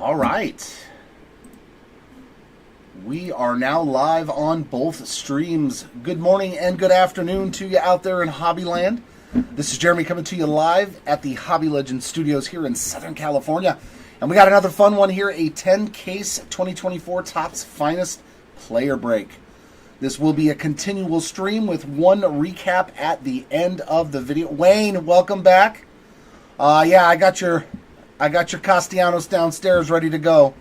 All right. We are now live on both streams. Good morning and good afternoon to you out there in Hobbyland. This is Jeremy coming to you live at the Hobby Legends Studios here in Southern California. And we got another fun one here, a 10-case 2024 Topps Finest Player Break. This will be a continual stream with one recap at the end of the video. Wayne, welcome back. Yeah, I got your Castellanos downstairs ready to go.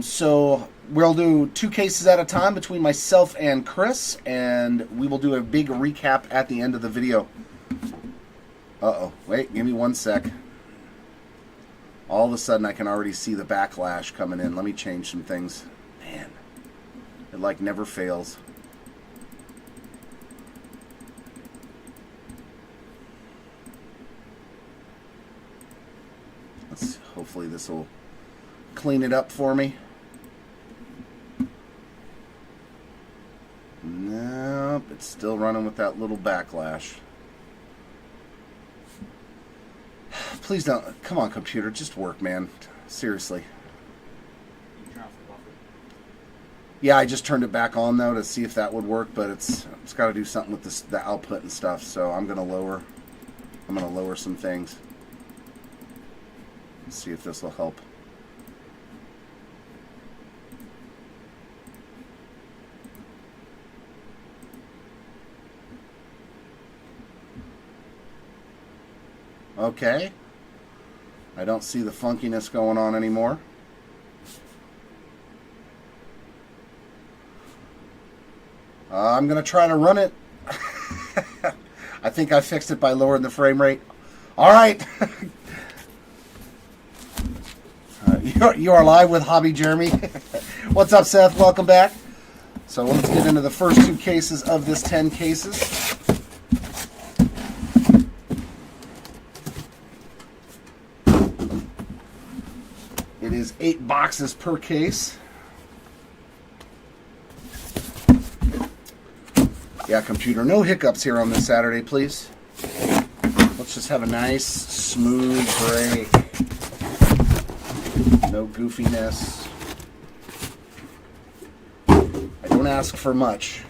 So we'll do 2 cases at a time between myself and Chris, and we will do a big recap at the end of the video. Uh-oh. Wait, give me 1 sec. All of a sudden, I can already see the backlash coming in. Let me change some things. Man, it like never fails. Hopefully this will clean it up for me. Nope, it's still running with that little backlash. Please don't. Come on, computer. Just work, man. Seriously. Yeah, I just turned it back on, though, to see if that would work, but it's got to do something with this, the output and stuff, so I'm going to lower some things. Let's see if this will help. Okay. I don't see the funkiness going on anymore. I'm going to try to run it. I think I fixed it by lowering the frame rate. All right. You are live with Hobby Jeremy. What's up, Seth? Welcome back. So let's get into the first 2 cases of this 10 cases. It is 8 boxes per case. Yeah, computer, no hiccups here on this Saturday, please. Let's just have a nice, smooth break. No goofiness. I don't ask for much.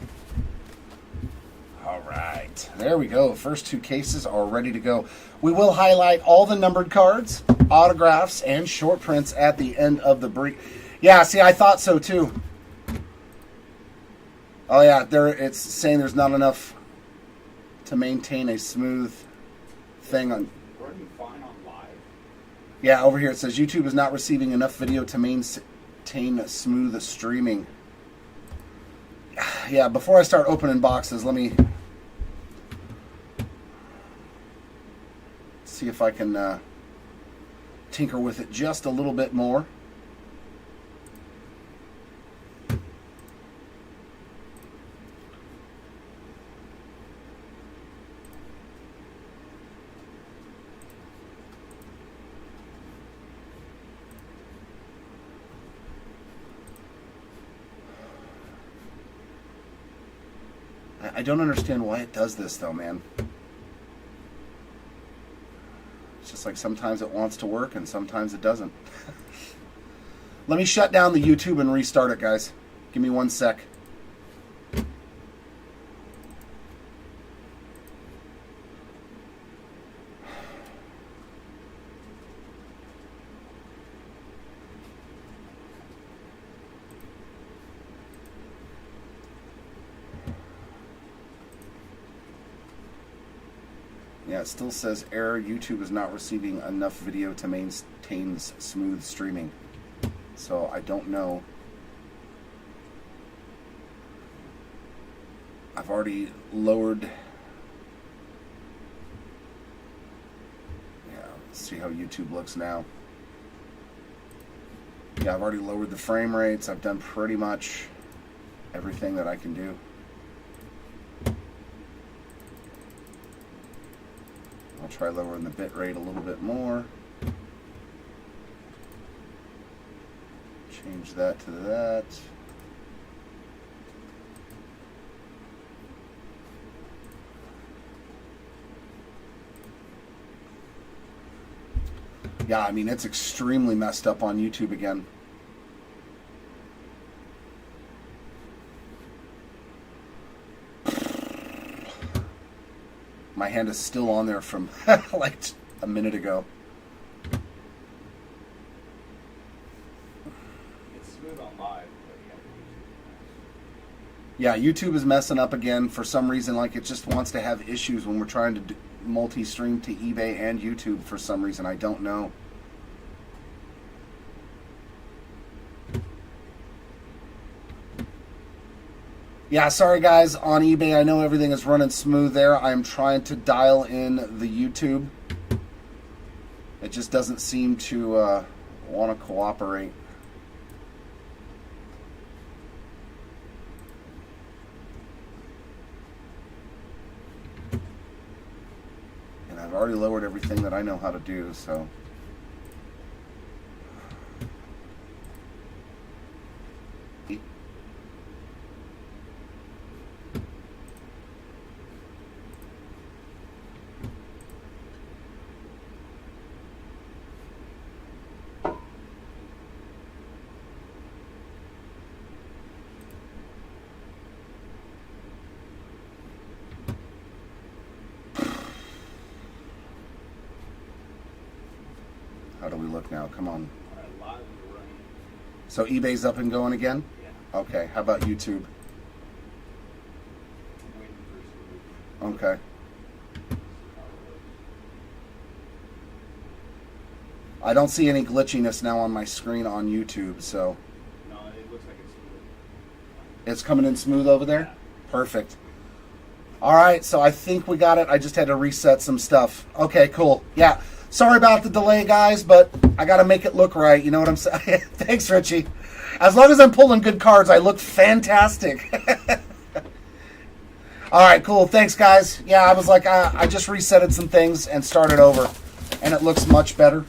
All right. There we go. First 2 cases are ready to go. We will highlight all the numbered cards, autographs, and short prints at the end of the break. Yeah, see, I thought so too. Oh yeah, it's saying there's not enough to maintain a smooth thing on. Running fine on live. Yeah, over here it says YouTube is not receiving enough video to maintain smooth streaming. Yeah, before I start opening boxes, let me see if I can tinker with it just a little bit more. I don't understand why it does this, though, man. It's just like sometimes it wants to work and sometimes it doesn't. Let me shut down the YouTube and restart it, guys. Give me 1 sec. Yeah, it still says error. YouTube is not receiving enough video to maintain smooth streaming. So I don't know. I've already lowered. Yeah, let's see how YouTube looks now. Yeah, I've already lowered the frame rates. I've done pretty much everything that I can do. I'll try lowering the bit rate a little bit more. Change that to that. Yeah, I mean, it's extremely messed up on YouTube again. My hand is still on there from like a minute ago. It's smooth on live, but yeah, YouTube is messing up again for some reason. Like, it just wants to have issues when we're trying to multi-stream to eBay and YouTube for some reason. I don't know. Yeah, sorry guys, on eBay, I know everything is running smooth there. I'm trying to dial in the YouTube. It just doesn't seem to want to cooperate. And I've already lowered everything that I know how to do, so... How do we look now? Come on. So eBay's up and going again? Yeah. Okay. How about YouTube? Okay. I don't see any glitchiness now on my screen on YouTube, so... No, it looks like it's smooth. It's coming in smooth over there? Yeah. Perfect. All right, so I think we got it. I just had to reset some stuff. Okay, cool. Yeah. Sorry about the delay, guys, but I got to make it look right. You know what I'm saying? Thanks, Richie. As long as I'm pulling good cards, I look fantastic. All right, cool. Thanks, guys. Yeah, I was like, I just resetted some things and started over, and it looks much better.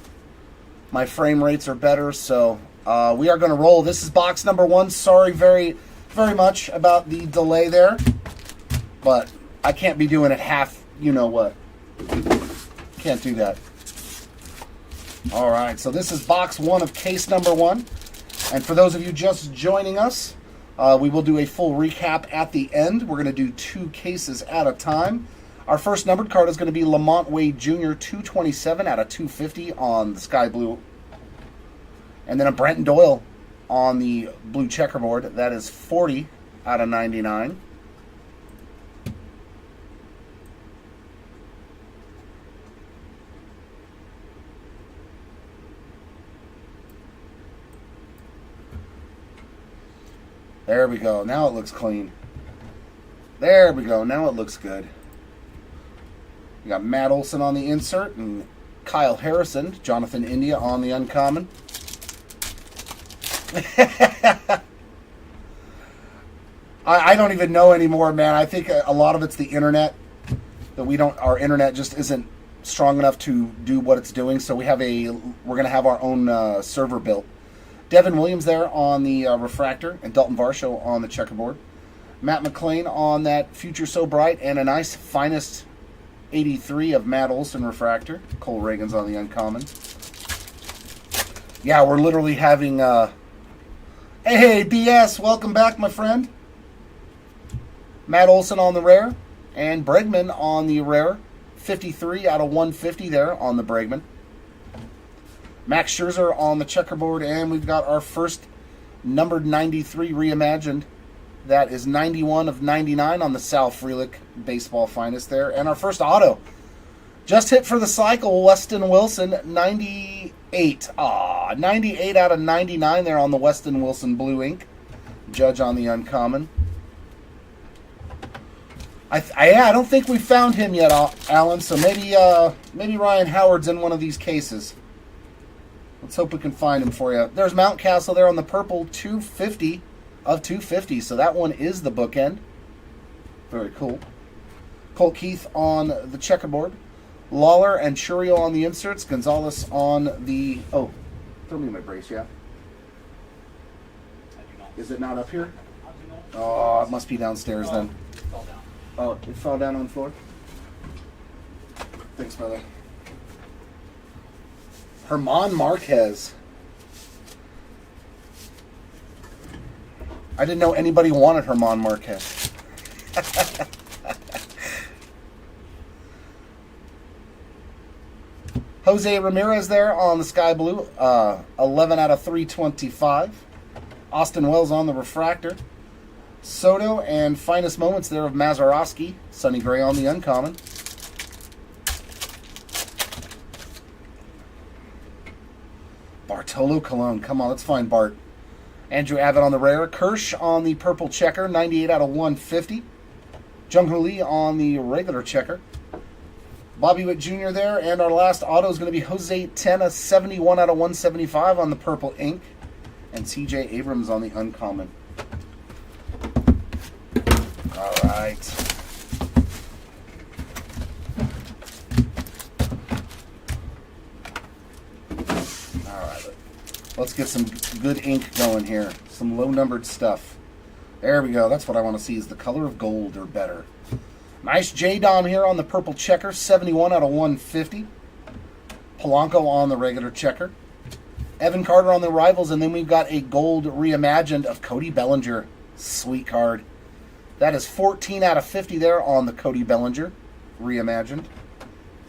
My frame rates are better, so we are going to roll. This is box number 1. Sorry very, very much about the delay there, but I can't be doing it half, you know what. Can't do that. All right, so this is box 1 of case number 1. And for those of you just joining us, we will do a full recap at the end. We're going to do 2 cases at a time. Our first numbered card is going to be Lamont Wade Jr. 227 out of 250 on the sky blue. And then a Brenton Doyle on the blue checkerboard. That is 40 out of 99. There we go. Now it looks clean. There we go. Now it looks good. We got Matt Olson on the insert and Kyle Harrison, Jonathan India on the uncommon. I don't even know anymore, man. I think a lot of it's the internet. That our internet just isn't strong enough to do what it's doing. So we're going to have our own server built. Devin Williams there on the refractor and Dalton Varsho on the checkerboard. Matt McLean on that Future So Bright and a nice finest 83 of Matt Olson refractor. Cole Reagan's on the uncommon. Yeah, we're literally having... Hey, BS, welcome back, my friend. Matt Olson on the rare and Bregman on the rare. 53 out of 150 there on the Bregman. Max Scherzer on the checkerboard, and we've got our first numbered 93 reimagined. That is 91 of 99 on the Sal Frelick baseball finest there. And our first auto, just hit for the cycle, Weston Wilson, 98. 98 out of 99 there on the Weston Wilson blue ink. Judge on the uncommon. I don't think we found him yet, Alan, so maybe Ryan Howard's in one of these cases. Let's hope we can find him for you. There's Mountcastle there on the purple 250 of 250. So that one is the bookend. Very cool. Colt Keith on the checkerboard. Lawler and Churio on the inserts. Gonzalez on the... Oh, throw me my brace, yeah. Is it not up here? Oh, it must be downstairs then. Oh, it fell down on the floor? Thanks, brother. Herman Marquez. I didn't know anybody wanted Herman Marquez. Jose Ramirez there on the sky blue. 11 out of 325. Austin Wells on the refractor. Soto and finest moments there of Mazeroski. Sonny Gray on the uncommon. Bartolo Colon. Come on, let's find Bart. Andrew Abbott on the rare. Kirsch on the purple checker. 98 out of 150. Jung-Hoo Lee on the regular checker. Bobby Witt Jr. there. And our last auto is going to be Jose Tena. 71 out of 175 on the purple ink. And C.J. Abrams on the uncommon. All right. Let's get some good ink going here. Some low-numbered stuff. There we go. That's what I want to see, is the color of gold or better. Nice J-Dom here on the purple checker. 71 out of 150. Polanco on the regular checker. Evan Carter on the Rivals. And then we've got a gold reimagined of Cody Bellinger. Sweet card. That is 14 out of 50 there on the Cody Bellinger reimagined.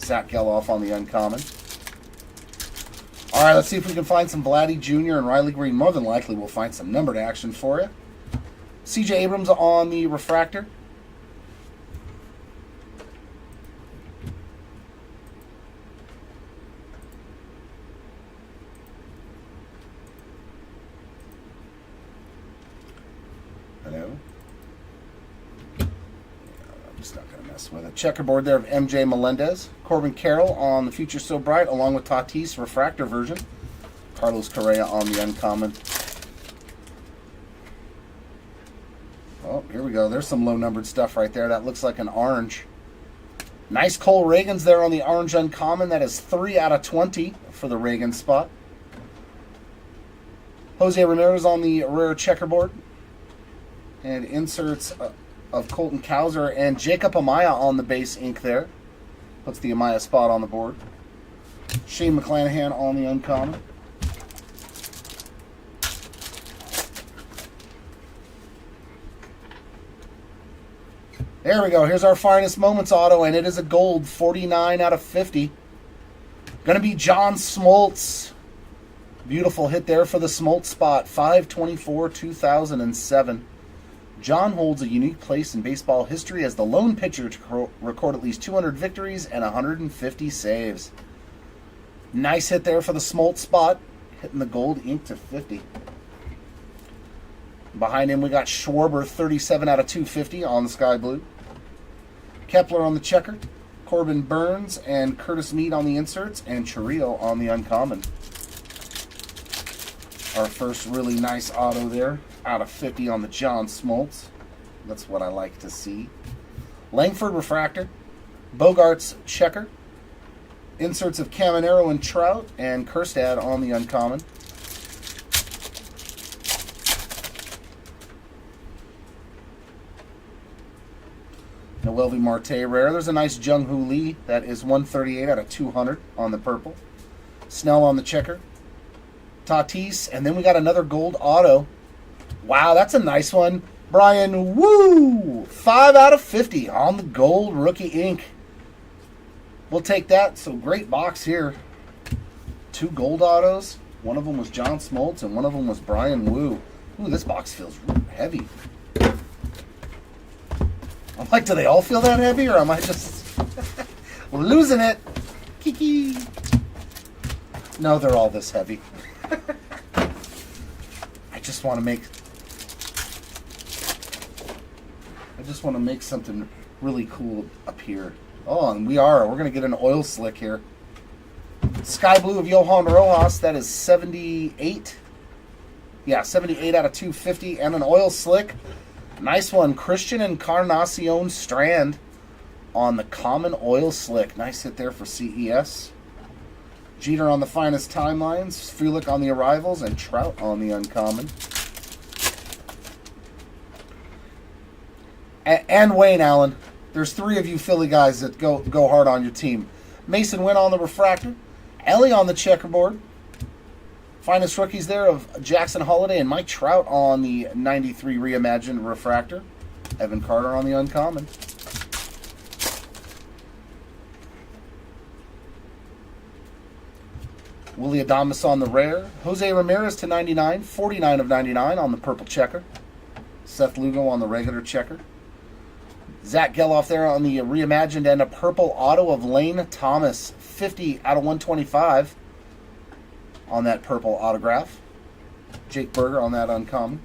Zach Geloff on the uncommon. All right, let's see if we can find some Vladdy Jr. and Riley Green. More than likely, we'll find some numbered action for you. C.J. Abrams on the refractor. Hello. I'm just not going to mess with it. Checkerboard there of MJ Melendez. Corbin Carroll on the Future So Bright, along with Tatis refractor version. Carlos Correa on the uncommon. Oh, here we go. There's some low-numbered stuff right there. That looks like an orange. Nice Cole Reagans there on the orange uncommon. That is 3 out of 20 for the Reagan spot. Jose Ramirez on the rare checkerboard. And inserts of Colton Cowser and Jacob Amaya on the base ink there. Puts the Amaya spot on the board. Shane McClanahan on the uncommon. There we go. Here's our finest moments auto, and it is a gold 49 out of 50. Going to be John Smoltz. Beautiful hit there for the Smoltz spot. 5/24/2007. John holds a unique place in baseball history as the lone pitcher to record at least 200 victories and 150 saves. Nice hit there for the Smoltz spot, hitting the gold ink to 50. Behind him, we got Schwarber, 37 out of 250 on the sky blue. Kepler on the checker. Corbin Burns and Curtis Mead on the inserts, and Chiriot on the uncommon. Our first really nice auto there, out of 50 on the John Smoltz. That's what I like to see. Langford refractor. Bogarts checker. Inserts of Caminero and Trout, and Kerstad on the uncommon. Noelvi Marte rare. There's a nice Jung-Hoo Lee. That is 138 out of 200 on the purple. Snell on the checker. Tatis, and then we got another gold auto. Wow, that's a nice one. Brian Woo! 5 out of 50 on the gold rookie ink. We'll take that. So great box here. 2 gold autos. One of them was John Smoltz, and one of them was Brian Woo. Ooh, this box feels heavy. I'm like, do they all feel that heavy, or am I just losing it? Kiki. No, they're all this heavy. I just want to make something really cool up here. Oh, and we're going to get an oil slick here. Sky blue of Johan Rojas. That is 78. Yeah, 78 out of 250. And an oil slick. Nice one. Christian Encarnacion Strand on the common oil slick. Nice hit there for CES. Jeter on the finest timelines. Frelick on the arrivals. And Trout on the uncommon. And Wayne Allen. There's 3 of you Philly guys that go hard on your team. Mason Wynn on the refractor. Ellie on the checkerboard. Finest rookies there of Jackson Holiday and Mike Trout on the 93 reimagined refractor. Evan Carter on the uncommon. Willie Adames on the rare. Jose Ramirez to 99, 49 of 99 on the purple checker. Seth Lugo on the regular checker. Zach Geloff there on the reimagined and a purple auto of Lane Thomas, 50 out of 125 on that purple autograph. Jake Berger on that uncommon.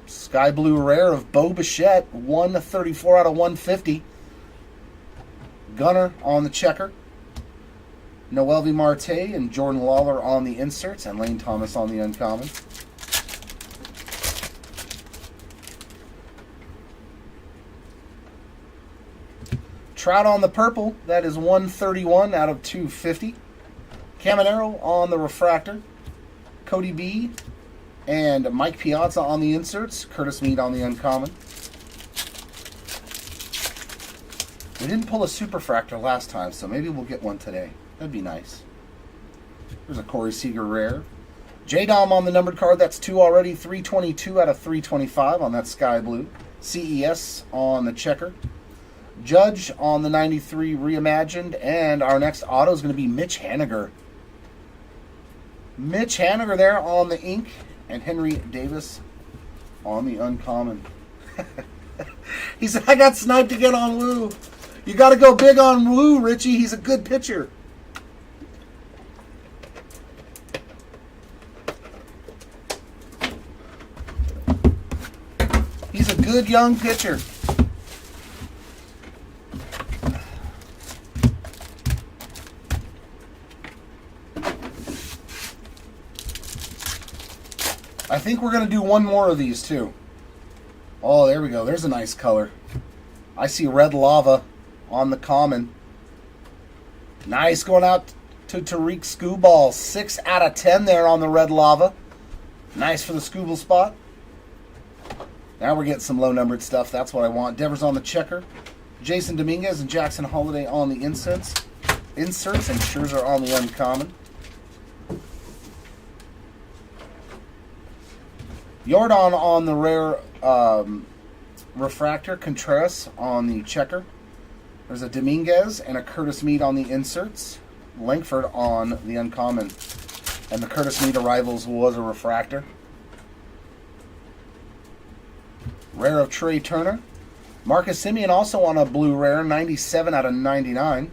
Sky Blue Rare of Bo Bichette, 134 out of 150. Gunner on the checker. Noelvi Marte and Jordan Lawler on the inserts, and Lane Thomas on the uncommon. Trout on the purple, that is 131 out of 250. Caminero on the refractor. Cody B and Mike Piazza on the inserts. Curtis Mead on the uncommon. We didn't pull a superfractor last time, so maybe we'll get one today. That'd be nice. There's a Corey Seager rare. J-Dom on the numbered card. That's 2 already. 322 out of 325 on that sky blue. CES on the checker. Judge on the 93 reimagined. And our next auto is going to be Mitch Haniger. Mitch Haniger there on the ink. And Henry Davis on the uncommon. He said, I got sniped again on Woo. You got to go big on Woo, Richie. He's a good pitcher. He's a good young pitcher. I think we're going to do one more of these too. Oh, there we go. There's a nice color. I see red lava on the common. Nice, going out to Tariq Skubal. 6 out of 10 there on the red lava. Nice for the Skubal spot. Now we're getting some low-numbered stuff. That's what I want. Devers on the checker. Jason Dominguez and Jackson Holiday on the inserts. And Scherzer on the uncommon. Jordan on the rare refractor. Contreras on the checker. There's a Dominguez and a Curtis Mead on the inserts. Langford on the uncommon. And the Curtis Mead arrivals was a refractor. Rare of Trey Turner. Marcus Semien also on a blue rare. 97 out of 99.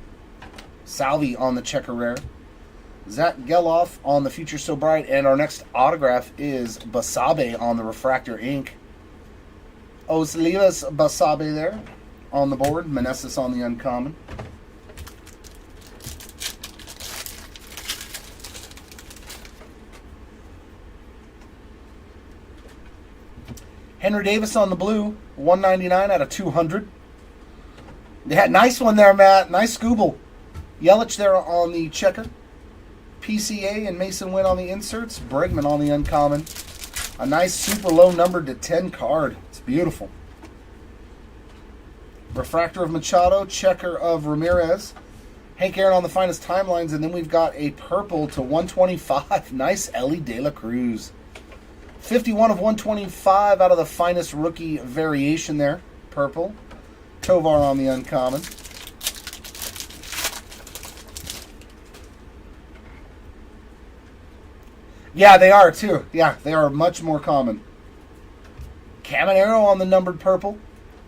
Salvi on the checker rare. Zach Geloff on the Future So Bright. And our next autograph is Basabe on the refractor ink. Oslivas Basabe there on the board. Meneses on the uncommon. Henry Davis on the blue. 199 out of 200. Yeah, nice one there, Matt. Nice Scooble. Yelich there on the checker. PCA and Mason Wynn on the inserts. Bregman on the uncommon. A nice super low numbered to 10 card. It's beautiful. Refractor of Machado. Checker of Ramirez. Hank Aaron on the finest timelines. And then we've got a purple to 125. Nice Ellie De La Cruz. 51 of 125 out of the finest rookie variation there. Purple. Tovar on the uncommon. Yeah, they are too. Yeah, they are much more common. Caminero on the numbered purple.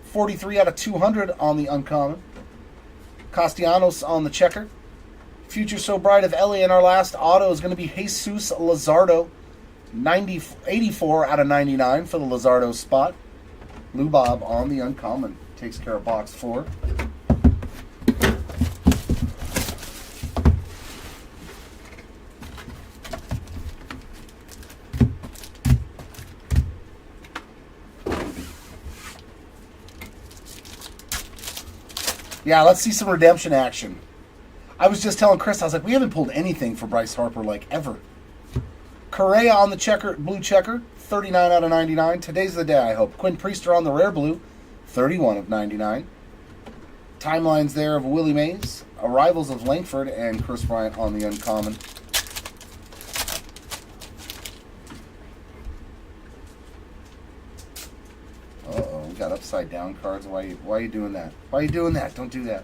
43 out of 200 on the uncommon. Castellanos on the checker. Future So Bright of Ellie, and our last auto is going to be Jesus Luzardo. 84 out of 99 for the Luzardo spot. Lou Bob on the uncommon. Takes care of box 4. Yeah, let's see some redemption action. I was just telling Chris, I was like, we haven't pulled anything for Bryce Harper like ever. Correa on the checker, blue checker, 39 out of 99. Today's the day, I hope. Quinn Priester on the rare blue, 31 of 99. Timelines there of Willie Mays, Arrivals of Langford, and Chris Bryant on the uncommon. Uh-oh, we got upside down cards. Why are you doing that? Why are you doing that? Don't do that.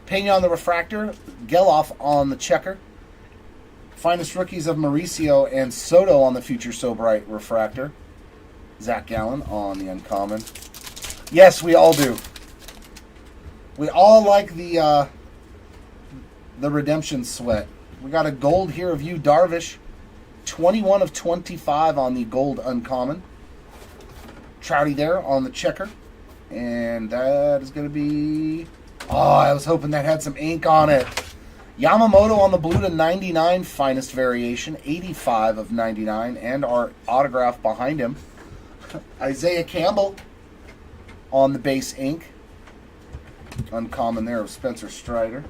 Pena on the refractor, Geloff on the checker. Finest rookies of Mauricio and Soto on the Future So Bright refractor. Zach Gallen on the uncommon. Yes, we all do. We all like the redemption sweat. We got a gold here of you, Darvish. 21 of 25 on the gold uncommon. Trouty there on the checker. And that is going to be... Oh, I was hoping that had some ink on it. Yamamoto on the blue to 99, finest variation, 85 of 99, and our autograph behind him. Isaiah Campbell on the base ink. Uncommon there of Spencer Strider.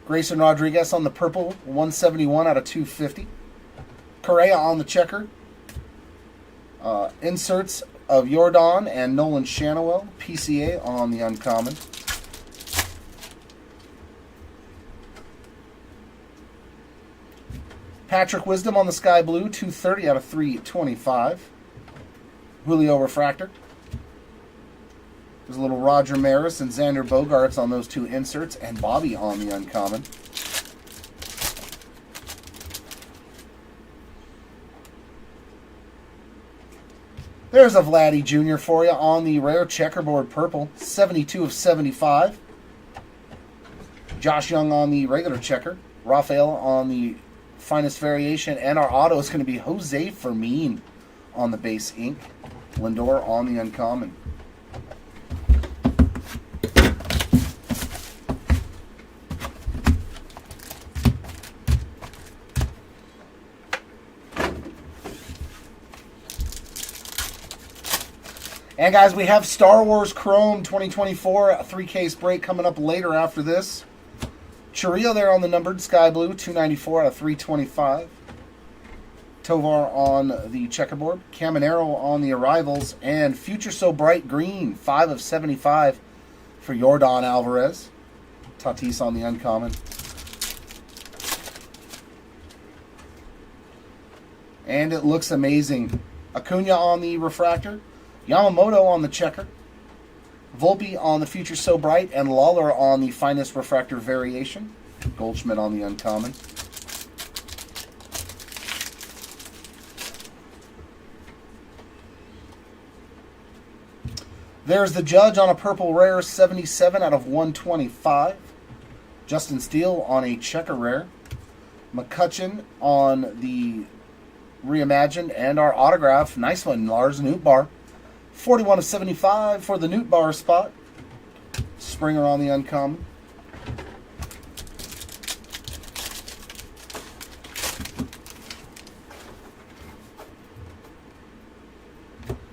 Grayson Rodriguez on the purple, 171 out of 250. Correa on the checker. Inserts of Jordan and Nolan Shanawell, PCA on the uncommon. Patrick Wisdom on the sky blue, 230 out of 325. Julio refractor. There's a little Roger Maris and Xander Bogaerts on those two inserts, and Bobby on the uncommon. There's a Vladdy Jr. for you on the rare checkerboard purple, 72 of 75. Josh Young on the regular checker. Rafael on the finest variation. And our auto is going to be Jose Fermin on the base ink. Lindor on the uncommon. And guys, we have Star Wars Chrome 2024, a 3-case break coming up later after this. Chiriyo there on the numbered sky blue, 294 out of 325. Tovar on the checkerboard. Caminero on the arrivals. And Future So Bright green, 5 of 75 for Yordan Alvarez. Tatis on the uncommon. And it looks amazing. Acuna on the refractor. Yamamoto on the checker, Volpe on the Future So Bright, and Lawler on the finest refractor variation. Goldschmidt on the uncommon. There's the Judge on a purple rare, 77 out of 125. Justin Steele on a checker rare. McCutcheon on the reimagined, and our autograph, nice one, Lars Nootbaar. 41 of 75 for the Nootbaar spot. Springer on the uncommon.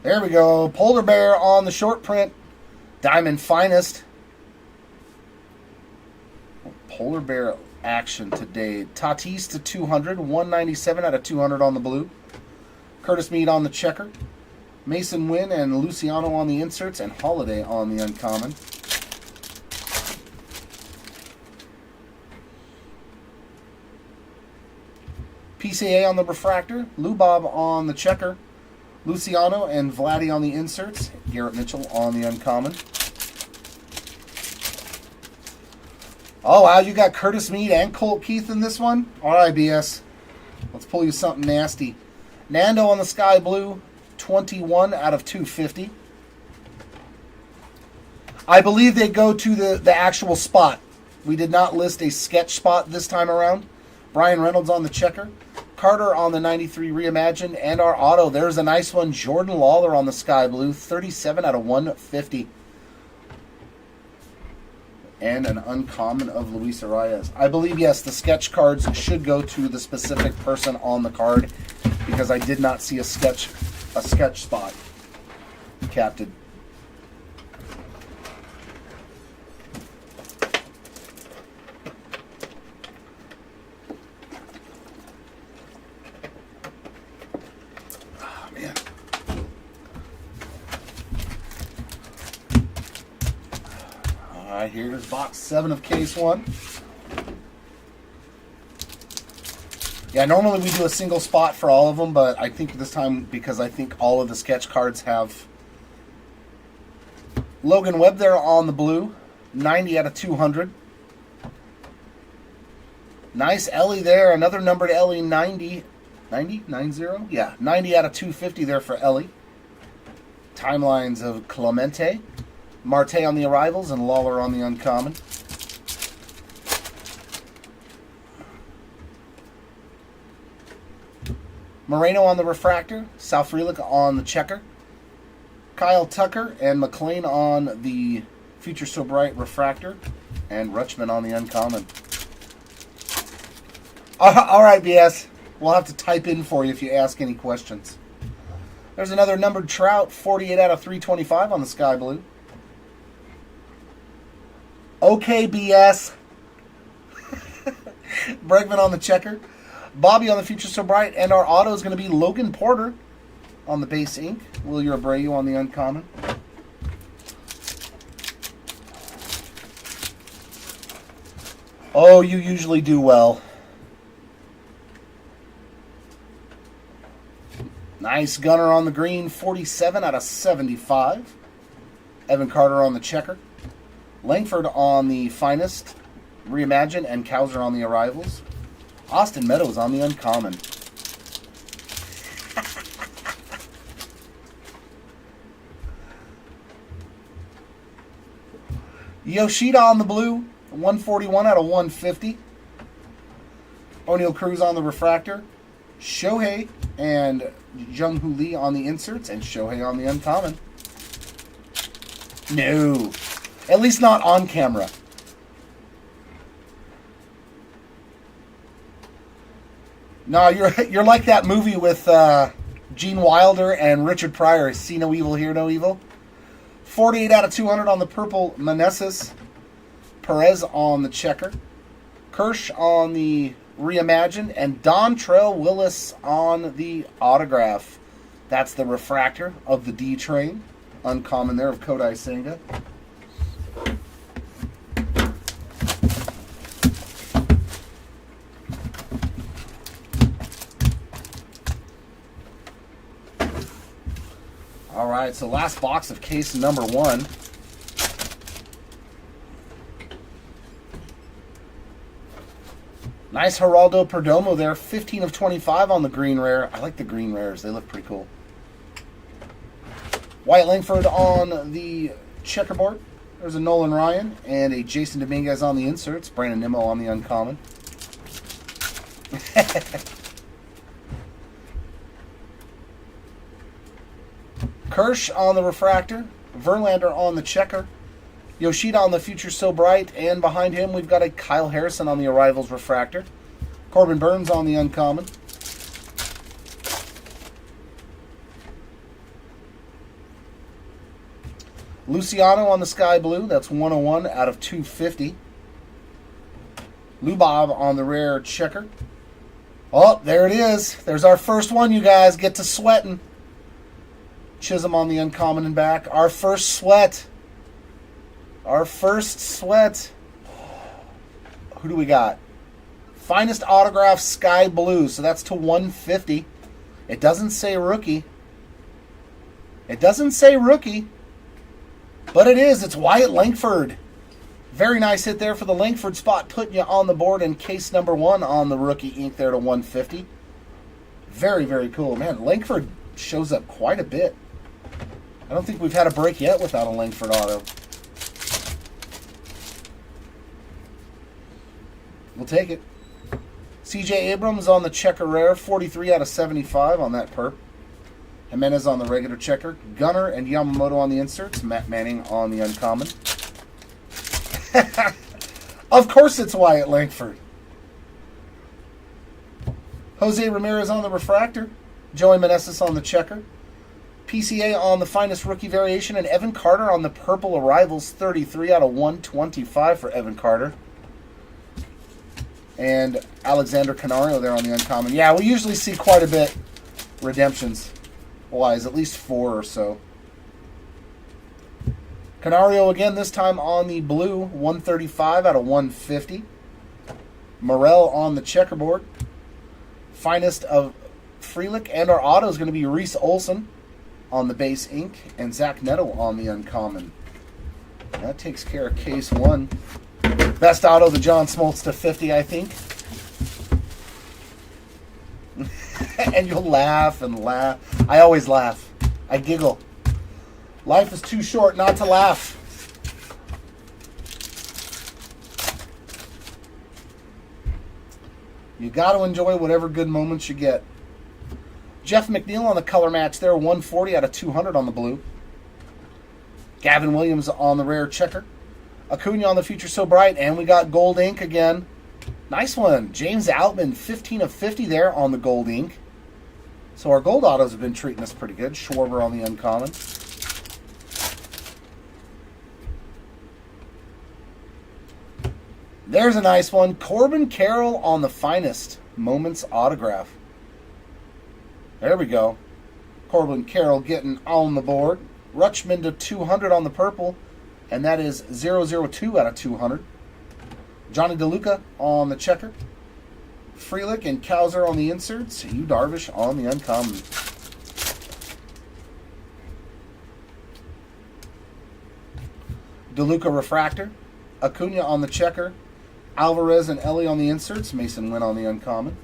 There we go. Polar Bear on the short print. Diamond Finest. Polar Bear action today. Tatis to 200. 197 out of 200 on the blue. Curtis Mead on the checker. Mason Wynn and Luciano on the inserts, and Holiday on the uncommon. PCA on the refractor, Lou Bob on the checker, Luciano and Vladdy on the inserts, Garrett Mitchell on the uncommon. Oh wow, you got Curtis Mead and Colt Keith in this one? Alright, BS. Let's pull you something nasty. Nando on the sky blue, 21 out of 250. I believe they go to the actual spot. We did not list a sketch spot this time around. Brian Reynolds on the checker. Carter on the 93 reimagined. And our auto, there's a nice one. Jordan Lawler on the sky blue, 37 out of 150. And an uncommon of Luis Arias. I believe, yes, the sketch cards should go to the specific person on the card, because I did not see a sketch spot captain. right, here's box 7 of case 1. Yeah, normally we do a single spot for all of them, but I think this time, because I think all of the sketch cards have Logan Webb there on the blue, 90 out of 200. Nice Ellie there, another numbered Ellie, 90? 90? 90? Yeah, 90 out of 250 there for Ellie. Timelines of Clemente, Marte on the arrivals, and Lawler on the uncommon. Moreno on the refractor, Sal Frelick on the checker, Kyle Tucker and McLean on the Future So Bright refractor, and Rutschman on the uncommon. All right, BS. We'll have to type in for you if you ask any questions. There's another numbered Trout, 48 out of 325 on the sky blue. Okay, BS. Bregman on the checker. Bobby on the Future So Bright. And our auto is going to be Logan Porter on the base ink. Wilyer Abreu on the uncommon. Oh, you usually do well. Nice Gunner on the green, 47 out of 75. Evan Carter on the checker. Langford on the finest, Reimagine, and Kowser on the arrivals. Austin Meadows on the uncommon. Yoshida on the blue, 141 out of 150. O'Neal Cruz on the refractor. Shohei and Jung-Hoo Lee on the inserts, and Shohei on the uncommon. No. At least not on camera. No, you're like that movie with Gene Wilder and Richard Pryor, See No Evil, Hear No Evil. 48 out of 200 on the purple Meneses. Perez on the checker. Kirsch on the Reimagine, and Dontrell Willis on the autograph. That's the refractor of the D train. Uncommon there of Kodai Senga. All right, so last box of case number 1. Nice Geraldo Perdomo there, 15 of 25 on the green rare. I like the green rares. They look pretty cool. Wyatt Langford on the checkerboard. There's a Nolan Ryan and a Jason Dominguez on the inserts. Brandon Nimmo on the uncommon. Kirsch on the refractor. Verlander on the checker. Yoshida on the Future So Bright, and behind him we've got a Kyle Harrison on the Arrivals refractor. Corbin Burns on the uncommon. Luciano on the sky blue, that's 101 out of 250. Lubov on the rare checker. Oh, there it is. There's our first one, you guys. Get to sweating. Chisholm on the uncommon and back. Our first sweat. Our first sweat. Who do we got? Finest autograph sky blue. So that's to 150. It doesn't say rookie. It doesn't say rookie. But it is. It's Wyatt Langford. Very nice hit there for the Langford spot. Putting you on the board in case number 1 on the rookie ink there to 150. Very, very cool. Man, Langford shows up quite a bit. I don't think we've had a break yet without a Langford auto. We'll take it. CJ Abrams on the checker rare, 43 out of 75 on that perp. Jimenez on the regular checker. Gunner and Yamamoto on the inserts. Matt Manning on the uncommon. Of course it's Wyatt Langford. Jose Ramirez on the refractor. Joey Meneses on the checker. PCA on the finest rookie variation. And Evan Carter on the purple arrivals. 33 out of 125 for Evan Carter. And Alexander Canario there on the uncommon. Yeah, we usually see quite a bit redemptions wise, at least 4 or so. Canario again, this time on the blue, 135 out of 150. Morel on the checkerboard. Finest of Frelick, and our auto is going to be Reese Olson on the base ink, and Zach Neto on the uncommon. That takes care of case one. Best auto, the John Smoltz to 50, I think. And you'll laugh and laugh. I always laugh. I giggle. Life is too short not to laugh. You got to enjoy whatever good moments you get. Jeff McNeil on the color match there, 140 out of 200 on the blue. Gavin Williams on the rare checker. Acuna on the Future So Bright, and we got gold ink again. Nice one. James Outman, 15 of 50 there on the gold ink. So our gold autos have been treating us pretty good. Schwarber on the uncommon. There's a nice one. Corbin Carroll on the Finest Moments autograph. There we go. Corbin Carroll getting on the board. Rutschman to 200 on the purple, and that is 002 out of 200. Johnny DeLuca on the checker. Frelick and Kowser on the inserts. Yu Darvish on the uncommon. DeLuca refractor. Acuna on the checker. Alvarez and Ellie on the inserts. Mason Wynn on the uncommon.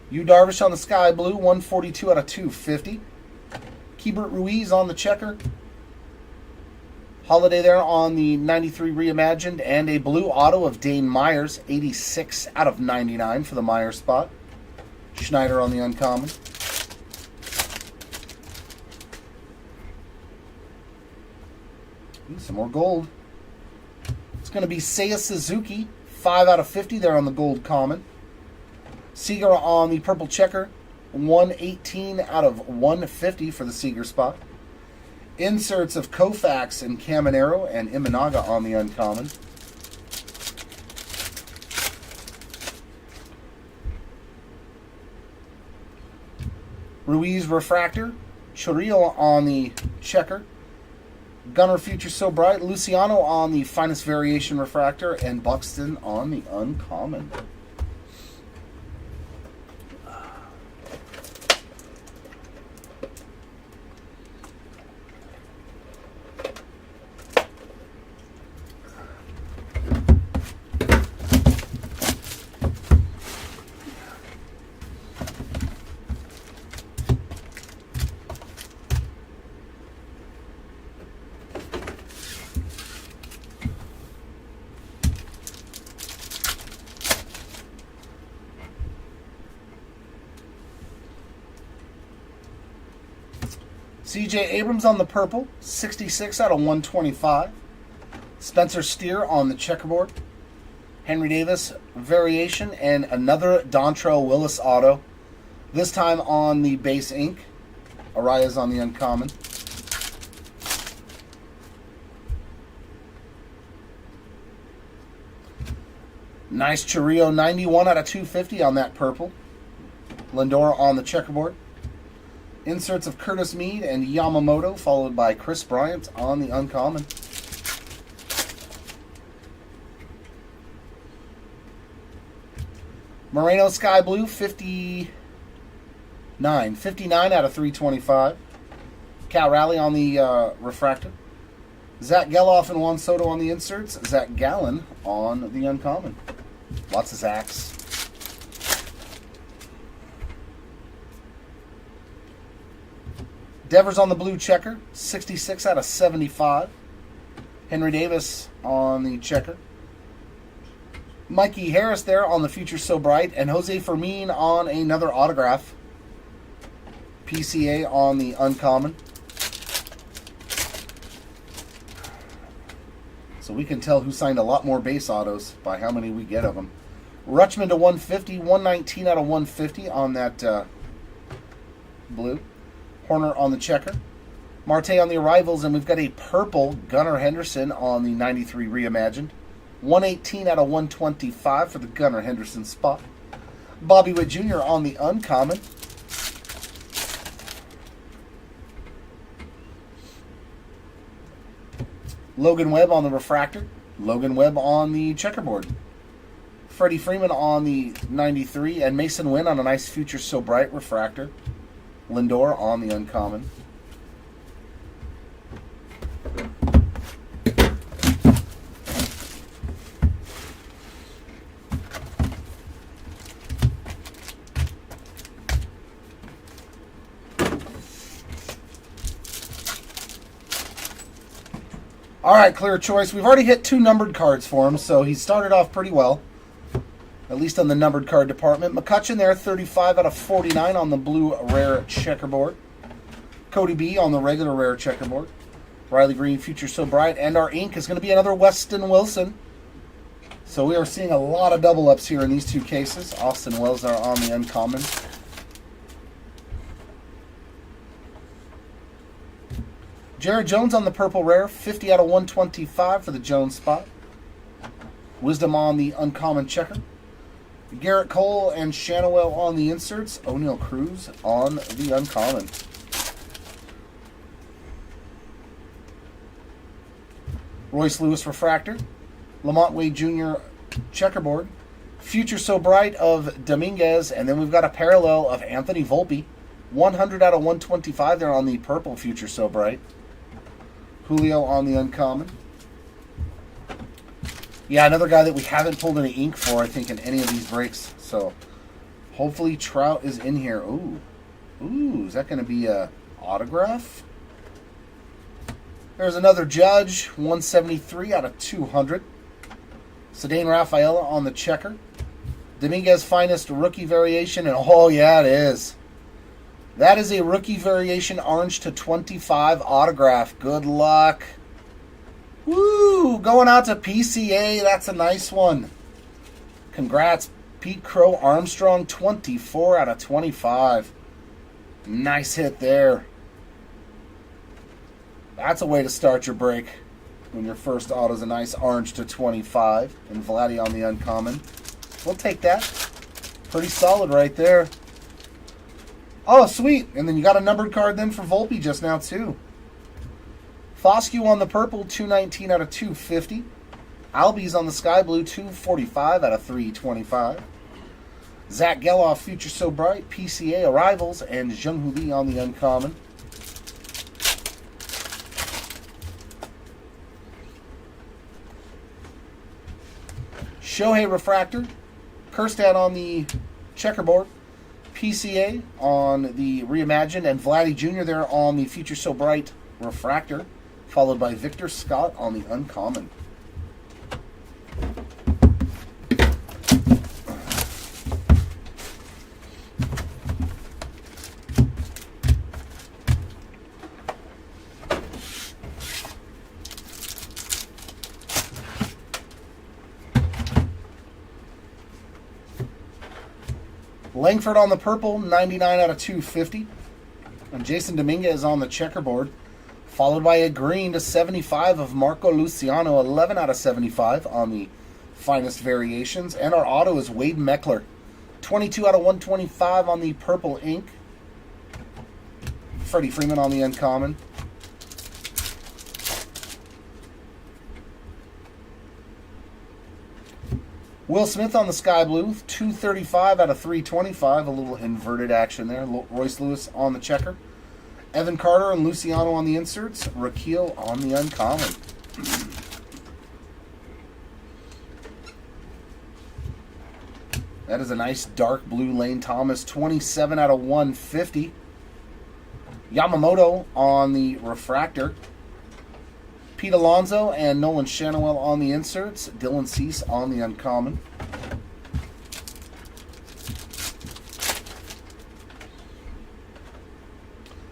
Yu Darvish on the sky blue, 142 out of 250. Keibert Ruiz on the checker. Holiday there on the 93 reimagined, and a blue auto of Dane Myers, 86 out of 99 for the Myers spot. Schneider on the uncommon. Ooh, some more gold. It's going to be Seiya Suzuki, 5 out of 50 there on the gold common. Seager on the purple checker, 118 out of 150 for the Seager spot. Inserts of Koufax and Caminero and Imanaga on the uncommon. Ruiz refractor, Churrillo on the checker. Gunner Future So Bright, Luciano on the Finest Variation refractor, and Buxton on the uncommon. C.J. Abrams on the purple, 66 out of 125. Spencer Steer on the checkerboard. Henry Davis variation, and another Dontrell Willis auto. This time on the base ink. Arias on the uncommon. Nice Churrillo, 91 out of 250 on that purple. Lindor on the checkerboard. Inserts of Curtis Mead and Yamamoto, followed by Chris Bryant on the uncommon. Moreno Sky Blue, 59 out of 325. Cal Raleigh on the refractor. Zach Geloff and Juan Soto on the inserts. Zach Gallen on the uncommon. Lots of Zachs. Devers on the blue checker, 66 out of 75. Henry Davis on the checker. Mikey Harris there on the Future So Bright, and Jose Fermin on another autograph. PCA on the uncommon. So we can tell who signed a lot more base autos by how many we get of them. Rutschman to 150, 119 out of 150 on that blue. Horner on the checker. Marte on the arrivals, and we've got a purple Gunnar Henderson on the 93 reimagined. 118 out of 125 for the Gunnar Henderson spot. Bobby Witt Jr. on the uncommon. Logan Webb on the refractor. Logan Webb on the checkerboard. Freddie Freeman on the 93. And Mason Wynn on a nice Future So Bright refractor. Lindor on the uncommon. All right, clear choice. We've already hit 2 numbered cards for him, so he started off pretty well, at least on the numbered card department. McCutchen there, 35 out of 49 on the blue rare checkerboard. Cody B on the regular rare checkerboard. Riley Green, Future So Bright. And our ink is going to be another Weston Wilson. So we are seeing a lot of double ups here in these 2 cases. Austin Wells are on the uncommon. Jared Jones on the purple rare, 50 out of 125 for the Jones spot. Wisdom on the uncommon checker. Garrett Cole and Shanawell on the inserts. O'Neal Cruz on the uncommon. Royce Lewis refractor. Lamont Wade Jr. checkerboard. Future So Bright of Dominguez. And then we've got a parallel of Anthony Volpe. 100 out of 125 there on the purple Future So Bright. Julio on the uncommon. Yeah, another guy that we haven't pulled any ink for, I think, in any of these breaks. So, hopefully Trout is in here. Ooh, is that going to be a autograph? There's another Judge, 173 out of 200. Cedane Rafaela on the checker. Dominguez Finest rookie variation, and oh yeah, it is. That is a rookie variation orange to 25 autograph. Good luck. Woo! Going out to PCA. That's a nice one. Congrats, Pete Crow Armstrong, 24 out of 25. Nice hit there. That's a way to start your break when your first auto is a nice orange to 25. And Vladdy on the uncommon. We'll take that. Pretty solid right there. Oh, sweet. And then you got a numbered card then for Volpe just now, too. Foscue on the purple, 219 out of 250. Albies on the sky blue, 245 out of 325. Zach Geloff, Future So Bright, PCA Arrivals, and Jung-Hoo Lee on the uncommon. Shohei Refractor, Kerstad on the checkerboard. PCA on the Reimagined, and Vladdy Jr. there on the Future So Bright refractor, followed by Victor Scott on the uncommon. Langford on the purple, 99 out of 250. And Jason Dominguez on the checkerboard, followed by a green to 75 of Marco Luciano, 11 out of 75 on the finest variations. And our auto is Wade Meckler, 22 out of 125 on the purple ink. Freddie Freeman on the uncommon. Will Smith on the sky blue, 235 out of 325. A little inverted action there. Royce Lewis on the checker. Evan Carter and Luciano on the inserts. Raquel on the uncommon. That is a nice dark blue Lane Thomas, 27 out of 150. Yamamoto on the refractor. Pete Alonso and Nolan Shanawell on the inserts. Dylan Cease on the uncommon.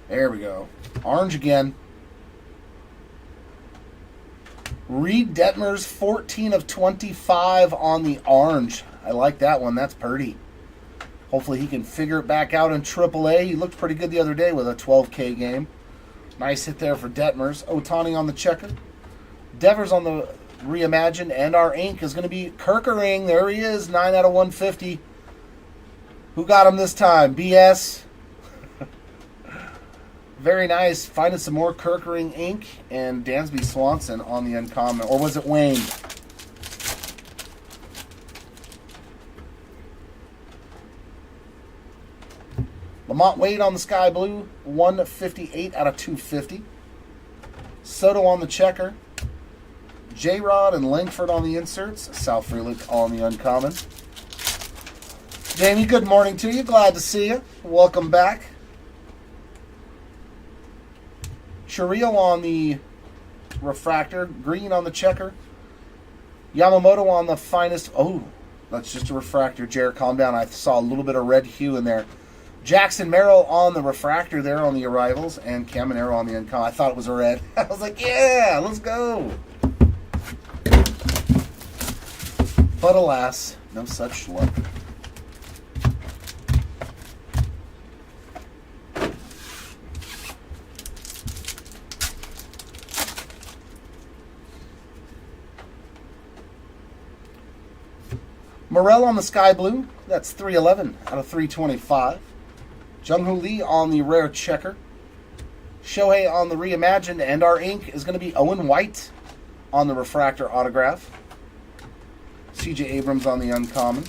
There we go. Orange again. Reed Detmers, 14 of 25 on the orange. I like that one. That's pretty. Hopefully he can figure it back out in AAA. He looked pretty good the other day with a 12K game. Nice hit there for Detmers. Otani on the checker. Devers on the Reimagined. And our ink is going to be Kerkering. There he is, 9 out of 150. Who got him this time? BS. Very nice. Finding some more Kirkering ink and Dansby Swanson on the uncommon. Or was it Wayne? Lamont Wade on the sky blue. 158 out of 250. Soto on the checker. J-Rod and Langford on the inserts. Sal Frelick on the uncommon. Jamie, good morning to you. Glad to see you. Welcome back. Chiriyo on the refractor. Green on the checker. Yamamoto on the finest. Oh, that's just a refractor. Jared, calm down. I saw a little bit of red hue in there. Jackson Merrill on the refractor there on the arrivals. And Caminero on the uncommon. I thought it was a red. I was like, yeah, let's go. But alas, no such luck. Morel on the sky blue. That's 311 out of 325. Jung-Hoo Lee on the rare checker. Shohei on the reimagined. And our ink is going to be Owen White on the refractor autograph. CJ Abrams on the uncommon.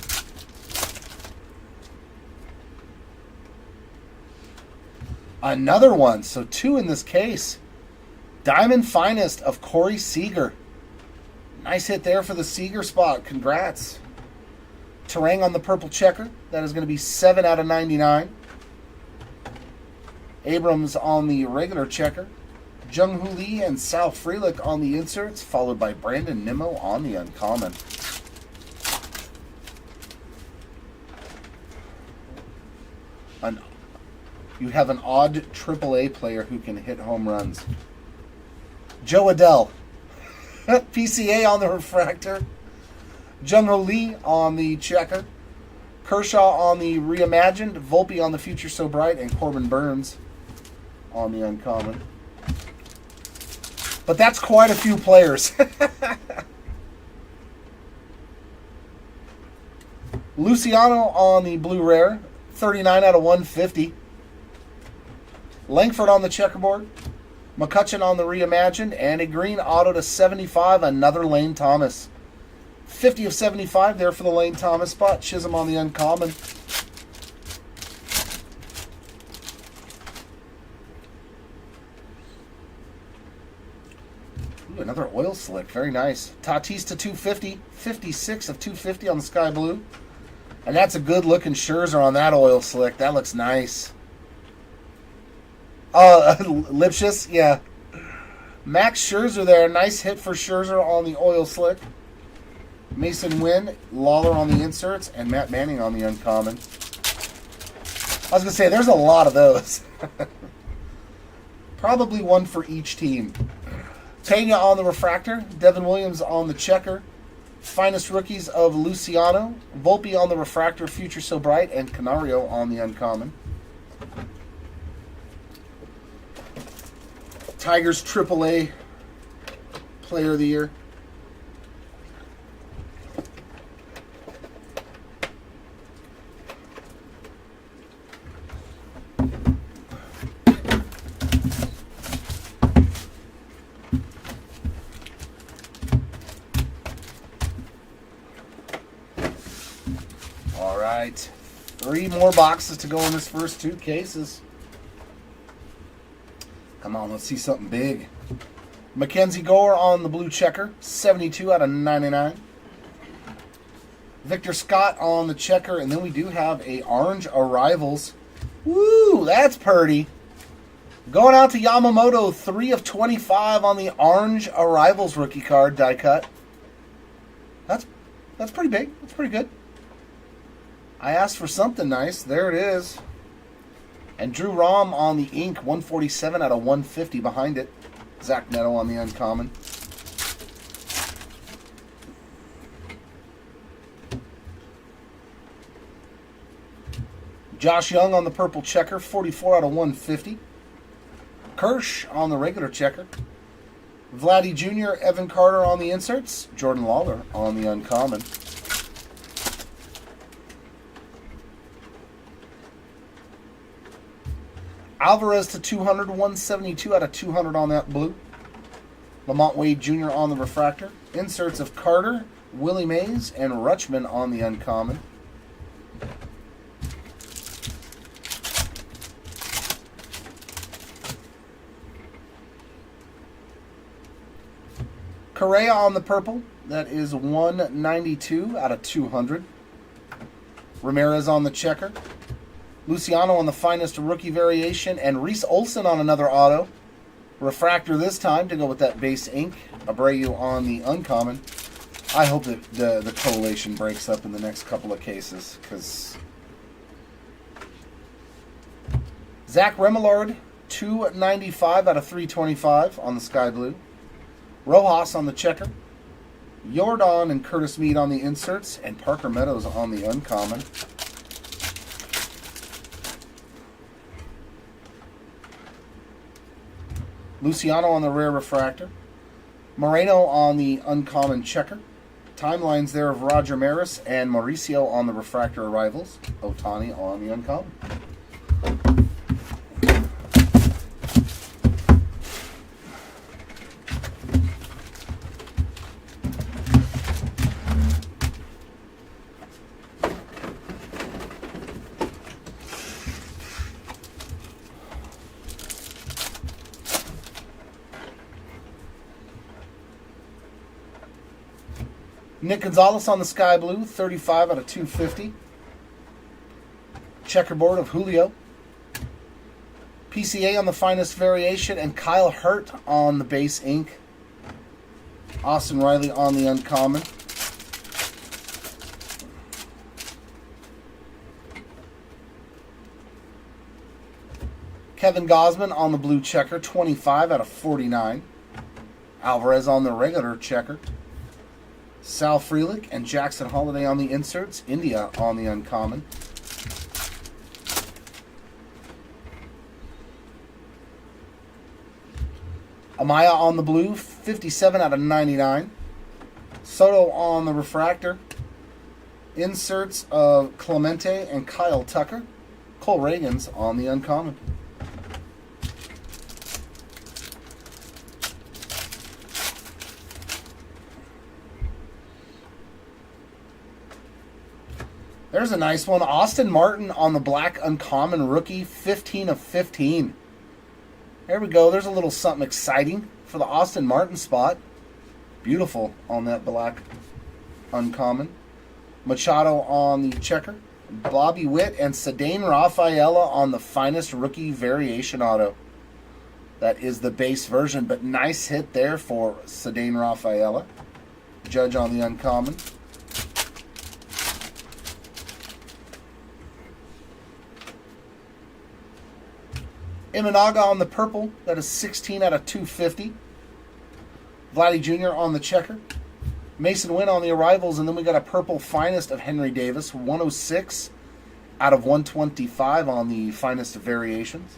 Another one. So 2 in this case. Diamond Finest of Corey Seager. Nice hit there for the Seager spot. Congrats. Terang on the purple checker. That is going to be 7 out of 99. Abrams on the regular checker. Jung-Hoo Lee and Sal Frelick on the inserts, followed by Brandon Nimmo on the uncommon. You have an odd AAA player who can hit home runs. Joe Adell. PCA on the refractor. Jung-Hoo Lee on the checker. Kershaw on the reimagined. Volpe on the future so bright. And Corbin Burns on the uncommon. But that's quite a few players. Luciano on the blue rare. 39 out of 150. Langford on the checkerboard. McCutcheon on the reimagined. And a green auto to 75. Another Lane Thomas. 50 of 75 there for the Lane Thomas spot. Chisholm on the uncommon. Ooh, another oil slick. Very nice. Tatis to 250. 56 of 250 on the sky blue. And that's a good looking Scherzer on that oil slick. That looks nice. Lipschitz, yeah. Max Scherzer there. Nice hit for Scherzer on the oil slick. Mason Wynn, Lawler on the inserts, and Matt Manning on the uncommon. I was going to say, there's a lot of those. Probably one for each team. Pena on the refractor. Devin Williams on the checker. Finest rookies of Luciano. Volpe on the refractor, future so bright, and Canario on the uncommon. Tigers AAA Player of the Year. All right, 3 more boxes to go in this first 2 cases. Come on, let's see something big. Mackenzie Gore on the blue checker, 72 out of 99. Victor Scott on the checker, and then we do have a orange arrivals. Woo, that's pretty. Going out to Yamamoto, 3 of 25 on the orange arrivals rookie card die cut. That's pretty big. That's pretty good. I asked for something nice. There it is. And Drew Rom on the ink, 147 out of 150 behind it. Zach Neto on the uncommon. Josh Young on the purple checker, 44 out of 150. Kirsch on the regular checker. Vladdy Jr., Evan Carter on the inserts. Jordan Lawler on the uncommon. Alvarez to 200, 172 out of 200 on that blue. Lamont Wade Jr. on the refractor. Inserts of Carter, Willie Mays, and Rutschman on the uncommon. Correa on the purple. That is 192 out of 200. Ramirez on the checker. Luciano on the finest rookie variation. And Reese Olson on another auto. Refractor this time to go with that base ink. Abreu on the uncommon. I hope that the collation breaks up in the next couple of cases, because Zach Remillard, 295 out of 325 on the sky blue. Rojas on the checker. Jordan and Curtis Mead on the inserts, and Parker Meadows on the uncommon. Luciano on the rare refractor. Moreno on the uncommon checker. Timelines there of Roger Maris and Mauricio on the refractor arrivals. Otani on the uncommon. Nick Gonzalez on the sky blue, 35 out of 250. Checkerboard of Julio. PCA on the finest variation, and Kyle Hurt on the base ink. Austin Riley on the uncommon. Kevin Gausman on the blue checker, 25 out of 49. Alvarez on the regular checker. Sal Frelick and Jackson Holiday on the inserts. India on the uncommon. Amaya on the blue, 57 out of 99. Soto on the refractor. Inserts of Clemente and Kyle Tucker. Cole Reagans on the uncommon. There's a nice one. Austin Martin on the black uncommon rookie, 15 of 15. There we go. There's a little something exciting for the Austin Martin spot. Beautiful on that black uncommon. Machado on the checker. Bobby Witt and Cedane Rafaela on the finest rookie variation auto. That is the base version, but nice hit there for Cedane Rafaela. Judge on the uncommon. Imanaga on the purple. That is 16 out of 250. Vladdy Jr. on the checker. Mason Wynn on the arrivals. And then we got a purple finest of Henry Davis. 106 out of 125 on the finest of variations.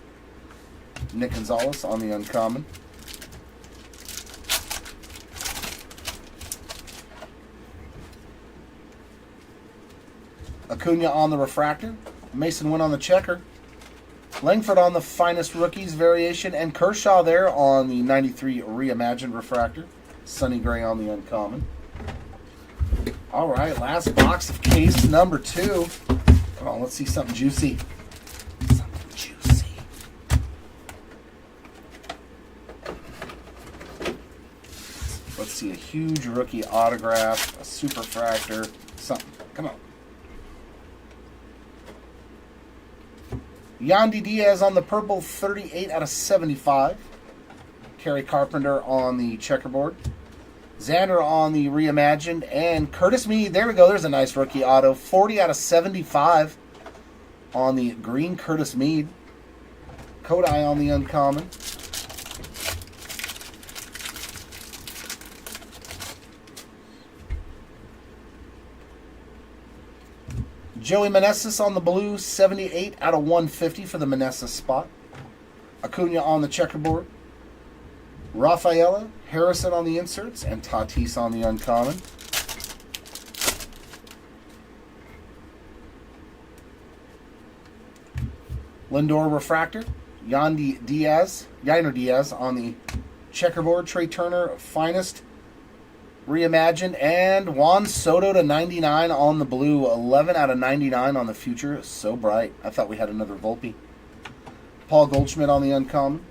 Nick Gonzalez on the uncommon. Acuna on the refractor. Mason Wynn on the checker. Langford on the finest rookies variation, and Kershaw there on the 93 reimagined refractor. Sonny Gray on the uncommon. All right, last box of case number 2. Come on, let's see something juicy. Something juicy. Let's see a huge rookie autograph, a superfractor, something. Come on. Yandy Diaz on the purple, 38 out of 75. Kerry Carpenter on the checkerboard. Xander on the reimagined. And Curtis Mead, there we go. There's a nice rookie auto. 40 out of 75 on the green Curtis Mead. Kodai on the uncommon. Joey Meneses on the blue, 78 out of 150 for the Meneses spot. Acuna on the checkerboard. Rafaela, Harrison on the inserts, and Tatis on the uncommon. Lindor refractor. Yiner Diaz on the checkerboard. Trey Turner, finest, reimagined, and Juan Soto to 99 on the blue. 11 out of 99 on the future. So bright. I thought we had another Volpe. Paul Goldschmidt on the uncommon.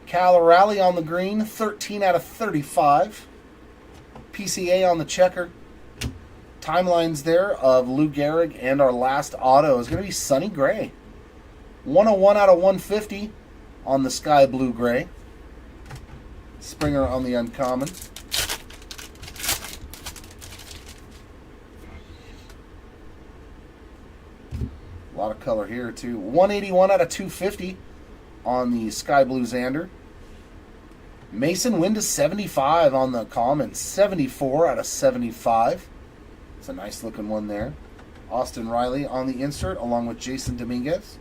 Cal Raleigh on the green, 13 out of 35. PCA on the checker. Timelines there of Lou Gehrig, and our last auto is going to be Sonny Gray. 101 out of 150 on the sky blue gray. Springer on the uncommon. A lot of color here too. 181 out of 250 on the sky blue Xander. Mason Wynn to 75 on the common. 74 out of 75. It's a nice looking one there. Austin Riley on the insert along with Jason Dominguez.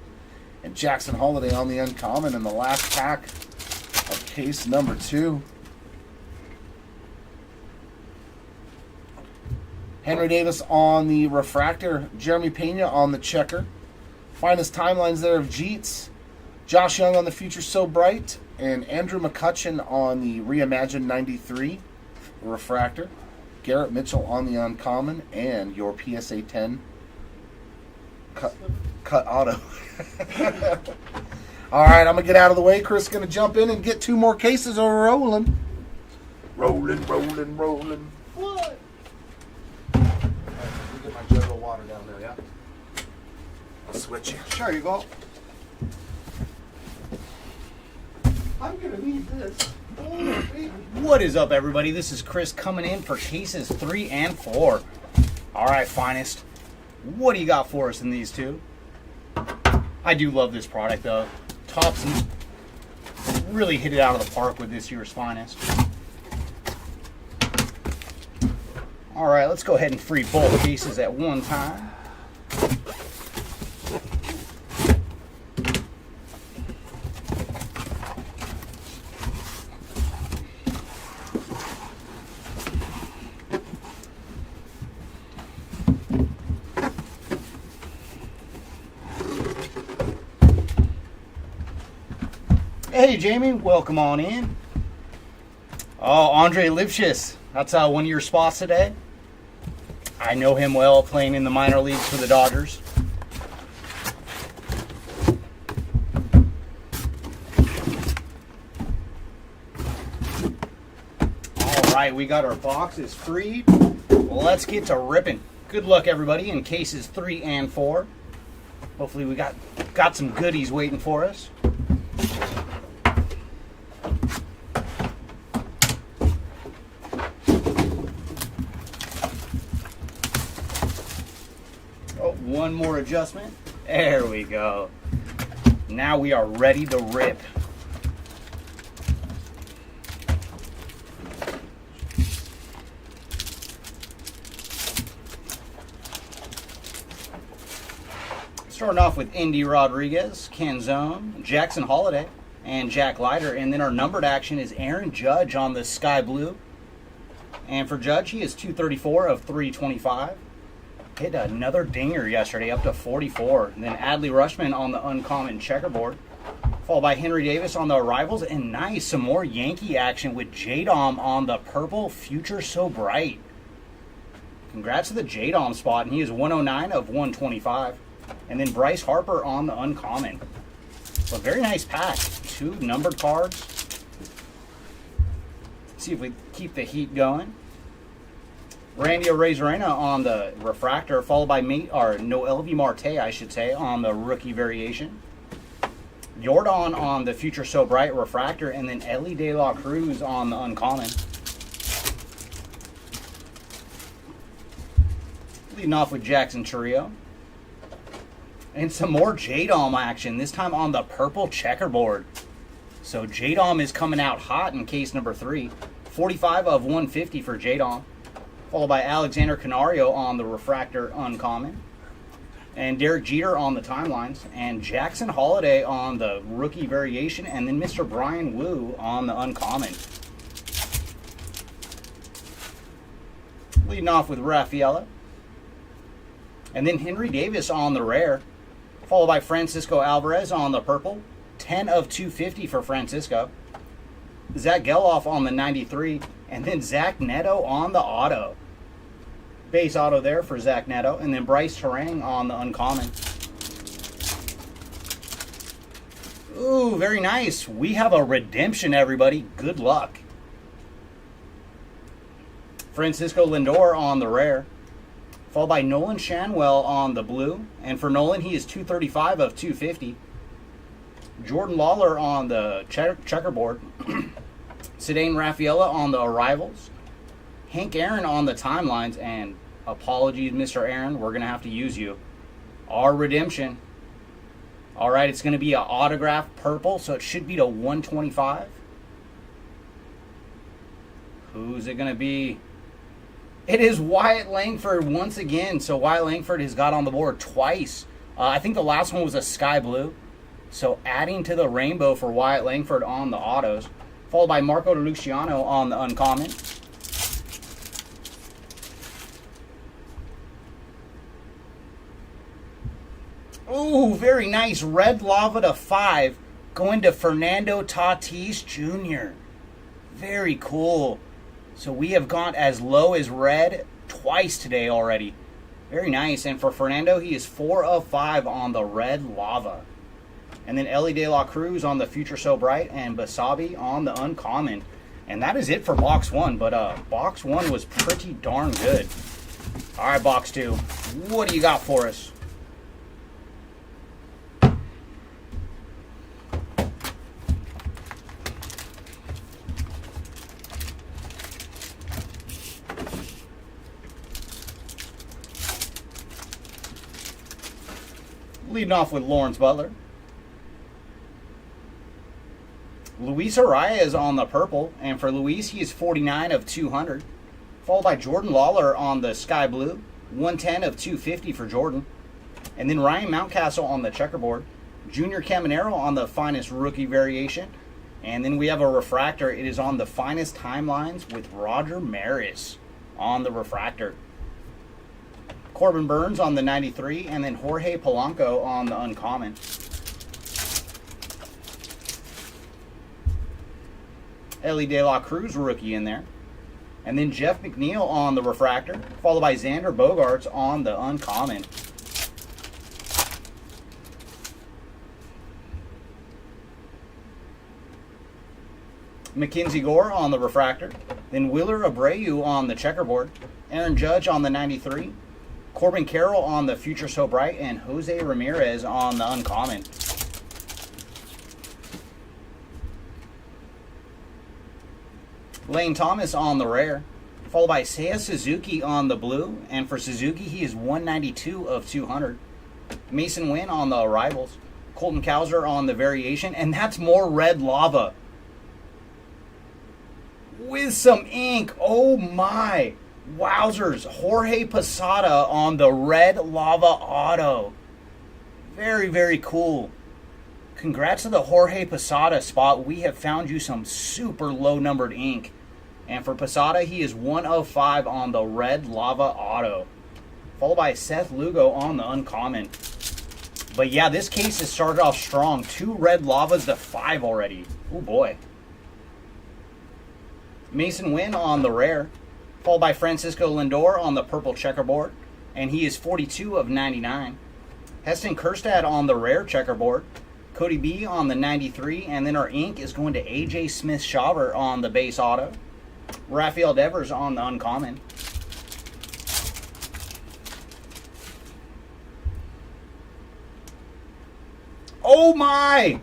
And Jackson Holiday on the uncommon in the last pack of case number 2. Henry Davis on the refractor. Jeremy Pena on the checker. Finest timelines there of Jeets. Josh Young on the Future So Bright, and Andrew McCutcheon on the Reimagined 93 refractor. Garrett Mitchell on the uncommon, and your PSA 10 cut auto. All right, I'm going to get out of the way. Chris is going to jump in and get 2 more cases of rolling. Rolling. What? Let me get my jug of water down there, yeah? I'll switch you. Sure, you go. I'm going to need this. Oh, baby. What is up, everybody? This is Chris coming in for cases 3 and 4. All right, finest. What do you got for us in these 2? I do love this product, though. Topsy really hit it out of the park with this year's finest. All right, let's go ahead and free both cases at one time. Hey, Jamie, welcome on in. Oh, Andre Lipschitz, that's one of your spots today. I know him well, playing in the minor leagues for the Dodgers. All right, we got our boxes freed. Well, let's get to ripping. Good luck, everybody, in cases 3 and 4. Hopefully we got some goodies waiting for us. One more adjustment. There we go. Now we are ready to rip. Starting off with Indy Rodriguez, Canzone, Jackson Holiday, and Jack Leiter. And then our numbered action is Aaron Judge on the sky blue. And for Judge, he is 234 of 325. Hit another dinger yesterday, up to 44. And then Adley Rutschman on the uncommon checkerboard. Followed by Henry Davis on the arrivals. And nice, some more Yankee action with J-Dom on the purple Future So Bright. Congrats to the J-Dom spot, and he is 109 of 125. And then Bryce Harper on the uncommon. So very nice pack. 2 numbered cards. Let's see if we keep the heat going. Randy Arozarena on the refractor, followed by Noel V. Marte, I should say, on the rookie variation. Jordan on the Future So Bright refractor, and then Ellie De La Cruz on the uncommon. Leading off with Jackson Chourio. And some more J-Dom action, this time on the purple checkerboard. So J-Dom is coming out hot in case number 3. 45 of 150 for J-Dom. Followed by Alexander Canario on the refractor uncommon. And Derek Jeter on the timelines. And Jackson Holiday on the rookie variation. And then Mr. Brian Wu on the uncommon. Leading off with Rafaela. And then Henry Davis on the rare. Followed by Francisco Alvarez on the purple. 10 of 250 for Francisco. Zach Geloff on the 93. And then Zach Neto on the auto. Base auto there for Zach Neto. And then Bryce Terang on the uncommon. Ooh, very nice. We have a redemption, everybody. Good luck. Francisco Lindor on the rare. Followed by Nolan Shanwell on the blue. And for Nolan, he is 235 of 250. Jordan Lawler on the checkerboard. Cedane Rafaela on the arrivals. Hank Aaron on the timelines. And apologies, Mr. Aaron, we're going to have to use you. Our redemption. All right, it's going to be an autograph purple, so it should be to 125. Who's it going to be? It is Wyatt Langford once again. So Wyatt Langford has got on the board twice. I think the last one was a sky blue. So adding to the rainbow for Wyatt Langford on the autos. Followed by Marco Luciano on the uncommon. Ooh, very nice. Red Lava to 5. Going to Fernando Tatis Jr. Very cool. So we have gone as low as red twice today already. Very nice. And for Fernando, he is 4 of 5 on the Red Lava. And then Ellie De La Cruz on the Future So Bright. And Basabi on the uncommon. And that is it for box 1. But box 1 was pretty darn good. All right, box 2. What do you got for us? Leading off with Lawrence Butler. Luis Arraez is on the purple. And for Luis, he is 49 of 200. Followed by Jordan Lawler on the sky blue. 110 of 250 for Jordan. And then Ryan Mountcastle on the checkerboard. Junior Caminero on the finest rookie variation. And then we have a refractor. It is on the finest timelines with Roger Maris on the refractor. Corbin Burns on the 93, and then Jorge Polanco on the uncommon. Ellie De La Cruz rookie in there. And then Jeff McNeil on the refractor, followed by Xander Bogaerts on the uncommon. Mackenzie Gore on the refractor. Then Wheeler Abreu on the checkerboard. Aaron Judge on the 93. Corbin Carroll on the Future So Bright, and Jose Ramirez on the uncommon. Lane Thomas on the rare, followed by Seiya Suzuki on the blue, and for Suzuki he is 192 of 200. Mason Wynn on the arrivals, Colton Cowser on the variation, and that's more Red Lava. With some ink, oh my! Wowzers, Jorge Posada on the Red Lava Auto. Very, very cool. Congrats to the Jorge Posada spot. We have found you some super low numbered ink. And for Posada, he is 1 of 5 on the Red Lava Auto. Followed by Seth Lugo on the uncommon. But yeah, this case has started off strong. 2 Red Lavas to 5 already. Oh boy. Mason Wynn on the rare. Followed by Francisco Lindor on the purple checkerboard. And he is 42 of 99. Heston Kjerstad on the rare checkerboard. Cody B on the 93. And then our ink is going to AJ Smith-Shawver on the base auto. Rafael Devers on the uncommon. Oh my!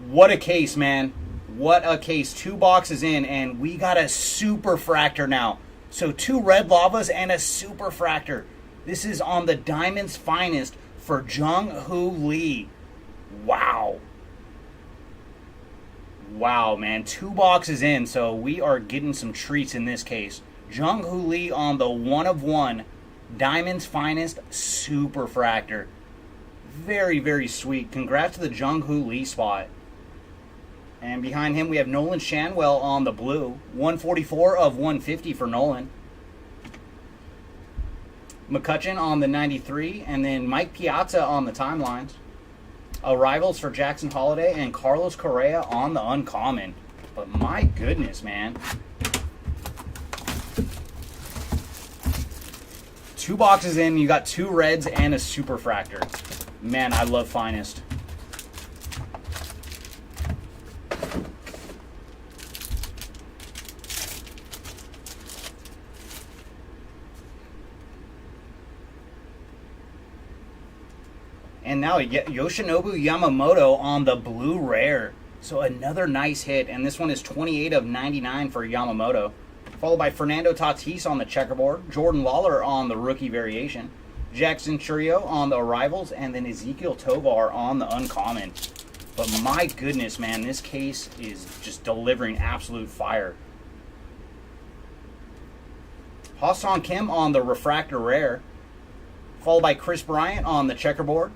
What a case, man. What a case. 2 boxes in, and we got a super fractor now. So 2 Red Lavas and a super fractor. This is on the Diamond's Finest for Jung-Hoo Lee. Wow. Wow, man. 2 boxes in, so we are getting some treats in this case. Jung-Hoo Lee on the 1 of 1 Diamond's Finest super fractor. Very, very sweet. Congrats to the Jung-Hoo Lee spot. And behind him, we have Nolan Shanwell on the blue. 144 of 150 for Nolan. McCutcheon on the 93, and then Mike Piazza on the timelines. Arrivals for Jackson Holiday and Carlos Correa on the uncommon. But my goodness, man. 2 boxes in, you got 2 reds and a superfractor. Man, I love Finest. And now Yoshinobu Yamamoto on the blue rare. So another nice hit. And this one is 28 of 99 for Yamamoto. Followed by Fernando Tatis on the checkerboard. Jordan Lawler on the rookie variation. Jackson Chourio on the arrivals. And then Ezekiel Tovar on the uncommon. But my goodness, man, this case is just delivering absolute fire. Ha-Seong Kim on the refractor rare. Followed by Chris Bryant on the checkerboard.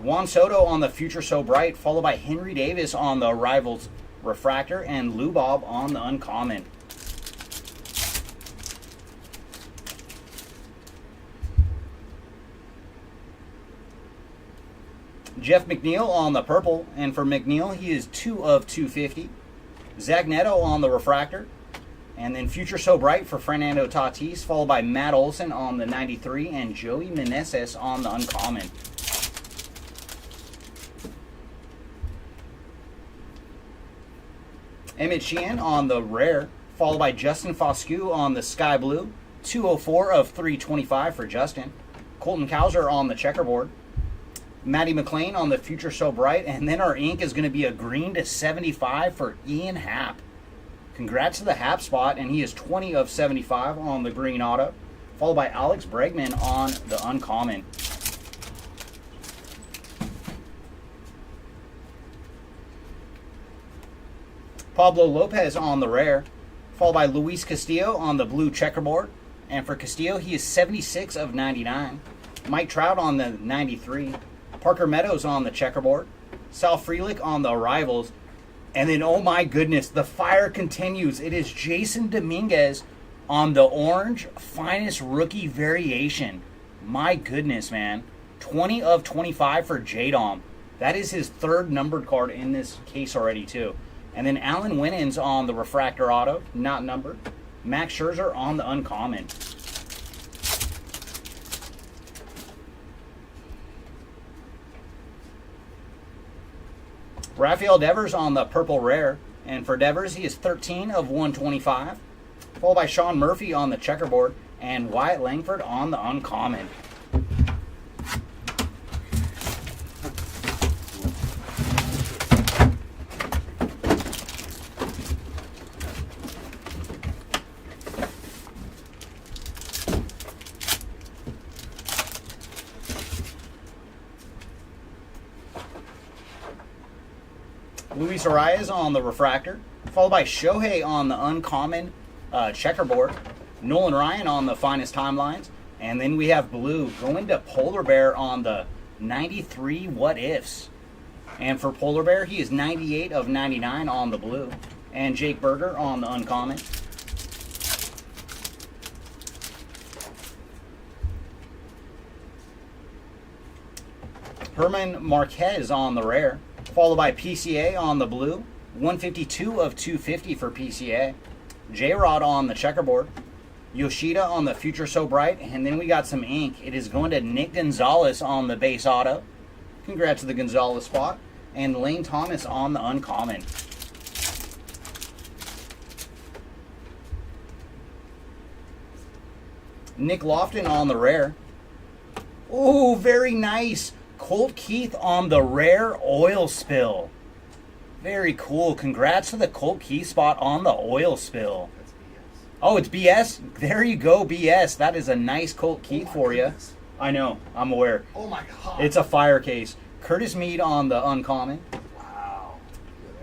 Juan Soto on the Future So Bright, followed by Henry Davis on the Arrivals refractor, and Lou Bob on the uncommon. Jeff McNeil on the purple, and for McNeil, he is 2 of 250. Zach Neto on the refractor, and then Future So Bright for Fernando Tatis, followed by Matt Olson on the 93, and Joey Meneses on the uncommon. Emmett Sheehan on the rare, followed by Justin Foscue on the sky blue. 204 of 325 for Justin. Colton Cowser on the checkerboard. Matty McLean on the Future So Bright. And then our ink is going to be a green to 75 for Ian Happ. Congrats to the Happ spot, and he is 20 of 75 on the green auto. Followed by Alex Bregman on the uncommon. Pablo Lopez on the rare, followed by Luis Castillo on the blue checkerboard. And for Castillo, he is 76 of 99. Mike Trout on the 93. Parker Meadows on the checkerboard. Sal Frelick on the arrivals. And then, oh my goodness, the fire continues. It is Jason Dominguez on the orange finest rookie variation. My goodness, man. 20 of 25 for J-Dom. That is his 3rd numbered card in this case already, too. And then Alan Winans on the refractor auto, not numbered. Max Scherzer on the uncommon. Rafael Devers on the purple rare. And for Devers, he is 13 of 125. Followed by Sean Murphy on the checkerboard. And Wyatt Langford on the uncommon. Luis Arias on the refractor, followed by Shohei on the uncommon checkerboard, Nolan Ryan on the finest timelines, and then we have blue going to Polar Bear on the 93 what ifs. And for Polar Bear, he is 98 of 99 on the blue, and Jake Berger on the uncommon. Herman Marquez on the rare, followed by PCA on the blue. 152 of 250 for PCA. J-Rod on the checkerboard. Yoshida on the Future So Bright. And then we got some ink. It is going to Nick Gonzalez on the base auto. Congrats to the Gonzalez spot. And Lane Thomas on the uncommon. Nick Lofton on the rare. Oh, very nice. Colt Keith on the rare oil spill. Very cool. Congrats to the Colt Keith spot on the oil spill. That's BS. Oh, it's BS? There you go, BS. That is a nice Colt Keith for you. Goodness. I know. I'm aware. Oh my God. It's a fire case. Curtis Mead on the uncommon. Wow.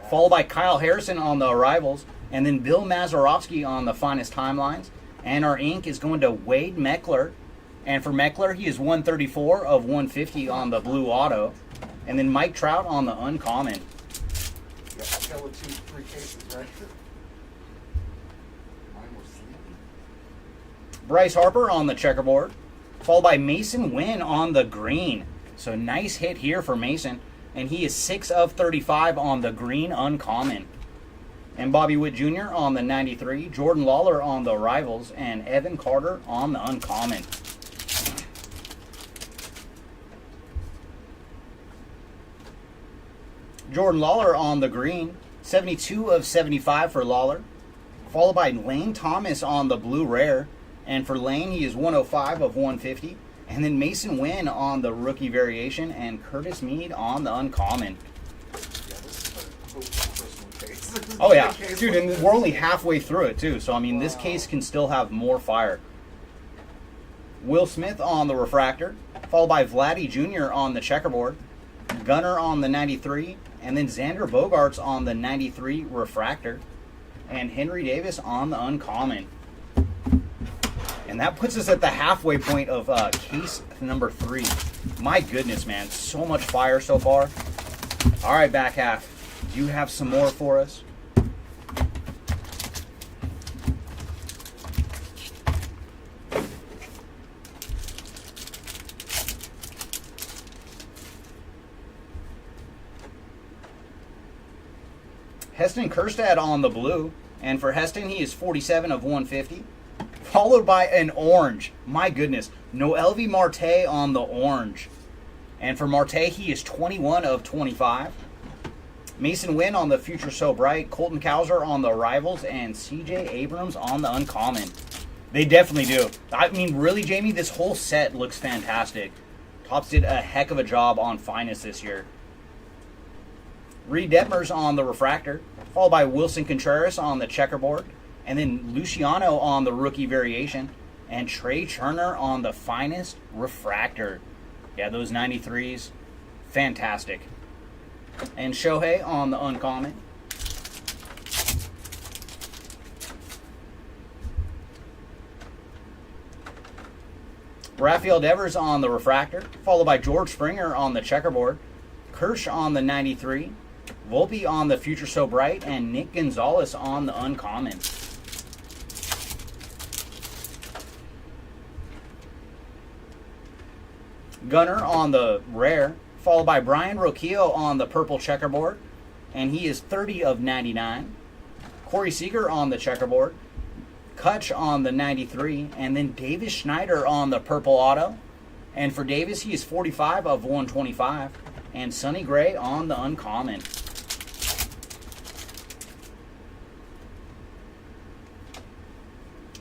Followed by Kyle Harrison on the arrivals. And then Bill Mazeroski on the finest timelines. And our ink is going to Wade Meckler. And for Meckler, he is 134 of 150 on the blue auto. And then Mike Trout on the uncommon. You got to go with 3 cases, right? Mine was sleepy. Bryce Harper on the checkerboard. followed by Mason Wynn on the green. So nice hit here for Mason. And he is 6 of 35 on the green uncommon. And Bobby Witt Jr. on the 93, Jordan Lawler on the Rivals, and Evan Carter on the uncommon. Jordan Lawler on the green, 72 of 75 for Lawler, followed by Lane Thomas on the blue rare. And for Lane, he is 105 of 150. And then Mason Wynn on the rookie variation, and Curtis Mead on the uncommon. Oh yeah, dude, and we're only halfway through it too. So I mean, this case can still have more fire. Will Smith on the refractor, followed by Vladdy Jr. on the checkerboard, Gunner on the 93, and then Xander Bogaerts on the 93 refractor, and Henry Davis on the uncommon. And that puts us at the halfway point of case number 3. My goodness, man, so much fire so far. All right, back half. Do you have some more for us? Heston Kjerstad on the blue. And for Heston, he is 47 of 150. Followed by an orange. My goodness. Noelvi Marte on the orange. And for Marte, he is 21 of 25. Mason Wynn on the Future So Bright. Colton Cowser on the Rivals. And CJ Abrams on the uncommon. They definitely do. I mean, really, Jamie, this whole set looks fantastic. Topps did a heck of a job on Finest this year. Reed Detmers on the refractor. Followed by Wilson Contreras on the checkerboard. And then Luciano on the rookie variation. And Trey Turner on the Finest refractor. Yeah, those 93s, fantastic. And Shohei on the uncommon. Rafael Devers on the refractor, followed by George Springer on the checkerboard. Kirsch on the 93. Volpe on the Future So Bright. And Nick Gonzalez on the uncommon. Gunner on the rare, followed by Brian Roquillo on the purple checkerboard, and he is 30 of 99. Corey Seager on the checkerboard, Kutch on the 93, and then Davis Schneider on the purple auto. And for Davis, he is 45 of 125, and Sonny Gray on the uncommon.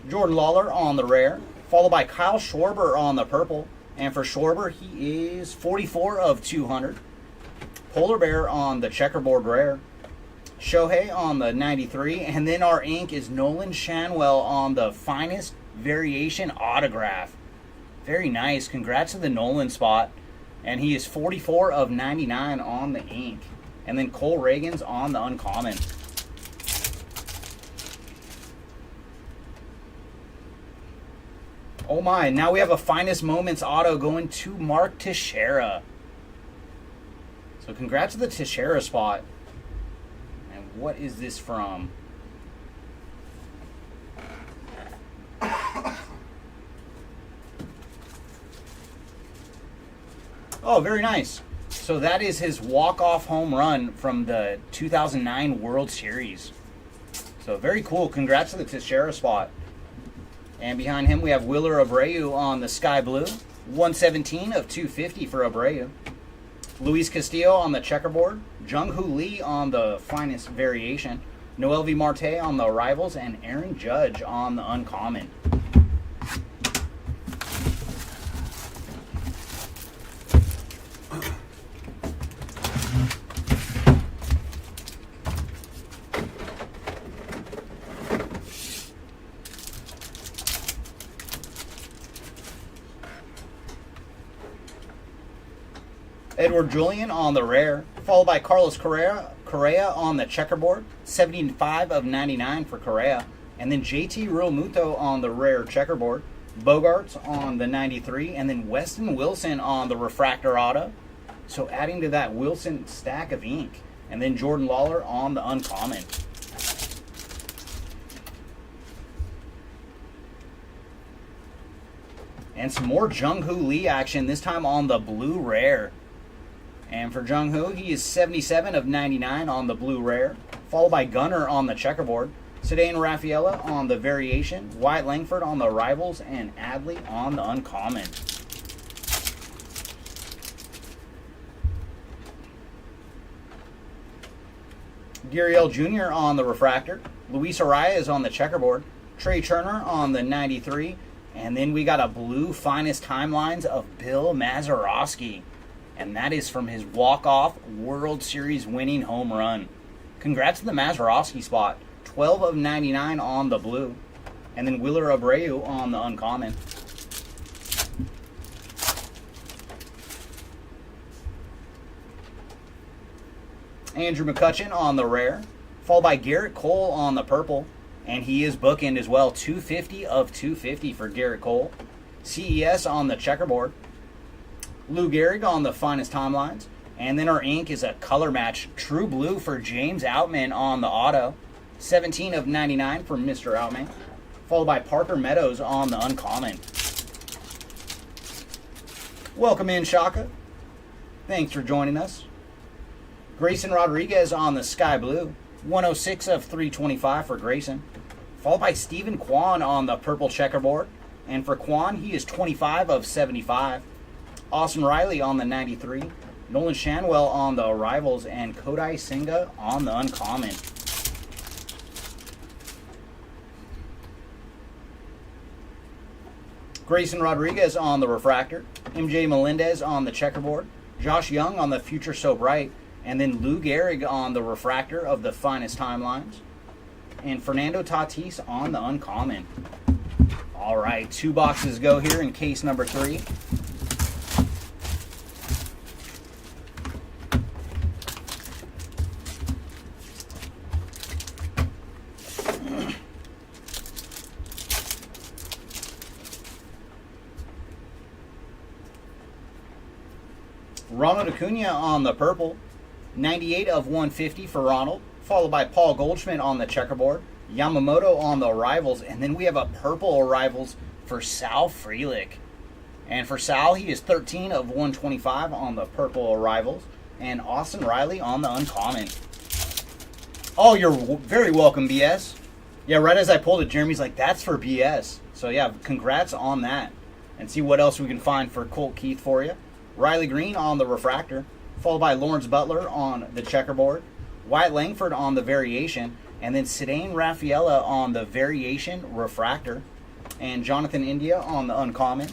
Jordan Lawler on the rare, followed by Kyle Schwarber on the purple. And for Schwarber, he is 44 of 200. Polar Bear on the checkerboard rare. Shohei on the 93. And then our ink is Nolan Shanwell on the Finest variation autograph. Very nice. Congrats to the Nolan spot. And he is 44 of 99 on the ink. And then Cole Reagan's on the uncommon. Oh my, now we have a Finest Moments auto going to Mark Teixeira. So congrats to the Teixeira spot. And what is this from? Oh, very nice. So that is his walk-off home run from the 2009 World Series. So very cool. Congrats to the Teixeira spot. And behind him, we have Willer Abreu on the sky blue. 117 of 250 for Abreu. Luis Castillo on the checkerboard. Jung-Hoo Lee on the Finest variation. Noelvi Marte on the Rivals. And Aaron Judge on the uncommon. Edward Julian on the rare, followed by Carlos Correa on the checkerboard, 75 of 99 for Correa, and then JT Realmuto on the rare checkerboard, Bogarts on the 93, and then Weston Wilson on the refractor auto. So adding to that Wilson stack of ink, and then Jordan Lawler on the uncommon. And some more Jung-Hoo Lee action, this time on the blue rare. And for Jung-Hoo, he is 77 of 99 on the blue rare, followed by Gunner on the checkerboard, Sedan Raffaella on the variation, Wyatt Langford on the rivals, and Adley on the uncommon. Gurriel Jr. on the refractor, Luis Arias on the checkerboard, Trey Turner on the 93, and then we got a blue finest timelines of Bill Mazeroski. And that is from his walk-off World Series winning home run. Congrats to the Mazeroski spot. 12 of 99 on the blue. And then Wheeler Abreu on the uncommon. Andrew McCutchen on the rare. Followed by Garrett Cole on the purple. And he is bookend as well. 250 of 250 for Garrett Cole. CES on the checkerboard. Lou Gehrig on the finest timelines. And then our ink is a color match. True blue for James Outman on the auto. 17 of 99 for Mr. Outman. Followed by Parker Meadows on the uncommon. Welcome in, Shaka. Thanks for joining us. Grayson Rodriguez on the sky blue. 106 of 325 for Grayson. Followed by Stephen Kwan on the purple checkerboard. And for Kwan, he is 25 of 75. Austin Riley on the 93. Nolan Shanwell on the arrivals. And Kodai Senga on the uncommon. Grayson Rodriguez on the refractor. MJ Melendez on the checkerboard. Josh Young on the Future So Bright. And then Lou Gehrig on the refractor of the finest timelines. And Fernando Tatis on the uncommon. All right, 2 boxes go here in case number 3. Ronald Acuna on the purple. 98 of 150 for Ronald. Followed by Paul Goldschmidt on the checkerboard. Yamamoto on the arrivals. And then we have a purple arrivals for Sal Frelick. And for Sal, he is 13 of 125 on the purple arrivals. And Austin Riley on the uncommon. Oh, you're very welcome, BS. Yeah, right as I pulled it, Jeremy's like, that's for BS. So yeah, congrats on that. And see what else we can find for Colt Keith for you. Riley Green on the refractor, followed by Lawrence Butler on the checkerboard, Wyatt Langford on the variation, and then Sedan Raffaella on the variation refractor, and Jonathan India on the uncommon.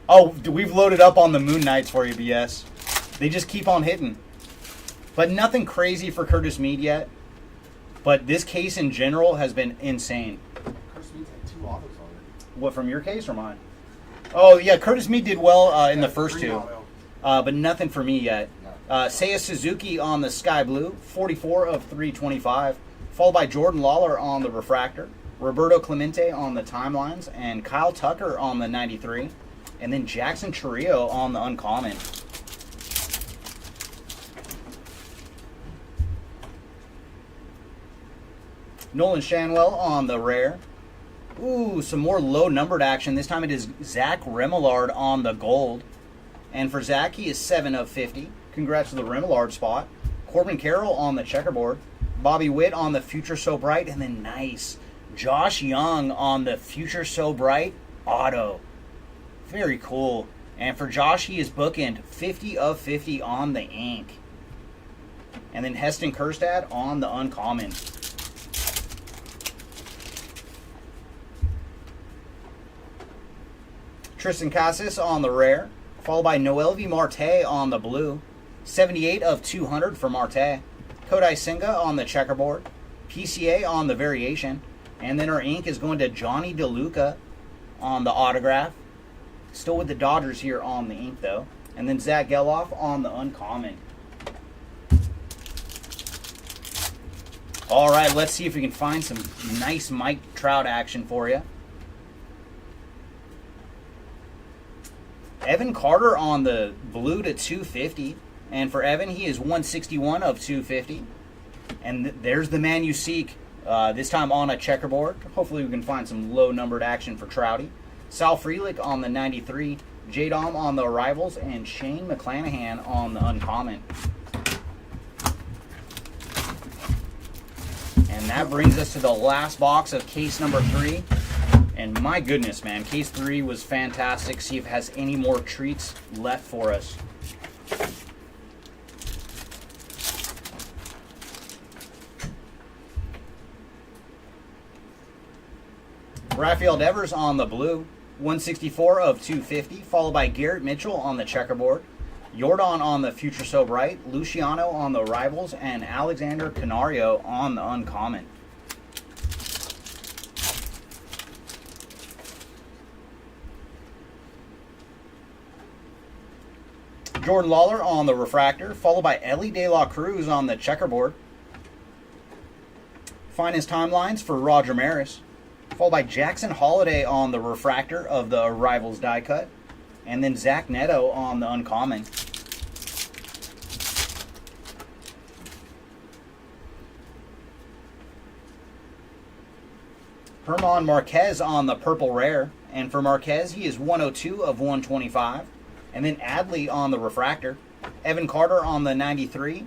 Oh, we've loaded up on the Moon Knights for you, BS. They just keep on hitting. But nothing crazy for Curtis Mead yet. But this case in general has been insane. Curtis Mead's had 2 autos already. What, from your case or mine? Oh, yeah, Curtis Mead did well in the first 2. Auto. But nothing for me yet. No. Seiya Suzuki on the sky blue, 44 of 325. Followed by Jordan Lawler on the refractor. Roberto Clemente on the timelines. And Kyle Tucker on the 93. And then Jackson Chourio on the uncommon. Nolan Shanwell on the rare. Ooh, some more low-numbered action. This time it is Zach Remillard on the gold. And for Zach, he is 7 of 50. Congrats to the Remillard spot. Corbin Carroll on the checkerboard. Bobby Witt on the Future So Bright. And then nice, Josh Young on the Future So Bright auto. Very cool. And for Josh, he is bookend 50 of 50 on the ink. And then Heston Kjerstad on the uncommon. Tristan Casas on the rare, followed by Noelvi Marte on the blue. 78 of 200 for Marte. Kodai Senga on the checkerboard. PCA on the variation. And then our ink is going to Johnny DeLuca on the autograph. Still with the Dodgers here on the ink, though. And then Zach Geloff on the uncommon. All right, let's see if we can find some nice Mike Trout action for you. Evan Carter on the blue to 250. And for Evan, he is 161 of 250. And there's the man you seek, this time on a checkerboard. Hopefully we can find some low-numbered action for Trouty. Sal Frelick on the 93, J-Dom on the Arrivals, and Shane McClanahan on the Uncommon. And that brings us to the last box of case number 3. And my goodness, man, case 3 was fantastic. See if it has any more treats left for us. Rafael Devers on the blue, 164 of 250, followed by Garrett Mitchell on the checkerboard, Jordan on the Future So Bright, Luciano on the Rivals, and Alexander Canario on the Uncommon. Jordan Lawler on the Refractor, followed by Ellie De La Cruz on the checkerboard. Finest timelines for Roger Maris, followed by Jackson Holiday on the Refractor of the Rivals die cut, and then Zach Neto on the Uncommon. Herman Marquez on the Purple Rare, and for Marquez, he is 102 of 125. And then Adley on the Refractor, Evan Carter on the 93,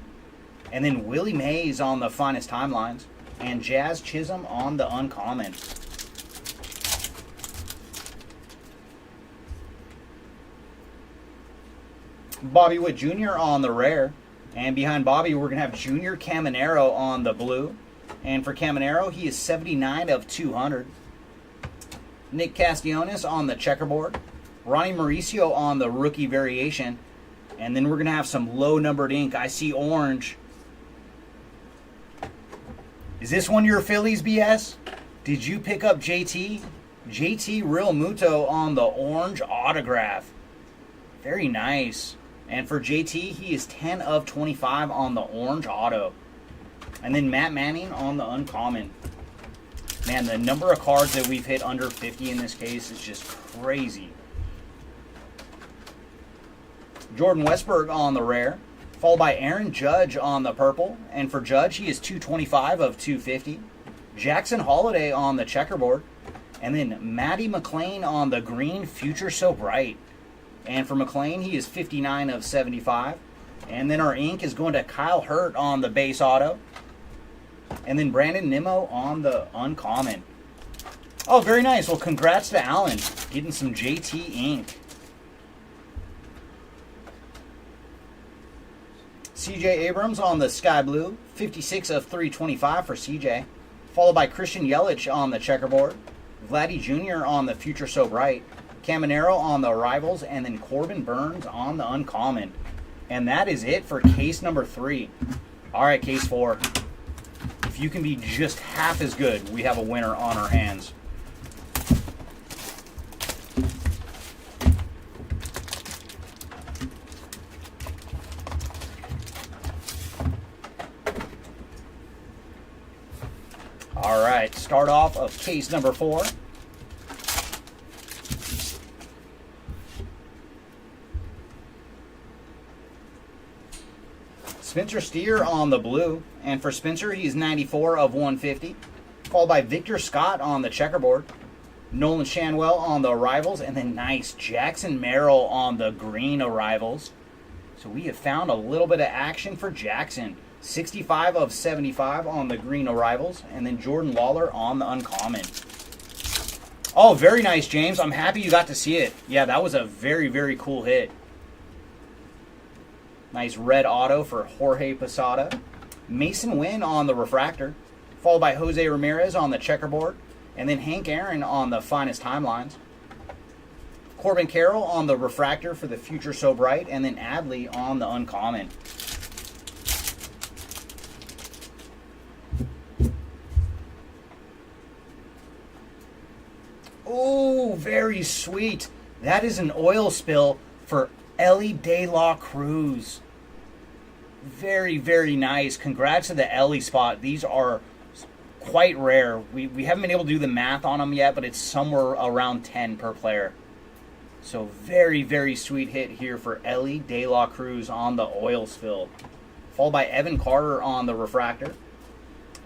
and then Willie Mays on the Finest Timelines, and Jazz Chisholm on the Uncommon. Bobby Witt Jr. on the Rare, and behind Bobby we're going to have Junior Caminero on the blue, and for Caminero he is 79 of 200. Nick Castellanos on the checkerboard, Ronnie Mauricio on the rookie variation, and then we're going to have some low-numbered ink. I see orange. Is this one your Phillies, BS? Did you pick up JT? JT Real Muto on the orange autograph. Very nice. And for JT, he is 10 of 25 on the orange auto. And then Matt Manning on the Uncommon. Man, the number of cards that we've hit under 50 in this case is just crazy. Jordan Westberg on the Rare, followed by Aaron Judge on the purple. And for Judge, he is 225 of 250. Jackson Holiday on the checkerboard. And then Matty McLean on the green Future So Bright. And for McLean, he is 59 of 75. And then our ink is going to Kyle Hurt on the base auto. And then Brandon Nimmo on the Uncommon. Oh, very nice. Well, congrats to Alan. Getting some JT ink. CJ Abrams on the Sky Blue, 56 of 325 for CJ. Followed by Christian Yelich on the checkerboard. Vladdy Jr. on the Future So Bright. Caminero on the Arrivals. And then Corbin Burns on the Uncommon. And that is it for case number 3. All right, case 4. If you can be just half as good, we have a winner on our hands. All right, start off of case number 4. Spencer Steer on the blue, and for Spencer, he's 94 of 150. Followed by Victor Scott on the checkerboard, Nolan Shanwell on the Arrivals, and then nice Jackson Merrill on the green Arrivals. So we have found a little bit of action for Jackson. 65 of 75 on the green Arrivals, and then Jordan Lawler on the Uncommon. Oh, very nice, James. I'm happy you got to see it. Yeah, that was a very, very cool hit. Nice red auto for Jorge Posada. Mason Wynn on the Refractor, followed by Jose Ramirez on the checkerboard, and then Hank Aaron on the Finest Timelines. Corbin Carroll on the Refractor for the Future So Bright, and then Adley on the Uncommon. Oh, very sweet. That is an oil spill for Ellie De La Cruz. Very, very nice. Congrats to the Ellie spot. These are quite rare. We haven't been able to do the math on them yet, but it's somewhere around 10 per player. So very, very sweet hit here for Ellie De La Cruz on the oil spill. Followed by Evan Carter on the Refractor.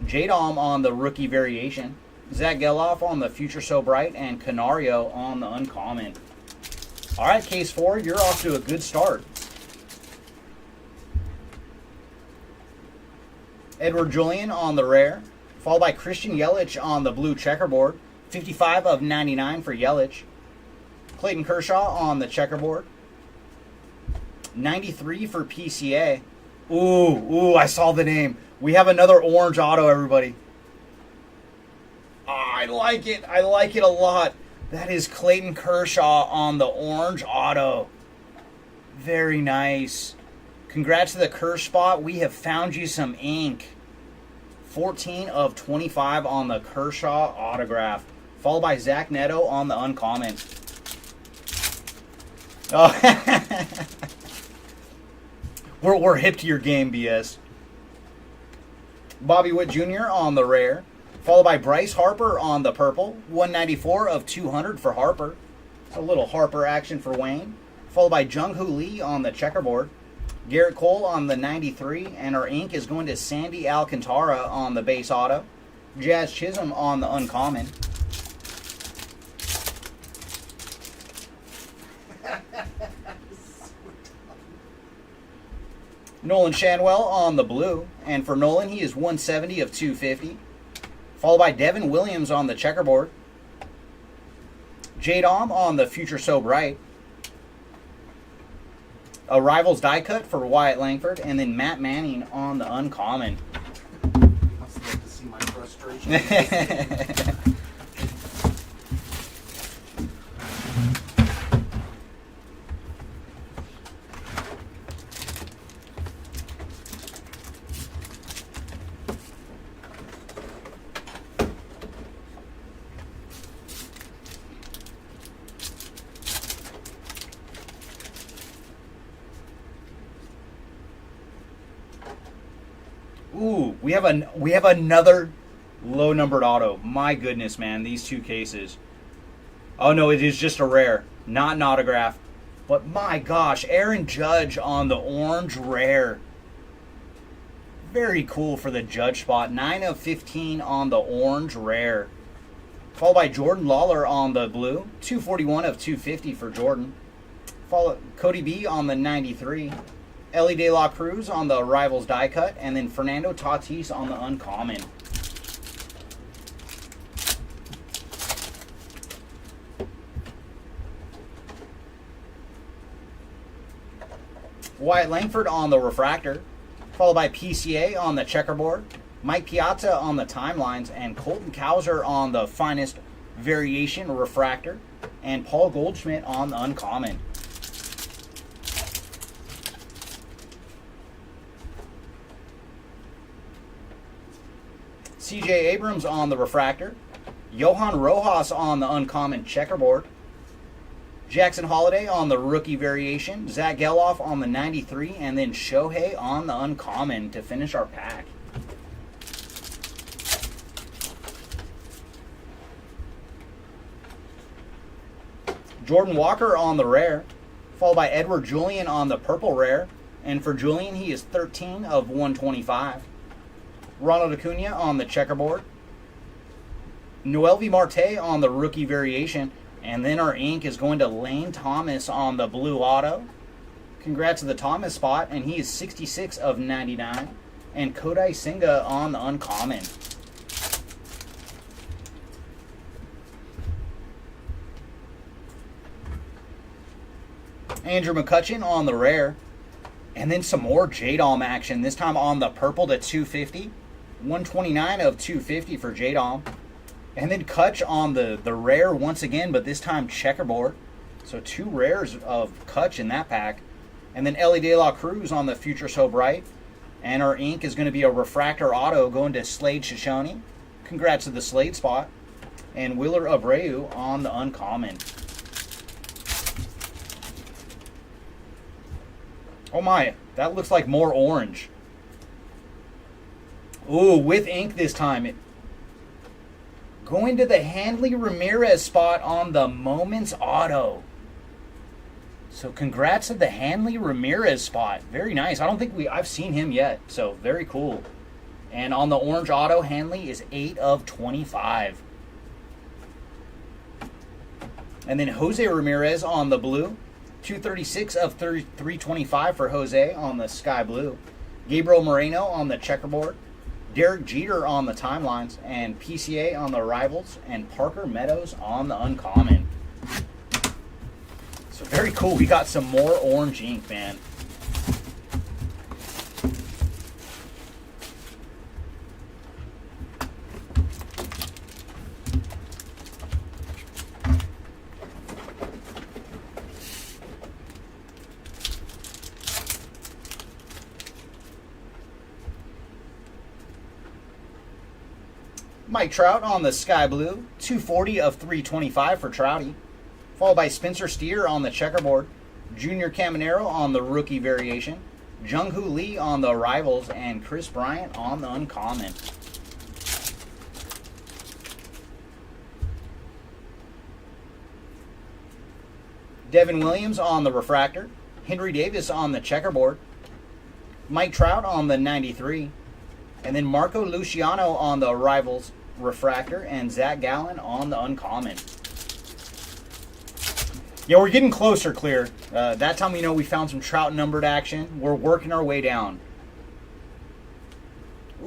J-Dom on the rookie variation. Zach Geloff on the Future So Bright, and Canario on the uncommon. All right, case 4, you're off to a good start. Edward Julian on the rare, followed by Christian Yelich on the blue checkerboard. 55 of 99 for Yelich. Clayton Kershaw on the checkerboard. 93 for PCA. Ooh, I saw the name. We have another orange auto, everybody. I like it. I like it a lot. That is Clayton Kershaw on the orange auto. Very nice. Congrats to the Kersh spot. We have found you some ink. 14 of 25 on the Kershaw autograph. Followed by Zach Neto on the uncommon. Oh, we're hip to your game, BS. Bobby Witt Jr. on the rare. Followed by Bryce Harper on the purple. 194 of 200 for Harper. It's a little Harper action for Wayne. Followed by Jung-Hoo Lee on the checkerboard. Garrett Cole on the 93. And our ink is going to Sandy Alcantara on the base auto. Jazz Chisholm on the uncommon. Nolan Shanwell on the blue. And for Nolan, he is 170 of 250. Followed by Devin Williams on the checkerboard. J-Dom on the Future So Bright. A Rivals die cut for Wyatt Langford. And then Matt Manning on the uncommon. Must like to see my frustration. Ooh, we have another low numbered auto. My goodness, man, these two cases. Oh no, it is just a rare, not an autograph. But my gosh, Aaron Judge on the orange rare. Very cool for the Judge spot. 9 of 15 on the orange rare. Followed by Jordan Lawler on the blue. 241 of 250 for Jordan. Followed Cody B on the 93. Ellie De La Cruz on the Rivals die cut. And then Fernando Tatis on the uncommon. Wyatt Langford on the refractor. Followed by PCA on the checkerboard. Mike Piazza on the timelines. And Colton Cowser on the finest variation refractor. And Paul Goldschmidt on the uncommon. CJ Abrams on the refractor. Johan Rojas on the uncommon checkerboard. Jackson Holiday on the rookie variation. Zach Geloff on the 93. And then Shohei on the uncommon to finish our pack. Jordan Walker on the rare. Followed by Edward Julian on the purple rare. And for Julian, he is 13 of 125. Ronald Acuna on the checkerboard. Noelvi Marte on the rookie variation. And then our ink is going to Lane Thomas on the blue auto. Congrats to the Thomas spot. And he is 66 of 99. And Kodai Senga on the uncommon. Andrew McCutchen on the rare. And then some more J-Dom action. This time on the purple to 250. 129 of 250 for J-Dom. And then Kutch on the rare once again, but this time checkerboard. So 2 rares of Kutch in that pack. And then Ellie De La Cruz on the Future So Bright. And our ink is going to be a refractor auto going to Slade Shoshone. Congrats to the Slade spot. And Wheeler Abreu on the uncommon. Oh my, that looks like more orange. Ooh, with ink this time. Going to the Hanley Ramirez spot on the Moments auto. So congrats to the Hanley Ramirez spot. Very nice. I don't think I've seen him yet. So very cool. And on the orange auto, Hanley is 8 of 25. And then Jose Ramirez on the blue. 236 of 325 for Jose on the sky blue. Gabriel Moreno on the checkerboard. Derek Jeter on the timelines. And PCA on the rivals. And Parker Meadows on the uncommon. So very cool. We got some more orange ink, man. Mike Trout on the sky blue, 240 of 325 for Trouty, followed by Spencer Steer on the checkerboard, Junior Caminero on the rookie variation, Jung-Hoo Lee on the rivals, and Chris Bryant on the uncommon. Devin Williams on the refractor, Henry Davis on the checkerboard, Mike Trout on the 93, and then Marco Luciano on the rivals refractor, and Zach Gallen on the uncommon. Yeah, we're getting closer, Clear. That time we know we found some Trout numbered action. We're working our way down.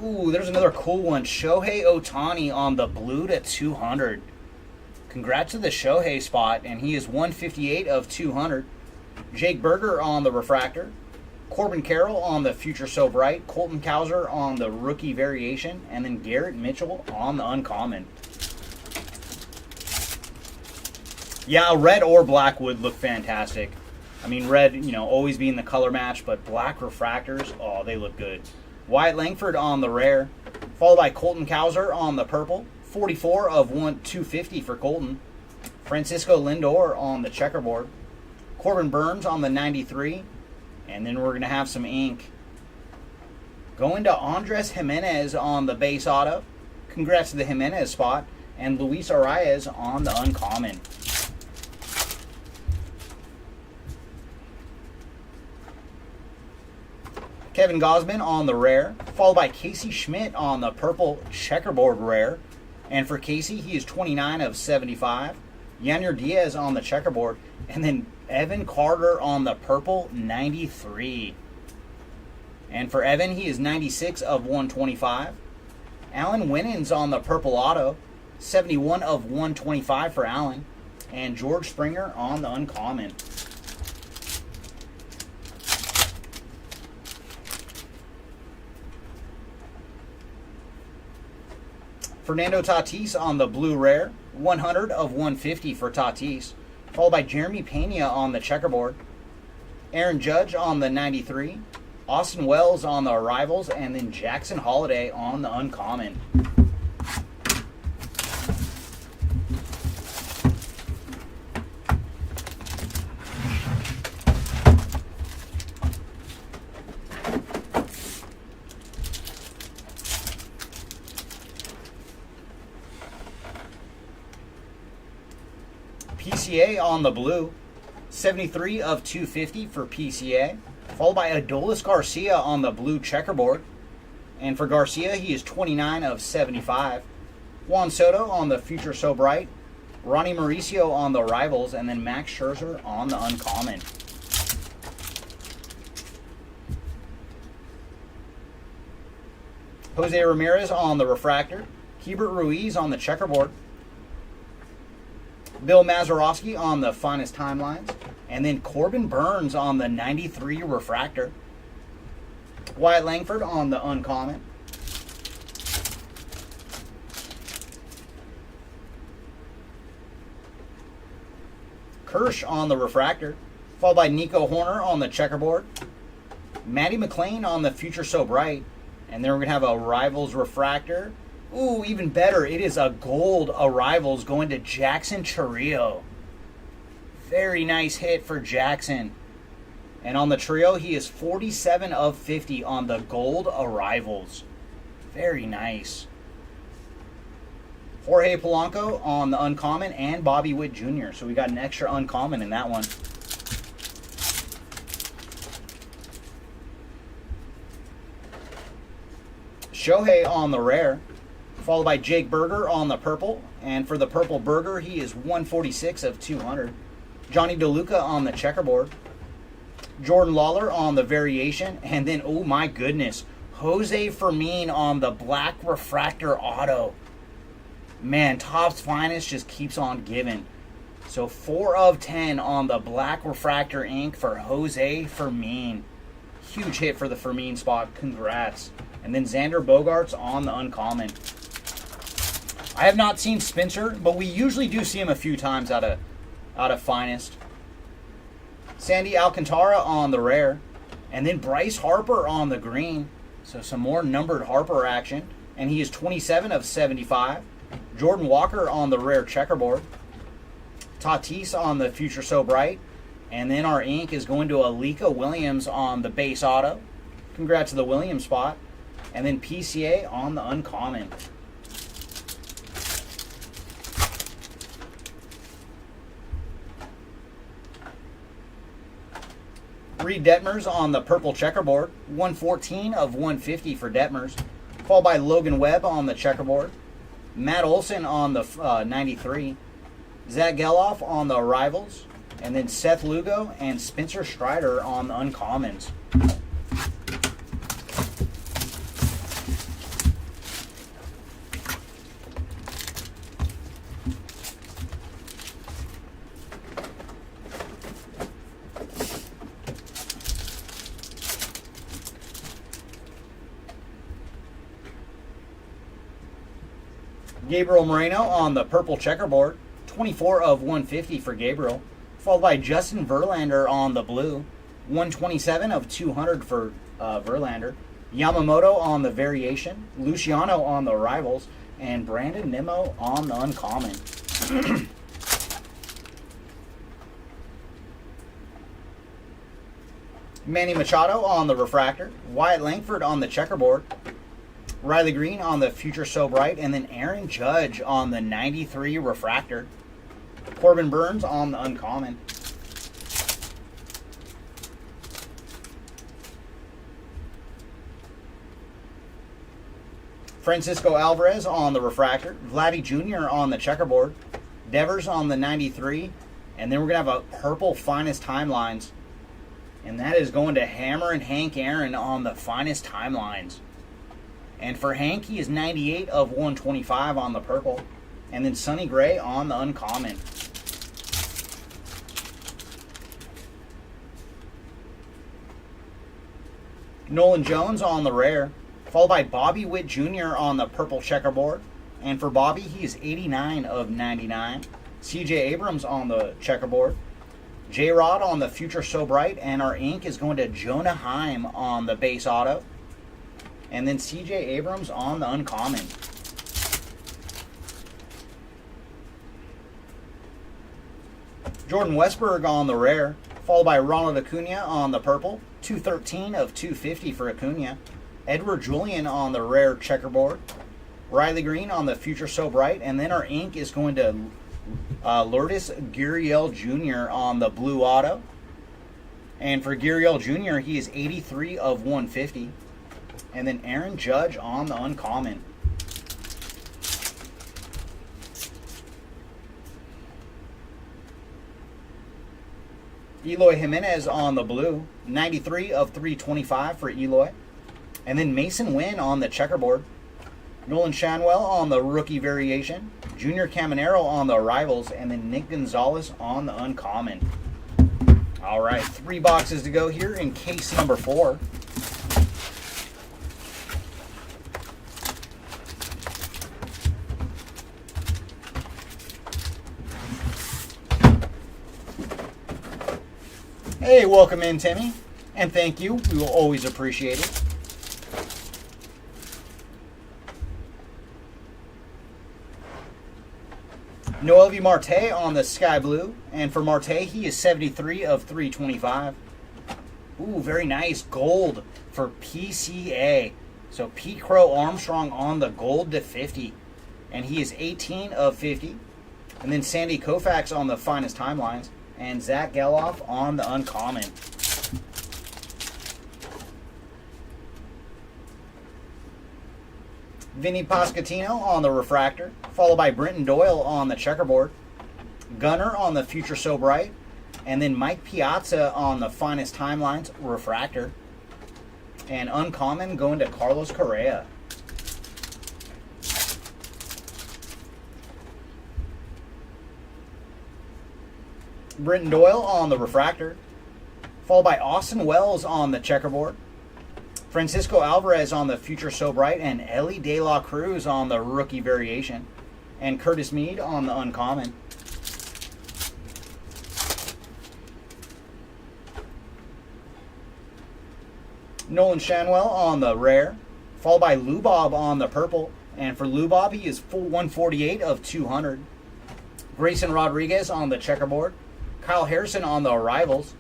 Ooh, there's another cool one. Shohei Ohtani on the blue to 200. Congrats to the Shohei spot, and he is 158 of 200. Jake Berger on the refractor. Corbin Carroll on the Future So Bright, Colton Cowser on the rookie variation, and then Garrett Mitchell on the uncommon. Yeah, a red or black would look fantastic. I mean, red, always being the color match, but black refractors, oh, they look good. Wyatt Langford on the rare, followed by Colton Cowser on the purple, 44 of 250 for Colton. Francisco Lindor on the checkerboard. Corbin Burns on the 93. And then we're going to have some ink. Going to Andres Jimenez on the base auto. Congrats to the Jimenez spot. And Luis Arias on the uncommon. Kevin Gausman on the rare. Followed by Casey Schmidt on the purple checkerboard rare. And for Casey, he is 29 of 75. Yanyer Diaz on the checkerboard. And then Evan Carter on the purple, 93. And for Evan, he is 96 of 125. Alan Winans on the purple auto, 71 of 125 for Alan. And George Springer on the uncommon. Fernando Tatis on the blue rare, 100 of 150 for Tatis. Followed by Jeremy Pena on the checkerboard. Aaron Judge on the 93. Austin Wells on the arrivals. And then Jackson Holiday on the uncommon. PCA on the blue, 73 of 250 for PCA, followed by Adolis Garcia on the blue checkerboard. And for Garcia, he is 29 of 75. Juan Soto on the Future So Bright, Ronnie Mauricio on the rivals, and then Max Scherzer on the uncommon. Jose Ramirez on the refractor, Hubert Ruiz on the checkerboard, Bill Mazeroski on the finest timelines, and then Corbin Burns on the 93 refractor. Wyatt Langford on the uncommon. Kirsch on the refractor, followed by Nico Horner on the checkerboard. Matty McLean on the Future So Bright, and then we're going to have a Rivals refractor. Ooh, even better, it is a gold Arrivals going to Jackson Chourio. Very nice hit for Jackson. And on the trio, he is 47 of 50 on the gold Arrivals. Very nice. Jorge Polanco on the uncommon and Bobby Witt Jr. So we got an extra uncommon in that one. Shohei on the rare. followed by Jake Berger on the purple. And for the purple Berger, he is 146 of 200. Johnny DeLuca on the checkerboard. Jordan Lawler on the variation. And then, oh my goodness, Jose Fermin on the black refractor auto. Man, Topps Finest just keeps on giving. So 4 of 10 on the black refractor ink for Jose Fermin. Huge hit for the Fermin spot. Congrats. And then Xander Bogaerts on the uncommon. I have not seen Spencer, but we usually do see him a few times out of Finest. Sandy Alcantara on the rare. And then Bryce Harper on the green. So some more numbered Harper action. And he is 27 of 75. Jordan Walker on the rare checkerboard. Tatis on the Future So Bright. And then our ink is going to Alika Williams on the base auto. Congrats to the Williams spot. And then PCA on the uncommon. Reed Detmers on the purple checkerboard. 114 of 150 for Detmers. Followed by Logan Webb on the checkerboard. Matt Olson on the 93. Zach Geloff on the arrivals. And then Seth Lugo and Spencer Strider on the uncommons. Gabriel Moreno on the purple checkerboard. 24 of 150 for Gabriel. Followed by Justin Verlander on the blue. 127 of 200 for Verlander. Yamamoto on the variation. Luciano on the arrivals. And Brandon Nimmo on the uncommon. Manny Machado on the refractor. Wyatt Langford on the checkerboard. Riley Green on the Future So Bright. And then Aaron Judge on the 93 refractor. Corbin Burns on the uncommon. Francisco Alvarez on the refractor. Vladdy Jr. on the checkerboard. Devers on the 93. And then we're going to have a purple Finest Timelines. And that is going to Hammer and Hank Aaron on the Finest Timelines. And for Hank, he is 98 of 125 on the purple. And then Sonny Gray on the uncommon. Nolan Jones on the rare. Followed by Bobby Witt Jr. on the purple checkerboard. And for Bobby, he is 89 of 99. CJ Abrams on the checkerboard. J-Rod on the Future So Bright. And our ink is going to Jonah Heim on the base auto. And then CJ Abrams on the uncommon. Jordan Westberg on the rare. Followed by Ronald Acuna on the purple. 213 of 250 for Acuna. Edward Julian on the rare checkerboard. Riley Green on the Future So Bright. And then our ink is going to Lourdes Gurriel Jr. on the blue auto. And for Gurriel Jr., he is 83 of 150. And then Aaron Judge on the uncommon. Eloy Jimenez on the blue. 93 of 325 for Eloy. And then Mason Wynn on the checkerboard. Nolan Shanwell on the rookie variation. Junior Caminero on the arrivals. And then Nick Gonzalez on the uncommon. All right, 3 boxes to go here in case number 4. Hey, welcome in, Timmy. And thank you. We will always appreciate it. Noelvi Marte on the sky blue. And for Marte, he is 73 of 325. Ooh, very nice. Gold for PCA. So Pete Crow Armstrong on the gold to 50. And he is 18 of 50. And then Sandy Koufax on the Finest Timelines. And Zach Geloff on the uncommon. Vinny Pasquantino on the refractor, followed by Brenton Doyle on the checkerboard. Gunner on the Future So Bright, and then Mike Piazza on the Finest Timelines refractor. And uncommon going to Carlos Correa. Brenton Doyle on the refractor, followed by Austin Wells on the checkerboard. Francisco Alvarez on the Future So Bright, and Ellie De La Cruz on the rookie variation. And Curtis Mead on the uncommon. Nolan Shanwell on the rare, followed by Lou Bob on the purple. And for Lou Bob, he is full 148 of 200. Grayson Rodriguez on the checkerboard. Kyle Harrison on the arrivals.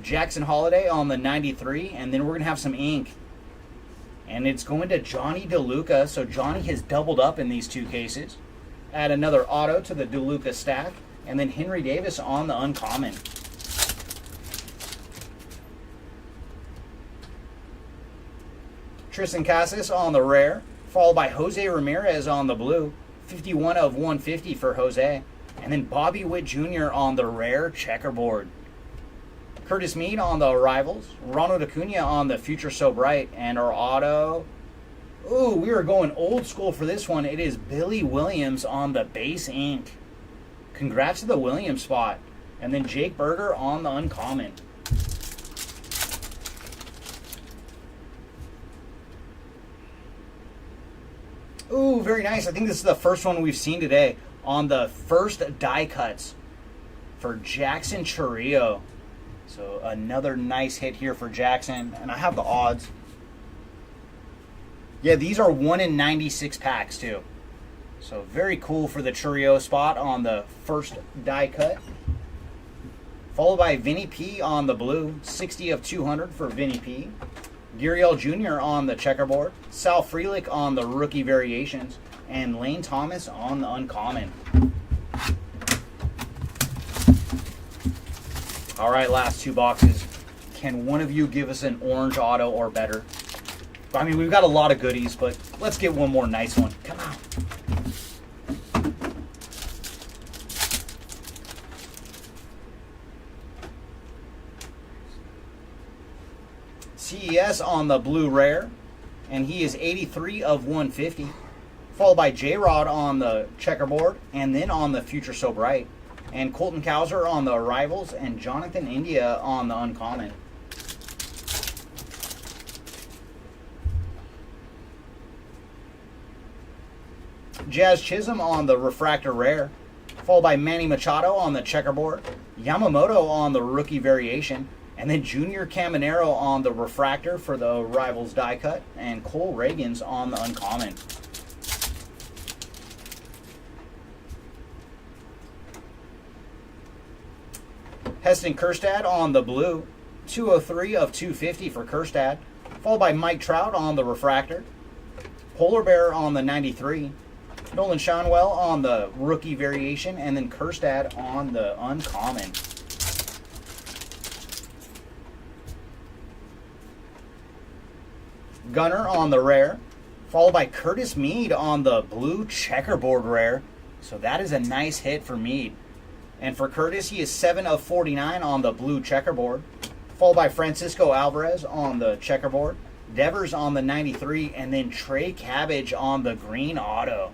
Jackson Holiday on the 93. And then we're going to have some ink. And it's going to Johnny DeLuca. So Johnny has doubled up in these two cases. Add another auto to the DeLuca stack. And then Henry Davis on the uncommon. Tristan Casas on the rare, followed by Jose Ramirez on the blue, 51 of 150 for Jose. And then Bobby Witt Jr. on the rare checkerboard. Curtis Mead on the arrivals, Ronald Acuna on the Future So Bright, and our auto. Ooh, we are going old school for this one. It is Billy Williams on the base ink. Congrats to the Williams spot. And then Jake Berger on the uncommon. Ooh, very nice. I think this is the first one we've seen today on the first die cuts for Jackson Chourio. So another nice hit here for Jackson. And I have the odds. Yeah, these are 1 in 96 packs too. So very cool for the Chourio spot on the first die cut. Followed by Vinny P on the blue, 60 of 200 for Vinny P. Gurriel Jr. on the checkerboard, Sal Frelick on the rookie variations, and Lane Thomas on the uncommon. All right, last two boxes. Can one of you give us an orange auto or better? I mean, we've got a lot of goodies, but let's get one more nice one. Come on. CES on the blue rare, and he is 83 of 150. Followed by J-Rod on the checkerboard, and then on the Future So Bright. And Colton Cowser on the arrivals, and Jonathan India on the uncommon. Jazz Chisholm on the refractor rare, followed by Manny Machado on the checkerboard, Yamamoto on the rookie variation, and then Junior Caminero on the refractor for the Rivals die cut, and Cole Reagans on the uncommon. Heston Kjerstad on the blue, 203 of 250 for Kjerstad, followed by Mike Trout on the refractor, Polar Bear on the 93, Nolan Shanwell on the rookie variation, and then Kjerstad on the uncommon. Gunner on the rare, followed by Curtis Mead on the blue checkerboard rare. So that is a nice hit for Mead. And for Curtis, he is 7 of 49 on the blue checkerboard, followed by Francisco Alvarez on the checkerboard, Devers on the 93, and then Trey Cabbage on the green auto.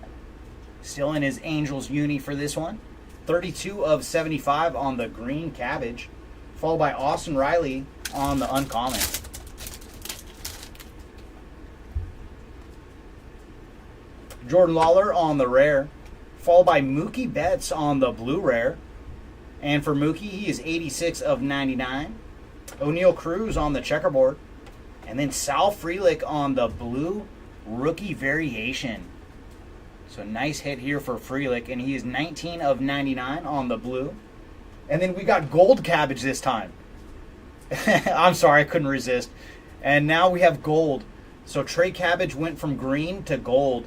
Still in his Angels uni for this one. 32 of 75 on the green Cabbage, followed by Austin Riley on the uncommon. Jordan Lawler on the rare, followed by Mookie Betts on the blue rare. And for Mookie, he is 86 of 99. O'Neal Cruz on the checkerboard. And then Sal Frelick on the blue rookie variation. So nice hit here for Frelick, and he is 19 of 99 on the blue. And then we got gold Cabbage this time. I'm sorry, I couldn't resist. And now we have gold. So Trey Cabbage went from green to gold.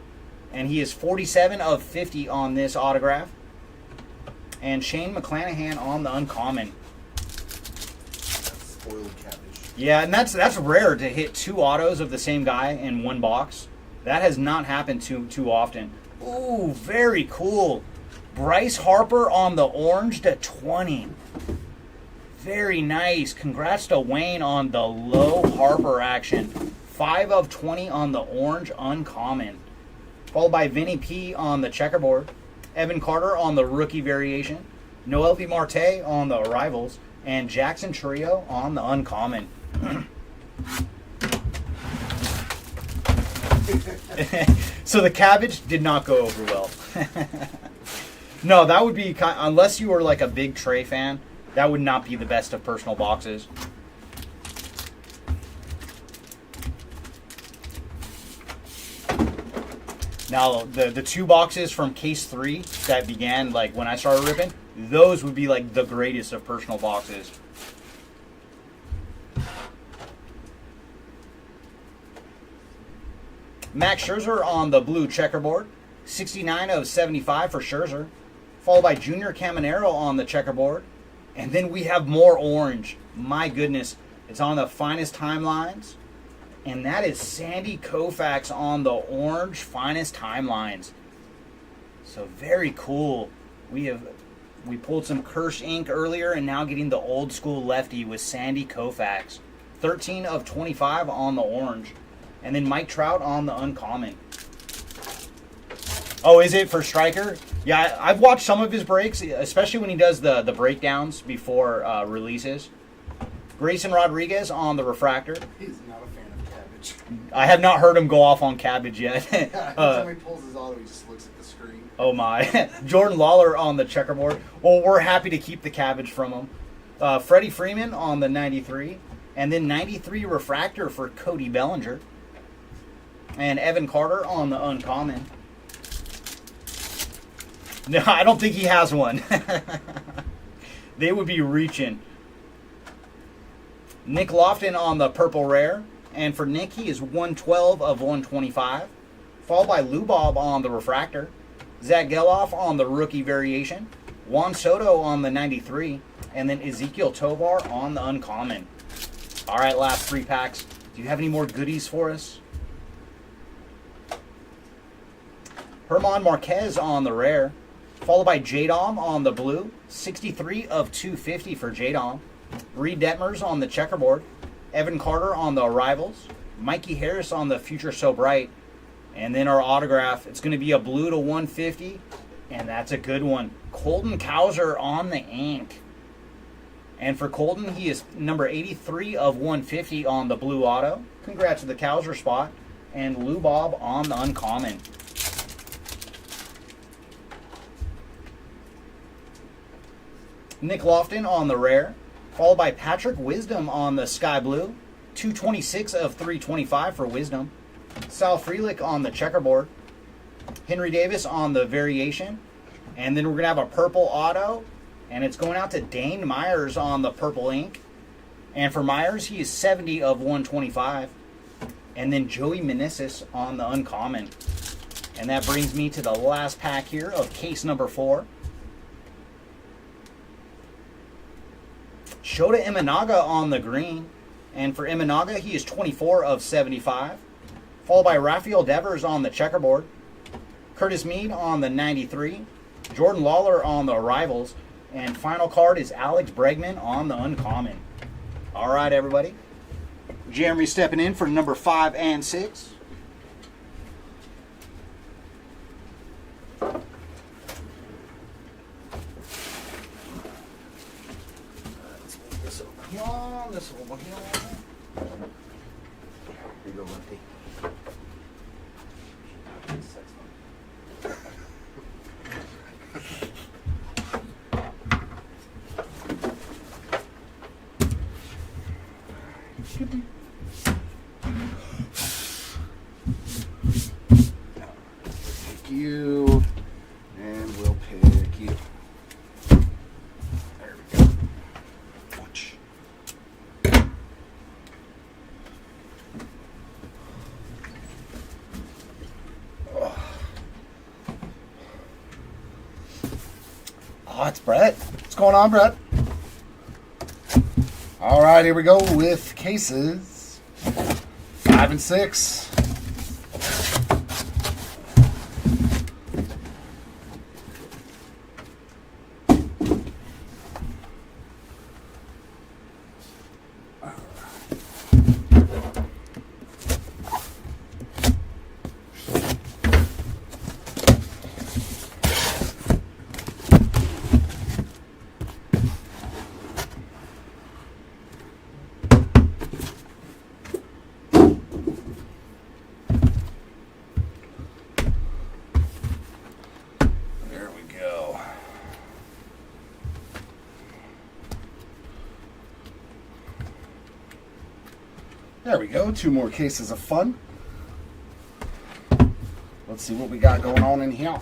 And he is 47 of 50 on this autograph. And Shane McClanahan on the uncommon. Spoiled Cabbage. Yeah, and that's rare to hit two autos of the same guy in one box. That has not happened too often. Ooh, very cool. Bryce Harper on the orange to 20. Very nice. Congrats to Wayne on the low Harper action. 5 of 20 on the orange uncommon. Followed by Vinny P on the checkerboard. Evan Carter on the rookie variation. Noel V. Marte on the arrivals. And Jackson Trio on the uncommon. So the cabbage did not go over well. No, that would be, unless you were like a big Trey fan, that would not be the best of personal boxes. Now, the 2 boxes from case 3 that began like when I started ripping, those would be like the greatest of personal boxes. Max Scherzer on the blue checkerboard. 69 of 75 for Scherzer. Followed by Junior Caminero on the checkerboard. And then we have more orange. My goodness. It's on the finest timelines. And that is Sandy Koufax on the orange finest timelines. So very cool. We pulled some Kirsch ink earlier and now getting the old school lefty with Sandy Koufax. 13 of 25 on the orange. And then Mike Trout on the uncommon. Oh, is it for Striker? Yeah, I've watched some of his breaks, especially when he does the breakdowns before releases. Grayson Rodriguez on the refractor. He's not a fan of cabbage. I have not heard him go off on cabbage yet. Every time he pulls his auto, he just looks at the screen. Oh my. Jordan Lawler on the checkerboard. Well, we're happy to keep the cabbage from him. Freddie Freeman on the 93. And then 93 refractor for Cody Bellinger. And Evan Carter on the uncommon. No, I don't think he has one. They would be reaching. Nick Lofton on the purple rare. And for Nick, he is 112 of 125. Followed by Lou Bob on the refractor. Zach Geloff on the rookie variation. Juan Soto on the 93. And then Ezekiel Tovar on the uncommon. All right, last 3 packs. Do you have any more goodies for us? Herman Marquez on the rare. Followed by J-Dom on the blue. 63 of 250 for J-Dom. Reed Detmers on the checkerboard. Evan Carter on the arrivals. Mikey Harris on the future so bright. And then our autograph. It's going to be a blue to 150. And that's a good one. Colton Cowser on the ink. And for Colton, he is number 83 of 150 on the blue auto. Congrats to the Cowser spot. And Lou Bob on the uncommon. Nick Lofton on the rare, followed by Patrick Wisdom on the sky blue, 226 of 325 for Wisdom. Sal Frelick on the checkerboard, Henry Davis on the variation, and then we're going to have a purple auto, and it's going out to Dane Myers on the purple ink. And for Myers, he is 70 of 125. And then Joey Meneses on the uncommon. And that brings me to the last pack here of case number 4. Shota Imanaga on the green. And for Imanaga, he is 24 of 75. Followed by Rafael Devers on the checkerboard. Curtis Mead on the 93. Jordan Lawler on the arrivals. And final card is Alex Bregman on the uncommon. All right, everybody. Jeremy stepping in for number 5 and 6. This over here. Here you go, Lefty. Pick you, and we'll pick you. There we go. Watch. Oh, it's Brett. What's going on, Brett? All right, here we go with cases 5 and 6. There we go. 2 more cases of fun. Let's see what we got going on in here.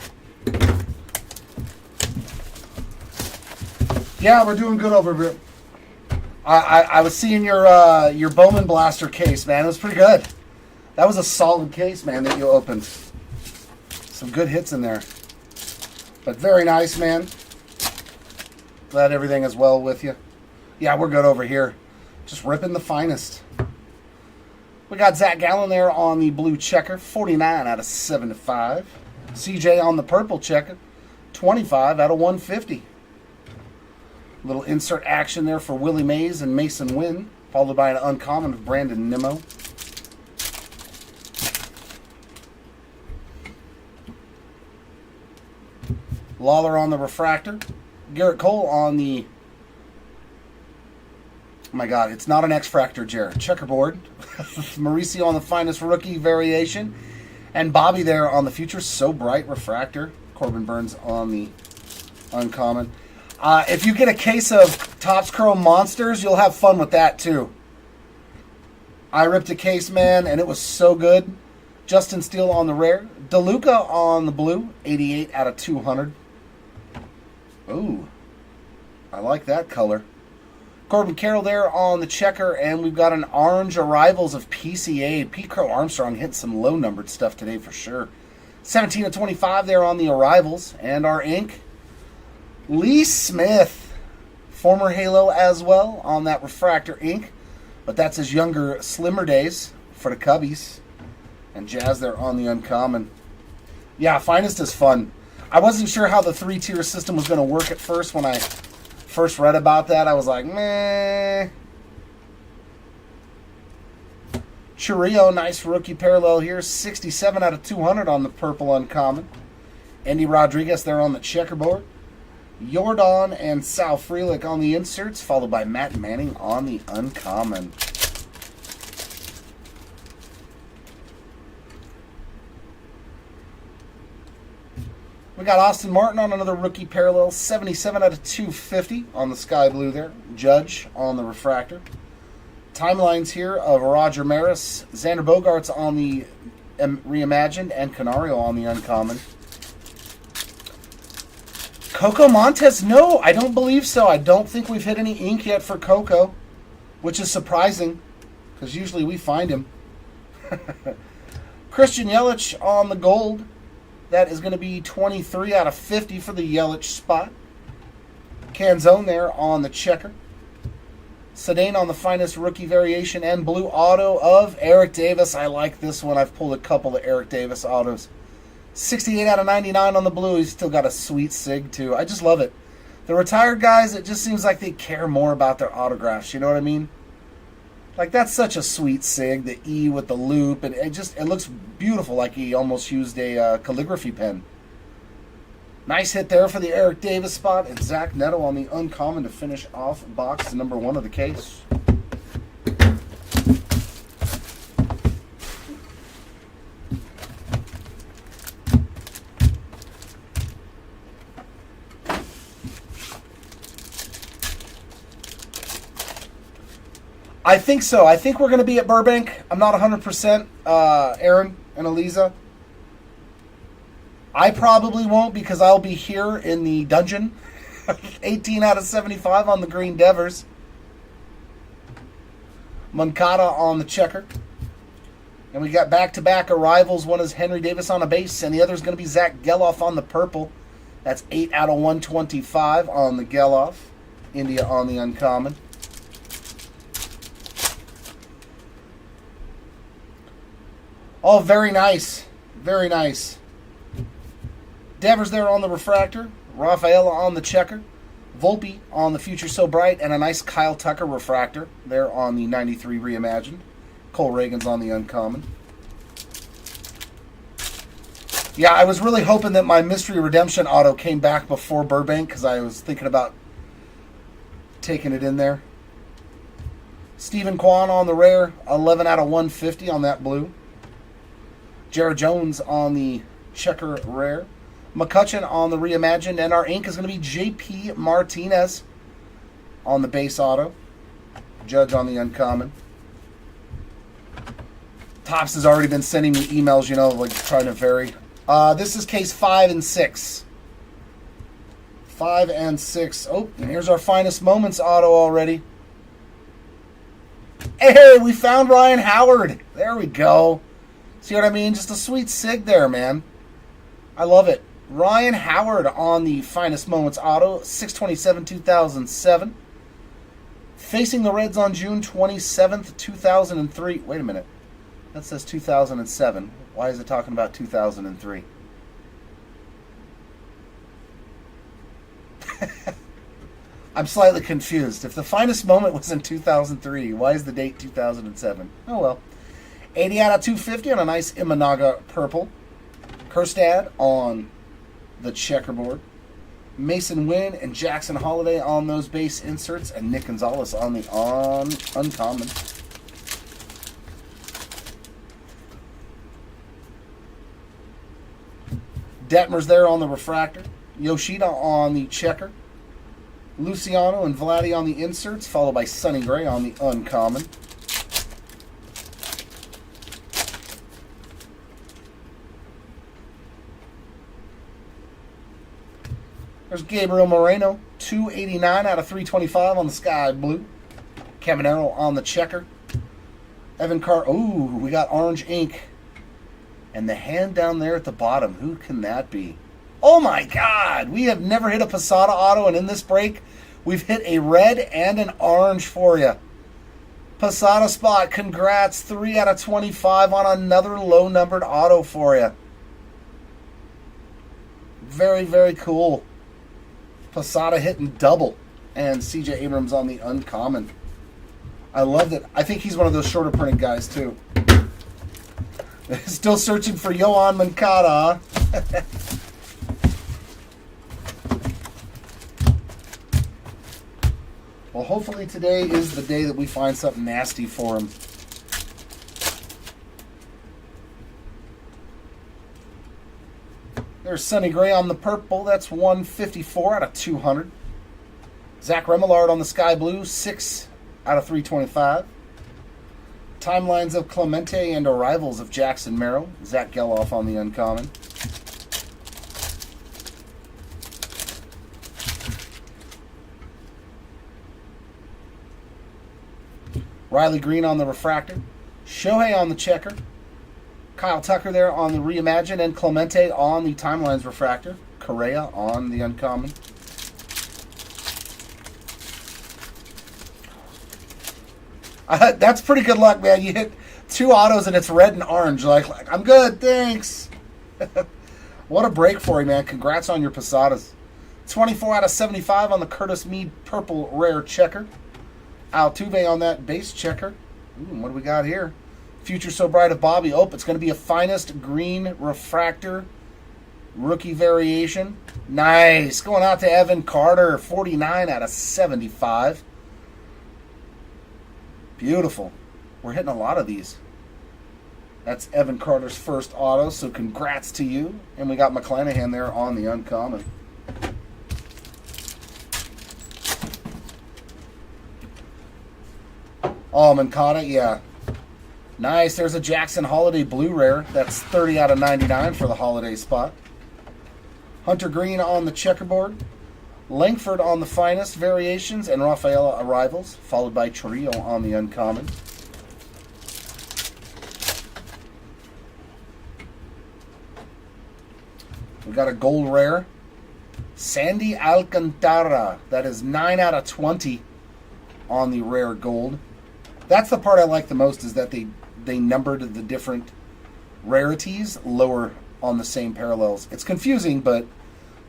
Yeah, we're doing good over here. I was seeing your Bowman Blaster case, man. It was pretty good. That was a solid case, man, that you opened. Some good hits in there. But very nice, man. Glad everything is well with you. Yeah, we're good over here. Just ripping the finest. We got Zach Gallen there on the blue checker, 49 out of 75. CJ on the purple checker, 25 out of 150. Little insert action there for Willie Mays and Mason Wynn, followed by an uncommon of Brandon Nimmo. Lawler on the refractor. Garrett Cole on the... Oh my God, it's not an X-Fractor, Jared. Checkerboard. Mauricio on the finest rookie variation. And Bobby there on the future So Bright refractor. Corbin Burns on the uncommon. If you get a case of Topps Chrome Monsters, you'll have fun with that too. I ripped a case, man, and it was so good. Justin Steele on the rare. DeLuca on the blue, 88 out of 200. Ooh, I like that color. Corbin Carroll there on the checker, and we've got an orange arrivals of PCA. Pete Crow Armstrong hitting some low-numbered stuff today for sure. 17 of 25 there on the arrivals. And our ink, Lee Smith, former Halo as well on that refractor ink. But that's his younger, slimmer days for the Cubbies. And Jazz there on the uncommon. Yeah, finest is fun. I wasn't sure how the 3-tier system was going to work at first. When I first read about that, I was like, meh. Churio, nice rookie parallel here. 67 out of 200 on the purple uncommon. Andy Rodriguez there on the checkerboard. Jordan and Sal Frelick on the inserts, followed by Matt Manning on the uncommon. We got Austin Martin on another rookie parallel, 77 out of 250 on the sky blue there. Judge on the refractor. Timelines here of Roger Maris, Xander Bogaerts on the reimagined, and Canario on the uncommon. Coco Montes, no, I don't believe so. I don't think we've hit any ink yet for Coco, which is surprising, because usually we find him. Christian Yelich on the gold. That is going to be 23 out of 50 for the Yelich spot. Canzone there on the checker. Sedane on the finest rookie variation, and blue auto of Eric Davis. I like this one. I've pulled a couple of Eric Davis autos. 68 out of 99 on the blue. He's still got a sweet sig too. I just love it. The retired guys, it just seems like they care more about their autographs. You know what I mean? Like, that's such a sweet sig, the E with the loop, and it looks beautiful, like he almost used a calligraphy pen. Nice hit there for the Eric Davis spot, and Zach Neto on the uncommon to finish off box number 1 of the case. I think so. I think we're going to be at Burbank. I'm not 100%, Aaron and Eliza. I probably won't, because I'll be here in the dungeon. 18 out of 75 on the Green Devers. Moncada on the checker. And we got back-to-back arrivals. One is Henry Davis on a base, and the other is going to be Zach Geloff on the purple. That's 8 out of 125 on the Geloff. India on the uncommon. Oh, very nice. Very nice. Devers there on the refractor. Rafaela on the checker. Volpe on the Future So Bright. And a nice Kyle Tucker refractor there on the 93 reimagined. Cole Reagan's on the uncommon. Yeah, I was really hoping that my Mystery Redemption auto came back before Burbank, because I was thinking about taking it in there. Stephen Kwan on the rare. 11 out of 150 on that blue. Jared Jones on the checker rare. McCutcheon on the reimagined. And our ink is going to be J.P. Martinez on the base auto. Judge on the uncommon. Pops has already been sending me emails, you know, like trying to vary. This is case 5 and 6. 5 and 6. Oh, and here's our finest moments auto already. Hey, we found Ryan Howard. There we go. See what I mean? Just a sweet sig there, man. I love it. Ryan Howard on the finest moments auto, 6/27/2007. Facing the Reds on June 27th, 2003. Wait a minute. That says 2007. Why is it talking about 2003? I'm slightly confused. If the finest moment was in 2003, why is the date 2007? Oh well. 80 out of 250 on a nice Imanaga purple. Kerstad on the checkerboard. Mason Wynn and Jackson Holiday on those base inserts, and Nick Gonzalez on the uncommon. Detmer's there on the refractor. Yoshida on the checker. Luciano and Vladdy on the inserts, followed by Sonny Gray on the uncommon. There's Gabriel Moreno, 289 out of 325 on the sky blue. Caminero on the checker. Evan Carr. Ooh, we got orange ink. And the hand down there at the bottom. Who can that be? Oh my God! We have never hit a Posada auto, and in this break, we've hit a red and an orange for you. Posada spot. Congrats. 3 out of 25 on another low-numbered auto for you. Very, very cool. Posada hitting double, and CJ Abrams on the uncommon. I love that. I think he's one of those shorter printed guys too. Still searching for Yohan Moncada. Well, hopefully today is the day that we find something nasty for him. There's Sonny Gray on the purple. That's 154 out of 200. Zach Remillard on the sky blue. 6 out of 325. Timelines of Clemente and arrivals of Jackson Merrill. Zach Geloff on the uncommon. Riley Green on the refractor. Shohei on the checker. Kyle Tucker there on the Reimagine, and Clemente on the Timelines refractor. Correa on the uncommon. That's pretty good luck, man. You hit 2 autos and it's red and orange. Like I'm good, thanks. What a break for you, man. Congrats on your Posadas. 24 out of 75 on the Curtis Mead purple rare checker. Altuve on that base checker. Ooh, what do we got here? Future So Bright of Bobby. Oh, it's going to be a finest green refractor rookie variation. Nice. Going out to Evan Carter. 49 out of 75. Beautiful. We're hitting a lot of these. That's Evan Carter's first auto, so congrats to you. And we got McClanahan there on the uncommon. Oh, Moncada, yeah. Nice. There's a Jackson Holiday blue rare. That's 30 out of 99 for the holiday spot. Hunter Green on the checkerboard. Langford on the finest variations, and Rafaela arrivals, followed by Trio on the uncommon. We got a gold rare. Sandy Alcantara. That is 9 out of 20 on the rare gold. That's the part I like the most, is that they numbered the different rarities lower on the same parallels. It's confusing, but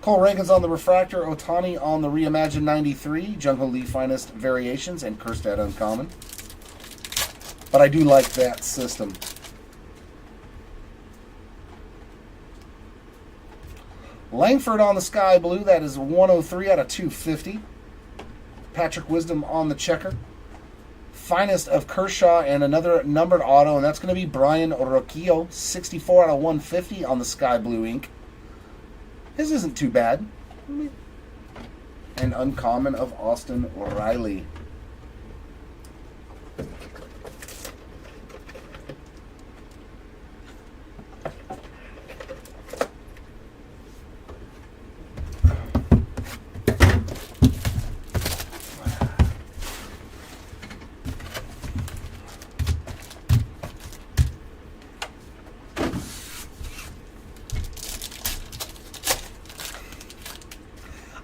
Cole Reagan's on the refractor, Otani on the Reimagine 93, Jung-Ho Lee finest variations, and Kerstad uncommon. But I do like that system. Langford on the sky blue. That is 103 out of 250. Patrick Wisdom on the checker. Finest of Kershaw and another numbered auto, and that's going to be Brian Rocchio, 64 out of 150 on the sky blue ink. His isn't too bad. And uncommon of Austin Riley.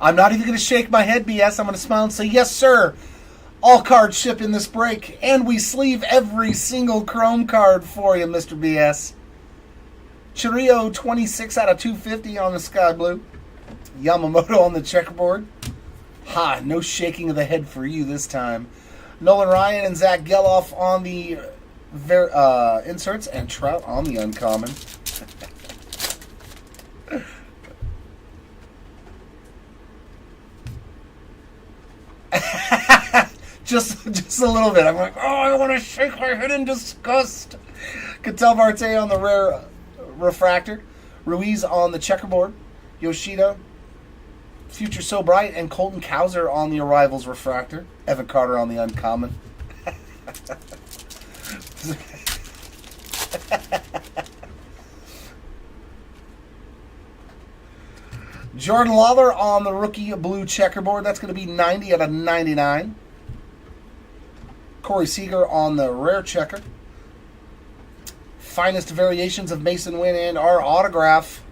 I'm not even going to shake my head, BS. I'm going to smile and say, yes, sir. All cards ship in this break, and we sleeve every single Chrome card for you, Mr. BS. Chiriyo, 26 out of 250 on the Sky Blue. Yamamoto on the checkerboard. Ha, no shaking of the head for you this time. Nolan Ryan and Zach Geloff on the inserts, and Trout on the uncommon. just a little bit. I'm like, oh, I want to shake my head in disgust. Ketel Marte on the rare refractor. Ruiz on the checkerboard. Yoshida, Future So Bright, and Colton Cowser on the Arrivals refractor. Evan Carter on the uncommon. Jordan Lawler on the rookie blue checkerboard. That's going to be 90 out of 99. Corey Seager on the rare checker. Finest variations of Mason Wynn and our autograph.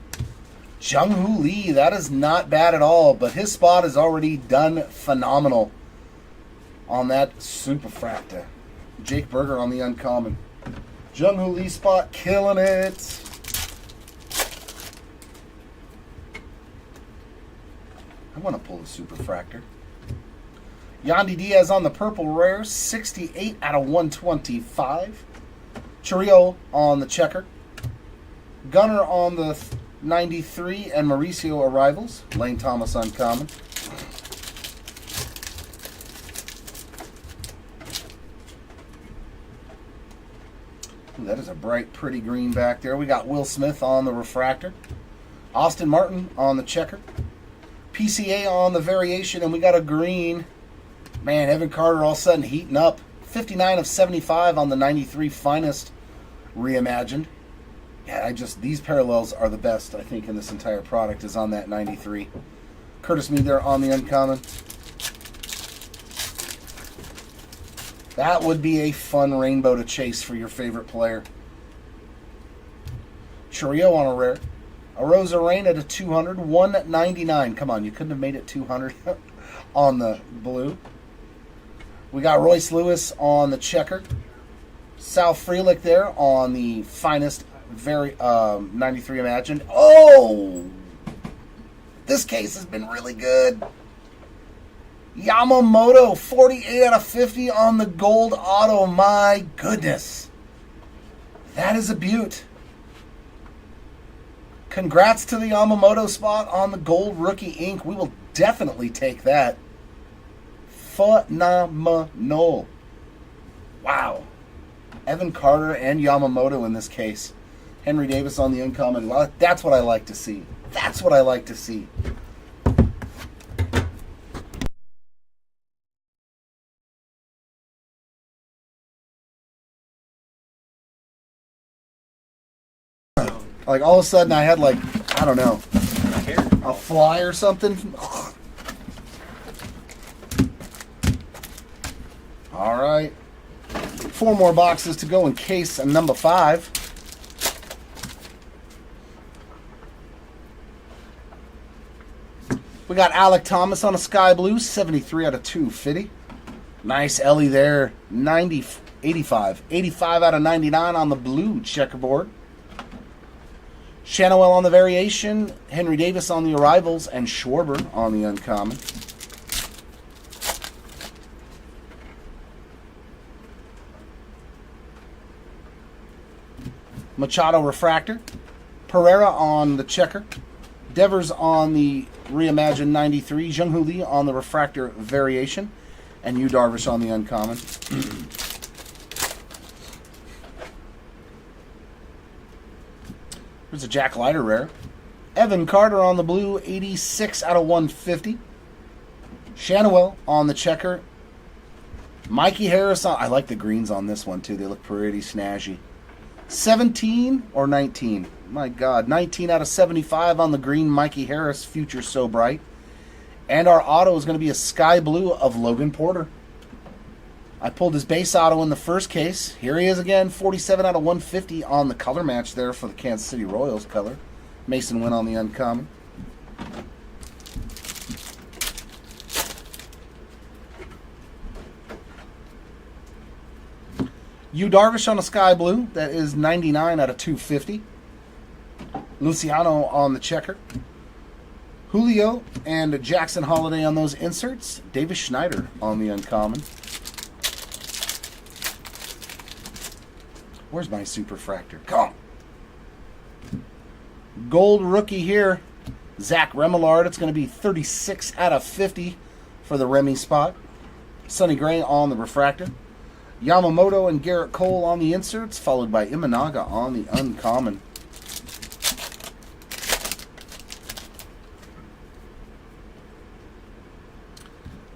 Jung-Hoo Lee. That is not bad at all, but his spot is already done phenomenal on that Superfracta. Jake Berger on the uncommon. Jung-Hoo Lee spot killing it. I want to pull the Superfractor. Yandy Diaz on the purple rare, 68 out of 125. Chiriyo on the checker. Gunner on the 93, and Mauricio Arrivals. Lane Thomas uncommon. Ooh, that is a bright, pretty green back there. We got Will Smith on the refractor. Austin Martin on the checker. PCA on the variation, and we got a green. Man, Evan Carter all of a sudden heating up. 59 of 75 on the 93 finest reimagined. Yeah, these parallels are the best, I think, in this entire product is on that 93. Curtis Mead there on the uncommon. That would be a fun rainbow to chase for your favorite player. Chiriyo on a rare. A Rosa Rain at a 200, 199. Come on, you couldn't have made it 200 on the blue. We got Royce Lewis on the checker. Sal Frelick there on the finest 93 imagined. Oh! This case has been really good. Yamamoto, 48 out of 50 on the gold auto. My goodness. That is a beaut. Congrats to the Yamamoto spot on the gold rookie ink. We will definitely take that. Phenomenal. Wow. Evan Carter and Yamamoto in this case. Henry Davis on the uncommon. That's what I like to see. That's what I like to see. Like all of a sudden I had like, I don't know, a fly or something. All right. 4 more boxes to go in case number 5. We got Alec Thomas on a sky blue, 73 out of 250. Nice Ellie there, 85 out of 99 on the blue checkerboard. Shannowell on the variation, Henry Davis on the arrivals, and Schwarber on the uncommon. Machado refractor, Pereira on the checker, Devers on the reimagined 93, Jung-Hoo Lee on the refractor variation, and Yu Darvish on the uncommon. There's a Jack Leiter rare. Evan Carter on the blue, 86 out of 150. Shannowell on the checker. Mikey Harris on... I like the greens on this one, too. They look pretty snazzy. 17 or 19? My God. 19 out of 75 on the green Mikey Harris, Future So Bright. And our auto is going to be a sky blue of Logan Porter. I pulled his base auto in the first case. Here he is again, 47 out of 150 on the color match there for the Kansas City Royals color. Mason Wynn on the uncommon. Yu Darvish on a sky blue. That is 99 out of 250. Luciano on the checker. Julio and Jackson Holiday on those inserts. Davis Schneider on the uncommon. Where's my superfractor? Come on. Gold rookie here. Zach Remillard. It's going to be 36 out of 50 for the Remy spot. Sonny Gray on the refractor. Yamamoto and Garrett Cole on the inserts, followed by Imanaga on the uncommon.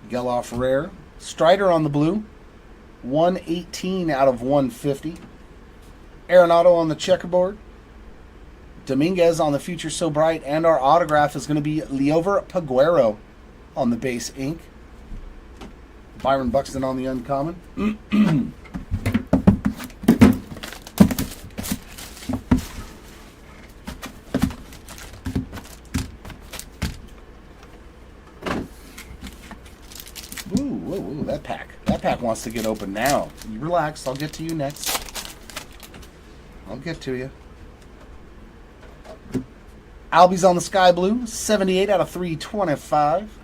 Geloff rare. Strider on the blue. 118 out of 150. Arenado on the checkerboard. Dominguez on the Future So Bright. And our autograph is going to be Liover Peguero on the base ink. Byron Buxton on the uncommon. Ooh, that pack. That pack wants to get open now. You relax, I'll get to you next. I'll get to you. Albie's on the sky blue, 78 out of 325.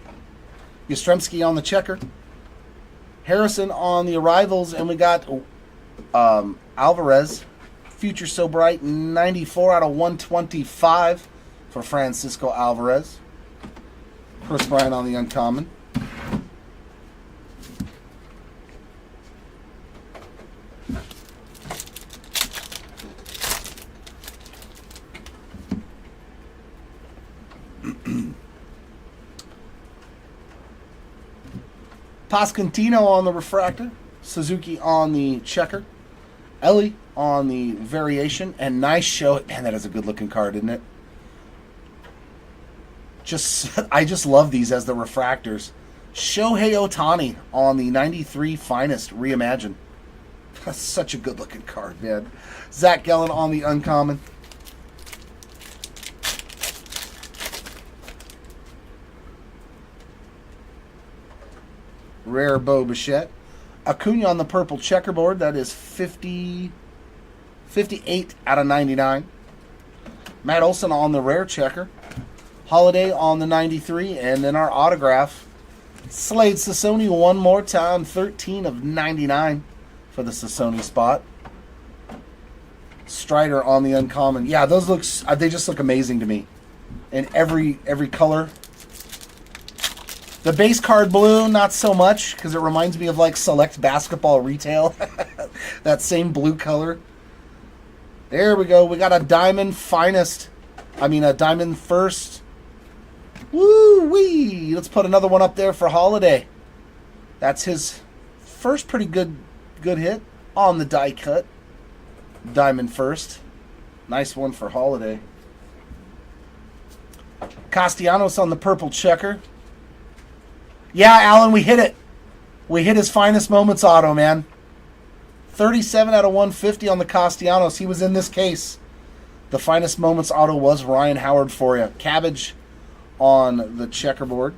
Yastrzemski on the checker. Harrison on the arrivals, and we got Alvarez, Future So Bright, 94 out of 125 for Francisco Alvarez. Chris Bryant on the uncommon. Pasquantino on the refractor, Suzuki on the checker, Ellie on the variation, and nice show. Man, that is a good looking card, isn't it? I just love these as the refractors. Shohei Ohtani on the 93 Finest Reimagined. That's such a good looking card, man. Zach Gallen on the uncommon. Rare Bo Bichette. Acuna on the purple checkerboard. That is 58 out of 99. Matt Olson on the rare checker. Holiday on the 93. And then our autograph. Slade Sassoni one more time. 13 of 99 for the Sassoni spot. Strider on the uncommon. Yeah, those they just look amazing to me. In every color. The base card blue, not so much, because it reminds me of like Select Basketball Retail. That same blue color. There we go. We got a Diamond Finest. A Diamond First. Woo-wee! Let's put another one up there for Holiday. That's his first pretty good hit on the die cut. Diamond First. Nice one for Holiday. Castellanos on the purple checker. Yeah, Alan, we hit it. We hit his Finest Moments auto, man. 37 out of 150 on the Castellanos. He was in this case. The Finest Moments auto was Ryan Howard for you. Cabbage on the checkerboard.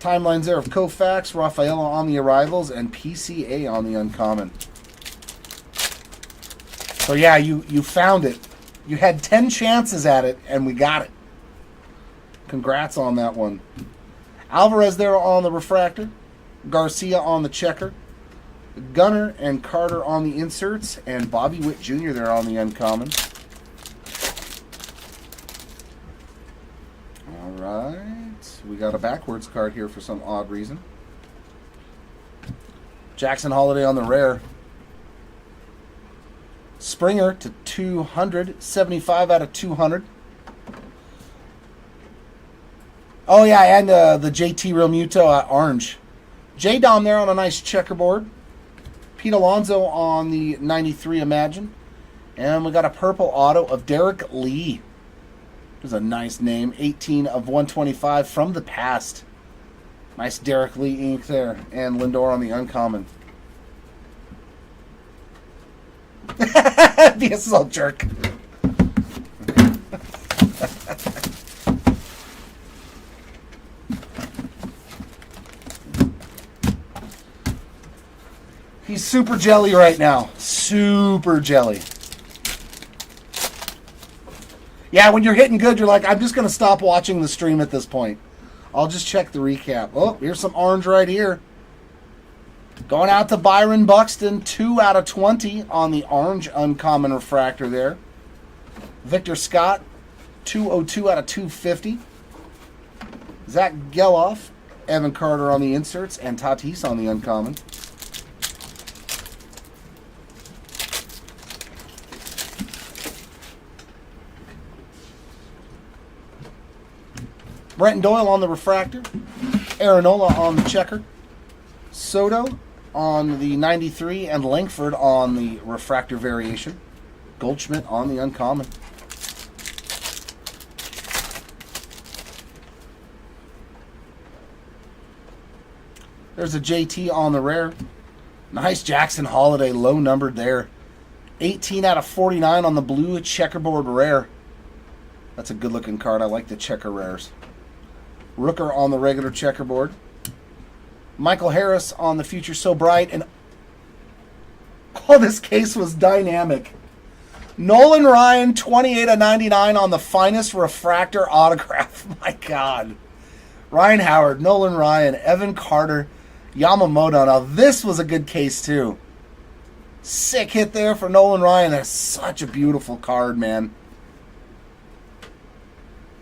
Timelines there of Koufax, Rafaela on the arrivals, and PCA on the uncommon. So yeah, you found it. You had 10 chances at it, and we got it. Congrats on that one. Alvarez there on the refractor. Garcia on the checker. Gunner and Carter on the inserts. And Bobby Witt Jr. there on the uncommon. All right. We got a backwards card here for some odd reason. Jackson Holiday on the rare. Springer to 200. 75 out of 200. Oh, yeah, and the JT Real Muto orange. J-Dom there on a nice checkerboard. Pete Alonso on the 93 Imagine. And we got a purple auto of Derek Lee. There's a nice name. 18 of 125 from the past. Nice Derek Lee ink there. And Lindor on the uncommon. This is all jerk. He's super jelly right now. Super jelly. Yeah, when you're hitting good, you're like, I'm just going to stop watching the stream at this point. I'll just check the recap. Oh, here's some orange right here. Going out to Byron Buxton, 2 out of 20 on the orange uncommon refractor there. Victor Scott, 202 out of 250. Zach Geloff, Evan Carter on the inserts, and Tatis on the uncommon. Brenton Doyle on the refractor. Aaronola on the checker. Soto on the 93 and Langford on the refractor variation. Goldschmidt on the uncommon. There's a JT on the rare. Nice Jackson Holiday, low numbered there. 18 out of 49 on the blue checkerboard rare. That's a good looking card. I like the checker rares. Rooker on the regular checkerboard. Michael Harris on the Future So Bright. And oh, this case was dynamic. Nolan Ryan, 28 of 99 on the finest refractor autograph. My God. Ryan Howard, Nolan Ryan, Evan Carter, Yamamoto. Now, this was a good case, too. Sick hit there for Nolan Ryan. That's such a beautiful card, man.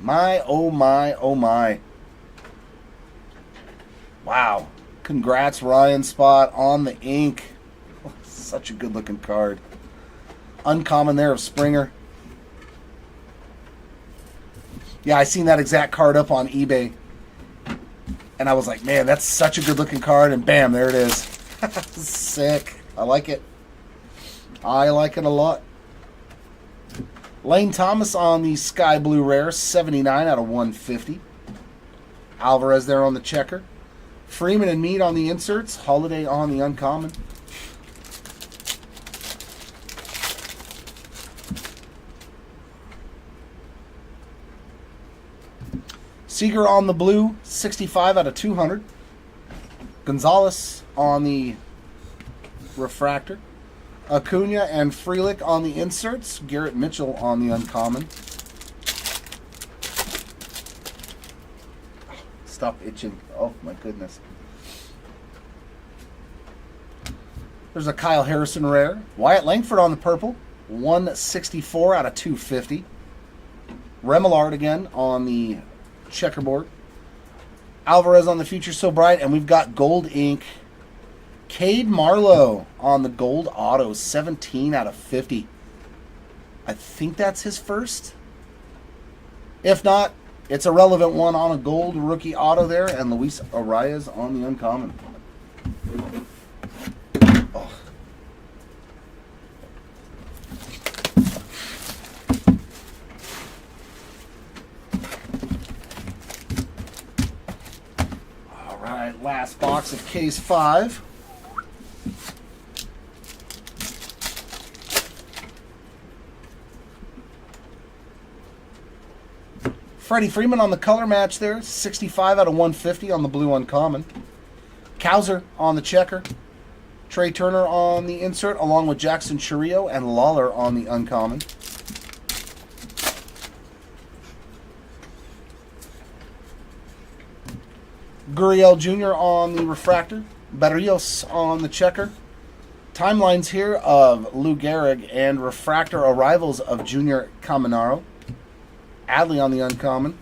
My, oh my, oh my. Wow. Congrats, Ryan Spot, on the ink. Oh, such a good-looking card. Uncommon there of Springer. Yeah, I seen that exact card up on eBay. And I was like, man, that's such a good-looking card. And bam, there it is. Sick. I like it. I like it a lot. Lane Thomas on the Sky Blue Rare, 79 out of 150. Alvarez there on the checker. Freeman and Mead on the inserts. Holiday on the uncommon. Seager on the blue, 65 out of 200. Gonzalez on the refractor. Acuna and Frelick on the inserts. Garrett Mitchell on the uncommon. Stop itching. Oh, my goodness. There's a Kyle Harrison rare. Wyatt Langford on the purple. 164 out of 250. Remillard again on the checkerboard. Alvarez on the Future So Bright. And we've got gold ink. Cade Marlowe on the gold auto. 17 out of 50. I think that's his first. If not, it's a relevant one on a gold rookie auto there. And Luis Arias on the uncommon. Oh. All right, last box of case 5. Freddie Freeman on the color match there, 65 out of 150 on the blue uncommon. Kowser on the checker. Trey Turner on the insert, along with Jackson Chourio and Lawler on the uncommon. Gurriel Jr. on the refractor. Barrios on the checker. Timelines here of Lou Gehrig and refractor arrivals of Junior Caminero. Adley on the uncommon.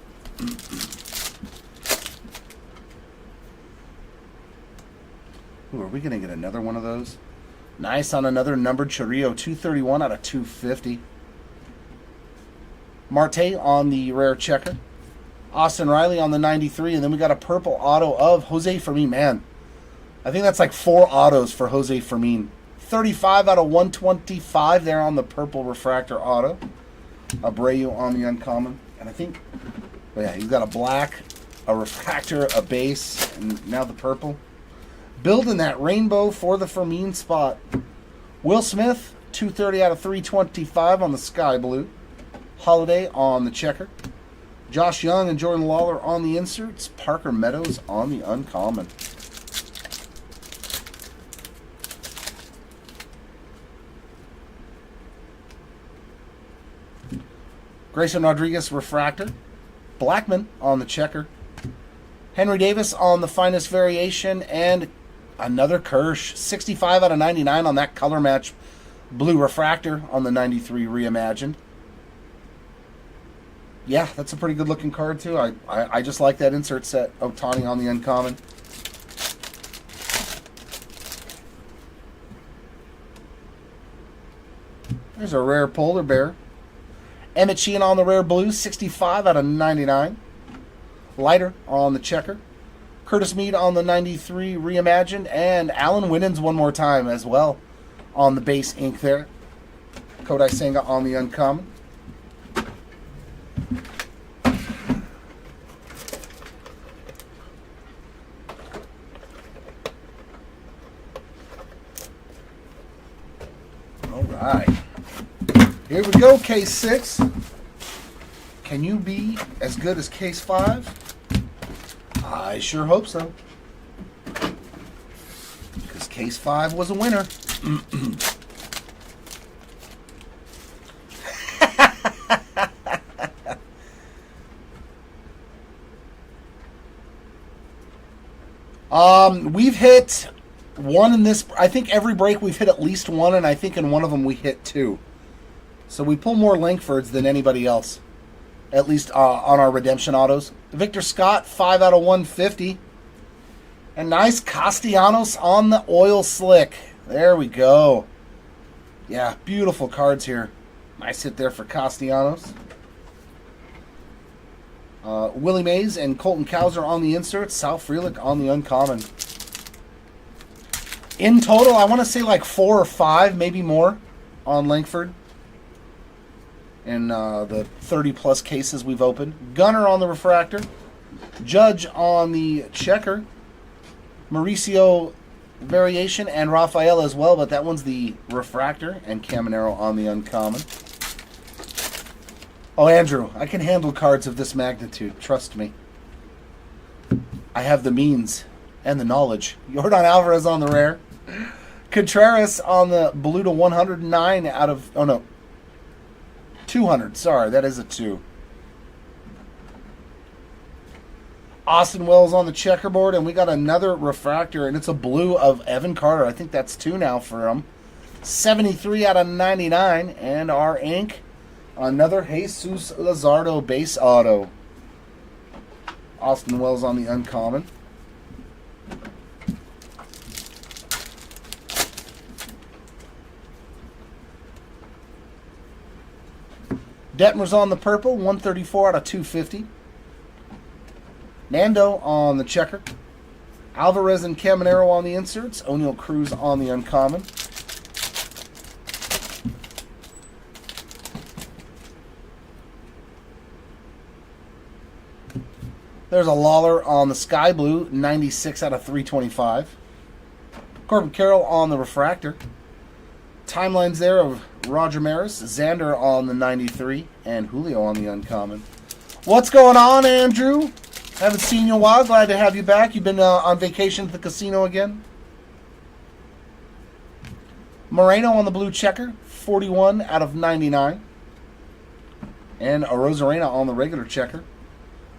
Ooh, are we going to get another one of those? Nice on another numbered Chourio, 231 out of 250. Marte on the rare checker. Austin Riley on the 93, and then we got a purple auto of Jose Fermin. Man, I think that's like 4 autos for Jose Fermin. 35 out of 125 there on the purple refractor auto. Abreu on the uncommon. And I think, well, yeah, he's got a black, a refractor, a base, and now the purple. Building that rainbow for the Fermin spot. Will Smith, 230 out of 325 on the sky blue. Holiday on the checker. Josh Young and Jordan Lawler on the inserts. Parker Meadows on the uncommon. Grayson Rodriguez refractor. Blackman on the checker. Henry Davis on the finest variation. And another Kirsch. 65 out of 99 on that color match blue refractor on the 93 reimagined. Yeah, that's a pretty good looking card too. I just like that insert set. Ohtani on the uncommon. There's a rare polar bear. Emmett Sheehan on the rare blue, 65 out of 99. Lighter on the checker. Curtis Mead on the 93 reimagined. And Alan Winans one more time as well on the base ink there. Kodai Senga on the uncommon. All right. Here we go, case 6. Can you be as good as case 5? I sure hope so. Because case 5 was a winner. We've hit one in this. I think every break we've hit at least one, and I think in one of them we hit 2. So we pull more Langfords than anybody else, at least on our redemption autos. Victor Scott, 5 out of 150. And nice Castellanos on the oil slick. There we go. Yeah, beautiful cards here. Nice hit there for Castellanos. Willie Mays and Colton Cowser on the inserts. Sal Frelick on the uncommon. In total, I want to say like 4 or 5, maybe more, on Langford. In the 30-plus cases we've opened. Gunner on the refractor. Judge on the checker. Mauricio variation and Rafael as well, but that one's the refractor. And Caminero on the uncommon. Oh, Andrew, I can handle cards of this magnitude. Trust me. I have the means and the knowledge. Yordan Alvarez on the rare. Contreras on the blue to 109 out of... Oh, no. 200. Sorry, that is a 2. Austin Wells on the checkerboard, and we got another refractor, and it's a blue of Evan Carter. I think that's 2 now for him. 73 out of 99, and our ink, another Jesus Luzardo base auto. Austin Wells on the uncommon. Detmer's on the purple, 134 out of 250. Nando on the checker. Alvarez and Caminero on the inserts. O'Neal Cruz on the uncommon. There's a Lawler on the sky blue, 96 out of 325. Corbin Carroll on the refractor. Timelines there of Roger Maris, Xander on the 93, and Julio on the uncommon. What's going on, Andrew? Haven't seen you in a while. Glad to have you back. You've been on vacation at the casino again. Moreno on the blue checker, 41 out of 99. And Rosarena on the regular checker.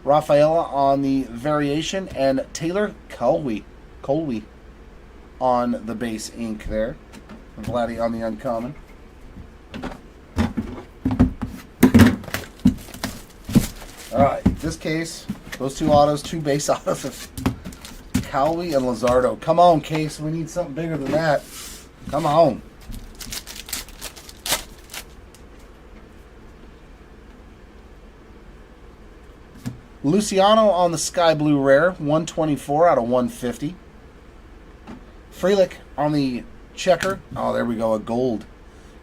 Rafaela on the variation, and Taylor Colby on the base ink there. Vladdy on the uncommon. Alright, this case, those 2 autos, 2 base autos of Cowley and Luzardo. Come on, case, we need something bigger than that. Come on. Luciano on the sky blue rare, 124 out of 150. Frelick on the checker. Oh, there we go, a gold.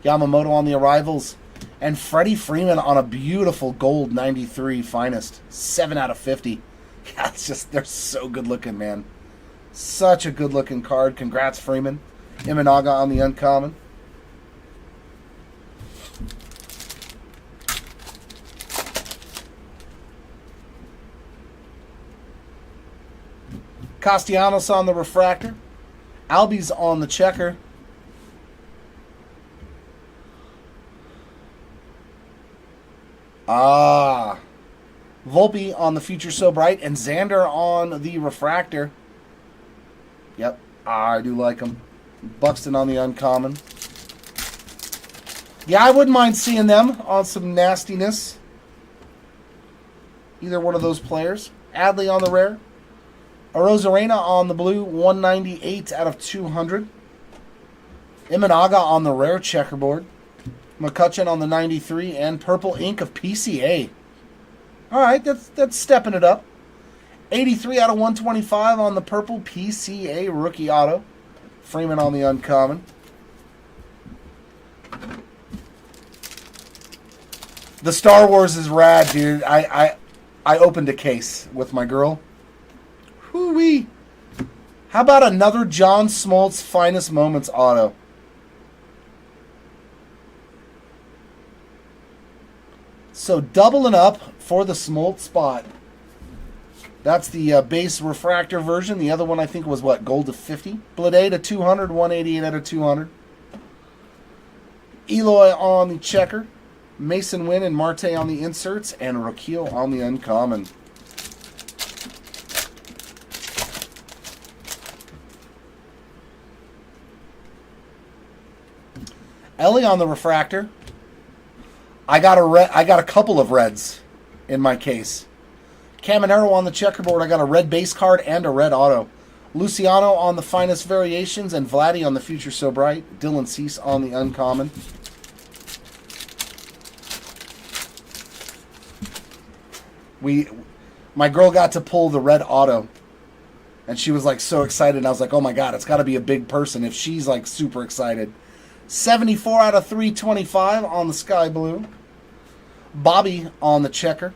Yamamoto on the arrivals. And Freddie Freeman on a beautiful gold 93 finest. 7 out of 50. Yeah, it's just, they're so good looking, man. Such a good looking card. Congrats, Freeman. Imanaga on the uncommon. Castellanos on the refractor. Albies on the checker. Ah. Volpe on the Future So Bright, and Xander on the refractor. Yep, I do like them. Buxton on the uncommon. Yeah, I wouldn't mind seeing them on some nastiness. Either one of those players. Adley on the rare. Arozarena on the blue, 198 out of 200. Imanaga on the rare checkerboard. McCutcheon on the 93, and Purple Ink of PCA. All right, that's stepping it up. 83 out of 125 on the Purple PCA rookie auto. Freeman on the uncommon. The Star Wars is rad, dude. I opened a case with my girl. Hoo-wee. How about another John Smoltz Finest Moments auto? So doubling up for the Smoltz spot. That's the base refractor version. The other one I think was what? Gold to 50? Blade to 200, 188 out of 200. Eloy on the checker. Mason Wynn and Marte on the inserts. And Rakil on the uncommon. Ellie on the refractor. I got a couple of reds in my case. Caminero on the checkerboard. I got a red base card and a red auto. Luciano on the Finest Variations, and Vladdy on the Future So Bright. Dylan Cease on the uncommon. My girl got to pull the red auto, and she was like so excited. And I was like, oh my god, it's got to be a big person if she's like super excited. 74 out of 325 on the sky blue. Bobby on the checker.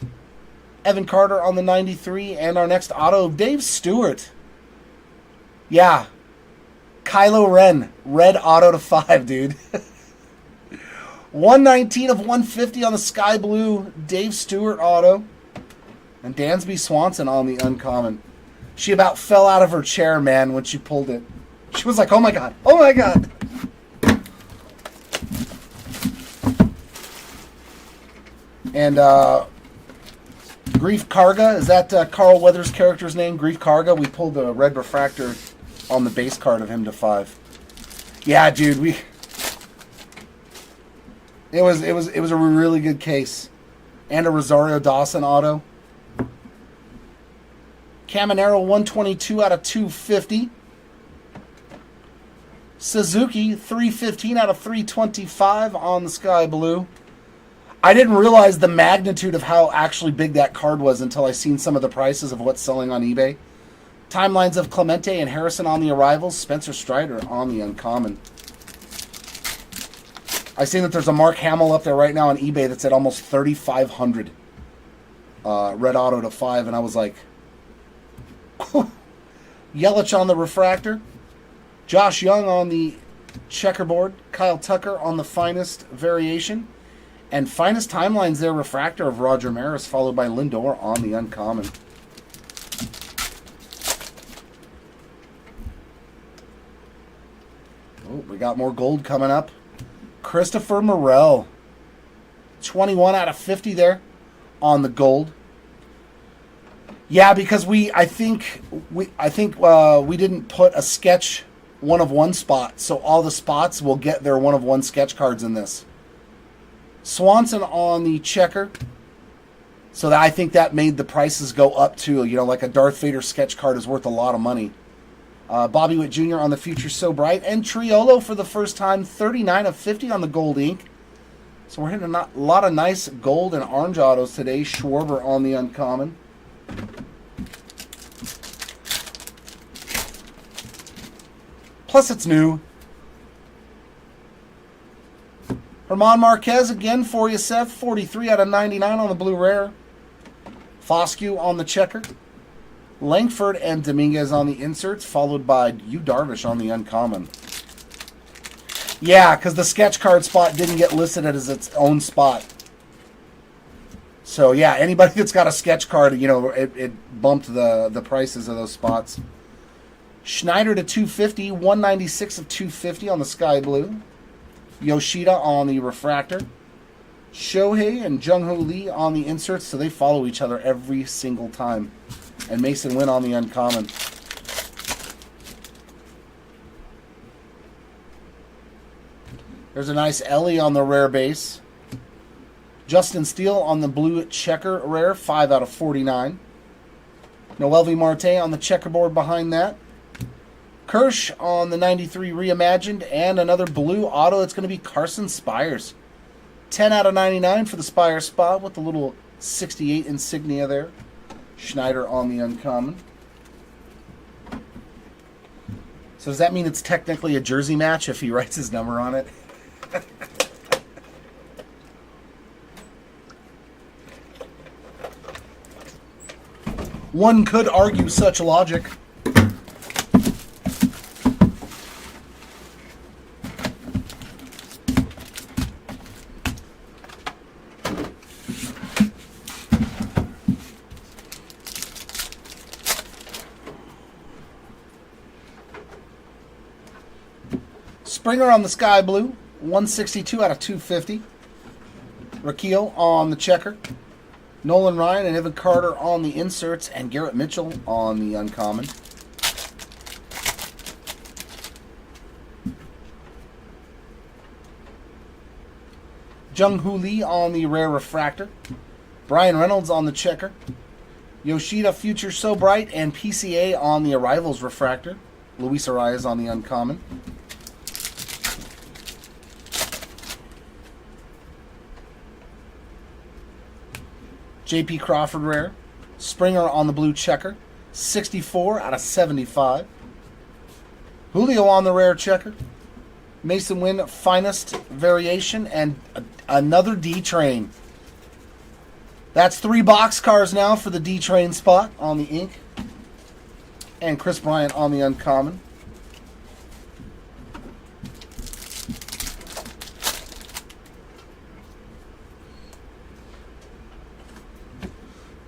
Evan Carter on the 93. And our next auto, Dave Stewart. Yeah. Kylo Ren. Red auto to 5, dude. 119 of 150 on the sky blue. Dave Stewart auto. And Dansby Swanson on the uncommon. She about fell out of her chair, man, when she pulled it. She was like, oh my god. Oh my god. And Grief Karga, is that Carl Weathers' character's name? Grief Karga. We pulled the red refractor on the base card of him to 5. Yeah, dude, it was a really good case. And a Rosario Dawson auto. Caminero 122 out of 250. Suzuki 315 out of 325 on the sky blue. I didn't realize the magnitude of how actually big that card was until I seen some of the prices of what's selling on eBay. Timelines of Clemente and Harrison on the arrivals. Spencer Strider on the uncommon. I seen that there's a Mark Hamill up there right now on eBay that's at almost 3,500. Red auto to 5, and I was like, Yelich on the refractor. Josh Young on the checkerboard. Kyle Tucker on the Finest Variation. And Finest Timelines there, refractor of Roger Maris, followed by Lindor on the uncommon. Oh, we got more gold coming up. Christopher Morel. 21 out of 50 there on the gold. Yeah, because I think we didn't put a sketch one of one spot, so all the spots will get their one of one sketch cards in this. Swanson on the checker. So I think that made the prices go up too. You know, like a Darth Vader sketch card is worth a lot of money. Bobby Witt Jr. on the Future So Bright. And Triolo for the first time, 39 of 50 on the gold ink. So we're hitting a lot of nice gold and orange autos today. Schwarber on the uncommon. Plus it's new. Herman Marquez again for you, Seth. 43 out of 99 on the blue rare. Foscue on the checker. Langford and Dominguez on the inserts, followed by Yu Darvish on the uncommon. Yeah, because the sketch card spot didn't get listed as its own spot. So yeah, anybody that's got a sketch card, you know, it bumped the prices of those spots. Schneider to 250, 196 of 250 on the sky blue. Yoshida on the refractor. Shohei and Jung-Ho Lee on the inserts, so they follow each other every single time. And Mason Wynn on the uncommon. There's a nice Ellie on the rare base. Justin Steele on the blue checker rare, 5 out of 49. Noelvi Marte on the checkerboard behind that. Kirsch on the 93 reimagined, and another blue auto. It's going to be Carson Spires. 10 out of 99 for the Spires spot with the little 68 insignia there. Schneider on the uncommon. So does that mean it's technically a jersey match if he writes his number on it? One could argue such logic. Springer on the sky blue, 162 out of 250. Rakeel on the checker. Nolan Ryan and Evan Carter on the inserts, and Garrett Mitchell on the uncommon. Jung-Hoo Lee on the rare refractor. Brian Reynolds on the checker. Yoshida Future So Bright and PCA on the arrivals refractor. Luis Arias on the uncommon. J.P. Crawford rare. Springer on the blue checker. 64 out of 75. Julio on the rare checker. Mason Wynn finest variation, and another D-Train. That's 3 boxcars now for the D-Train spot on the ink. And Chris Bryant on the uncommon.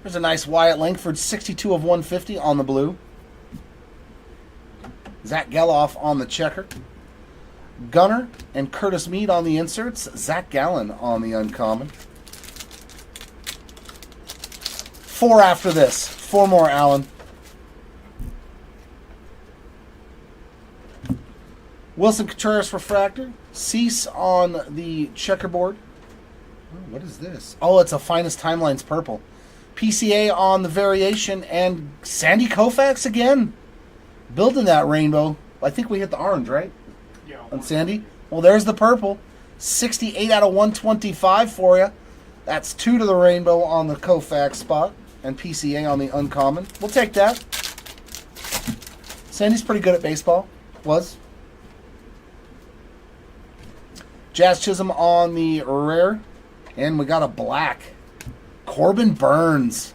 There's a nice Wyatt Langford, 62 of 150 on the blue. Zach Geloff on the checker. Gunner and Curtis Mead on the inserts. Zach Gallen on the uncommon. 4 after this. 4 more, Allen. Wilson Contreras refractor. Cease on the checkerboard. Oh, what is this? Oh, it's a Finest Timelines purple. PCA on the variation, and Sandy Koufax again. Building that rainbow. I think we hit the orange, right? Yeah. On Sandy. Well, there's the purple. 68 out of 125 for you. That's 2 to the rainbow on the Koufax spot, and PCA on the uncommon. We'll take that. Sandy's pretty good at baseball. Was. Jazz Chisholm on the rare, and we got a black. Corbin Burns.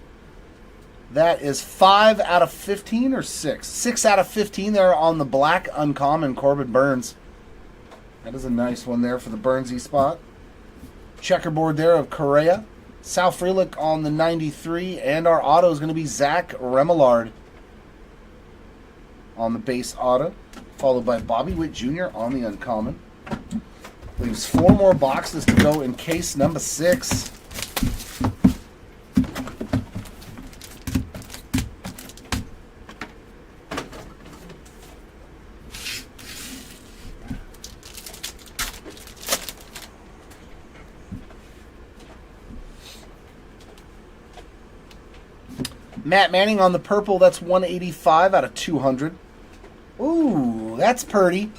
That is 5 out of 15 or 6? 6 out of 15 there on the black uncommon Corbin Burns. That is a nice one there for the Burnsy spot. Checkerboard there of Correa. Sal Frelick on the 93. And our auto is going to be Zach Remillard on the base auto. Followed by Bobby Witt Jr. on the uncommon. Leaves 4 more boxes to go in case number 6. Matt Manning on the purple, that's 185 out of 200. Ooh, that's pretty.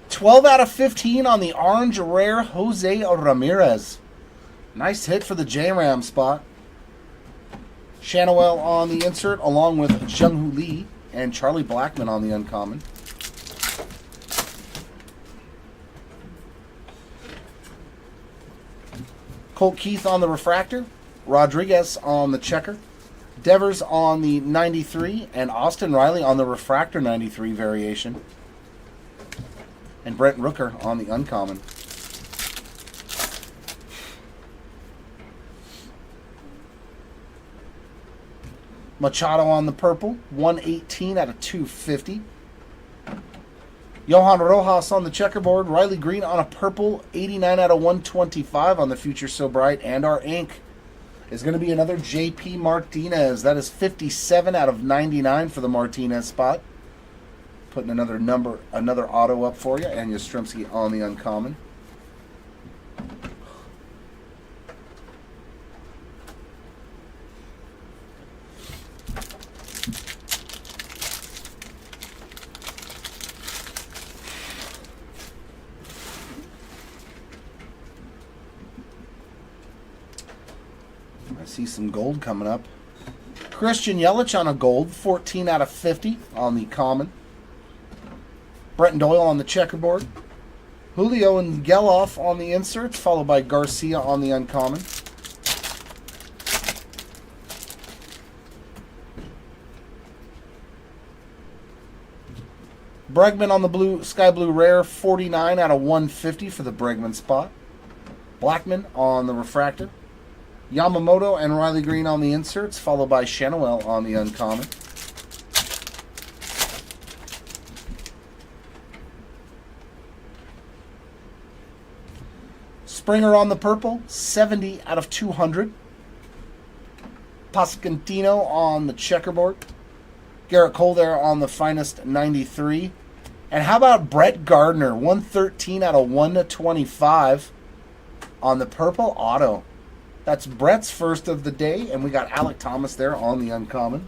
12 out of 15 on the orange rare Jose Ramirez. Nice hit for the J-Ram spot. Shanawell on the insert, along with Jung-Hoo Lee and Charlie Blackmon on the uncommon. Colt Keith on the refractor. Rodriguez on the checker. Devers on the 93, and Austin Riley on the refractor 93 variation. And Brent Rooker on the uncommon. Machado on the purple, 118 out of 250. Johan Rojas on the checkerboard. Riley Green on a purple. 89 out of 125 on the Future So Bright. And our ink is going to be another JP Martinez. That is 57 out of 99 for the Martinez spot. Putting another auto up for you. And Yastrzemski on the uncommon. I see some gold coming up. Christian Yelich on a gold, 14 out of 50 on the common. Brenton Doyle on the checkerboard. Julio and Geloff on the inserts, followed by Garcia on the uncommon. Bregman on the blue, sky blue rare, 49 out of 150 for the Bregman spot. Blackman on the refractor. Yamamoto and Riley Green on the inserts, followed by Chenuel on the uncommon. Springer on the purple, 70 out of 200. Pasquantino on the checkerboard. Garrett Cole there on the finest, 93. And how about Brett Gardner, 113 out of 125 on the purple auto. That's Brett's first of the day, and we got Alec Thomas there on the uncommon.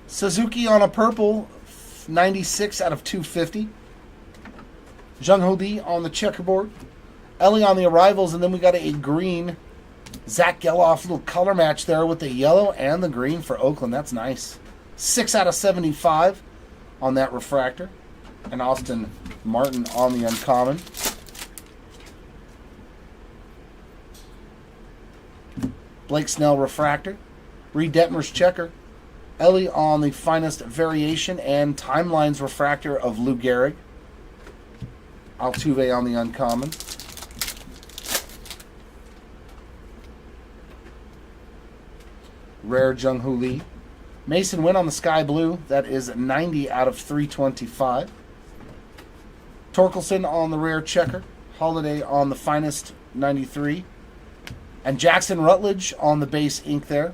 Suzuki on a purple, 96 out of 250. Jung Ho Lee on the checkerboard. Ellie on the arrivals, and then we got a green Zach Geloff little color match there with the yellow and the green for Oakland. That's nice. 6 out of 75 on that refractor. And Austin Martin on the uncommon. Blake Snell refractor. Reed Detmer's checker. Ellie on the finest variation and timelines refractor of Lou Gehrig. Altuve on the uncommon. Rare Jung Ho Lee. Mason Wynn on the sky blue. That is 90 out of 325. Torkelson on the rare checker. Holiday on the finest, 93. And Jackson Rutledge on the base ink there.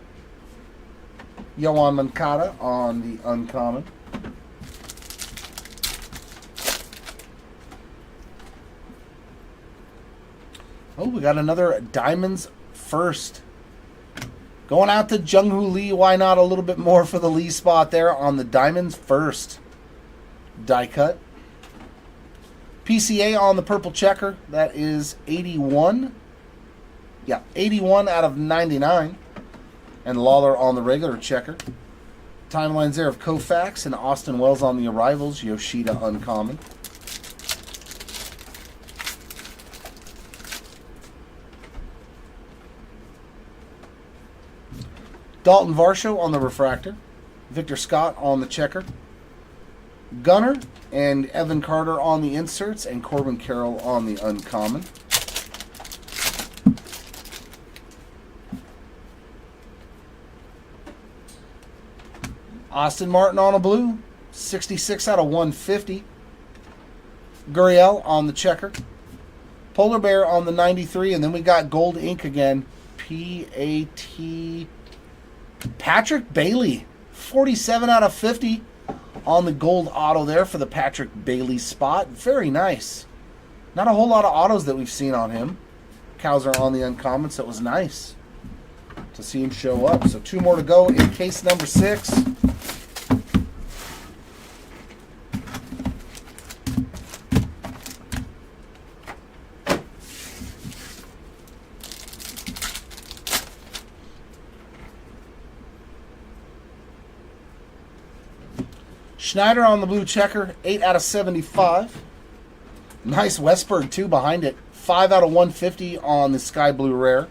Yoan Moncada on the uncommon. Oh, we got another Diamonds first. Going out to Jung Ho Lee. Why not a little bit more for the Lee spot there on the Diamonds first. Die cut. PCA on the purple checker. That is 81. Yeah, 81 out of 99. And Lawler on the regular checker. Timelines there of Koufax and Austin Wells on the arrivals. Yoshida uncommon. Dalton Varsho on the refractor. Victor Scott on the checker. Gunner and Evan Carter on the inserts. And Corbin Carroll on the uncommon. Austin Martin on a blue, 66 out of 150. Gurriel on the checker. Polar Bear on the 93, and then we got gold ink again. P-A-T. Patrick Bailey, 47 out of 50 on the gold auto there for the Patrick Bailey spot. Very nice. Not a whole lot of autos that we've seen on him. Cows are on the uncommon, so it was nice to see him show up. So 2 more to go in case number 6. Schneider on the blue checker, 8 out of 75. Nice Westberg, too, behind it. 5 out of 150 on the sky blue rare.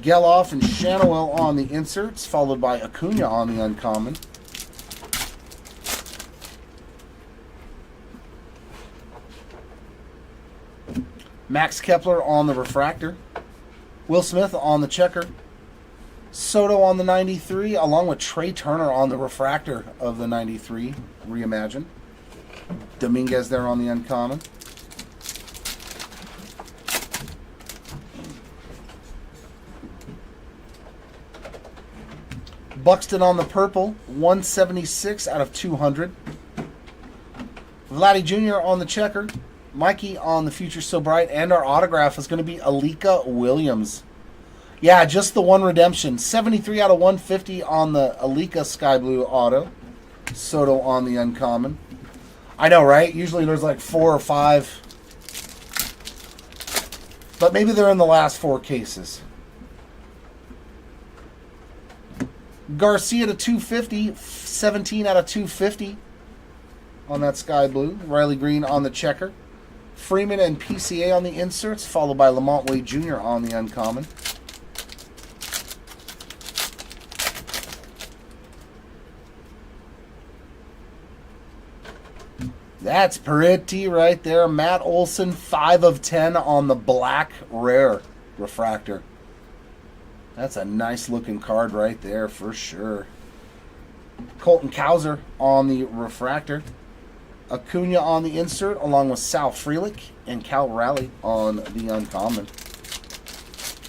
Geloff and Shanawell on the inserts, followed by Acuna on the uncommon. Max Kepler on the refractor. Will Smith on the checker. Soto on the 93, along with Trey Turner on the refractor of the 93, reimagined. Dominguez there on the uncommon. Buxton on the purple, 176 out of 200. Vladdy Jr. on the checker. Mikey on the Future So Bright. And our autograph is going to be Alika Williams. Yeah, just the one redemption. 73 out of 150 on the Alika Sky Blue auto. Soto on the uncommon. I know, right? Usually there's like 4 or 5. But maybe they're in the last 4 cases. Garcia to 250, 17 out of 250 on that Sky Blue. Riley Green on the checker. Freeman and PCA on the inserts, followed by Lamont Wade Jr. on the uncommon. That's pretty right there. Matt Olson, 5 of 10 on the black rare refractor. That's a nice looking card right there for sure. Colton Cowser on the refractor. Acuna on the insert, along with Sal Frelick and Cal Raleigh on the uncommon.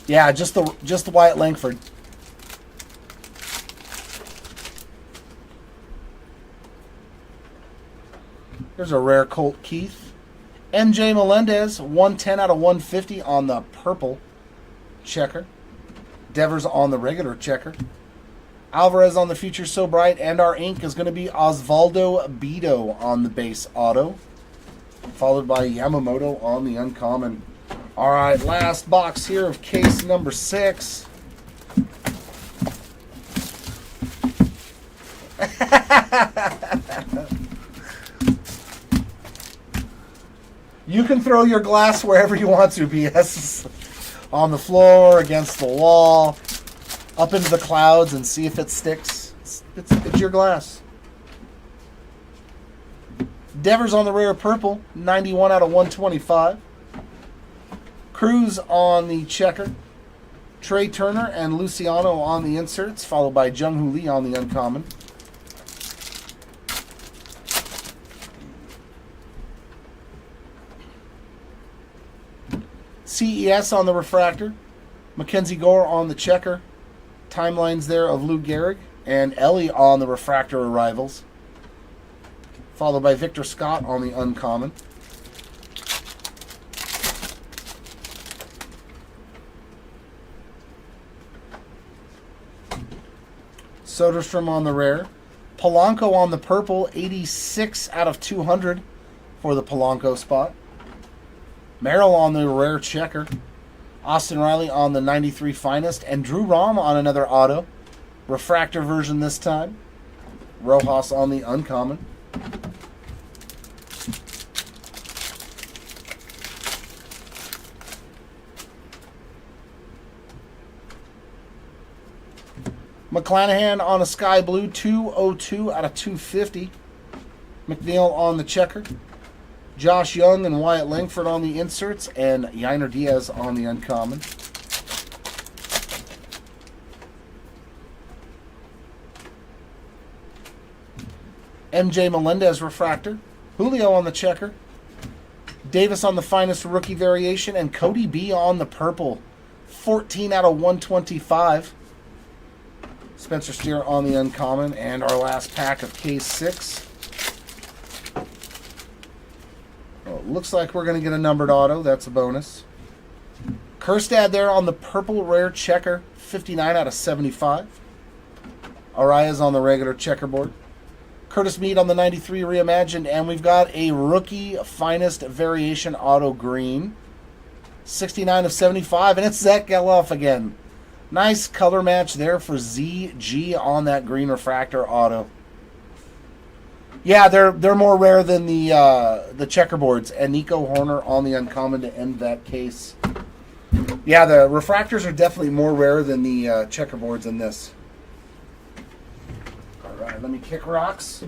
Yeah, just the Wyatt Langford. There's a rare Colt Keith. MJ Melendez, 110 out of 150 on the purple checker. Devers on the regular checker. Alvarez on the Future So Bright. And our ink is going to be Osvaldo Bido on the base auto. Followed by Yamamoto on the uncommon. All right, last box here of case number 6. You can throw your glass wherever you want to, BS. On the floor, against the wall, up into the clouds, and see if it sticks. It's your glass. Devers on the rare purple, 91 out of 125. Cruz on the checker. Trey Turner and Luciano on the inserts, followed by Jung-Hoo Lee on the uncommon. CES on the refractor. Mackenzie Gore on the checker. Timelines there of Lou Gehrig. And Ellie on the refractor arrivals. Followed by Victor Scott on the uncommon. Soderstrom on the rare. Polanco on the purple, 86 out of 200 for the Polanco spot. Merrill on the rare checker. Austin Riley on the 93 finest. And Drew Rom on another auto. Refractor version this time. Rojas on the uncommon. McClanahan on a sky blue, 202 out of 250. McNeil on the checker. Josh Young and Wyatt Langford on the inserts, and Yainer Diaz on the uncommon. MJ Melendez refractor. Julio on the checker. Davis on the finest rookie variation, and Cody B on the purple. 14 out of 125. Spencer Steer on the uncommon, and our last pack of case 6. Well, looks like we're going to get a numbered auto. That's a bonus. Kerstad there on the purple rare checker, 59 out of 75. Arias on the regular checkerboard. Curtis Mead on the 93 reimagined, and we've got a rookie finest variation auto green, 69 of 75, and it's Zach Geloff again. Nice color match there for ZG on that green refractor auto. Yeah, they're more rare than the checkerboards. And Nico Horner on the uncommon to end that case. Yeah, the refractors are definitely more rare than the checkerboards in this. All right, let me kick rocks.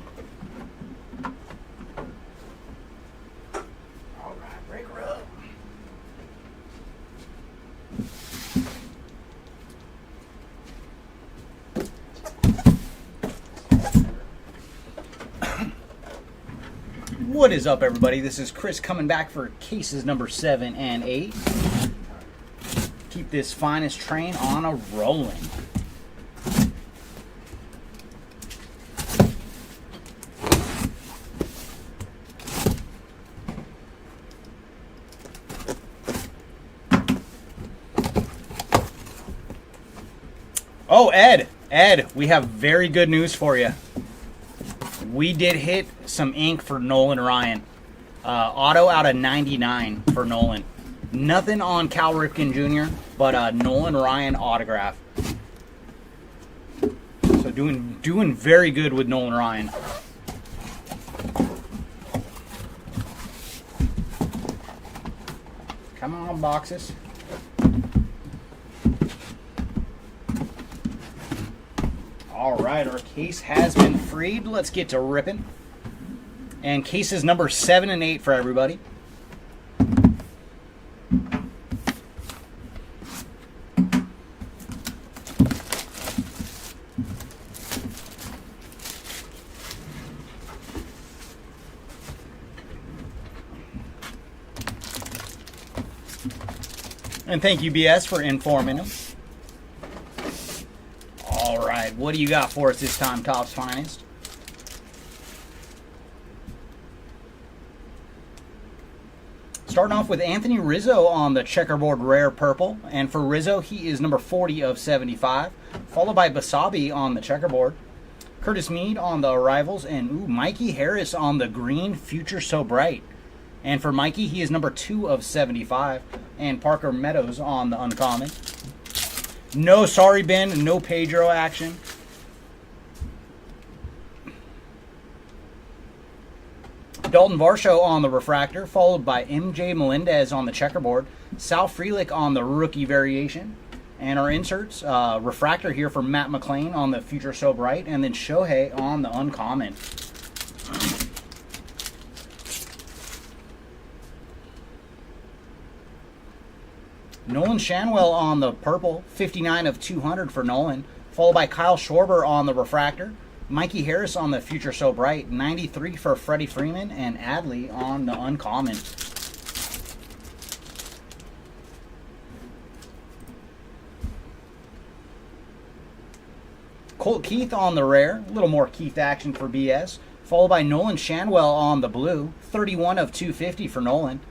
All right, break her up. What is up, everybody? This is Chris coming back for cases number 7 and 8. Keep this finest train on a rolling. Oh, Ed, we have very good news for you. We did hit some ink for Nolan Ryan. Auto out of 99 for Nolan. Nothing on Cal Ripken Jr., but Nolan Ryan autograph. So doing very good with Nolan Ryan. Come on, boxes. All right, our case has been freed. Let's get to ripping. And cases number 7 and 8 for everybody. And thank you, BS, for informing him. All right, what do you got for us this time, Topps Finest? Starting off with Anthony Rizzo on the checkerboard rare purple. And for Rizzo, he is number 40 of 75. Followed by Basabi on the checkerboard. Curtis Mead on the arrivals. And Mikey Harris on the green Future So Bright. And for Mikey, he is number 2 of 75. And Parker Meadows on the uncommon. No Sorry Ben, no Pedro action. Dalton Varsho on the refractor, followed by MJ Melendez on the checkerboard. Sal Frelick on the rookie variation. And our inserts, refractor here for Matt McClain on the Future So Bright. And then Shohei on the uncommon. Nolan Shanwell on the purple, 59 of 200 for Nolan. Followed by Kyle Schwarber on the refractor. Mikey Harris on the Future So Bright, 93 for Freddie Freeman, and Adley on the uncommon. Colt Keith on the rare, a little more Keith action for BS. Followed by Nolan Shanwell on the blue, 31 of 250 for Nolan.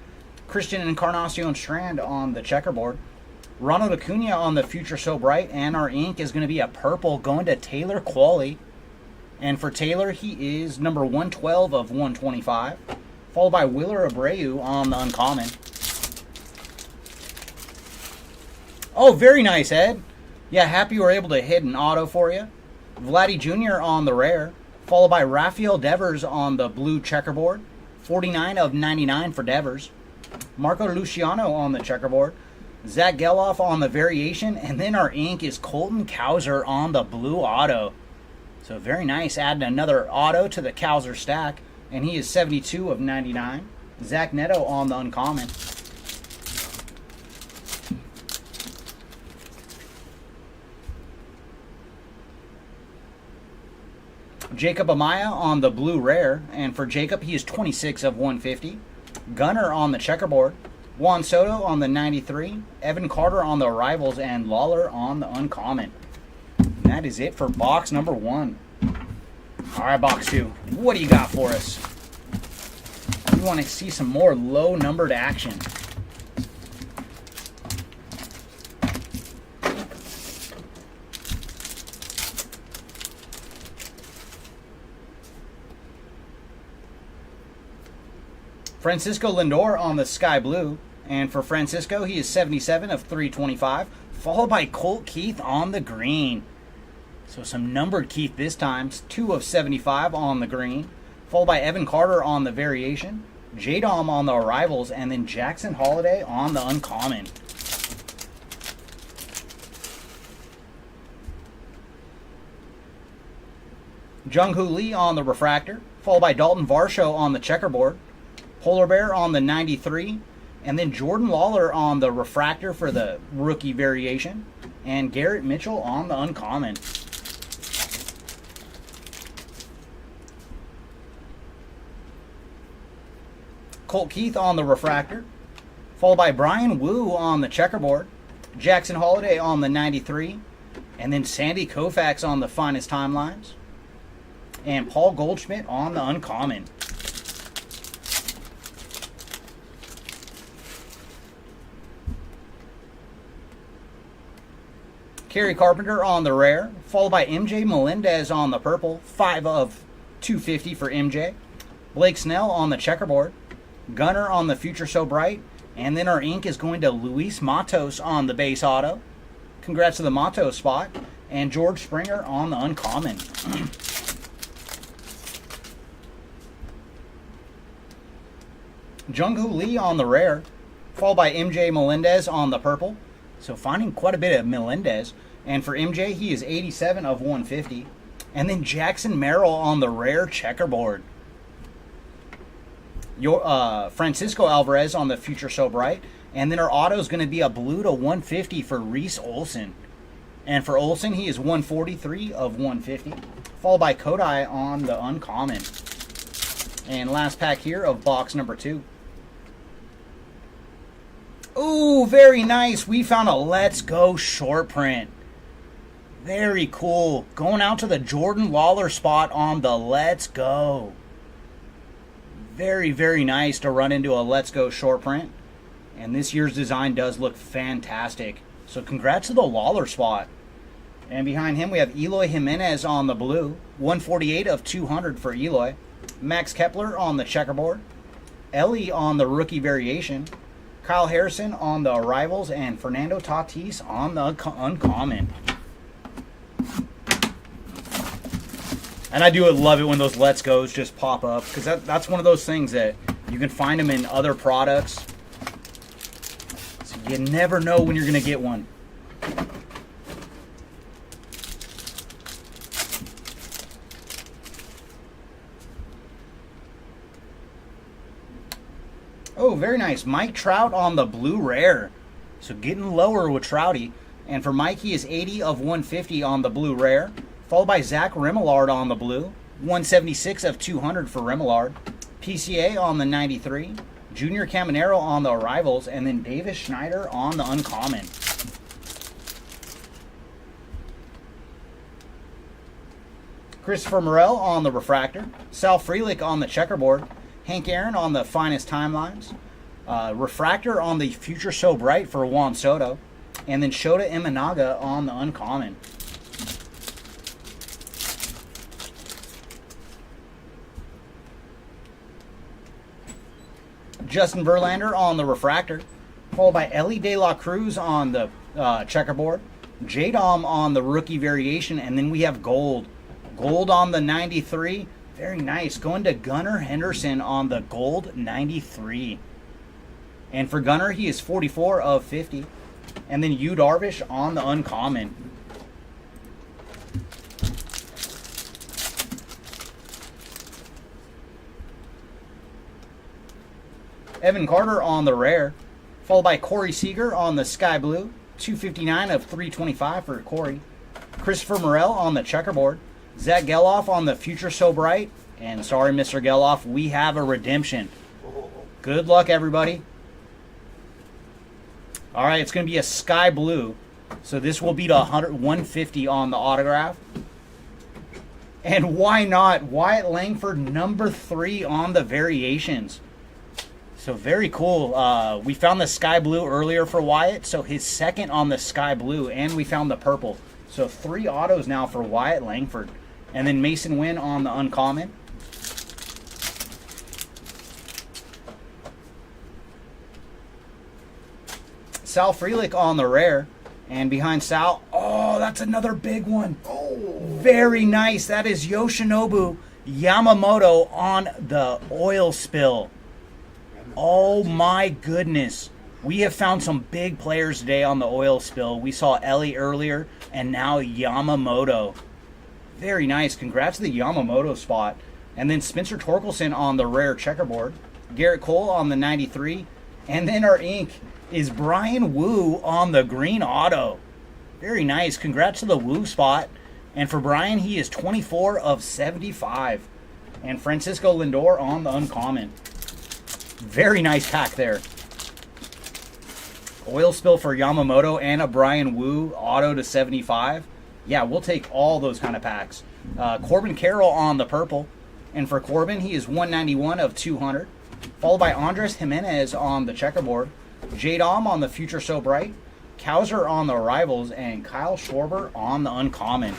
Christian Encarnacion Strand on the checkerboard. Ronald Acuna on the Future So Bright, and our ink is going to be a purple going to Taylor Qualley. And for Taylor, he is number 112 of 125. Followed by Willer Abreu on the uncommon. Oh, very nice, Ed. Yeah, happy we were able to hit an auto for you. Vladdy Jr. on the rare. Followed by Rafael Devers on the blue checkerboard. 49 of 99 for Devers. Marco Luciano on the checkerboard. Zach Geloff on the variation. And then our ink is Colton Cowser on the blue auto. So very nice, adding another auto to the Cowser stack. And he is 72 of 99. Zach Neto on the uncommon. Jacob Amaya on the blue rare. And for Jacob, he is 26 of 150. Gunner on the checkerboard. Juan Soto on the 93. Evan Carter on the arrivals. And Lawler on the uncommon. And that is it for box number 1. All right, box 2. What do you got for us? We want to see some more low-numbered action. Francisco Lindor on the sky blue. And for Francisco, he is 77 of 325. Followed by Colt Keith on the green. So some numbered Keith this time. 2 of 75 on the green. Followed by Evan Carter on the variation. J-Dom on the arrivals. And then Jackson Holiday on the uncommon. Jung-Hoo Lee on the refractor, followed by Dalton Varsho on the checkerboard, Polar Bear on the 93, and then Jordan Lawler on the refractor for the rookie variation, and Garrett Mitchell on the uncommon. Colt Keith on the refractor, followed by Brian Wu on the checkerboard, Jackson Holiday on the 93, and then Sandy Koufax on the finest timelines, and Paul Goldschmidt on the uncommon. Kerry Carpenter on the rare, followed by MJ Melendez on the purple, 5 of 250 for MJ. Blake Snell on the checkerboard, Gunner on the Future So Bright, and then our ink is going to Luis Matos on the base auto. Congrats to the Matos spot. And George Springer on the uncommon. Jung-Hoo Lee on the rare, followed by MJ Melendez on the purple. So finding quite a bit of Melendez. And for MJ, he is 87 of 150. And then Jackson Merrill on the rare checkerboard. Francisco Alvarez on the Future So Bright. And then our auto is going to be a blue to 150 for Reese Olson. And for Olson, he is 143 of 150. Followed by Kodai on the uncommon. And last pack here of box number 2. Ooh, very nice. We found a Let's Go short print. Very cool. Going out to the Jordan Lawler spot on the Let's Go. Very, very nice to run into a Let's Go short print. And this year's design does look fantastic. So congrats to the Lawler spot. And behind him we have Eloy Jimenez on the blue. 148 of 200 for Eloy. Max Kepler on the checkerboard. Ellie on the rookie variation. Kyle Harrison on the arrivals. And Fernando Tatis on the uncommon. And I do love it when those Let's Go's just pop up. Because that's one of those things that you can find them in other products. So you never know when you're going to get one. Oh, very nice. Mike Trout on the blue rare. So getting lower with Trouty. And for Mike, he is 80 of 150 on the blue rare. Followed by Zach Remillard on the blue. 176 of 200 for Remillard. PCA on the 93. Junior Caminero on the arrivals. And then Davis Schneider on the uncommon. Christopher Morel on the refractor. Sal Frelick on the checkerboard. Hank Aaron on the finest timelines. Refractor on the Future So Bright for Juan Soto. And then Shota Imanaga on the uncommon. Justin Verlander on the refractor. Followed by Ellie De La Cruz on the checkerboard. J-Dom on the rookie variation. And then we have gold. Gold on the 93. Very nice. Going to Gunnar Henderson on the gold 93. And for Gunnar, he is 44 of 50. And then Yu Darvish on the uncommon. Evan Carter on the rare. Followed by Corey Seager on the sky blue. 259 of 325 for Corey. Christopher Morel on the checkerboard. Zach Geloff on the Future So Bright. And sorry, Mr. Geloff, we have a redemption. Good luck, everybody. All right, it's going to be a sky blue. So this will be to 150 on the autograph. And why not? Wyatt Langford, number 3 on the variations. So very cool. We found the sky blue earlier for Wyatt. So his second on the sky blue. And we found the purple. So 3 autos now for Wyatt Langford. And then Mason Wynn on the uncommon. Sal Frelick on the rare. And behind Sal, oh, that's another big one. Oh, very nice. That is Yoshinobu Yamamoto on the oil spill. Oh my goodness. We have found some big players today on the oil spill. We saw Ellie earlier and now Yamamoto. Very nice. Congrats to the Yamamoto spot. And then Spencer Torkelson on the rare checkerboard. Garrett Cole on the 93. And then our ink is Brian Wu on the green auto. Very nice. Congrats to the Wu spot. And for Brian, he is 24 of 75. And Francisco Lindor on the uncommon. Very nice pack there. Oil spill for Yamamoto and a Brian Wu auto to 75. Yeah, we'll take all those kind of packs. Corbin Carroll on the purple. And for Corbin, he is 191 of 200. Followed by Andres Jimenez on the checkerboard. J-Dom on the Future So Bright. Kowser on the arrivals. And Kyle Schwarber on the uncommon.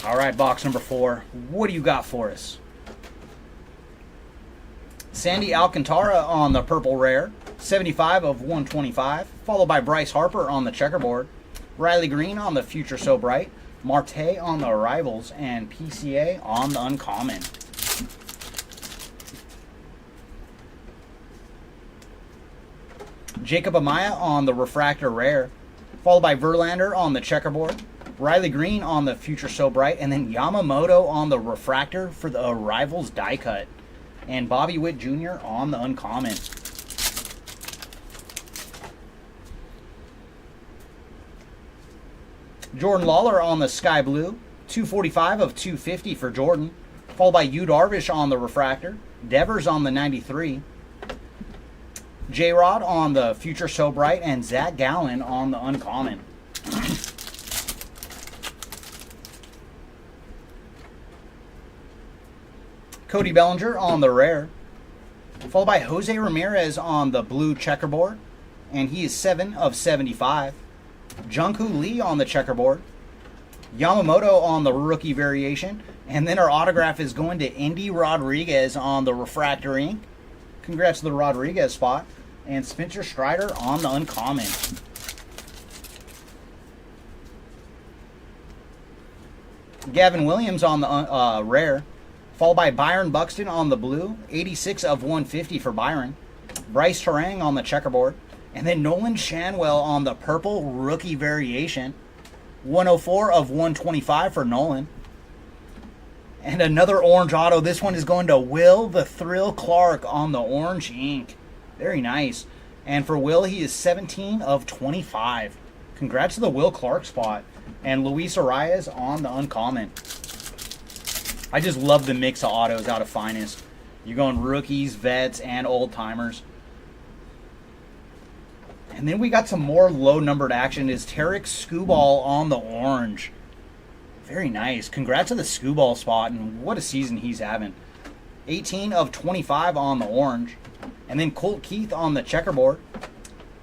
All right, box number 4. What do you got for us? Sandy Alcantara on the purple rare, 75 of 125, followed by Bryce Harper on the checkerboard, Riley Green on the Future So Bright, Marte on the arrivals, and PCA on the uncommon. Jacob Amaya on the refractor rare, followed by Verlander on the checkerboard, Riley Green on the Future So Bright, and then Yamamoto on the refractor for the arrivals die cut. And Bobby Witt Jr. on the uncommon. Jordan Lawler on the sky blue. 245 of 250 for Jordan. Followed by Yu Darvish on the refractor. Devers on the 93. J-Rod on the Future So Bright. And Zach Gallen on the uncommon. Cody Bellinger on the rare, followed by Jose Ramirez on the blue checkerboard, and he is 7 of 75. Jung-Hoo Lee on the checkerboard, Yamamoto on the rookie variation, and then our autograph is going to Indy Rodriguez on the refractor ink. Congrats to the Rodriguez spot, and Spencer Strider on the uncommon. Gavin Williams on the rare, followed by Byron Buxton on the blue, 86 of 150 for Byron. Bryce Terang on the checkerboard. And then Nolan Shanwell on the purple rookie variation, 104 of 125 for Nolan. And another orange auto. This one is going to Will the Thrill Clark on the orange ink. Very nice. And for Will, he is 17 of 25. Congrats to the Will Clark spot. And Luis Arias on the uncommon. I just love the mix of autos out of Finest. You're going rookies, vets, and old-timers. And then we got some more low-numbered action. Is Tarek Skubal on the orange. Very nice. Congrats to the Skubal spot, and what a season he's having. 18 of 25 on the orange. And then Colt Keith on the checkerboard.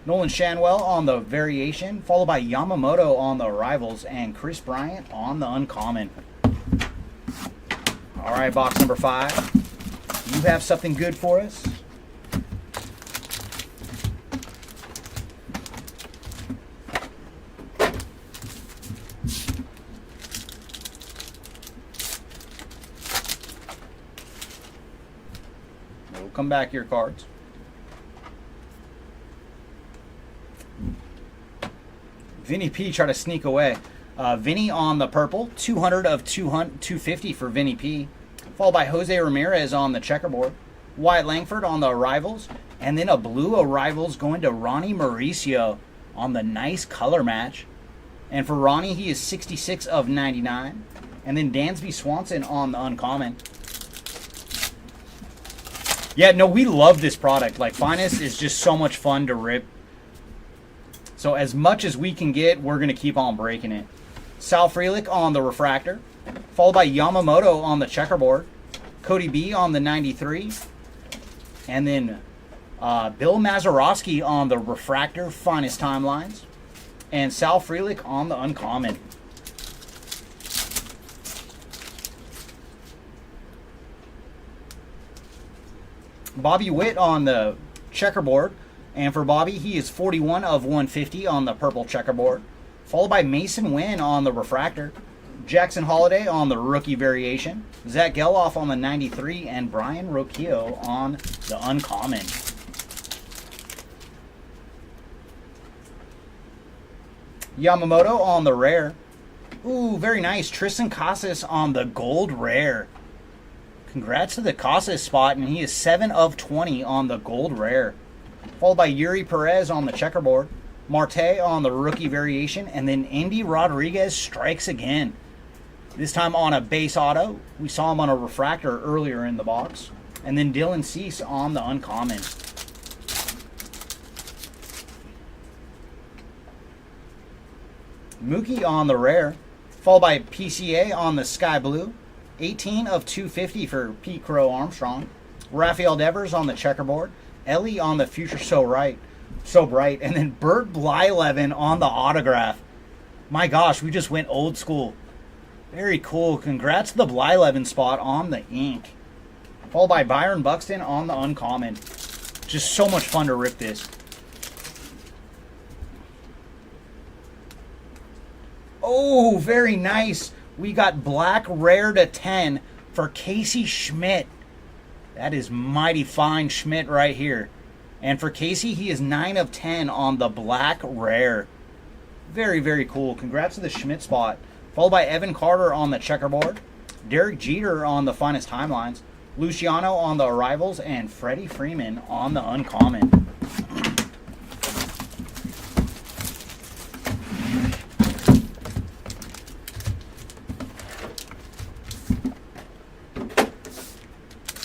Nolan Shanwell on the variation, followed by Yamamoto on the arrivals, and Chris Bryant on the uncommon. All right, box number 5. You have something good for us? We'll come back your cards. Vinny P try to sneak away. Vinny on the purple, 200 of 250 for Vinny P. Followed by Jose Ramirez on the checkerboard. Wyatt Langford on the arrivals. And then a blue arrivals going to Ronnie Mauricio on the nice color match. And for Ronnie, he is 66 of 99. And then Dansby Swanson on the uncommon. Yeah, no, we love this product. Like, Finest is just so much fun to rip. So as much as we can get, we're going to keep on breaking it. Sal Frelick on the refractor. Followed by Yamamoto on the checkerboard. Cody B on the 93. And then Bill Mazeroski on the refractor, Finest Timelines. And Sal Frelick on the uncommon. Bobby Witt on the checkerboard. And for Bobby, he is 41 of 150 on the purple checkerboard. Followed by Mason Wynn on the refractor. Jackson Holiday on the rookie variation. Zach Geloff on the 93. And Brian Rocchio on the uncommon. Yamamoto on the rare. Ooh, very nice. Tristan Casas on the gold rare. Congrats to the Casas spot, and he is 7 of 20 on the gold rare. Followed by Yuri Perez on the checkerboard. Marte on the rookie variation, and then Indy Rodriguez strikes again. This time on a base auto. We saw him on a refractor earlier in the box. And then Dylan Cease on the uncommon. Mookie on the rare. Followed by PCA on the sky blue. 18 of 250 for Pete Crow Armstrong. Rafael Devers on the checkerboard. Ellie on the future so bright. And then Bert Blyleven on the autograph. My gosh, we just went old school. Very cool. Congrats to the Blyleven spot on the ink. Followed by Byron Buxton on the uncommon. Just so much fun to rip this. Oh, very nice. We got black rare to 10 for Casey Schmidt. That is mighty fine Schmidt right here. And for Casey, he is 9 of 10 on the black rare. Very, very cool. Congrats to the Schmidt spot. Followed by Evan Carter on the checkerboard. Derek Jeter on the finest timelines. Luciano on the arrivals. And Freddie Freeman on the uncommon.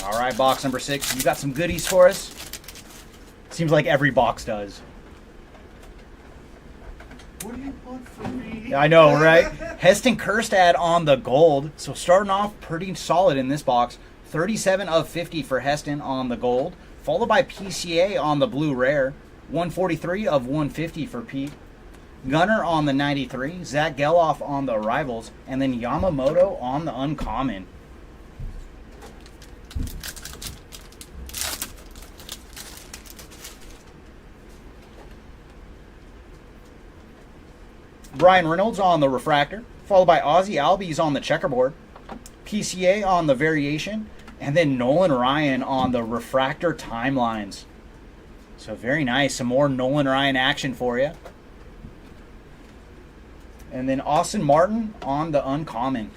All right, box number 6. You got some goodies for us? Seems like every box does. What do you want from me? I know, right? Heston Kjerstad on the gold. So starting off pretty solid in this box. 37 of 50 for Heston on the gold. Followed by PCA on the blue rare. 143 of 150 for Pete. Gunner on the 93. Zach Geloff on the arrivals. And then Yamamoto on the uncommon. Brian Reynolds on the refractor, followed by Ozzie Albies on the checkerboard, PCA on the variation, and then Nolan Ryan on the refractor timelines. So very nice. Some more Nolan Ryan action for you. And then Austin Martin on the uncommon.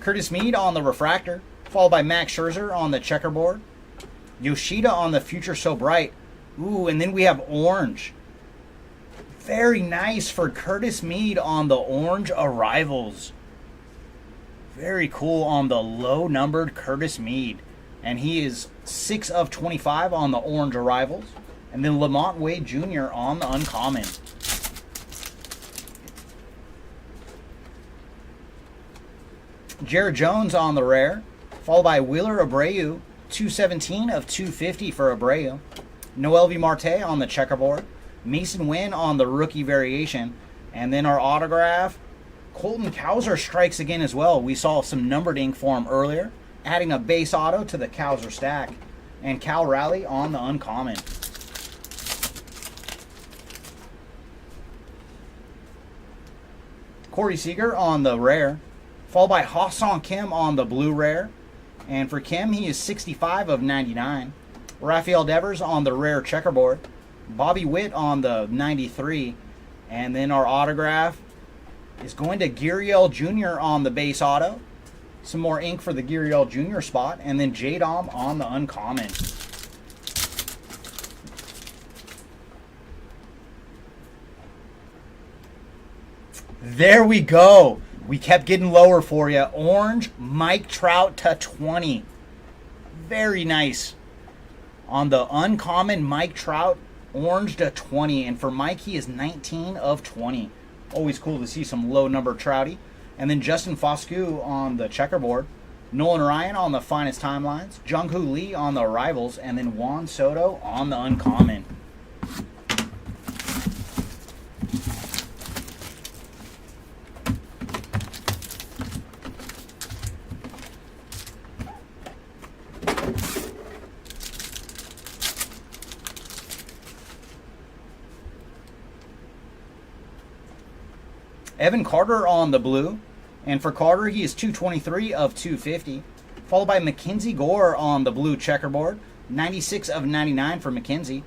Curtis Mead on the refractor, followed by Max Scherzer on the checkerboard. Yoshida on the future so bright. Ooh, and then we have orange. Very nice for Curtis Mead on the orange arrivals. Very cool on the low numbered Curtis Mead. And he is 6 of 25 on the orange arrivals. And then Lamont Wade Jr. on the uncommon. Jared Jones on the rare, followed by Wheeler Abreu, 217 of 250 for Abreu. Noelvi Marte on the checkerboard. Mason Wynn on the rookie variation. And then our autograph, Colton Cowser strikes again as well. We saw some numbered ink for him earlier, adding a base auto to the Cowser stack. And Cal Raleigh on the uncommon. Corey Seager on the rare, followed by Ha-Sung Kim on the blue rare. And for Kim, he is 65 of 99. Rafael Devers on the rare checkerboard. Bobby Witt on the 93. And then our autograph is going to Gurriel Jr. on the base auto. Some more ink for the Gurriel Jr. spot. And then J-Dom on the uncommon. There we go. We kept getting lower for you. Orange, Mike Trout to 20. Very nice. On the uncommon, Mike Trout, orange to 20. And for Mike, he is 19 of 20. Always cool to see some low number Trouty. And then Justin Foscue on the checkerboard. Nolan Ryan on the finest timelines. Jung-Hoo Lee on the arrivals. And then Juan Soto on the uncommon. Evan Carter on the blue. And for Carter, he is 223 of 250. Followed by Mackenzie Gore on the blue checkerboard. 96 of 99 for Mackenzie.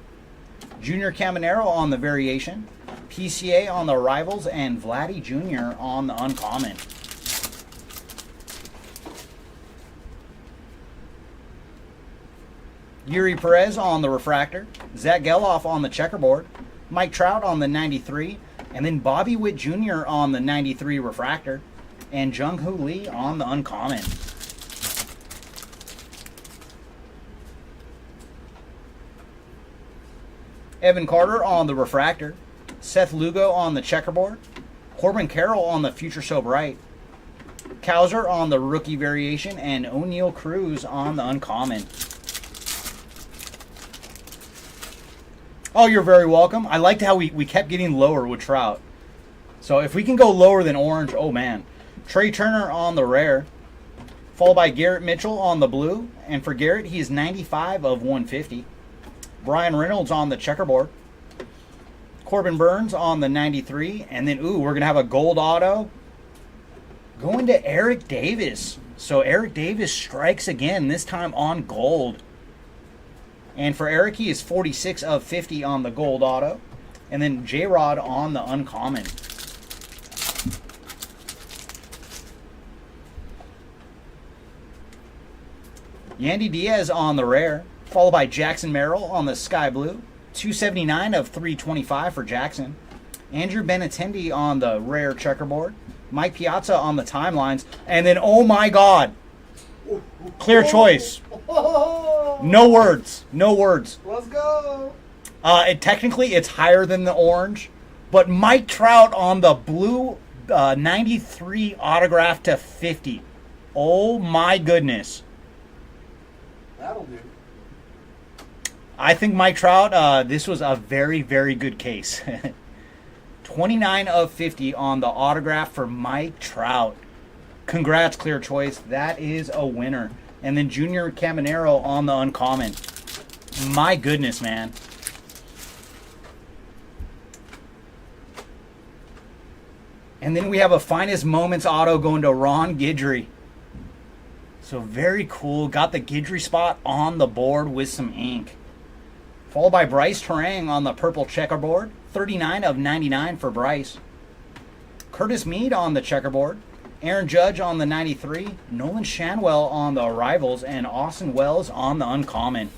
Junior Caminero on the variation. PCA on the rivals. And Vladdy Jr. on the uncommon. Yuri Perez on the refractor. Zach Geloff on the checkerboard. Mike Trout on the 93. And then Bobby Witt Jr. on the 93 refractor. And Jung-Hoo Lee on the uncommon. Evan Carter on the refractor. Seth Lugo on the checkerboard. Corbin Carroll on the Future So Bright. Cowser on the rookie variation. And O'Neal Cruz on the uncommon. Oh, you're very welcome. I liked how we kept getting lower with Trout. So if we can go lower than orange, oh man. Trey Turner on the rare. Followed by Garrett Mitchell on the blue. And for Garrett, he is 95 of 150. Brian Reynolds on the checkerboard. Corbin Burns on the 93. And then, we're going to have a gold auto going to Eric Davis. So Eric Davis strikes again, this time on gold. And for Eric, he is 46 of 50 on the gold auto. And then J-Rod on the uncommon. Yandy Diaz on the rare. Followed by Jackson Merrill on the sky blue. 279 of 325 for Jackson. Andrew Benintendi on the rare checkerboard. Mike Piazza on the timelines. And then, oh my God. Clear choice. No words. No words. Let's go. Technically, it's higher than the orange. But Mike Trout on the blue 93 autograph to 50. Oh my goodness. That'll do. I think Mike Trout, this was a very, very good case. 29 of 50 on the autograph for Mike Trout. Congrats, Clear Choice. That is a winner. And then Junior Caminero on the uncommon. My goodness, man. And then we have a Finest Moments auto going to Ron Guidry. So very cool. Got the Guidry spot on the board with some ink. Followed by Bryce Terang on the purple checkerboard. 39 of 99 for Bryce. Curtis Mead on the checkerboard. Aaron Judge on the 93. Nolan Shanwell on the arrivals. And Austin Wells on the uncommon.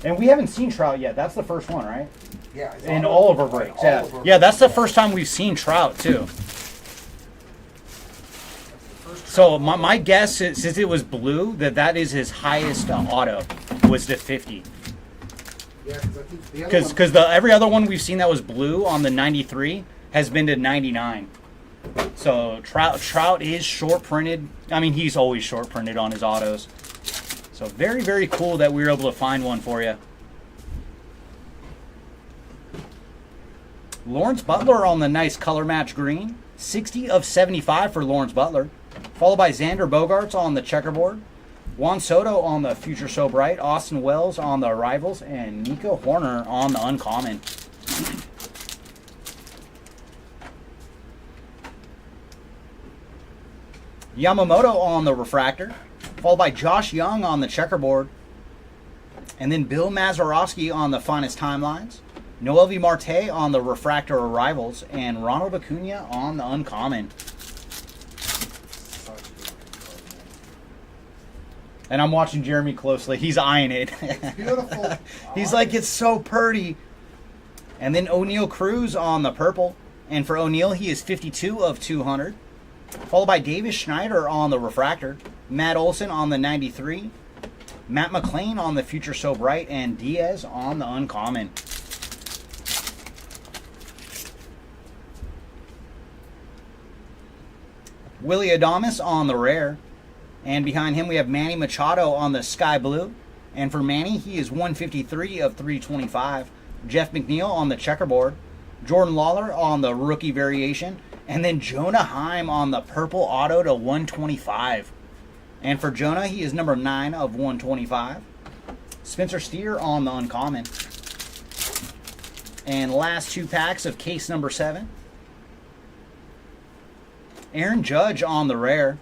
And we haven't seen Trout yet. That's the first one, right? Yeah. In all of our breaks. Yeah. Yeah, that's the first time we've seen Trout, too. So my guess, is, since it was blue, that is his highest auto, was the 50. Yeah, because Because every other one we've seen that was blue on the 93 has been to 99. So Trout is short printed. I mean, he's always short printed on his autos. So very, very cool that we were able to find one for you. Lawrence Butler on the nice color match green. 60 of 75 for Lawrence Butler. Followed by Xander Bogaerts on the checkerboard. Juan Soto on the Future So Bright. Austin Wells on the arrivals. And Nico Horner on the uncommon. Yamamoto on the refractor. Followed by Josh Young on the checkerboard. And then Bill Mazeroski on the Finest Timelines. Noelvi Marte on the refractor arrivals. And Ronald Acuna on the uncommon. And I'm watching Jeremy closely. He's eyeing it. It's beautiful. He's like, it's so pretty. And then O'Neal Cruz on the purple. And for O'Neal, he is 52 of 200. Followed by Davis Schneider on the refractor. Matt Olson on the 93. Matt McClain on the Future So Bright. And Diaz on the uncommon. Willie Adames on the rare. And behind him we have Manny Machado on the sky blue. And for Manny, he is 153 of 325. Jeff McNeil on the checkerboard. Jordan Lawler on the rookie variation. And then Jonah Heim on the purple auto to 125. And for Jonah, he is number 9 of 125. Spencer Steer on the uncommon. And last 2 packs of case number 7. Aaron Judge on the rare,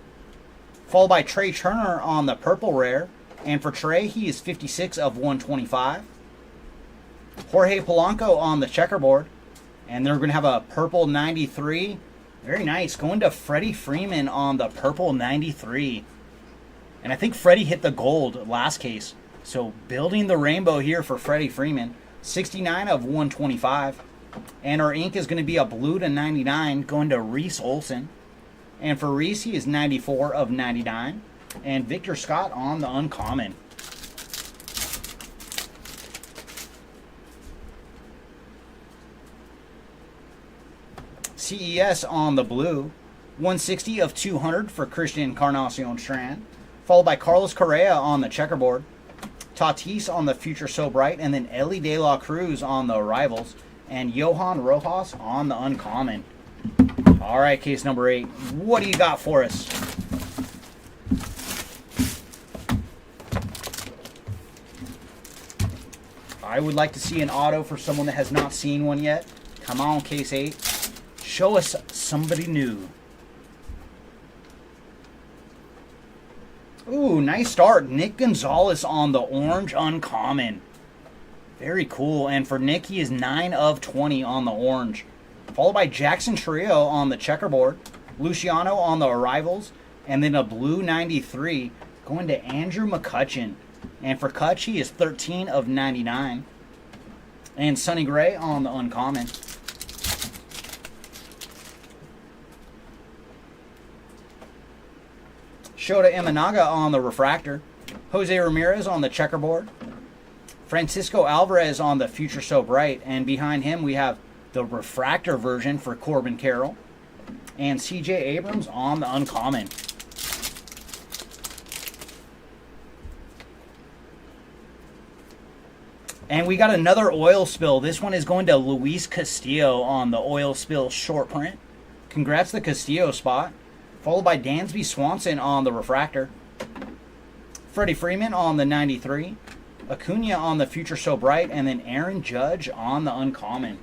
followed by Trey Turner on the purple rare. And for Trey, he is 56 of 125. Jorge Polanco on the checkerboard. And they're going to have a purple 93. Very nice. Going to Freddie Freeman on the purple 93. And I think Freddie hit the gold last case. So building the rainbow here for Freddie Freeman. 69 of 125. And our ink is going to be a blue to 99 going to Reese Olson. And for Reese, he is 94 of 99. And Victor Scott on the uncommon. CES on the blue. 160 of 200 for Christian Encarnacion Strand. Followed by Carlos Correa on the checkerboard. Tatis on the Future So Bright. And then Ellie De La Cruz on the arrivals. And Johan Rojas on the uncommon. All right, case number 8. What do you got for us? I would like to see an auto for someone that has not seen one yet. Come on, case 8. Show us somebody new. Ooh, nice start. Nick Gonzalez on the orange uncommon. Very cool. And for Nick, he is 9 of 20 on the orange. Followed by Jackson Trio on the checkerboard. Luciano on the arrivals. And then a blue 93 going to Andrew McCutchen. And for Kutch, he is 13 of 99. And Sonny Gray on the uncommon. Shota Imanaga on the refractor. Jose Ramirez on the checkerboard. Francisco Alvarez on the Future So Bright. And behind him we have the refractor version for Corbin Carroll. And CJ Abrams on the uncommon. And we got another oil spill. This one is going to Luis Castillo on the oil spill short print. Congrats to Castillo spot. Followed by Dansby Swanson on the refractor. Freddie Freeman on the 93. Acuna on the Future So Bright. And then Aaron Judge on the uncommon.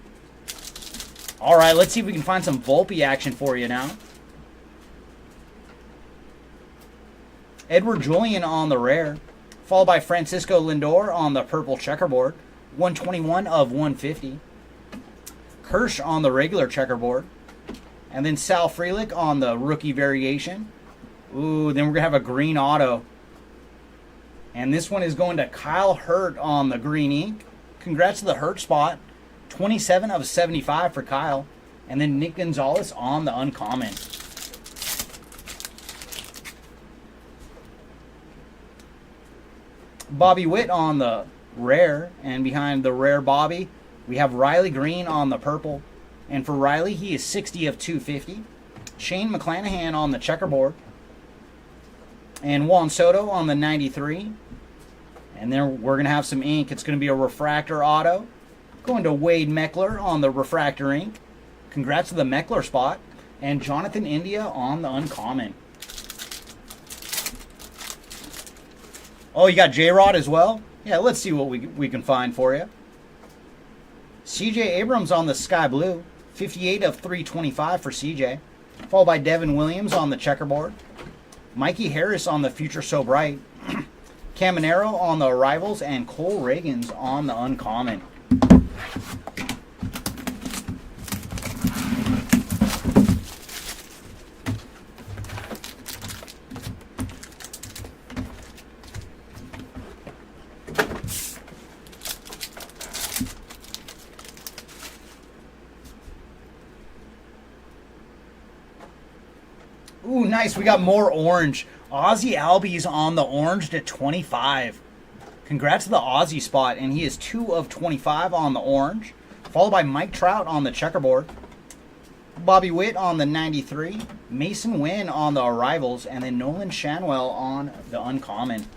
All right, let's see if we can find some Volpe action for you now. Edward Julian on the rare. Followed by Francisco Lindor on the purple checkerboard. 121 of 150. Kirsch on the regular checkerboard. And then Sal Frelick on the rookie variation. Ooh, then we're going to have a green auto. And this one is going to Kyle Hurt on the green ink. Congrats to the Hurt spot. 27 of 75 for Kyle. And then Nick Gonzalez on the uncommon. Bobby Witt on the rare. And behind the rare Bobby, we have Riley Green on the purple. And for Riley, he is 60 of 250. Shane McClanahan on the checkerboard. And Juan Soto on the 93. And then we're going to have some ink. It's going to be a refractor auto. Going to Wade Meckler on the refractor ink. Congrats to the Meckler spot. And Jonathan India on the uncommon. Oh, you got J-Rod as well? Yeah, let's see what we can find for you. CJ Abrams on the sky blue. 58 of 325 for CJ. Followed by Devin Williams on the checkerboard. Mikey Harris on the Future So Bright. Caminero on the arrivals. And Cole Reagans on the uncommon. Ooh, nice. We got more orange. Ozzy Albies on the orange to 25. Congrats to the Ozzy spot, and he is 2 of 25 on the orange. Followed by Mike Trout on the checkerboard. Bobby Witt on the 93. Mason Wynn on the arrivals, and then Nolan Shanwell on the uncommon.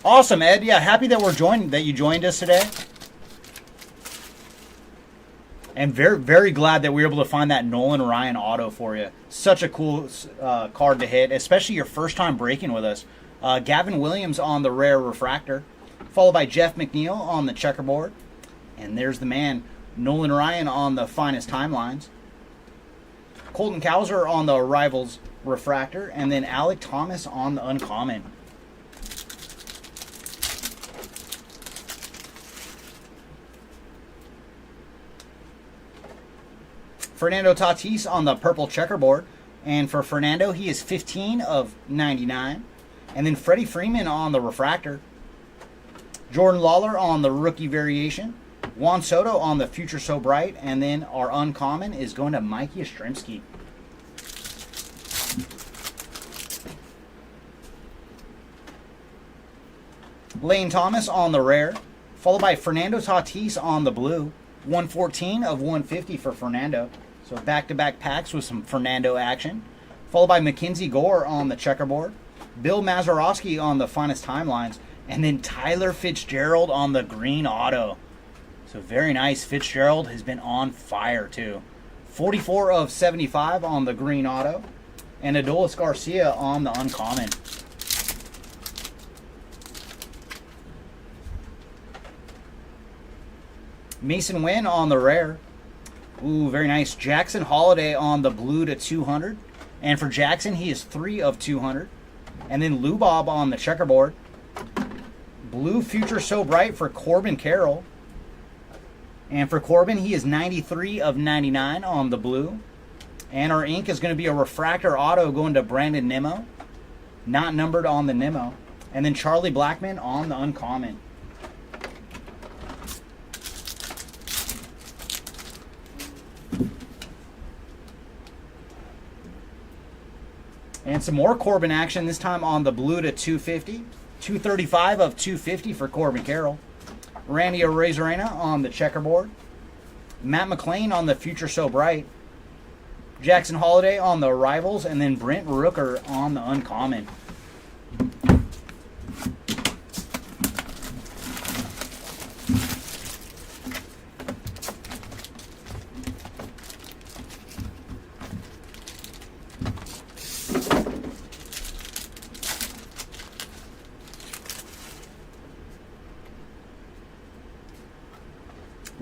Awesome, Ed. Yeah, happy that you joined us today. And very, very glad that we were able to find that Nolan Ryan auto for you. Such a cool card to hit, especially your first time breaking with us. Gavin Williams on the rare refractor, followed by Jeff McNeil on the checkerboard. And there's the man, Nolan Ryan on the Finest Timelines. Colton Cowser on the Arrivals Refractor. And then Alec Thomas on the Uncommon. Fernando Tatis on the Purple Checkerboard. And for Fernando, he is 15 of 99. And then Freddie Freeman on the Refractor. Jordan Lawler on the Rookie Variation. Juan Soto on the Future So Bright. And then our Uncommon is going to Mikey Yastrzemski. Lane Thomas on the Rare. Followed by Fernando Tatis on the Blue. 114 of 150 for Fernando. So back-to-back packs with some Fernando action. Followed by Mackenzie Gore on the Checkerboard. Bill Mazeroski on the Finest Timelines. And then Tyler Fitzgerald on the Green Auto. So very nice. Fitzgerald has been on fire too. 44 of 75 on the Green Auto. And Adolis Garcia on the Uncommon. Mason Wynn on the Rare. Ooh, very nice. Jackson Holiday on the Blue to 200. And for Jackson, he is 3 of 200. And then Lou Bob on the Checkerboard. Blue Future So Bright for Corbin Carroll. And for Corbin, he is 93 of 99 on the Blue. And our ink is going to be a Refractor Auto going to Brandon Nimmo. Not numbered on the Nimmo. And then Charlie Blackmon on the Uncommon. And some more Corbin action, this time on the Blue to 250. 235 of 250 for Corbin Carroll. Randy Arozarena on the Checkerboard. Matt McLean on the Future So Bright. Jackson Holiday on the Arrivals. And then Brent Rooker on the Uncommon.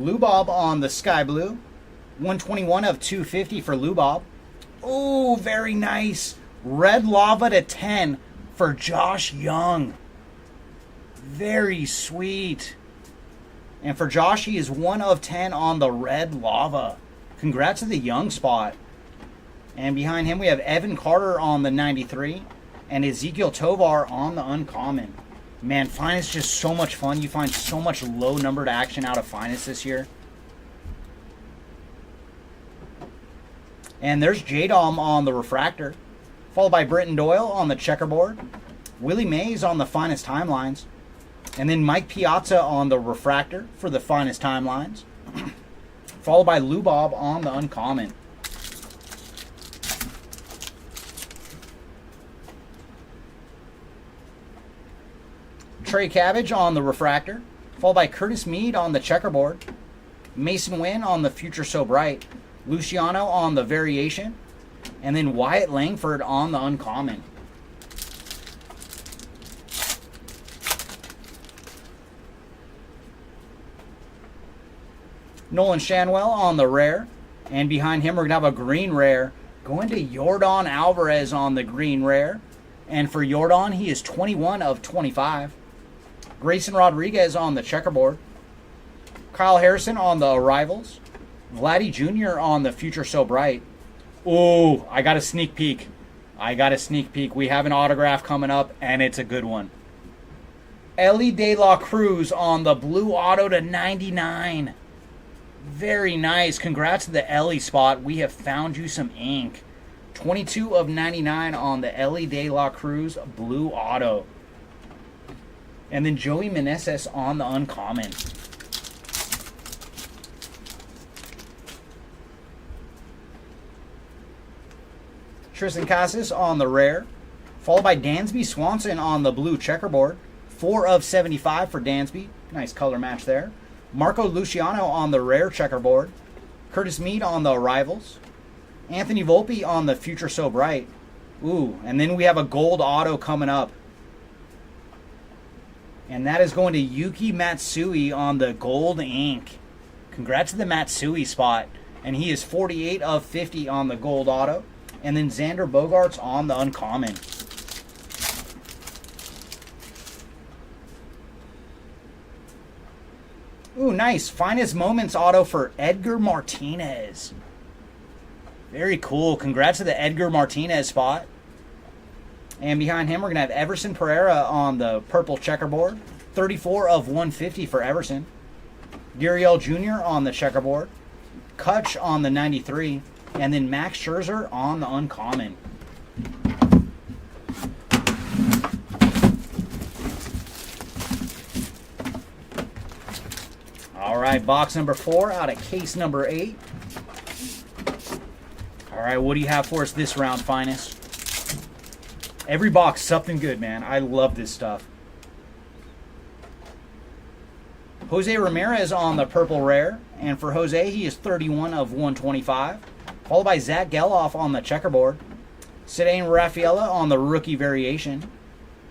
Lou Bob on the Sky Blue. 121 of 250 for Lou Bob. Oh, very nice. Red Lava to 10 for Josh Young. Very sweet. And for Josh, he is 1 of 10 on the Red Lava. Congrats to the Young spot. And behind him, we have Evan Carter on the 93 and Ezekiel Tovar on the Uncommon. Man, Finest is just so much fun. You find so much low-numbered action out of Finest this year. And there's J-Dom on the Refractor. Followed by Britton Doyle on the Checkerboard. Willie Mays on the Finest Timelines. And then Mike Piazza on the Refractor for the Finest Timelines. Followed by Lou Bob on the Uncommon. Trey Cabbage on the Refractor, followed by Curtis Mead on the Checkerboard, Mason Wynn on the Future So Bright, Luciano on the Variation, and then Wyatt Langford on the Uncommon. Nolan Shanwell on the Rare, and behind him we're going to have a Green Rare going to Yordan Alvarez on the Green Rare, and for Yordan he is 21 of 25. Grayson Rodriguez on the Checkerboard. Kyle Harrison on the Arrivals. Vladdy Jr. on the Future So Bright. Ooh, I got a sneak peek. We have an autograph coming up, and it's a good one. Ellie De La Cruz on the Blue Auto to 99. Very nice. Congrats to the Ellie spot. We have found you some ink. 22 of 99 on the Ellie De La Cruz Blue Auto. And then Joey Meneses on the Uncommon. Tristan Casas on the Rare. Followed by Dansby Swanson on the Blue Checkerboard. 4 of 75 for Dansby. Nice color match there. Marco Luciano on the Rare Checkerboard. Curtis Mead on the Arrivals. Anthony Volpe on the Future So Bright. Ooh, and then we have a gold auto coming up. And that is going to Yuki Matsui on the gold ink. Congrats to the Matsui spot. And he is 48 of 50 on the gold auto. And then Xander Bogaerts on the uncommon. Ooh, nice. Finest Moments auto for Edgar Martinez. Very cool. Congrats to the Edgar Martinez spot. And behind him, we're going to have Everson Pereira on the purple checkerboard. 34 of 150 for Everson. Gurriel Jr. on the checkerboard. Kutch on the 93. And then Max Scherzer on the uncommon. All right, box number 4 out of case number 8. All right, what do you have for us this round, Finest? Every box, something good, man. I love this stuff. Jose Ramirez on the purple rare. And for Jose, he is 31 of 125. Followed by Zach Geloff on the checkerboard. Ceddanne Rafaela on the rookie variation.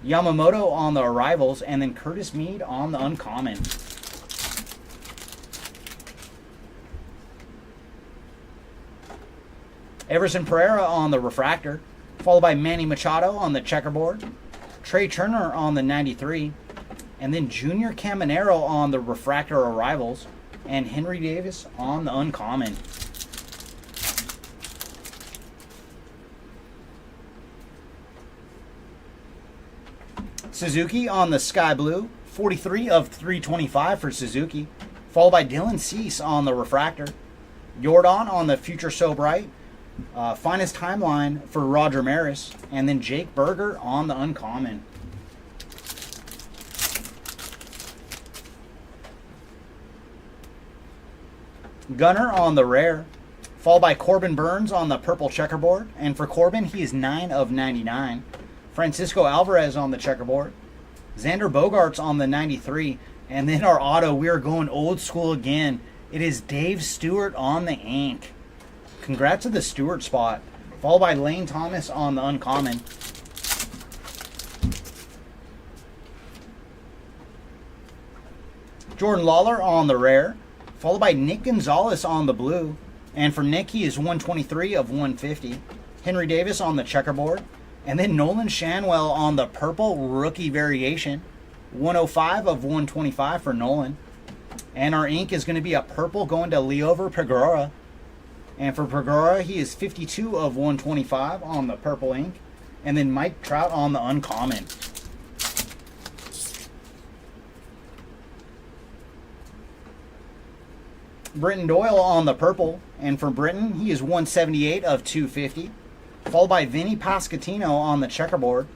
Yamamoto on the arrivals. And then Curtis Mead on the uncommon. Everson Pereira on the refractor. Followed by Manny Machado on the checkerboard. Trey Turner on the 93. And then Junior Caminero on the refractor arrivals. And Henry Davis on the uncommon. Suzuki on the sky blue. 43 of 325 for Suzuki. Followed by Dylan Cease on the refractor. Jordan on the future so bright. Finest timeline for Roger Maris. And then Jake Berger on the uncommon. Gunner on the rare. Followed by Corbin Burns on the purple checkerboard. And for Corbin, he is 9 of 99. Francisco Alvarez on the checkerboard. Xander Bogaerts on the 93. And then our auto, we are going old school again. It is Dave Stewart on the ink. Congrats to the Stewart spot. Followed by Lane Thomas on the uncommon. Jordan Lawler on the rare. Followed by Nick Gonzalez on the blue. And for Nick, he is 123 of 150. Henry Davis on the checkerboard. And then Nolan Shanwell on the purple rookie variation. 105 of 125 for Nolan. And our ink is going to be a purple going to Liover Pegora. And for Pegora, he is 52 of 125 on the purple ink. And then Mike Trout on the uncommon. Britton Doyle on the purple. And for Britton, he is 178 of 250. Followed by Vinny Pasquantino on the checkerboard.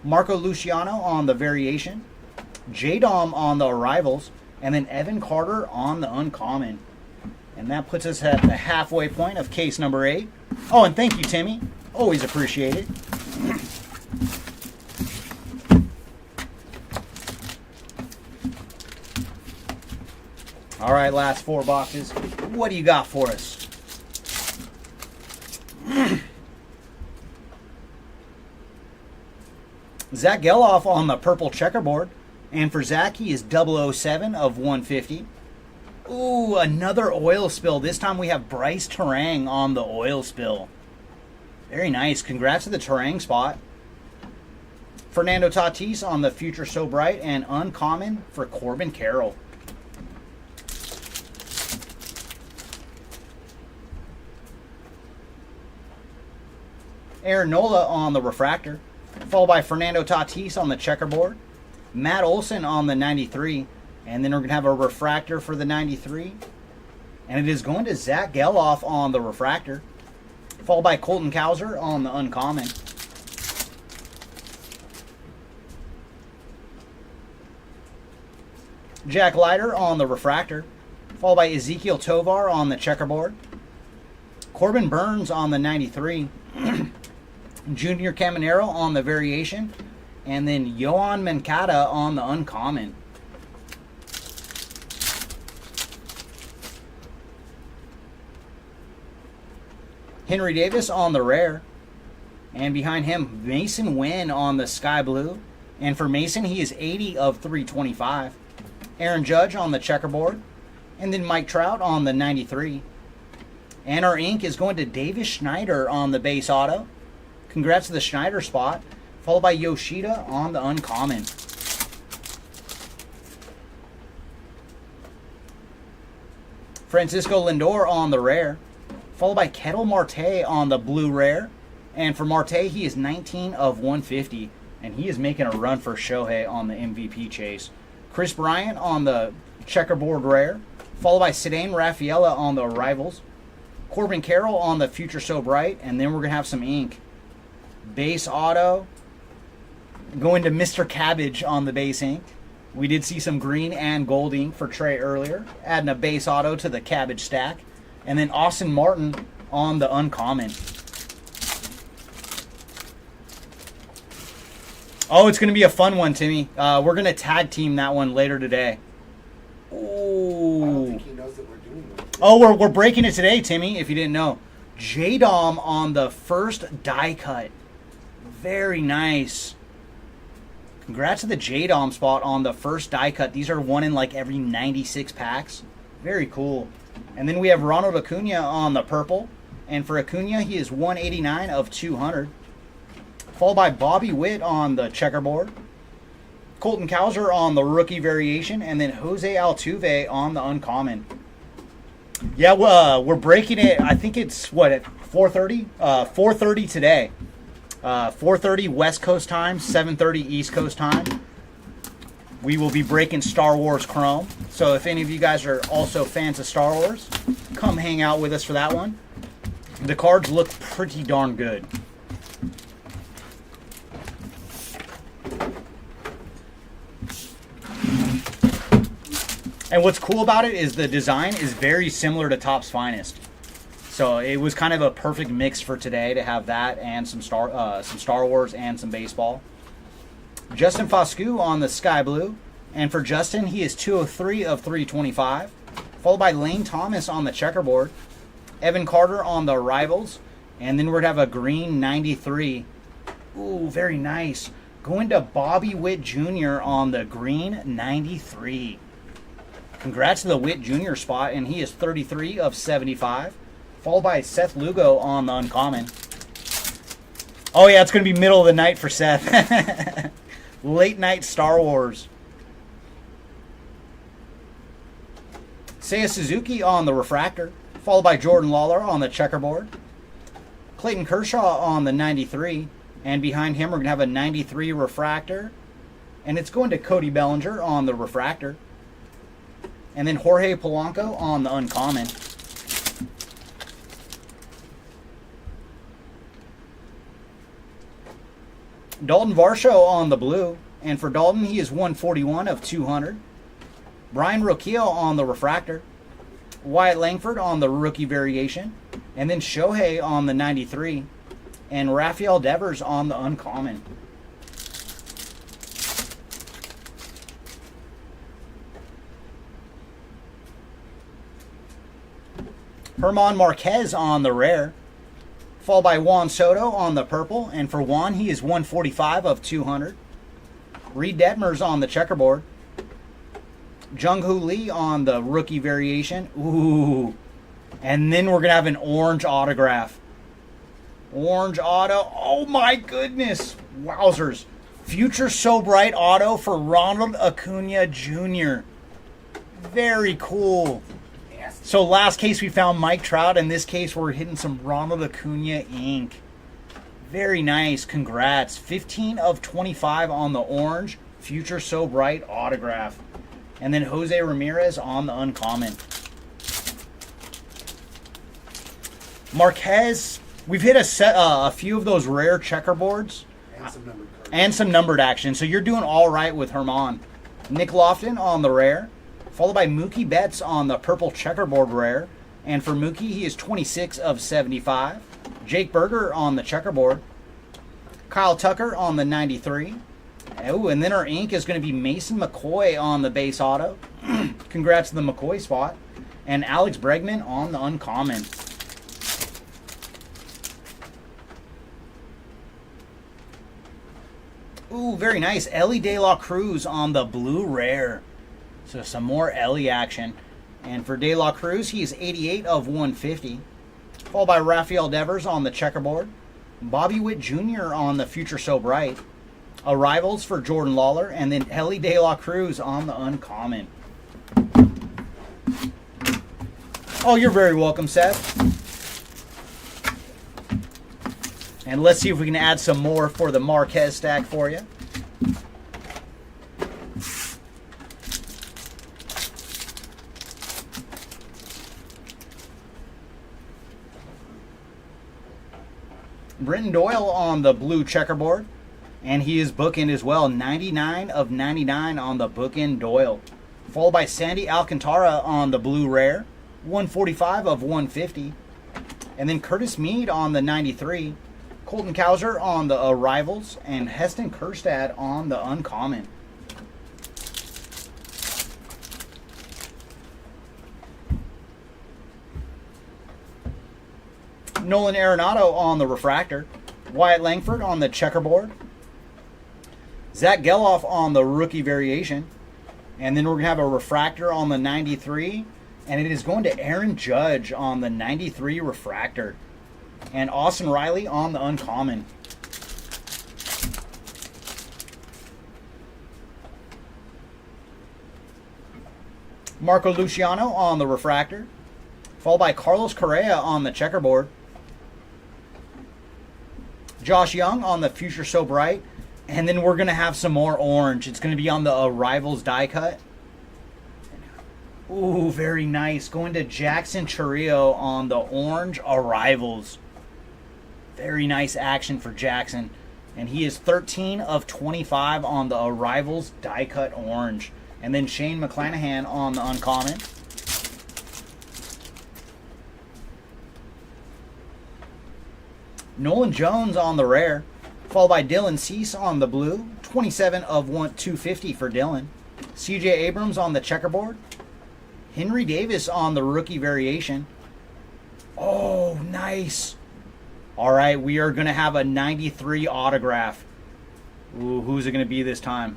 Marco Luciano on the variation. J-Dom on the arrivals. And then Evan Carter on the uncommon. And that puts us at the halfway point of case number 8. Oh, and thank you, Timmy. Always appreciate it. All right, last 4 boxes. What do you got for us? Zach Geloff on the purple checkerboard. And for Zach, he is 007 of 150. Ooh, another oil spill. This time we have Bryce Terang on the oil spill. Very nice. Congrats to the Terang spot. Fernando Tatis on the future so bright. And uncommon for Corbin Carroll. Aaron Nola on the refractor. Followed by Fernando Tatis on the checkerboard. Matt Olson on the 93. And then we're going to have a refractor for the 93. And it is going to Zach Geloff on the refractor. Followed by Colton Cowser on the uncommon. Jack Leiter on the refractor. Followed by Ezekiel Tovar on the checkerboard. Corbin Burns on the 93. Junior Caminero on the variation. And then Yohan Moncada on the uncommon. Henry Davis on the rare. And behind him, Mason Wynn on the sky blue. And for Mason, he is 80 of 325. Aaron Judge on the checkerboard. And then Mike Trout on the 93. And our ink is going to Davis Schneider on the base auto. Congrats to the Schneider spot. Followed by Yoshida on the uncommon. Francisco Lindor on the rare. Followed by Ketel Marte on the blue rare. And for Marte, he is 19 of 150. And he is making a run for Shohei on the MVP chase. Chris Bryant on the checkerboard rare. Followed by Cedane Rafaela on the arrivals. Corbin Carroll on the Future So Bright. And then we're going to have some ink. Base auto. Going to Mr. Cabbage on the base ink. We did see some green and gold ink for Trey earlier. Adding a base auto to the Cabbage stack. And then Austin Martin on the uncommon. Oh, it's going to be a fun one, Timmy. We're going to tag team that one later today. I Ooh. don't think he knows that we're doing that. Oh, we're breaking it today, Timmy, if you didn't know. J-Dom on the first die cut. Very nice. Congrats to the J-Dom spot on the first die cut. These are one in like every 96 packs. Very cool. And then we have Ronald Acuna on the purple. And for Acuna, he is 189 of 200. Followed by Bobby Witt on the checkerboard. Colton Cowser on the rookie variation. And then Jose Altuve on the uncommon. Yeah, we're breaking it. I think it's, what, at 4:30? 4:30 today. 4:30 West Coast time, 7:30 East Coast time. We will be breaking Star Wars Chrome. So if any of you guys are also fans of Star Wars, come hang out with us for that one. The cards look pretty darn good. And what's cool about it is the design is very similar to Topps Finest. So it was kind of a perfect mix for today to have that and some Star Wars and some baseball. Justin Foscue on the sky blue. And for Justin, he is 203 of 325. Followed by Lane Thomas on the checkerboard. Evan Carter on the arrivals. And then we're going to have a green 93. Ooh, very nice. Going to Bobby Witt Jr. on the green 93. Congrats to the Witt Jr. spot, and he is 33 of 75. Followed by Seth Lugo on the uncommon. Oh yeah, it's going to be middle of the night for Seth. Late night Star Wars. Seiya Suzuki on the refractor. Followed by Jordan Lawler on the checkerboard. Clayton Kershaw on the 93. And behind him we're going to have a 93 refractor. And it's going to Cody Bellinger on the refractor. And then Jorge Polanco on the uncommon. Dalton Varsho on the blue. And for Dalton, he is 141 of 200. Brian Roquillo on the refractor. Wyatt Langford on the rookie variation. And then Shohei on the 93. And Rafael Devers on the uncommon. Herman Marquez on the rare. Followed by Juan Soto on the purple. And for Juan, he is 145 of 200. Reed Detmers on the checkerboard. Jung-Hoo Lee on the rookie variation. Ooh. And then we're going to have an orange autograph. Orange auto. Oh my goodness. Wowzers. Future So Bright auto for Ronald Acuna Jr. Very cool. So last case we found Mike Trout. In this case we're hitting some Ronald Acuna ink. Very nice. Congrats. 15 of 25 on the orange. Future So Bright autograph. And then Jose Ramirez on the uncommon. Marquez. We've hit a few of those rare checkerboards. And some numbered cards. And some numbered action. So you're doing all right with Herman. Nick Lofton on the rare. Followed by Mookie Betts on the purple checkerboard rare. And for Mookie, he is 26 of 75. Jake Berger on the checkerboard. Kyle Tucker on the 93. Oh, and then our ink is going to be Mason McCoy on the base auto. Congrats to the McCoy spot. And Alex Bregman on the uncommon. Ooh, very nice. Ellie De La Cruz on the blue rare. So some more Ellie action. And for De La Cruz, he is 88 of 150. Followed by Rafael Devers on the checkerboard. Bobby Witt Jr. on the Future So Bright. Arrivals for Jordan Lawler. And then Ellie De La Cruz on the uncommon. Oh, you're very welcome, Seth. And let's see if we can add some more for the Marquez stack for you. Brenton Doyle on the blue checkerboard. And he is bookend as well. 99 of 99 on the bookend Doyle. Followed by Sandy Alcantara on the blue rare. 145 of 150. And then Curtis Mead on the 93. Colton Cowser on the arrivals. And Heston Kjerstad on the uncommon. Nolan Arenado on the refractor. Wyatt Langford on the checkerboard. Zach Geloff on the rookie variation. And then we're going to have a refractor on the 93. And it is going to Aaron Judge on the 93 refractor. And Austin Riley on the uncommon. Marco Luciano on the refractor. Followed by Carlos Correa on the checkerboard. Josh Young on the Future So Bright. And then we're going to have some more orange. It's going to be on the Arrivals die cut. Ooh, very nice. Going to Jackson Chourio on the orange Arrivals. Very nice action for Jackson. And he is 13 of 25 on the Arrivals die cut orange. And then Shane McClanahan on the uncommon. Nolan Jones on the rare, followed by Dylan Cease on the blue, 27 of 250 for Dylan. CJ Abrams on the checkerboard. Henry Davis on the rookie variation. Oh, nice. All right, we are going to have a 93 autograph. Ooh, who's it going to be this time?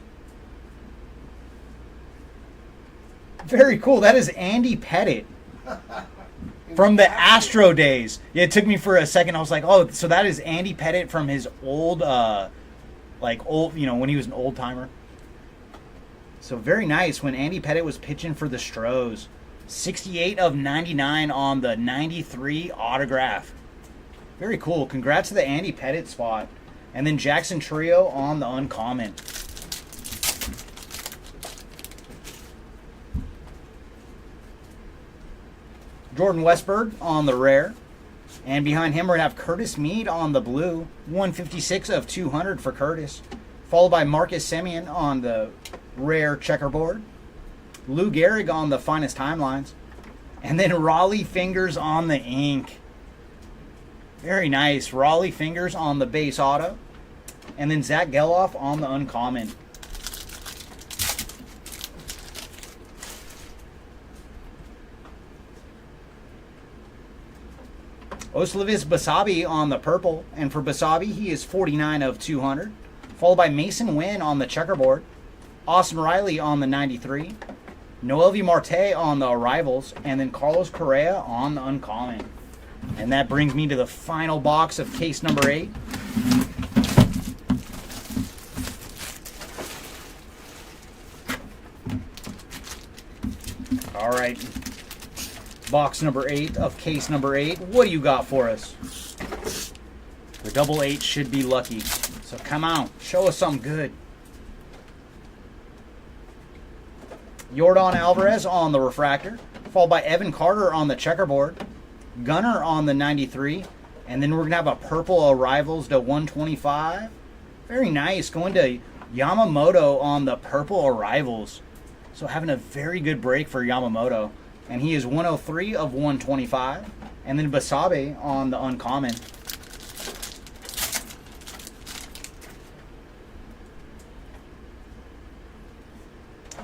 Very cool. That is Andy Pettitte. From the Astro days. Yeah, it took me for a second. I was like, oh, so that is Andy Pettitte from his old, when he was an old timer. So very nice when Andy Pettitte was pitching for the Stros. 68 of 99 on the 93 autograph. Very cool. Congrats to the Andy Pettitte spot. And then Jackson Chourio on the uncommon. Jordan Westberg on the rare. And behind him, we're going to have Curtis Mead on the blue. 156 of 200 for Curtis. Followed by Marcus Semien on the rare checkerboard. Lou Gehrig on the finest timelines. And then Raleigh Fingers on the ink. Very nice. Raleigh Fingers on the base auto. And then Zach Geloff on the uncommon. Oslevis Basabi on the purple. And for Basabi, he is 49 of 200. Followed by Mason Wynn on the checkerboard. Austin Riley on the 93. Noelvi Marte on the arrivals. And then Carlos Correa on the uncommon. And that brings me to the final box of case number 8. All right. Box number 8 of case number 8. What do you got for us? The double 8 should be lucky. So come out. Show us something good. Yordan Alvarez on the refractor. Followed by Evan Carter on the checkerboard. Gunner on the 93. And then we're going to have a purple arrivals to 125. Very nice. Going to Yamamoto on the purple arrivals. So having a very good break for Yamamoto. And he is 103 of 125. And then Basabe on the uncommon.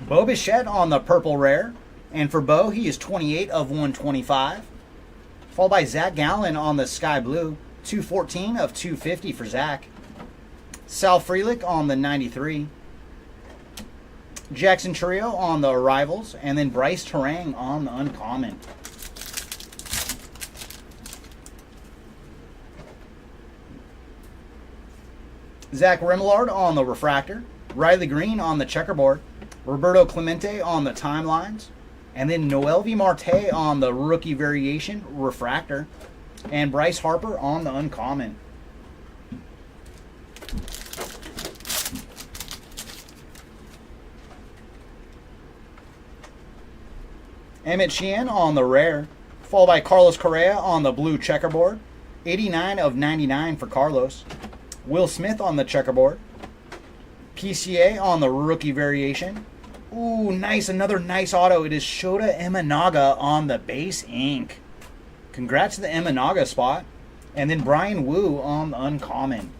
Bo Bichette on the purple rare. And for Bo, he is 28 of 125. Followed by Zach Gallen on the sky blue. 214 of 250 for Zach. Sal Frelick on the 93. Jackson Trio on the Arrivals, and then Bryce Terang on the Uncommon. Zach Remillard on the Refractor, Riley Green on the Checkerboard, Roberto Clemente on the Timelines, and then Noelvi Marte on the Rookie Variation Refractor, and Bryce Harper on the Uncommon. Emmett Sheehan on the Rare, followed by Carlos Correa on the Blue Checkerboard, 89 of 99 for Carlos. Will Smith on the Checkerboard, PCA on the Rookie Variation. Ooh, nice, another nice auto. It is Shota Imanaga on the Base Ink. Congrats to the Imanaga spot. And then Brian Wu on the Uncommon.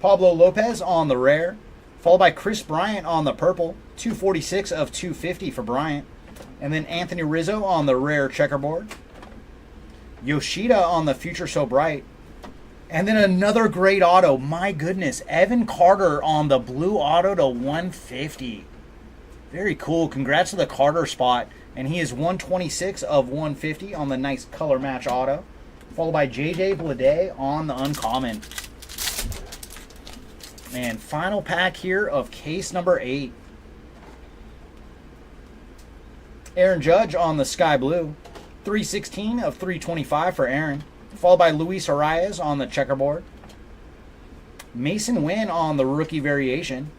Pablo Lopez on the Rare, followed by Chris Bryant on the Purple, 246 of 250 for Bryant. And then Anthony Rizzo on the Rare Checkerboard. Yoshida on the Future So Bright. And then another great auto. My goodness. Evan Carter on the Blue Auto to 150. Very cool. Congrats to the Carter spot. And he is 126 of 150 on the nice color match auto. Followed by JJ Bleday on the Uncommon. And final pack here of case number 8. Aaron Judge on the Sky Blue, 316 of 325 for Aaron, followed by Luis Arias on the Checkerboard. Mason Wynn on the Rookie Variation.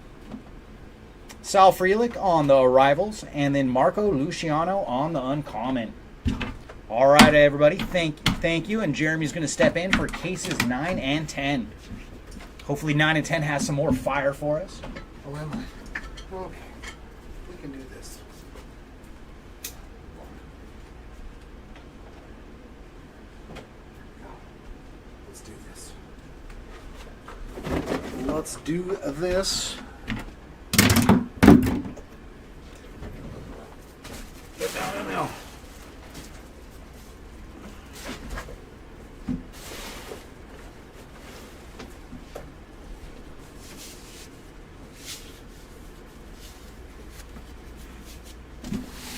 Sal Frelick on the Arrivals, and then Marco Luciano on the Uncommon. All right, everybody, thank you, and Jeremy's going to step in for cases 9 and 10. Hopefully 9 and 10 has some more fire for us. Oh, am I? Okay, we can do this. Let's do this. Get down in there.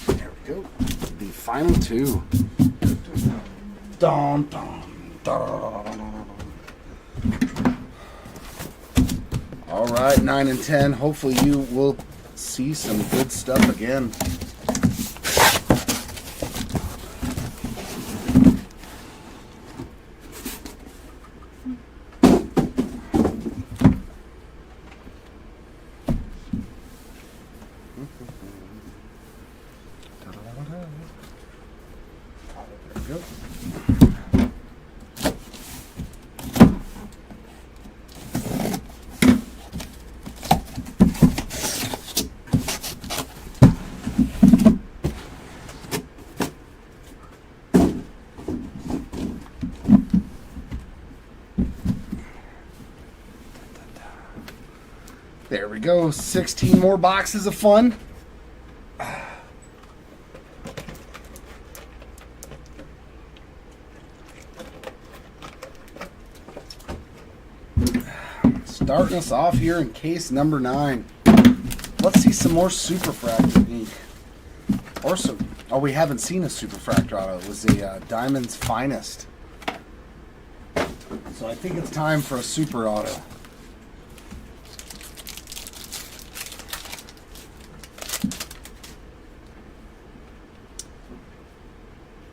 There we go. The final two. Dun, dun, dun. All right, 9 and 10. Hopefully you will see some good stuff again. There we go. There we go. 16 more boxes of fun. Starting us off here in case number 9. Let's see some more Superfractor ink. Or some. Oh, we haven't seen a Superfractor auto. It was a Diamond's Finest. So I think it's time for a Super auto.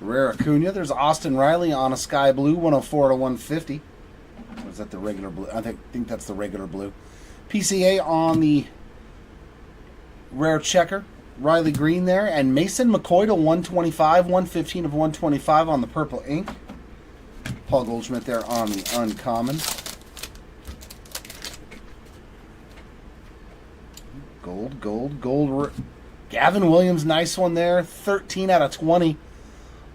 Rare Acuna. There's Austin Riley on a Sky Blue, 104 to 150. Or is that the regular blue? I think that's the regular blue. PCA on the Rare Checker. Riley Green there. And Mason McCoy to 125, 115 of 125 on the purple ink. Paul Goldschmidt there on the Uncommon. Gold. Gavin Williams, nice one there. 13 out of 20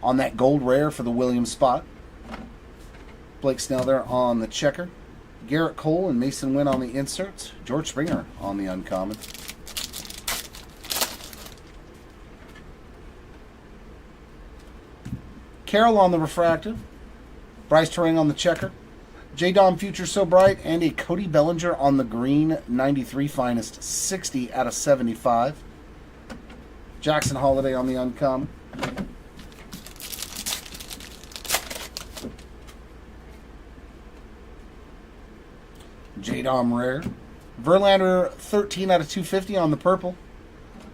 on that gold rare for the Williams spot. Blake Snell there on the checker. Garrett Cole and Mason Wynn on the inserts. George Springer on the Uncommon. Carroll on the refractor. Bryce Terang on the checker. J-Dom Future So Bright, and a Cody Bellinger on the green, 93 finest, 60 out of 75. Jackson Holiday on the uncommon. J-Dom rare. Verlander 13 out of 250 on the purple.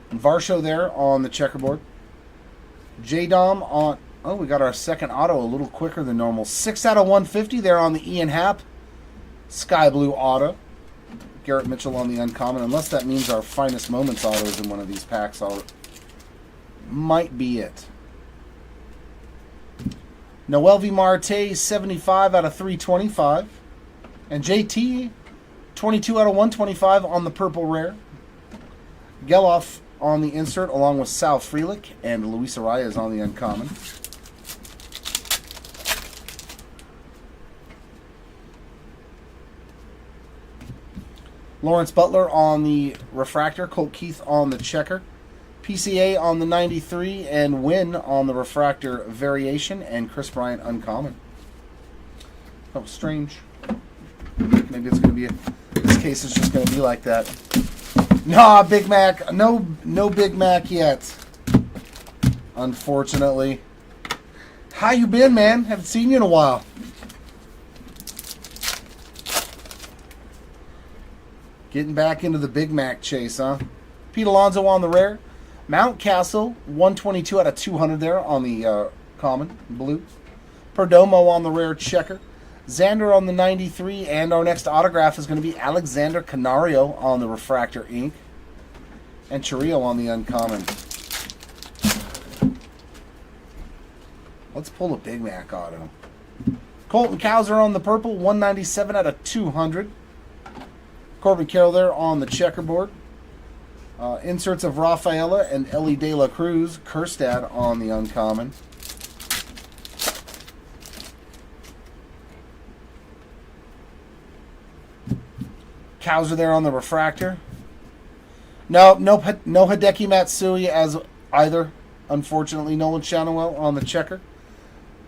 And Varsho there on the checkerboard. J-Dom on... Oh, we got our second auto a little quicker than normal. 6 out of 150 there on the Ian Happ. Sky Blue auto. Garrett Mitchell on the uncommon. Unless that means our finest moments autos in one of these packs might be it. Noel V. Marte 75 out of 325. And JT 22 out of 125 on the purple rare. Geloff on the insert along with Sal Frelick, and Luis Arias on the uncommon. Lawrence Butler on the refractor, Colt Keith on the checker, PCA on the 93, and Wynn on the refractor variation, and Chris Bryant uncommon. Oh, strange. Maybe it's going to be this case is just going to be like that. Nah, Big Mac. No Big Mac yet. Unfortunately. How you been, man? Haven't seen you in a while. Getting back into the Big Mac chase, huh? Pete Alonso on the rare. Mount Castle, 122 out of 200 there on the common blue. Perdomo on the rare checker. Xander on the 93, and our next autograph is going to be Alexander Canario on the refractor ink, and Chiriot on the uncommon. Let's pull a Big Mac auto. Colton Cowser on the purple, 197 out of 200. Corbin Carroll there on the checkerboard. Inserts of Rafaela and Ellie De La Cruz. Kerstad on the uncommon. Cowser there on the refractor. No Hideki Matsui as either. Unfortunately, Nolan Shanaway on the checker.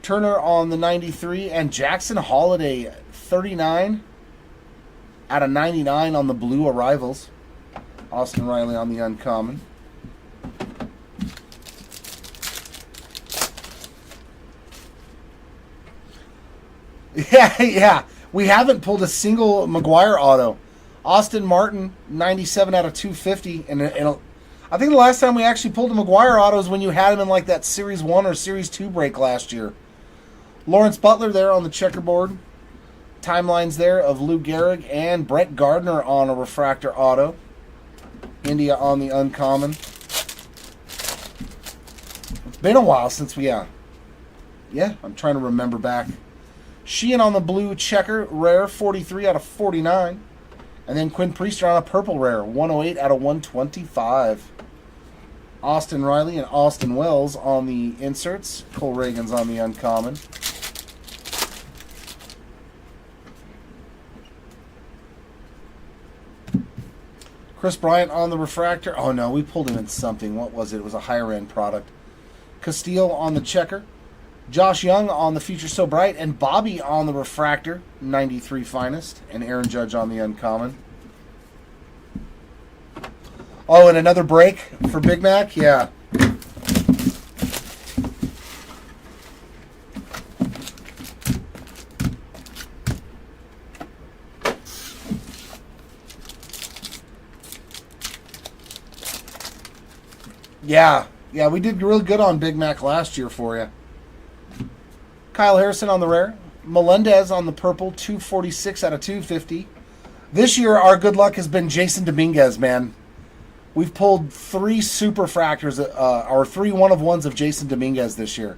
Turner on the 93, and Jackson Holiday 39 out of 99 on the blue arrivals. Austin Riley on the uncommon. Yeah. We haven't pulled a single McGuire auto. Austin Martin, 97 out of 250. And I think the last time we actually pulled a McGuire auto is when you had him in like that Series 1 or Series 2 break last year. Lawrence Butler there on the checkerboard. Timelines there of Lou Gehrig and Brett Gardner on a refractor auto. India on the uncommon. It's been a while since we... Yeah, I'm trying to remember back. Sheehan on the blue checker, rare, 43 out of 49. And then Quinn Priester on a purple rare, 108 out of 125. Austin Riley and Austin Wells on the inserts. Cole Reagan's on the uncommon. Chris Bryant on the refractor. Oh no, we pulled him in something. What was it? It was a higher end product. Castile on the checker. Josh Young on the Future So Bright, and Bobby on the refractor, 93 finest, and Aaron Judge on the uncommon. Oh, and another break for Big Mac? Yeah. Yeah, we did real good on Big Mac last year for you. Kyle Harrison on the rare. Melendez on the purple, 246 out of 250. This year, our good luck has been Jason Dominguez, man. We've pulled 3 superfractors, or 3 one-of-ones of Jason Dominguez this year.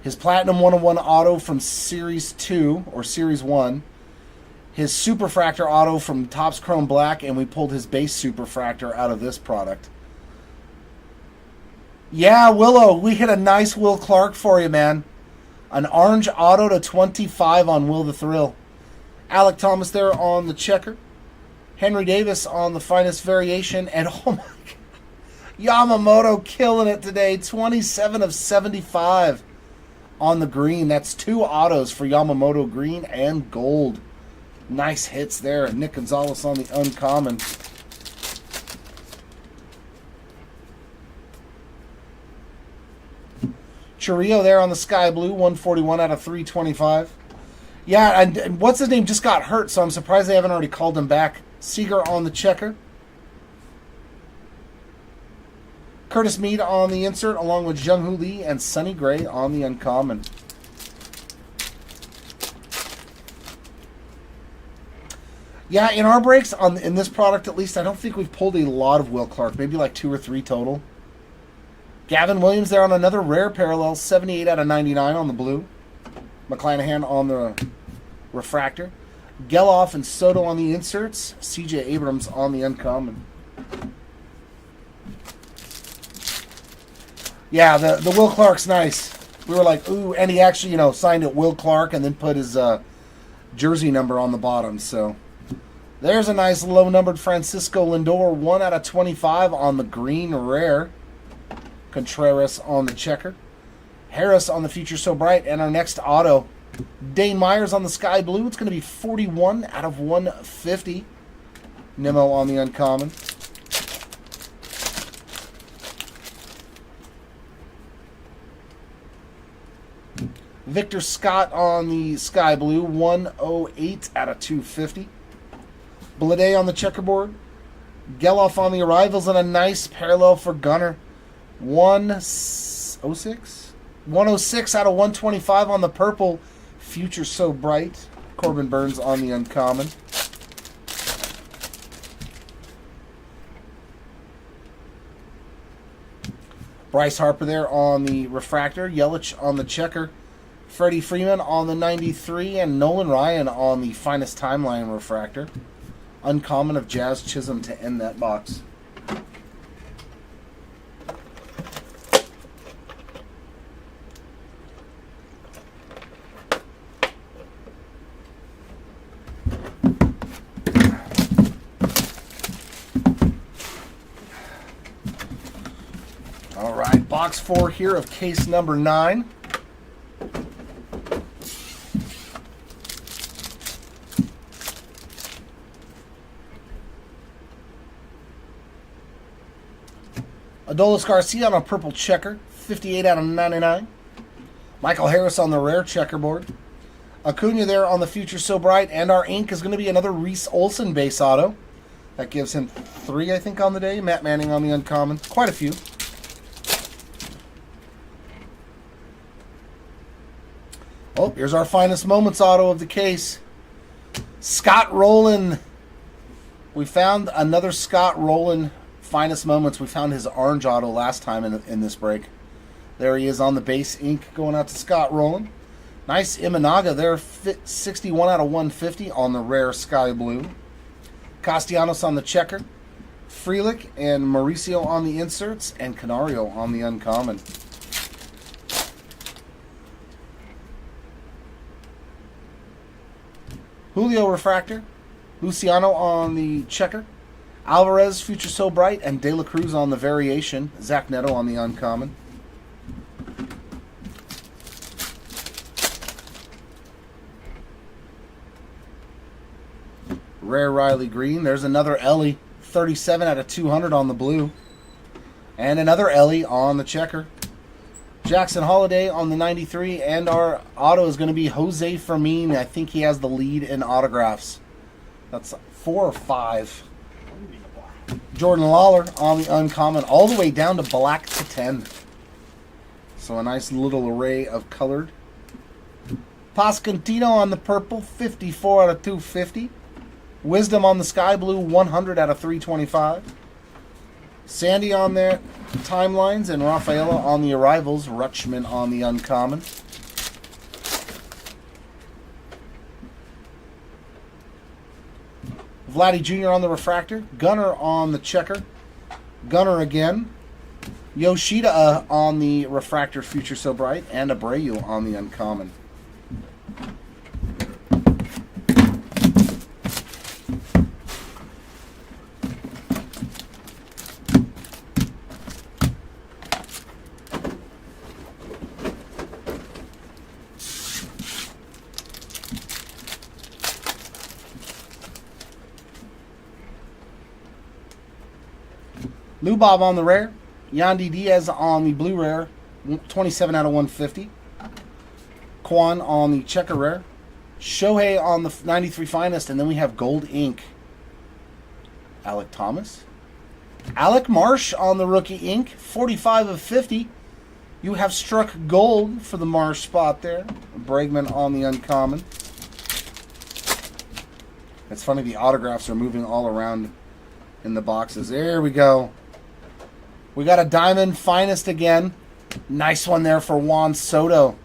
His Platinum 1-of-1 auto from Series 2, or Series 1. His Superfractor auto from Topps Chrome Black, and we pulled his base Superfractor out of this product. Yeah, Willow, we hit a nice Will Clark for you, man. An orange auto to 25 on Will the Thrill. Alec Thomas there on the checker. Henry Davis on the finest variation. And oh my God, Yamamoto killing it today. 27 of 75 on the green. That's 2 autos for Yamamoto, green and gold. Nice hits there. Nick Gonzalez on the uncommon. Churrillo there on the sky blue, 141 out of 325. Yeah, and what's his name just got hurt, so I'm surprised they haven't already called him back. Seager on the checker. Curtis Mead on the insert, along with Jung-Hoo Lee and Sonny Gray on the uncommon. Yeah, in our breaks, in this product at least, I don't think we've pulled a lot of Will Clark. Maybe like 2 or 3 total. Gavin Williams there on another rare parallel, 78 out of 99 on the blue. McClanahan on the refractor. Geloff and Soto on the inserts. CJ Abrams on the uncommon. Yeah, the Will Clark's nice. We were like, ooh, and he actually, signed it Will Clark and then put his jersey number on the bottom. So there's a nice low-numbered Francisco Lindor, 1 out of 25 on the green rare. Contreras on the checker. Harris on the Future So Bright. And our next auto, Dane Myers on the sky blue. It's going to be 41 out of 150. Nimmo on the uncommon. Victor Scott on the sky blue, 108 out of 250. Blade on the checkerboard. Geloff on the arrivals, and a nice parallel for Gunner. 106? 106 out of 125 on the purple. Future So Bright. Corbin Burns on the uncommon. Bryce Harper there on the refractor. Yelich on the checker. Freddie Freeman on the 93. And Nolan Ryan on the Finest Timeline refractor. Uncommon of Jazz Chisholm to end that box. All right, box 4 here of case number 9. Adolis Garcia on a purple checker, 58 out of 99. Michael Harris on the rare checkerboard. Acuna there on the Future So Bright, and our ink is going to be another Reese Olson base auto. That gives him 3, I think, on the day. Matt Manning on the uncommon. Quite a few. Oh, here's our Finest Moments auto of the case. Scott Rowland. We found another Scott Rowland Finest Moments. We found his orange auto last time in this break. There he is on the base ink going out to Scott Rowland. Nice Imanaga there, 61 out of 150 on the rare sky blue. Castellanos on the checker. Frelick and Mauricio on the inserts, and Canario on the uncommon. Julio refractor. Luciano on the checker. Alvarez, Future So Bright, and De La Cruz on the variation. Zach Neto on the uncommon. Rare Riley Green. There's another Ellie, 37 out of 200 on the blue. And another Ellie on the checker. Jackson Holiday on the 93, and our auto is going to be Jose Fermin. I think he has the lead in autographs. That's 4 or 5. Jordan Lawler on the uncommon, all the way down to black to 10. So a nice little array of colored. Pasquantino on the purple, 54 out of 250. Wisdom on the sky blue, 100 out of 325. Sandy on their timelines, and Rafaela on the arrivals. Rutschman on the uncommon. Vladdy Jr. on the refractor. Gunner on the checker. Gunner again. Yoshida on the refractor, Future So Bright, and Abreu on the uncommon. Lou Bob on the rare. Yandy Diaz on the blue rare. 27 out of 150. Quan on the checker rare. Shohei on the 93 finest. And then we have gold ink. Alec Thomas. Alec Marsh on the rookie ink. 45 of 50. You have struck gold for the Marsh spot there. Bregman on the uncommon. It's funny, the autographs are moving all around in the boxes. There we go. We got a diamond finest again. Nice one there for Juan Soto,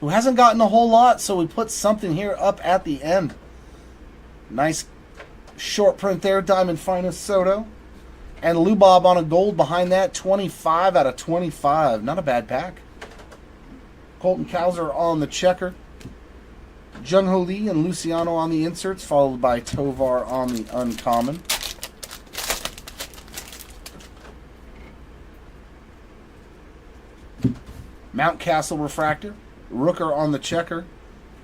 who hasn't gotten a whole lot, so we put something here up at the end. Nice short print there, diamond finest Soto. And Lou Bob on a gold behind that, 25 out of 25. Not a bad pack. Colton Cowser on the checker. Jung Ho Lee and Luciano on the inserts, followed by Tovar on the uncommon. Mountcastle refractor. Rooker on the checker.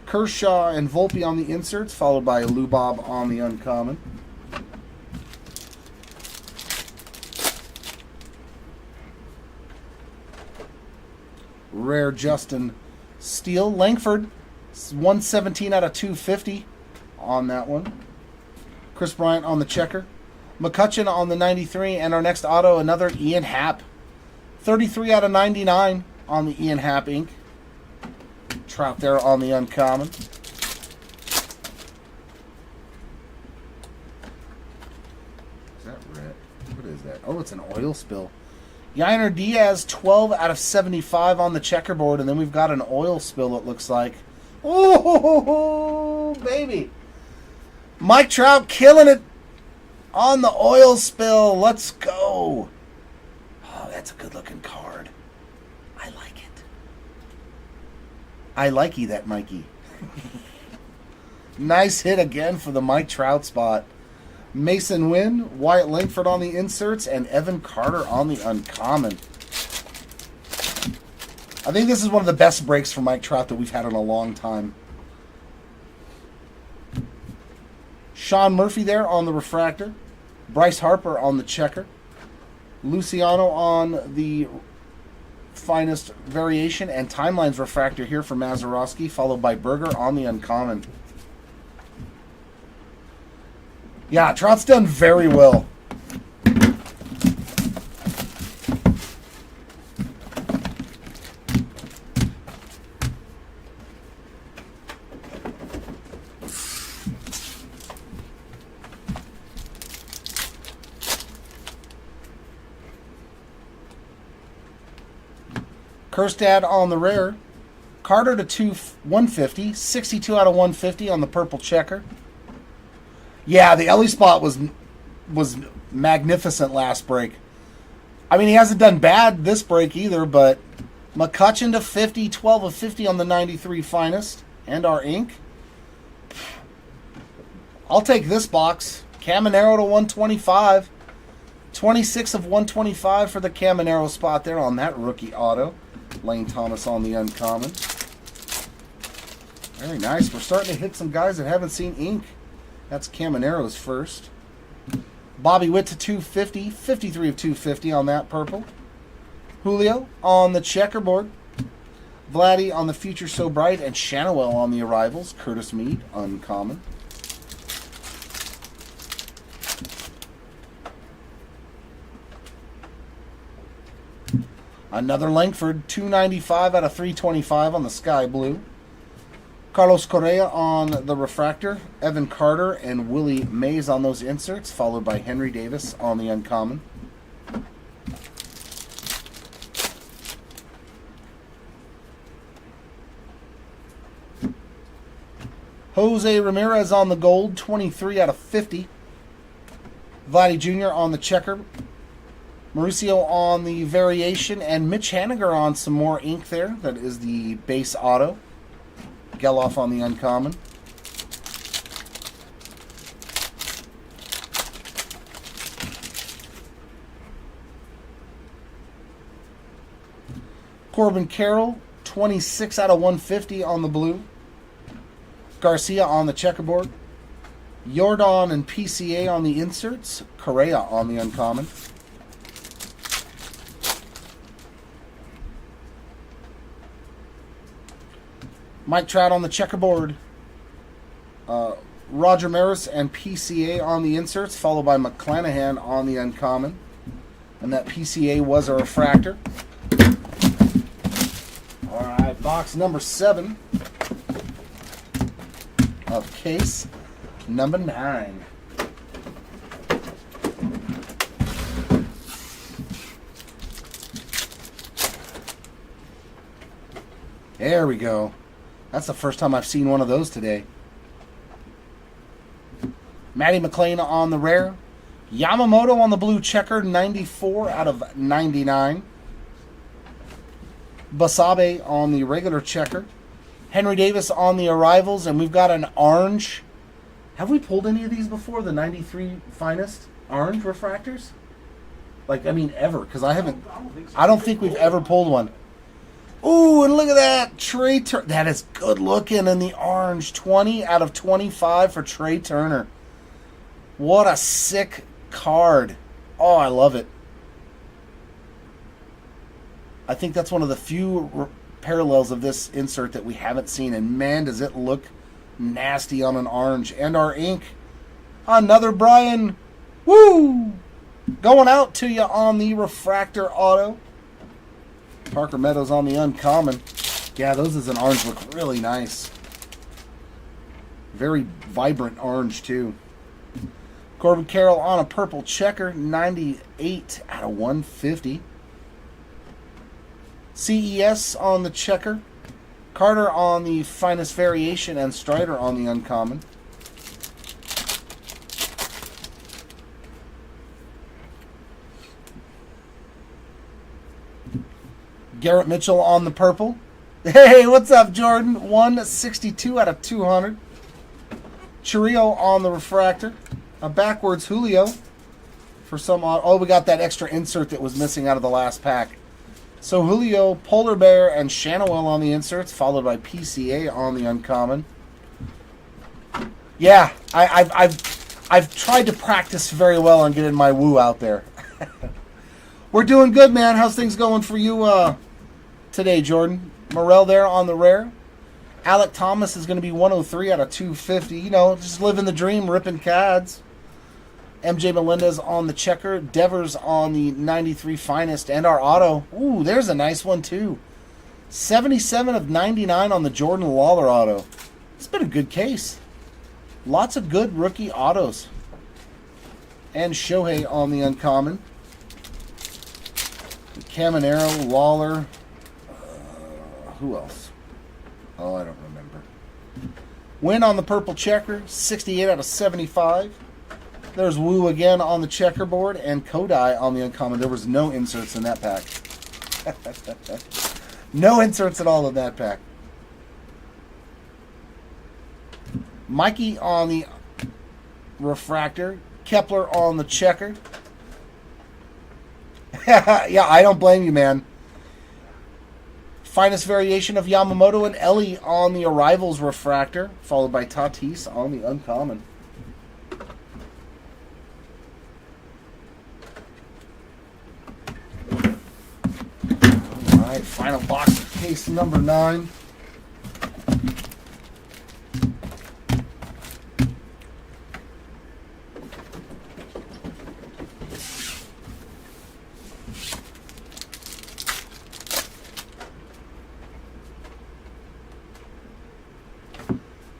Kershaw and Volpe on the inserts, followed by Lou Bob on the uncommon. Rare Justin Steele. Langford, 117 out of 250 on that one. Chris Bryant on the checker. McCutcheon on the 93. And our next auto, another Ian Happ. 33 out of 99 on the Ian Happ ink. Trout there on the uncommon. Is that red? What is that? Oh, it's an oil spill. Yainer Diaz, 12 out of 75 on the checkerboard. And then we've got an oil spill, it looks like. Oh, baby. Mike Trout killing it on the oil spill. Let's go. Oh, that's a good-looking card. I like it. I likey that Mikey. Nice hit again for the Mike Trout spot. Mason Wynn, Wyatt Langford on the inserts, and Evan Carter on the uncommon. I think this is one of the best breaks for Mike Trout that we've had in a long time. Sean Murphy there on the refractor. Bryce Harper on the checker. Luciano on the finest variation. And Timelines refractor here for Mazeroski, followed by Berger on the uncommon. Yeah, Trout's done very well. Kerstad on the rare. Carter to 150. 62 out of 150 on the purple checker. Yeah, the Ellie spot was magnificent last break. I mean, he hasn't done bad this break either, but McCutcheon to 50, 12 of 50 on the 93 finest. And our ink. I'll take this box. Caminero to 125. 26 of 125 for the Caminero spot there on that rookie auto. Lane Thomas on the uncommon. Very nice. We're starting to hit some guys that haven't seen ink. That's Caminero's first. Bobby Witt to 250. 53 of 250 on that purple. Julio on the checkerboard. Vladdy on the Future So Bright. And Shanawell on the arrivals. Curtis Mead, uncommon. Another Langford, 295 out of 325 on the sky blue. Carlos Correa on the refractor. Evan Carter and Willie Mays on those inserts, followed by Henry Davis on the uncommon. Jose Ramirez on the gold, 23 out of 50. Vladdy Jr. on the checker. Mauricio on the variation, and Mitch Haniger on some more ink there. That is the base auto. Geloff on the uncommon. Corbin Carroll, 26 out of 150 on the blue. Garcia on the checkerboard. Jordan and PCA on the inserts. Correa on the uncommon. Mike Trout on the checkerboard. Roger Maris and PCA on the inserts, followed by McClanahan on the uncommon. And that PCA was a refractor. All right, box number 7 of case number 9. There we go. That's the first time I've seen one of those today. Matty McLean on the rare. Yamamoto on the blue checker, 94 out of 99. Basabe on the regular checker. Henry Davis on the arrivals, and we've got an orange. Have we pulled any of these before? The 93 finest orange refractors? Like, I mean, ever, because I haven't. I don't think we've ever pulled one. Ooh, and look at that. Trey Turner. That is good looking in the orange. 20 out of 25 for Trey Turner. What a sick card. Oh, I love it. I think that's one of the few parallels of this insert that we haven't seen. And man, does it look nasty on an orange. And our ink. Another Brian. Woo! Going out to you on the refractor auto. Parker Meadows on the uncommon. Yeah, those as an orange look really nice. Very vibrant orange, too. Corbin Carroll on a purple checker, 98 out of 150. CES on the checker. Carter on the finest variation, and Strider on the uncommon. Garrett Mitchell on the purple. Hey, what's up, Jordan? 162 out of 200. Chiriot on the refractor. A backwards Julio for some odd. Oh, we got that extra insert that was missing out of the last pack. So Julio, Polar Bear, and Shanawell on the inserts, followed by PCA on the uncommon. Yeah, I've tried to practice very well on getting my woo out there. We're doing good, man. How's things going for you today, Jordan? Morel there on the rare. Alec Thomas is going to be 103 out of 250. You know, just living the dream, ripping cads. MJ Melendez on the checker. Devers on the 93 finest. And our auto. Ooh, there's a nice one, too. 77 of 99 on the Jordan Lawler auto. It's been a good case. Lots of good rookie autos. And Shohei on the uncommon. Caminero, Lawler. Who else? Oh, I don't remember. Win on the purple checker, 68 out of 75. There's Wu again on the checkerboard, and Kodai on the uncommon. There was no inserts in that pack. No inserts at all in that pack. Mikey on the refractor. Kepler on the checker. Yeah, I don't blame you, man. Finest variation of Yamamoto and Ellie on the arrivals refractor, followed by Tatis on the uncommon. All right, final box of case number 9.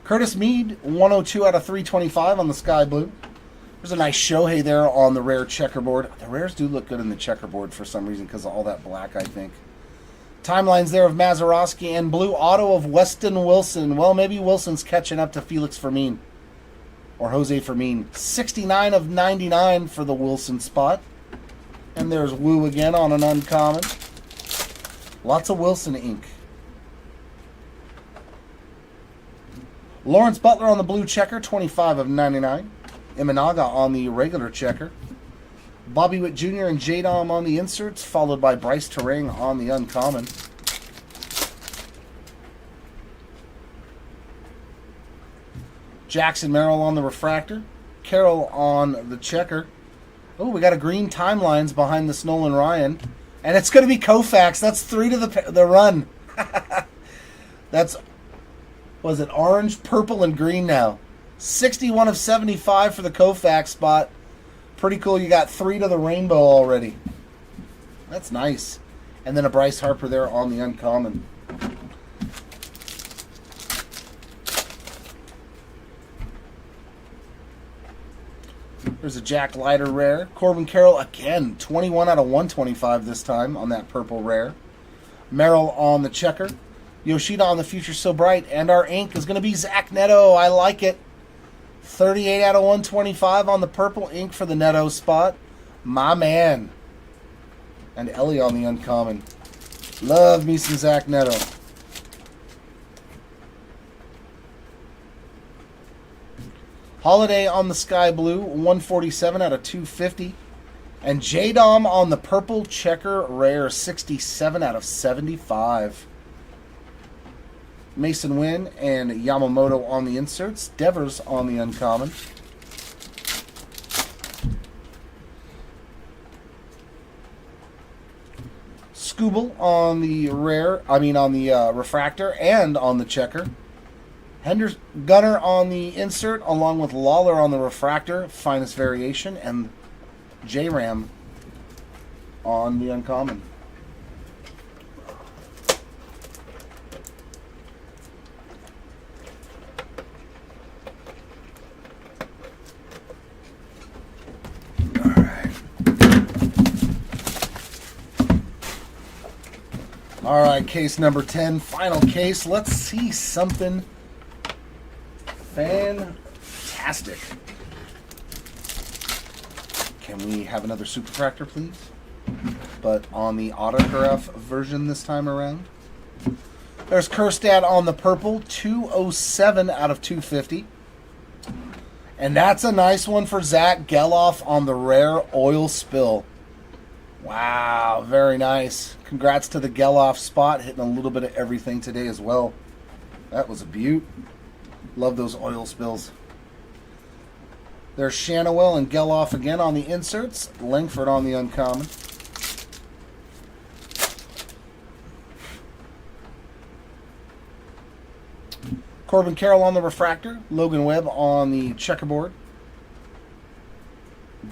Curtis Mead, 102 out of 325 on the sky blue. There's a nice Shohei there on the rare checkerboard. The rares do look good in the checkerboard for some reason because of all that black, I think. Timelines there of Mazeroski and blue auto of Weston Wilson. Well, maybe Wilson's catching up to Felix Fermin or Jose Fermin. 69 of 99 for the Wilson spot. And there's Wu again on an uncommon. Lots of Wilson ink. Lawrence Butler on the blue checker, 25 of 99. Imanaga on the regular checker. Bobby Witt Jr. and J-Dom on the inserts, followed by Bryce Terang on the uncommon. Jackson Merrill on the refractor. Carroll on the checker. Oh, we got a green timelines behind this Nolan Ryan. And it's going to be Koufax. That's 3 to the run. That's Was it orange, purple, and green now? 61 of 75 for the Koufax spot. Pretty cool. You got 3 to the rainbow already. That's nice. And then a Bryce Harper there on the uncommon. There's a Jack Leiter rare. Corbin Carroll again, 21 out of 125 this time on that purple rare. Merrill on the checker. Yoshida on the Future So Bright. And our ink is going to be Zach Neto. I like it. 38 out of 125 on the purple ink for the Neto spot. My man. And Ellie on the uncommon. Love me some Zach Neto. Holiday on the Sky Blue, 147 out of 250. And J-Dom on the purple checker rare, 67 out of 75. Mason Wynn and Yamamoto on the inserts. Devers on the uncommon. Scooble on the refractor and on the checker. Gunner on the insert, along with Lawler on the refractor, finest variation, and J-Ram on the uncommon. All right, case number 10, final case. Let's see something fantastic. Can we have another Superfractor, please? But on the autograph version this time around. There's Kerstad on the purple, 207 out of 250. And that's a nice one for Zach Geloff on the rare oil spill. Wow, very nice. Congrats to the Geloff spot, hitting a little bit of everything today as well. That was a beaut. Love those oil spills. There's Shanawell and Geloff again on the inserts. Langford on the uncommon. Corbin Carroll on the refractor. Logan Webb on the checkerboard.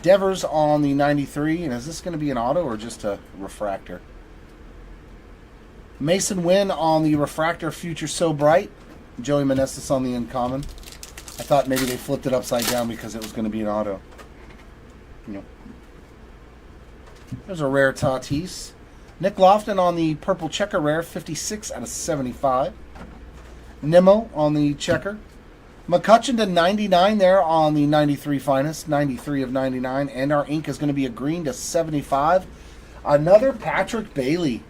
Devers on the 93. And is this going to be an auto or just a refractor? Mason Wynn on the refractor. Future So Bright. Joey Meneses on the uncommon. I thought maybe they flipped it upside down because it was going to be an auto. Nope. There's a rare Tatis. Nick Lofton on the purple checker rare, 56 out of 75. Nimmo on the checker. McCutcheon to 99 there on the 93 finest, 93 of 99. And our ink is going to be a green to 75. Another Patrick Bailey.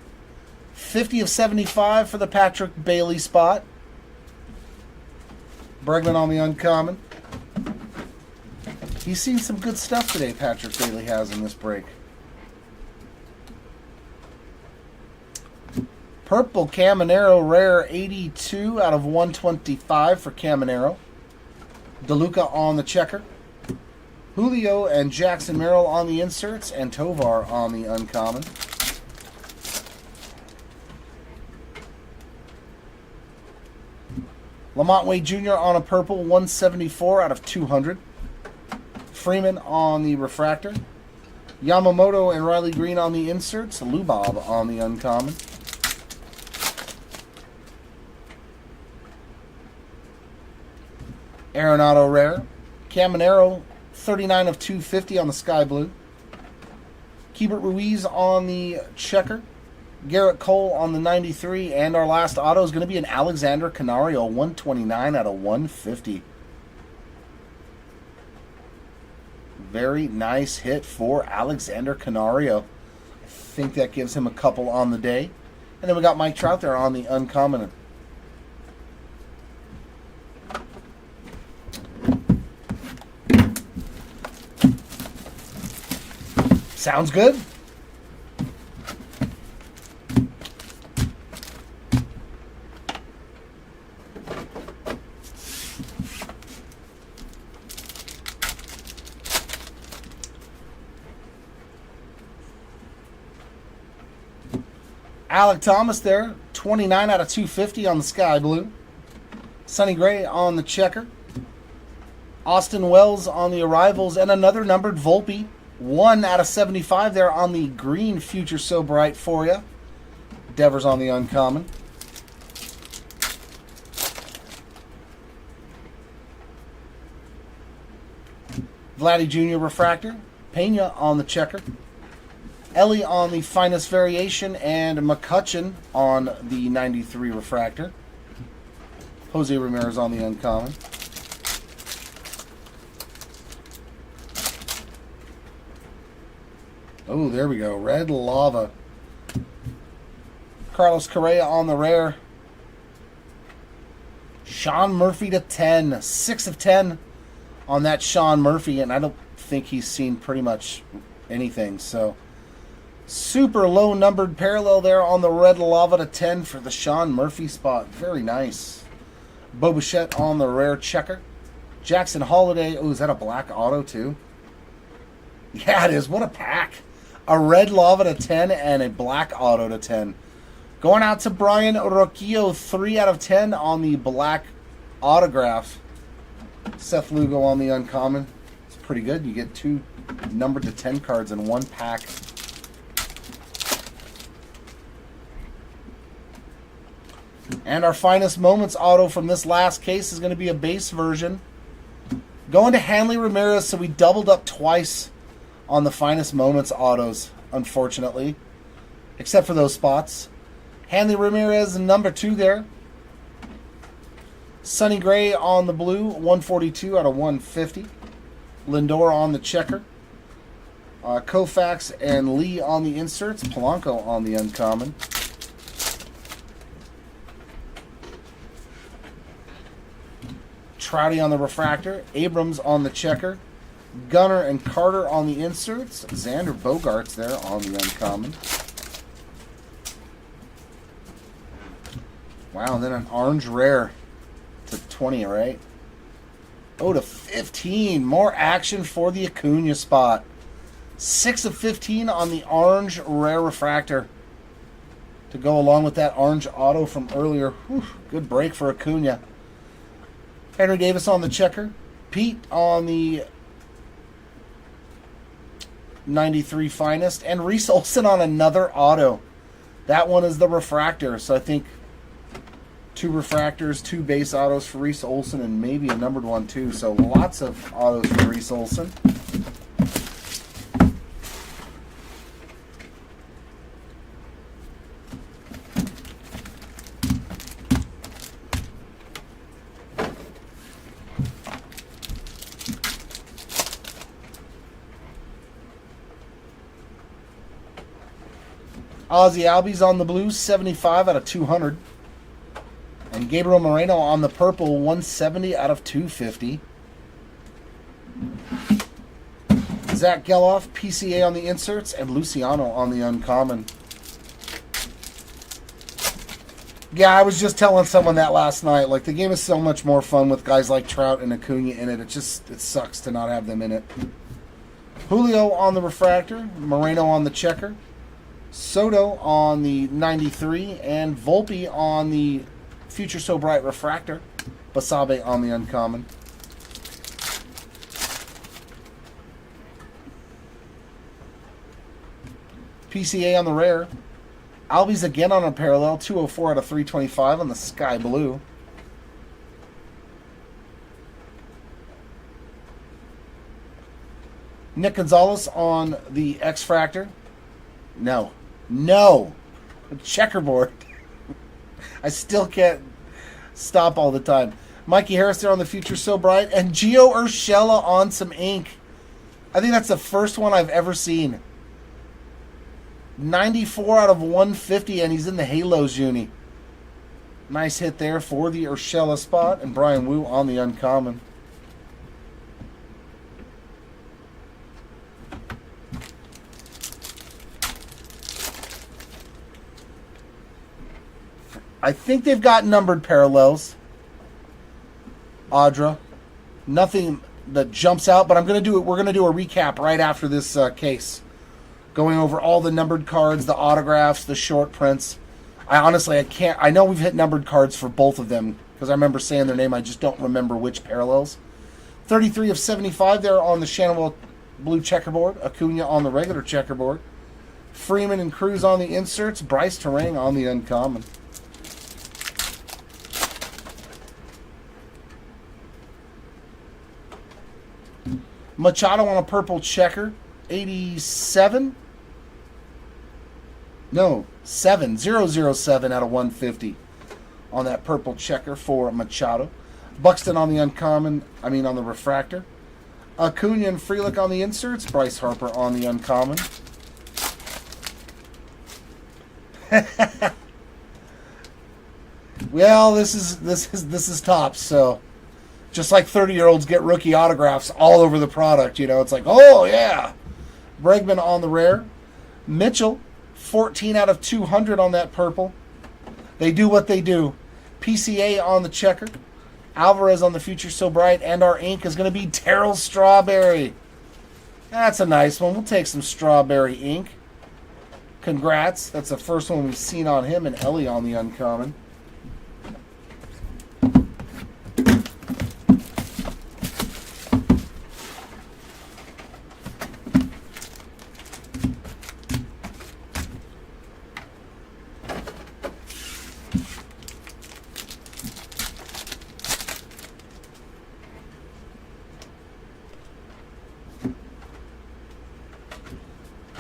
50 of 75 for the Patrick Bailey spot. Bregman on the uncommon. He's seen some good stuff today, Patrick Bailey has in this break. Purple Caminero rare, 82 out of 125 for Caminero. DeLuca on the checker. Julio and Jackson Merrill on the inserts, and Tovar on the uncommon. Lamont Wade Jr. on a purple, 174 out of 200. Freeman on the refractor. Yamamoto and Riley Green on the inserts. Lubob on the uncommon. Arenado rare. Caminero, 39 of 250 on the sky blue. Keibert Ruiz on the checker. Garrett Cole on the 93, and our last auto is going to be an Alexander Canario, 129 out of 150. Very nice hit for Alexander Canario. I think that gives him a couple on the day. And then we got Mike Trout there on the uncommon. Sounds good. Alec Thomas there, 29 out of 250 on the sky blue. Sonny Gray on the checker. Austin Wells on the arrivals, and another numbered Volpe. 1 out of 75 there on the green Future So Bright for you. Devers on the uncommon. Vladdy Jr. refractor. Pena on the checker. Ellie on the finest variation, and McCutcheon on the 93 refractor. Jose Ramirez on the uncommon. Oh, there we go. Red Lava. Carlos Correa on the rare. Sean Murphy to 10. 6 of 10 on that Sean Murphy, and I don't think he's seen pretty much anything. So, super low numbered parallel there on the Red Lava to 10 for the Sean Murphy spot. Very nice. Bo Bichette on the rare checker. Jackson Holiday. Oh, is that a black auto too? Yeah, it is. What a pack. A red lava to 10 and a black auto to 10. Going out to Brian Roquillo, 3 out of 10 on the black autograph. Seth Lugo on the uncommon. It's pretty good. You get 2 numbered to 10 cards in one pack. And our finest moments auto from this last case is going to be a base version. Going to Hanley Ramirez, so we doubled up twice on the finest moments autos, unfortunately. Except for those spots. Hanley Ramirez, number 2 there. Sonny Gray on the blue, 142 out of 150. Lindor on the checker. Koufax and Lee on the inserts. Polanco on the uncommon. Trouty on the refractor. Abrams on the checker. Gunner and Carter on the inserts. Xander Bogaerts there on the uncommon. Wow, and then an orange rare to 20, right? Oh, to 15. More action for the Acuna spot. 6 of 15 on the orange rare refractor to go along with that orange auto from earlier. Whew, good break for Acuna. Henry Davis on the checker. Pete on the 93 finest. And Reese Olson on another auto. That one is the refractor. So I think 2 refractors, 2 base autos for Reese Olson, and maybe a numbered one too. So lots of autos for Reese Olson. Ozzie Albies on the blue, 75 out of 200. And Gabriel Moreno on the purple, 170 out of 250. Zach Geloff, PCA on the inserts, and Luciano on the uncommon. Yeah, I was just telling someone that last night. Like, the game is so much more fun with guys like Trout and Acuna in it. It sucks to not have them in it. Julio on the refractor, Moreno on the checker, Soto on the 93, and Volpe on the Future So Bright refractor. Basabe on the uncommon. PCA on the rare. Albies again on a parallel. 204 out of 325 on the sky blue. Nick Gonzalez on the X-Fractor. No. Checkerboard. I still can't stop all the time. Mikey Harris there on the Future So Bright. And Gio Urshela on some ink. I think that's the first one I've ever seen. 94 out of 150, and he's in the Halos uni. Nice hit there for the Urshela spot. And Brian Wu on the uncommon. I think they've got numbered parallels. Audra. Nothing that jumps out, but we're going to do a recap right after this case. Going over all the numbered cards, the autographs, the short prints. I know we've hit numbered cards for both of them because I remember saying their name. I just don't remember which parallels. 33 of 75 there on the Shanwell blue checkerboard. Acuna on the regular checkerboard. Freeman and Cruz on the inserts. Bryce Terang on the uncommon. Machado on a purple checker. 87. No, 007 out of 150 on that purple checker for Machado. Buxton on the uncommon, on the refractor. Acuna and Frelick on the inserts. Bryce Harper on the uncommon. Well, this is tops, so just like 30-year-olds get rookie autographs all over the product, it's like, oh yeah. Bregman on the rare. Mitchell, 14 out of 200 on that purple. They do what they do. PCA on the checker. Alvarez on the Future So Bright. And our ink is going to be Terrell Strawberry. That's a nice one. We'll take some Strawberry ink. Congrats. That's the first one we've seen on him. And Ellie on the uncommon.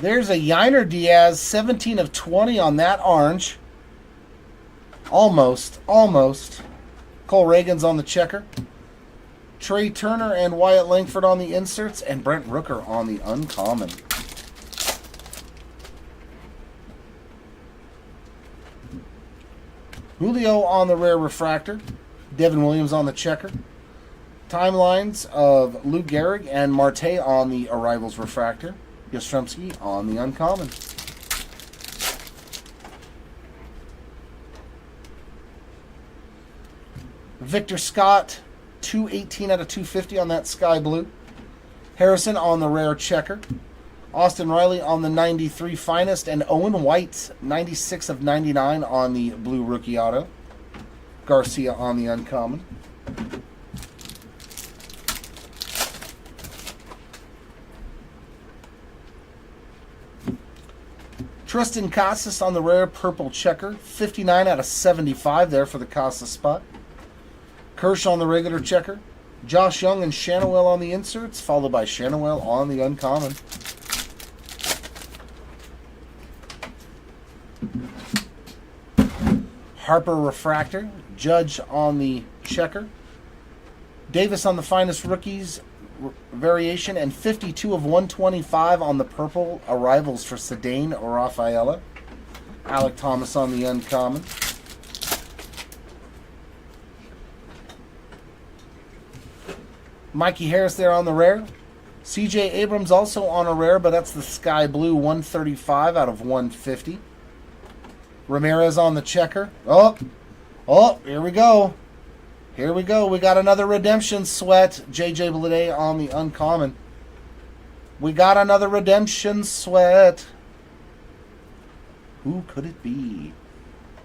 There's a Yiner Diaz, 17 of 20 on that orange. Almost. Cole Reagan's on the checker. Trey Turner and Wyatt Langford on the inserts. And Brent Rooker on the uncommon. Julio on the rare refractor. Devin Williams on the checker. Timelines of Lou Gehrig and Marte on the Arrivals refractor. Yastrzemski on the uncommon. Victor Scott, 218 out of 250 on that sky blue. Harrison on the rare checker. Austin Riley on the 93 finest. And Owen White, 96 of 99 on the blue rookie auto. Garcia on the uncommon. Tristan Casas on the rare purple checker. 59 out of 75 there for the Casas spot. Kirsch on the regular checker. Josh Young and Shanawell on the inserts, followed by Shanawell on the uncommon. Harper refractor. Judge on the checker. Davis on the finest rookies variation, and 52 of 125 on the purple arrivals for Sedane or Rafaela. Alec Thomas on the uncommon. Mikey Harris there on the rare. CJ Abrams also on a rare, but that's the sky blue 135 out of 150. Ramirez on the checker. Oh, here we go. We got another redemption sweat. JJ Bleday on the uncommon. We got another redemption sweat. Who could it be?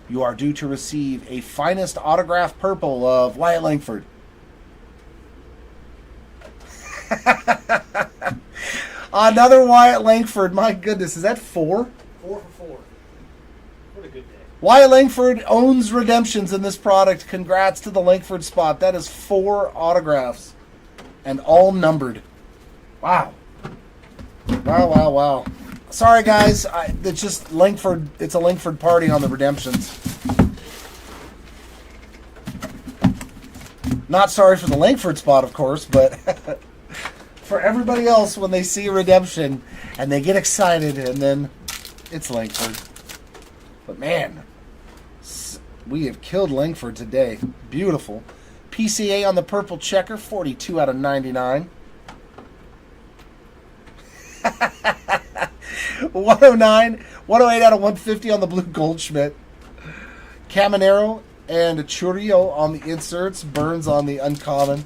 You are due to receive a finest autograph purple of Wyatt Langford. Another Wyatt Langford. My goodness, is that 4? 4 for 4. What a good day. Wyatt Langford owns redemptions in this product. Congrats to the Langford spot. That is 4 autographs. And all numbered. Wow. Wow. Sorry, guys. It's just Langford. It's a Langford party on the redemptions. Not sorry for the Langford spot, of course, but for everybody else when they see a redemption and they get excited and then it's Langford. But man, we have killed Langford today. Beautiful. PCA on the purple checker, 42 out of 99. 109, 108 out of 150 on the blue Goldschmidt. Caminero and Churio on the inserts. Burns on the uncommon.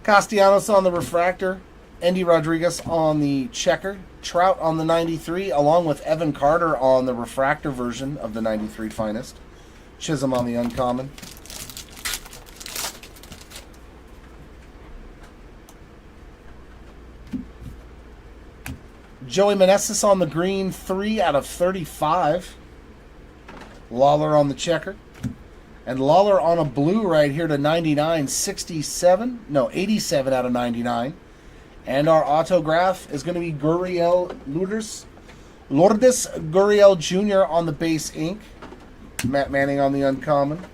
Castellanos on the refractor. Andy Rodriguez on the checker. Trout on the 93, along with Evan Carter on the refractor version of the 93 Finest. Chisholm on the uncommon. Joey Meneses on the green, 3 out of 35. Lawler on the checker. And Lawler on a blue right here to 99, 87 out of 99. And our autograph is going to be Lourdes Gurriel Jr. on the base ink. Matt Manning on the uncommon.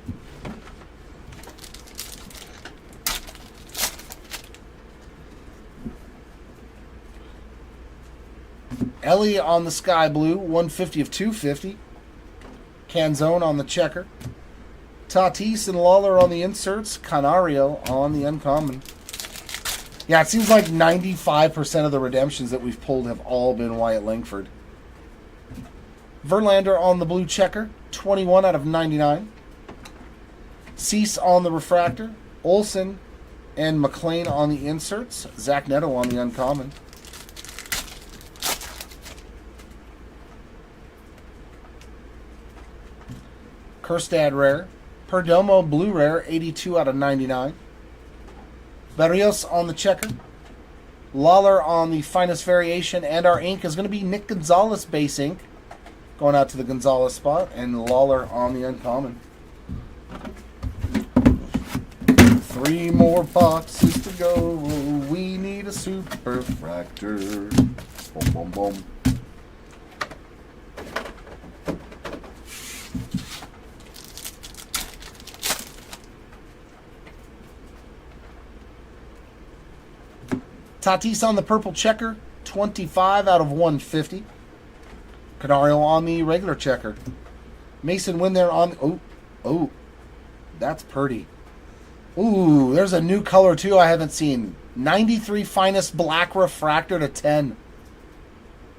Ellie on the sky blue, 150 of 250. Canzone on the checker. Tatis and Lawler on the inserts. Canario on the uncommon. Yeah, it seems like 95% of the redemptions that we've pulled have all been Wyatt Langford. Verlander on the blue checker, 21 out of 99. Cease on the refractor. Olsen and McLean on the inserts. Zach Neto on the uncommon. Kerstad rare. Perdomo blue rare, 82 out of 99. Barrios on the checker. Lawler on the finest variation. And our ink is going to be Nick Gonzalez base ink. Going out to the Gonzalez spot. And Lawler on the uncommon. 3 more boxes to go. We need a super fractor. Boom, boom, boom. Tatis on the purple checker, 25 out of 150. Canario on the regular checker. Mason Wynn there on... Oh, that's pretty. Ooh, there's a new color too I haven't seen. 93 finest black refractor to 10.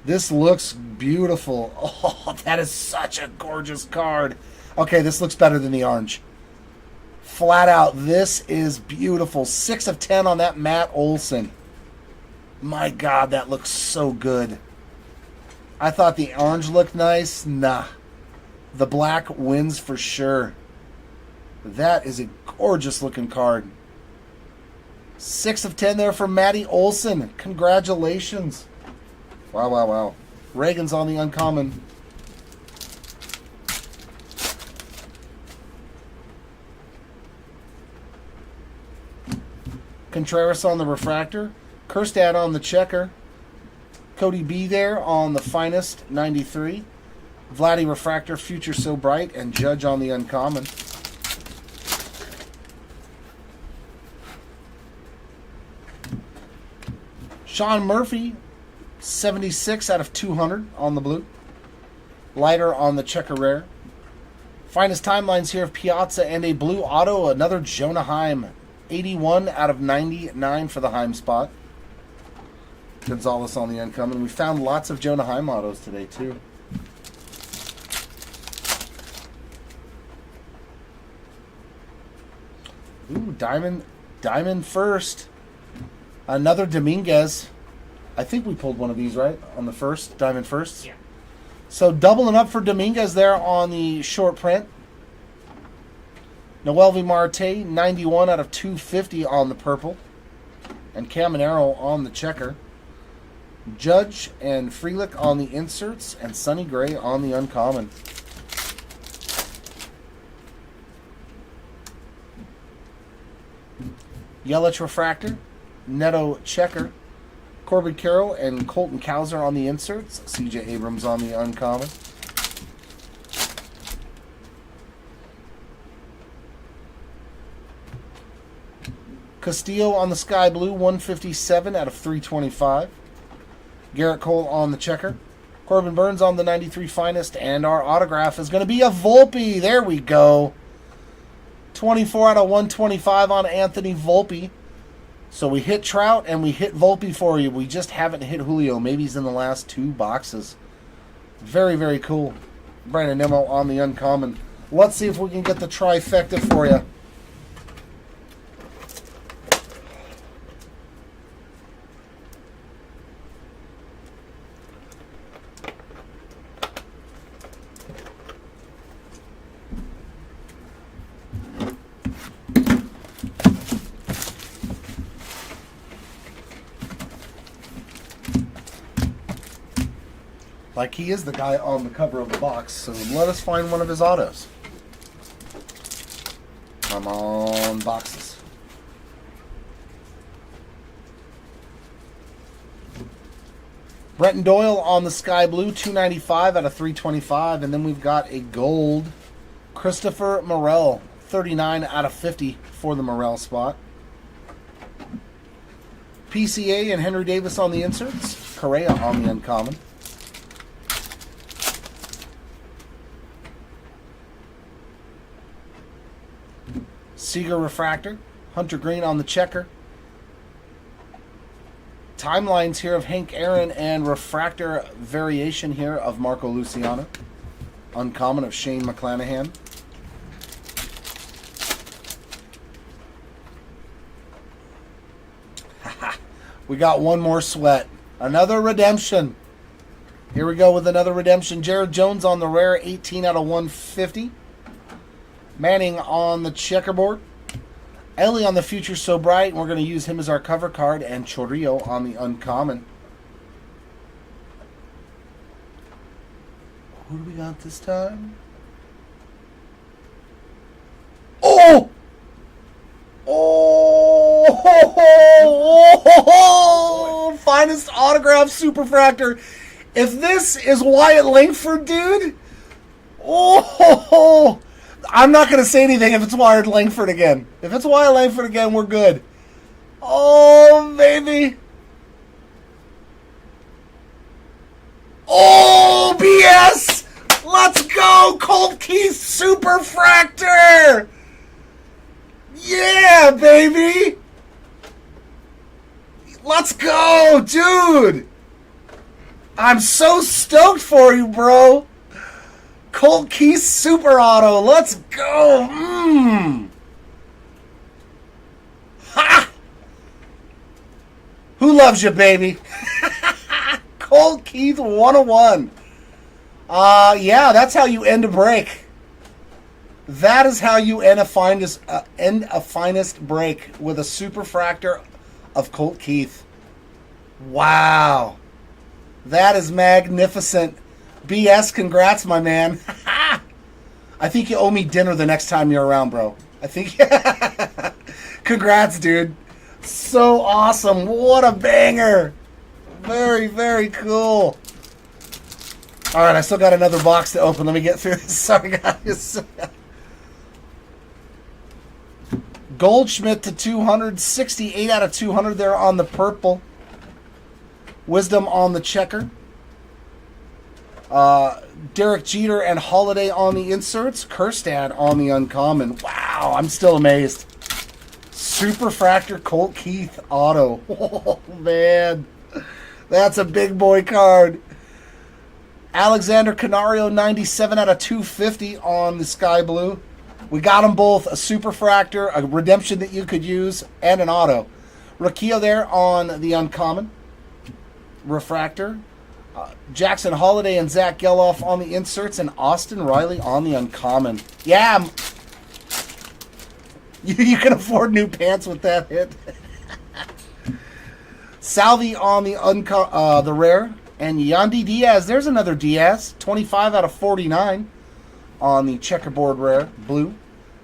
This looks beautiful. Oh, that is such a gorgeous card. Okay, this looks better than the orange. Flat out, this is beautiful. 6 of 10 on that Matt Olson. My God, that looks so good. I thought the orange looked nice. Nah. The black wins for sure. That is a gorgeous looking card. 6 of 10 there for Matty Olson. Congratulations. Wow, wow, wow. Reagan's on the uncommon. Contreras on the refractor. Kerstad on the checker. Cody B there on the finest, 93. Vladdy refractor, future so bright. And Judge on the uncommon. Sean Murphy, 76 out of 200 on the blue. Lighter on the checker rare. Finest timelines here of Piazza and a blue auto, another Jonah Heim. 81 out of 99 for the Heim spot. Gonzalez on the uncommon. We found lots of Jonah Heim autos today, too. Ooh, Diamond first. Another Dominguez. I think we pulled one of these, right? On the first, Diamond first? Yeah. So doubling up for Dominguez there on the short print. Noelvi Marte, 91 out of 250 on the purple. And Caminero on the checker. Judge and Frelick on the inserts. And Sonny Gray on the uncommon. Yelich refractor. Neto checker. Corbin Carroll and Colton Cowser on the inserts. CJ Abrams on the uncommon. Castillo on the sky blue, 157 out of 325. Garrett Cole on the checker. Corbin Burns on the 93 finest. And our autograph is going to be a Volpe. There we go. 24 out of 125 on Anthony Volpe. So we hit Trout and we hit Volpe for you. We just haven't hit Julio. Maybe he's in the last 2 boxes. Very, very cool. Brandon Nimmo on the uncommon. Let's see if we can get the trifecta for you. Like he is the guy on the cover of the box. So let us find one of his autos. Come on, boxes. Brenton Doyle on the sky blue, 295 out of 325. And then we've got a gold Christopher Morel, 39 out of 50 for the Morel spot. PCA and Henry Davis on the inserts. Correa on the uncommon. Seager refractor. Hunter Green on the checker. Timelines here of Hank Aaron and refractor variation here of Marco Luciano. Uncommon of Shane McClanahan. We got one more sweat. Another redemption. Here we go with another redemption. Jared Jones on the rare, 18 out of 150. Manning on the checkerboard. Ellie on the Future So Bright. And we're going to use him as our cover card. And Chorillo on the uncommon. Who do we got this time? Oh! Oh! Finest autograph superfractor. If this is Wyatt Langford, dude. Oh! I'm not going to say anything if it's Wyatt Langford again. If it's Wyatt Langford again, we're good. Oh, baby. Oh, BS! Let's go, Colt Keith Superfractor! Yeah, baby! Let's go, dude! I'm so stoked for you, bro! Colt Keith Super Auto, let's go! Ha! Who loves you, baby? Colt Keith 101. Yeah, that's how you end a break. That is how you end a finest break with a superfractor of Colt Keith. Wow. That is magnificent. BS, congrats, my man. I think you owe me dinner the next time you're around, bro. I think... Congrats, dude. So awesome. What a banger. Very, very cool. All right, I still got another box to open. Let me get through this. Sorry, guys. Goldschmidt to 200. 68 out of 200 there on the purple. Wisdom on the checker. Derek Jeter and Holiday on the inserts. Kirstad on the uncommon. Wow, I'm still amazed. Superfractor Colt Keith auto. Oh, man. That's a big boy card. Alexander Canario, 97 out of 250 on the sky blue. We got them both. A superfractor, a redemption that you could use, and an auto. Raquel there on the uncommon. Refractor. Jackson Holiday and Zach Geloff on the inserts, and Austin Riley on the uncommon. Yeah, you can afford new pants with that hit. Salvi on the rare, and Yandy Diaz. There's another Diaz, 25 out of 49 on the checkerboard rare, blue.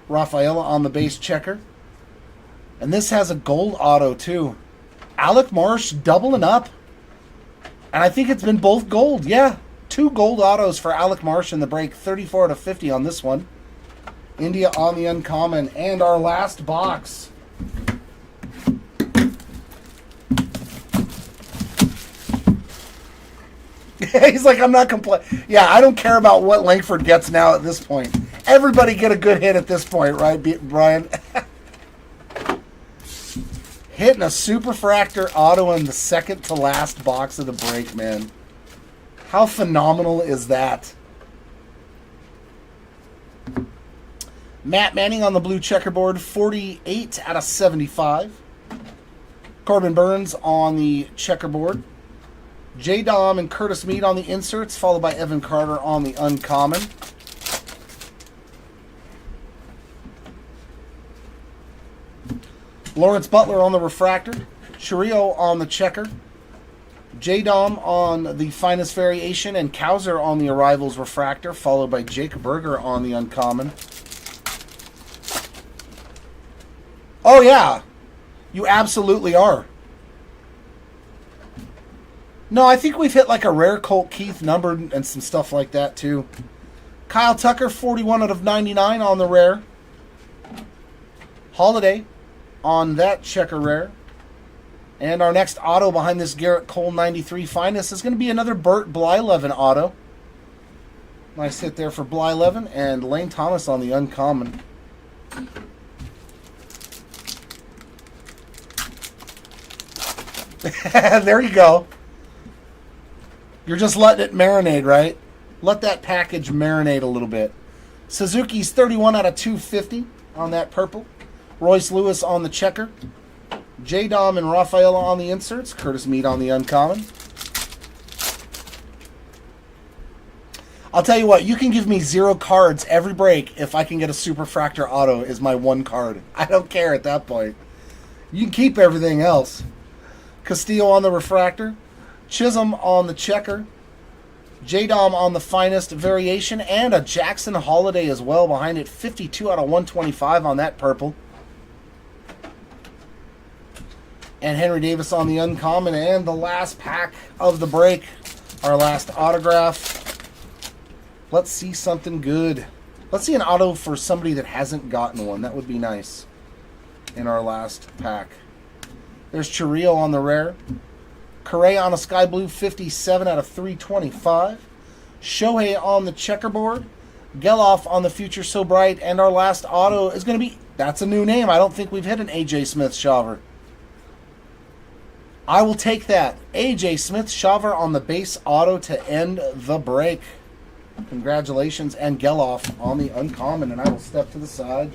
Rafaela on the base checker. And this has a gold auto, too. Alec Marsh doubling up. And I think it's been both gold. Yeah, 2 gold autos for Alec Marsh in the break. 34 out of 50 on this one. India on the uncommon. And our last box. He's like, I'm not complaining. Yeah, I don't care about what Langford gets now at this point. Everybody get a good hit at this point, right, Brian? Hitting a superfractor auto in the second to last box of the break, man. How phenomenal is that? Matt Manning on the blue checkerboard, 48 out of 75. Corbin Burns on the checkerboard. J. Dom and Curtis Meade on the inserts, followed by Evan Carter on the uncommon. Lawrence Butler on the refractor. Chorillo on the checker. J-Dom on the finest variation and Kowser on the Arrivals refractor, followed by Jake Berger on the uncommon. Oh, yeah. You absolutely are. No, I think we've hit like a rare Colt Keith numbered and some stuff like that, too. Kyle Tucker, 41 out of 99 on the rare. Holiday on that checker rare. And our next auto behind this Garrett Cole 93 finest is going to be another Burt Blyleven auto. Nice hit there for Blyleven and Lane Thomas on the uncommon. There you go. You're just letting it marinate, right? Let that package marinate a little bit. Suzuki's 31 out of 250 on that purple. Royce Lewis on the checker. J-Dom and Rafaela on the inserts. Curtis Meade on the uncommon. I'll tell you what, you can give me 0 cards every break if I can get a Superfractor auto is my 1 card. I don't care at that point. You can keep everything else. Castillo on the refractor. Chisholm on the checker. J-Dom on the finest variation. And a Jackson Holiday as well behind it. 52 out of 125 on that purple. And Henry Davis on the uncommon. And the last pack of the break. Our last autograph. Let's see something good. Let's see an auto for somebody that hasn't gotten one. That would be nice in our last pack. There's Chiriel on the rare. Correa on a sky blue, 57 out of 325. Shohei on the checkerboard. Geloff on the future so bright. And our last auto is going to be, that's a new name. I don't think we've hit an AJ Smith-Shawver. I will take that. AJ Smith-Shawver on the base auto to end the break. Congratulations. And Geloff on the uncommon. And I will step to the side.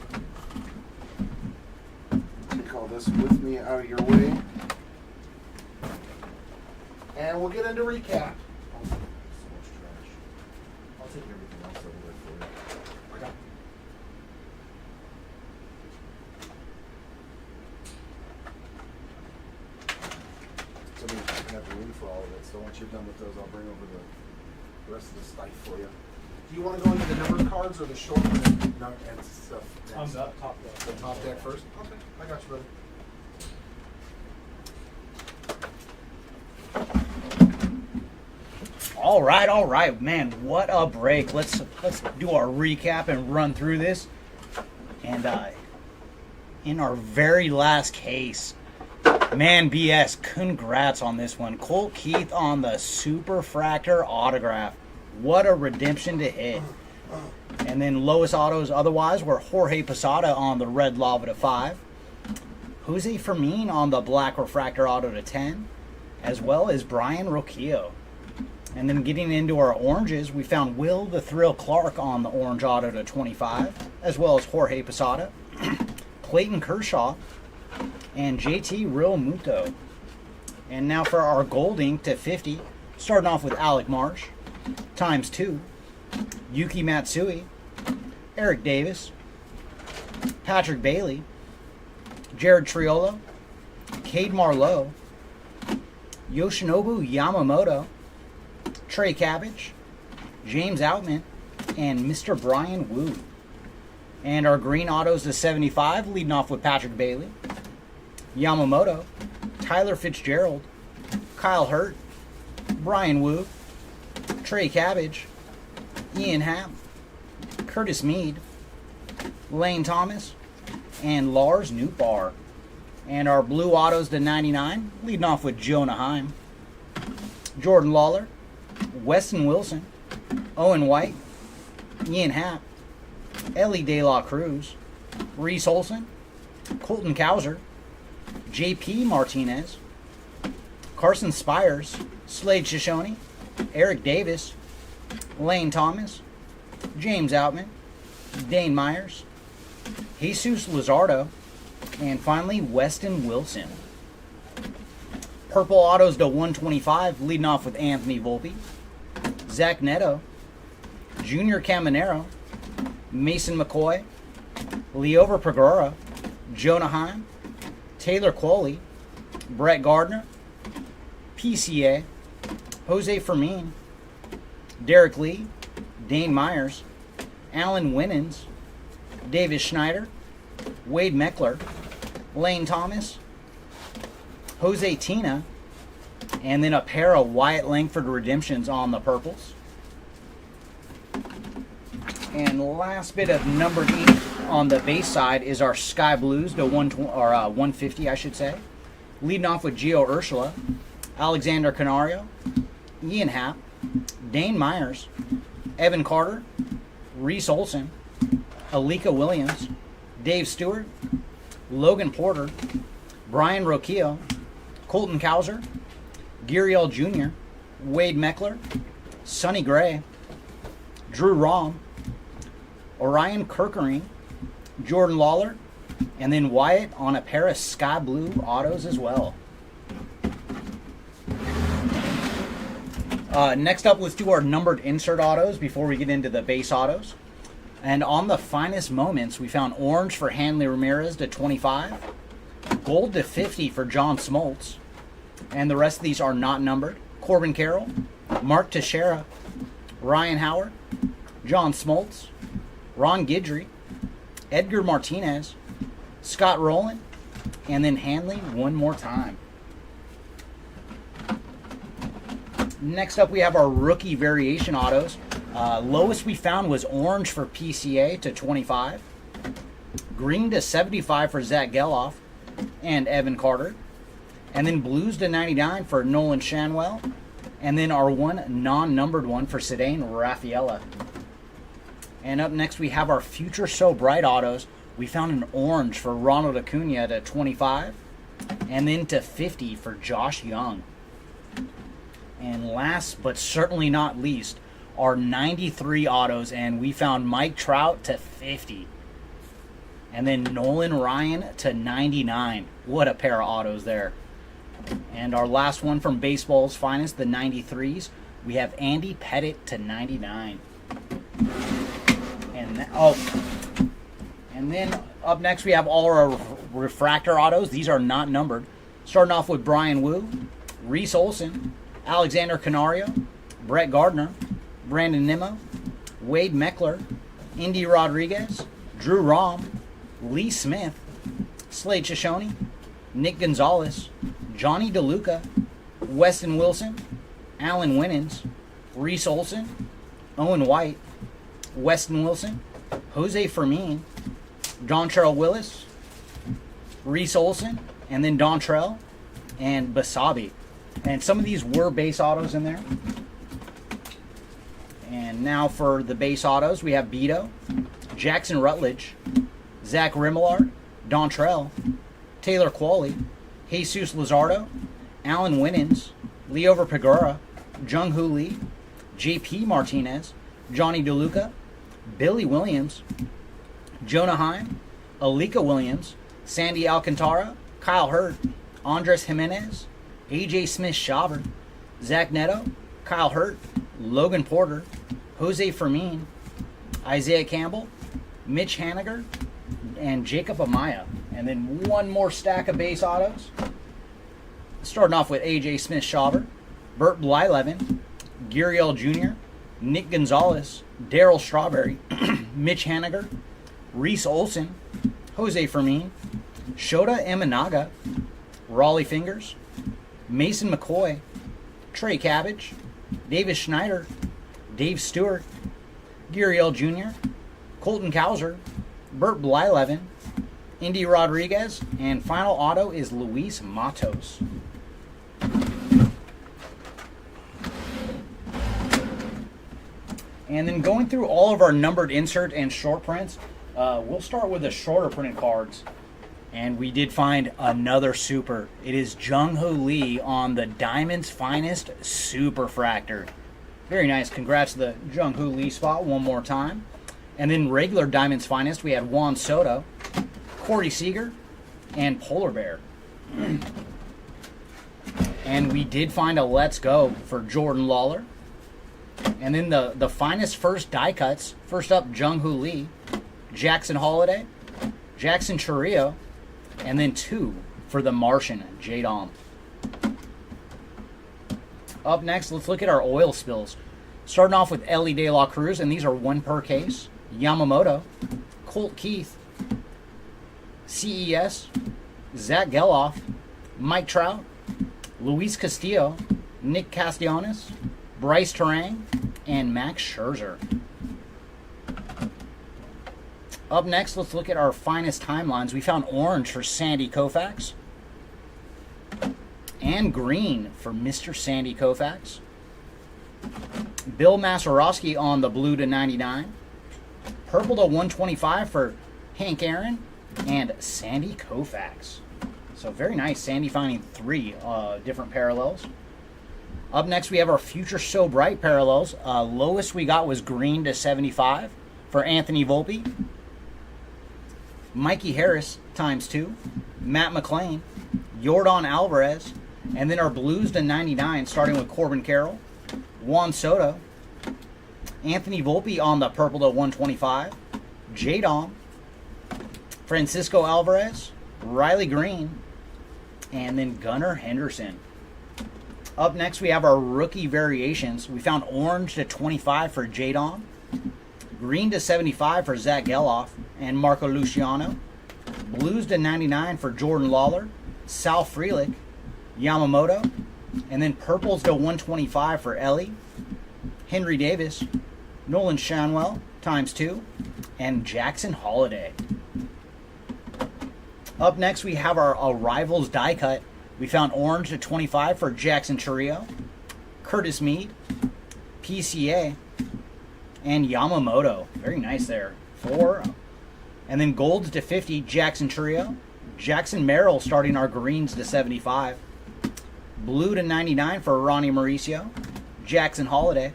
Take all this with me out of your way. And we'll get into recap. Oh, so much trash. I'll take everything else over there for you. Okay. So maybe I can have room for all of it. So once you're done with those, I'll bring over the rest of the stuff for you. Do you want to go into the numbered cards or the short and stuff? On the top deck. The top deck first? Okay, I got you, brother. All right, man, what a break. Let's do our recap and run through this. And in our very last case, man, BS, congrats on this one. Colt Keith on the Superfractor autograph. What a redemption to hit. And then lowest autos otherwise were Jorge Posada on the red lava to 5. Jose Fermin on the black refractor auto to 10. As well as Brian Roquillo. And then getting into our oranges, we found Will the Thrill Clark on the orange auto to 25, as well as Jorge Posada, Clayton Kershaw, and JT Real Muto. And now for our gold ink to 50, starting off with Alec Marsh, times 2, Yuki Matsui, Eric Davis, Patrick Bailey, Jared Triolo, Cade Marlowe, Yoshinobu Yamamoto, Trey Cabbage, James Outman, and Mr. Brian Wu. And our green autos to 75, leading off with Patrick Bailey, Yamamoto, Tyler Fitzgerald, Kyle Hurt, Brian Wu, Trey Cabbage, Ian Happ, Curtis Meade, Lane Thomas, and Lars Nootbaar. And our blue autos to 99, leading off with Jonah Heim, Jordan Lawler, Weston Wilson, Owen White, Ian Happ, Ellie De La Cruz, Reese Olson, Colton Kowser, J.P. Martinez, Carson Spires, Slade Shoshone, Eric Davis, Lane Thomas, James Outman, Dane Myers, Jesus Luzardo, and finally Weston Wilson. Purple autos to 125, leading off with Anthony Volpe, Zach Neto, Junior Caminero, Mason McCoy, Leover Pregora, Jonah Heim, Taylor Qualley, Brett Gardner, PCA, Jose Fermin, Derek Lee, Dane Myers, Alan Winans, Davis Schneider, Wade Meckler, Lane Thomas, Jose Tina, and then a pair of Wyatt Langford redemptions on the purples. And last bit of numbered ink on the base side is our Sky Blues to 150, I should say. Leading off with Gio Urshela, Alexander Canario, Ian Happ, Dane Myers, Evan Carter, Reese Olson, Alika Williams, Dave Stewart, Logan Porter, Brian Roquillo, Colton Cowser, Guriel Jr., Wade Meckler, Sonny Gray, Drew Rahm, Orion Kirkering, Jordan Lawler, and then Wyatt on a pair of Sky Blue autos as well. Next up, let's do our numbered insert autos before we get into the base autos. And on the finest moments, we found orange for Hanley Ramirez to 25, gold to 50 for John Smoltz, and the rest of these are not numbered. Corbin Carroll, Mark Teixeira, Ryan Howard, John Smoltz, Ron Guidry, Edgar Martinez, Scott Rowland, and then Hanley one more time. Next up, we have our rookie variation autos. Lowest we found was orange for PCA to 25, green to 75 for Zach Geloff and Evan Carter, and then blues to 99 for Nolan Shanwell, and then our one non-numbered one for Sedane Raffaella. And up next, we have our Future So Bright autos. We found an orange for Ronald Acuna to 25, and then to 50 for Josh Young. And last but certainly not least, our 93 autos, and we found Mike Trout to 50. And then Nolan Ryan to 99. What a pair of autos there. And our last one from Baseball's Finest, the 93s, we have Andy Pettit to 99. And then up next we have all our refractor autos. These are not numbered. Starting off with Brian Wu, Reese Olson, Alexander Canario, Brett Gardner, Brandon Nimmo, Wade Meckler, Indy Rodriguez, Drew Rahm, Lee Smith, Slade Shoshone, Nick Gonzalez, Johnny DeLuca, Weston Wilson, Alan Winans, Reese Olson, Owen White, Weston Wilson, Jose Fermin, Dontrell Willis, Reese Olson, and then Dontrell and Basabi. And some of these were base autos in there. And now for the base autos, we have Beto, Jackson Rutledge, Zach Rimillard, Dontrell, Taylor Qualley, Jesus Luzardo, Alan Winans, Leover Pagura, Jung Hoo Lee, JP Martinez, Johnny DeLuca, Billy Williams, Jonah Heim, Alika Williams, Sandy Alcantara, Kyle Hurt, Andres Jimenez, AJ Smith-Shawver, Zach Neto, Kyle Hurt, Logan Porter, Jose Fermin, Isaiah Campbell, Mitch Haniger, and Jacob Amaya. And then one more stack of base autos. Starting off with AJ Smith-Shawver, Burt Blyleven, Guriel Jr., Nick Gonzalez, Darryl Strawberry, Mitch Haniger, Reese Olson, Jose Fermin, Shota Imanaga, Raleigh Fingers, Mason McCoy, Trey Cabbage, Davis Schneider, Dave Stewart, Guriel Jr., Colton Cowser, Burt Blyleven, Indy Rodriguez, and final auto is Luis Matos. And then going through all of our numbered insert and short prints, we'll start with the shorter printed cards. And we did find another super. It is Jung Hoo Lee on the Diamond's Finest Super Fractor. Very nice. Congrats to the Jung Hoo Lee spot one more time. And then regular Diamond's Finest, we had Juan Soto, Corey Seager, and Polar Bear. And we did find a Let's Go for Jordan Lawler. And then the finest first die cuts. First up, Jung Hoo Lee, Jackson Holiday, Jackson Chourio, and then two for the Martian, J-Dom. Up next, let's look at our oil spills. Starting off with Ellie De La Cruz, and these are 1 per case. Yamamoto, Colt Keith, CES, Zach Geloff, Mike Trout, Luis Castillo, Nick Castellanos, Bryce Terang, and Max Scherzer. Up next, let's look at our finest timelines. We found orange for Sandy Koufax and green for Mr. Sandy Koufax. Bill Mazeroski on the blue to 99. Purple to 125 for Hank Aaron and Sandy Koufax. So very nice. Sandy finding 3 different parallels. Up next, we have our Future So Bright parallels. Lowest we got was green to 75 for Anthony Volpe. Mikey Harris times 2. Matt McClain. Yordan Alvarez. And then our blues to 99, starting with Corbin Carroll. Juan Soto. Anthony Volpe on the purple to 125. J-Dom. Francisco Alvarez. Riley Green. And then Gunnar Henderson. Up next, we have our rookie variations. We found orange to 25 for J-Dom. Green to 75 for Zach Geloff and Marco Luciano. Blues to 99 for Jordan Lawler, Sal Frelick, Yamamoto. And then purples to 125 for Ellie, Henry Davis, Nolan Shanwell times 2, and Jackson Holiday. Up next, we have our Arrivals die cut. We found orange to 25 for Jackson Chourio, Curtis Mead, PCA, and Yamamoto. Very nice there. 4. And then golds to 50, Jackson Chourio, Jackson Merrill starting our greens to 75. Blue to 99 for Ronnie Mauricio, Jackson Holiday.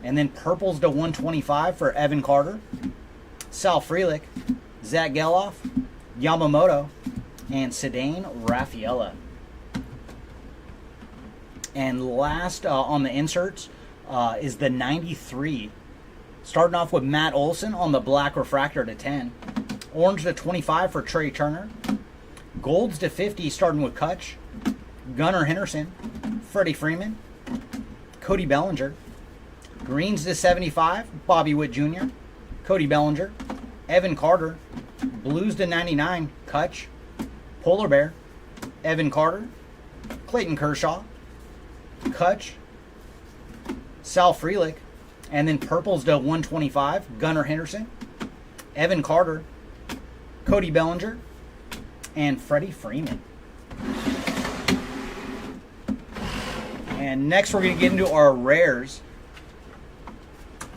And then purples to 125 for Evan Carter, Sal Frelick, Zach Geloff, Yamamoto, and Cedane Rafaela. And last on the inserts is the 93. Starting off with Matt Olson on the black refractor to 10. Orange to 25 for Trey Turner. Golds to 50 starting with Kutch, Gunnar Henderson, Freddie Freeman, Cody Bellinger. Greens to 75, Bobby Witt Jr., Cody Bellinger, Evan Carter. Blues to 99, Kutch, Polar Bear, Evan Carter, Clayton Kershaw, Kutch, Sal Frelick, and then purples to 125, Gunnar Henderson, Evan Carter, Cody Bellinger, and Freddie Freeman. And next we're going to get into our rares.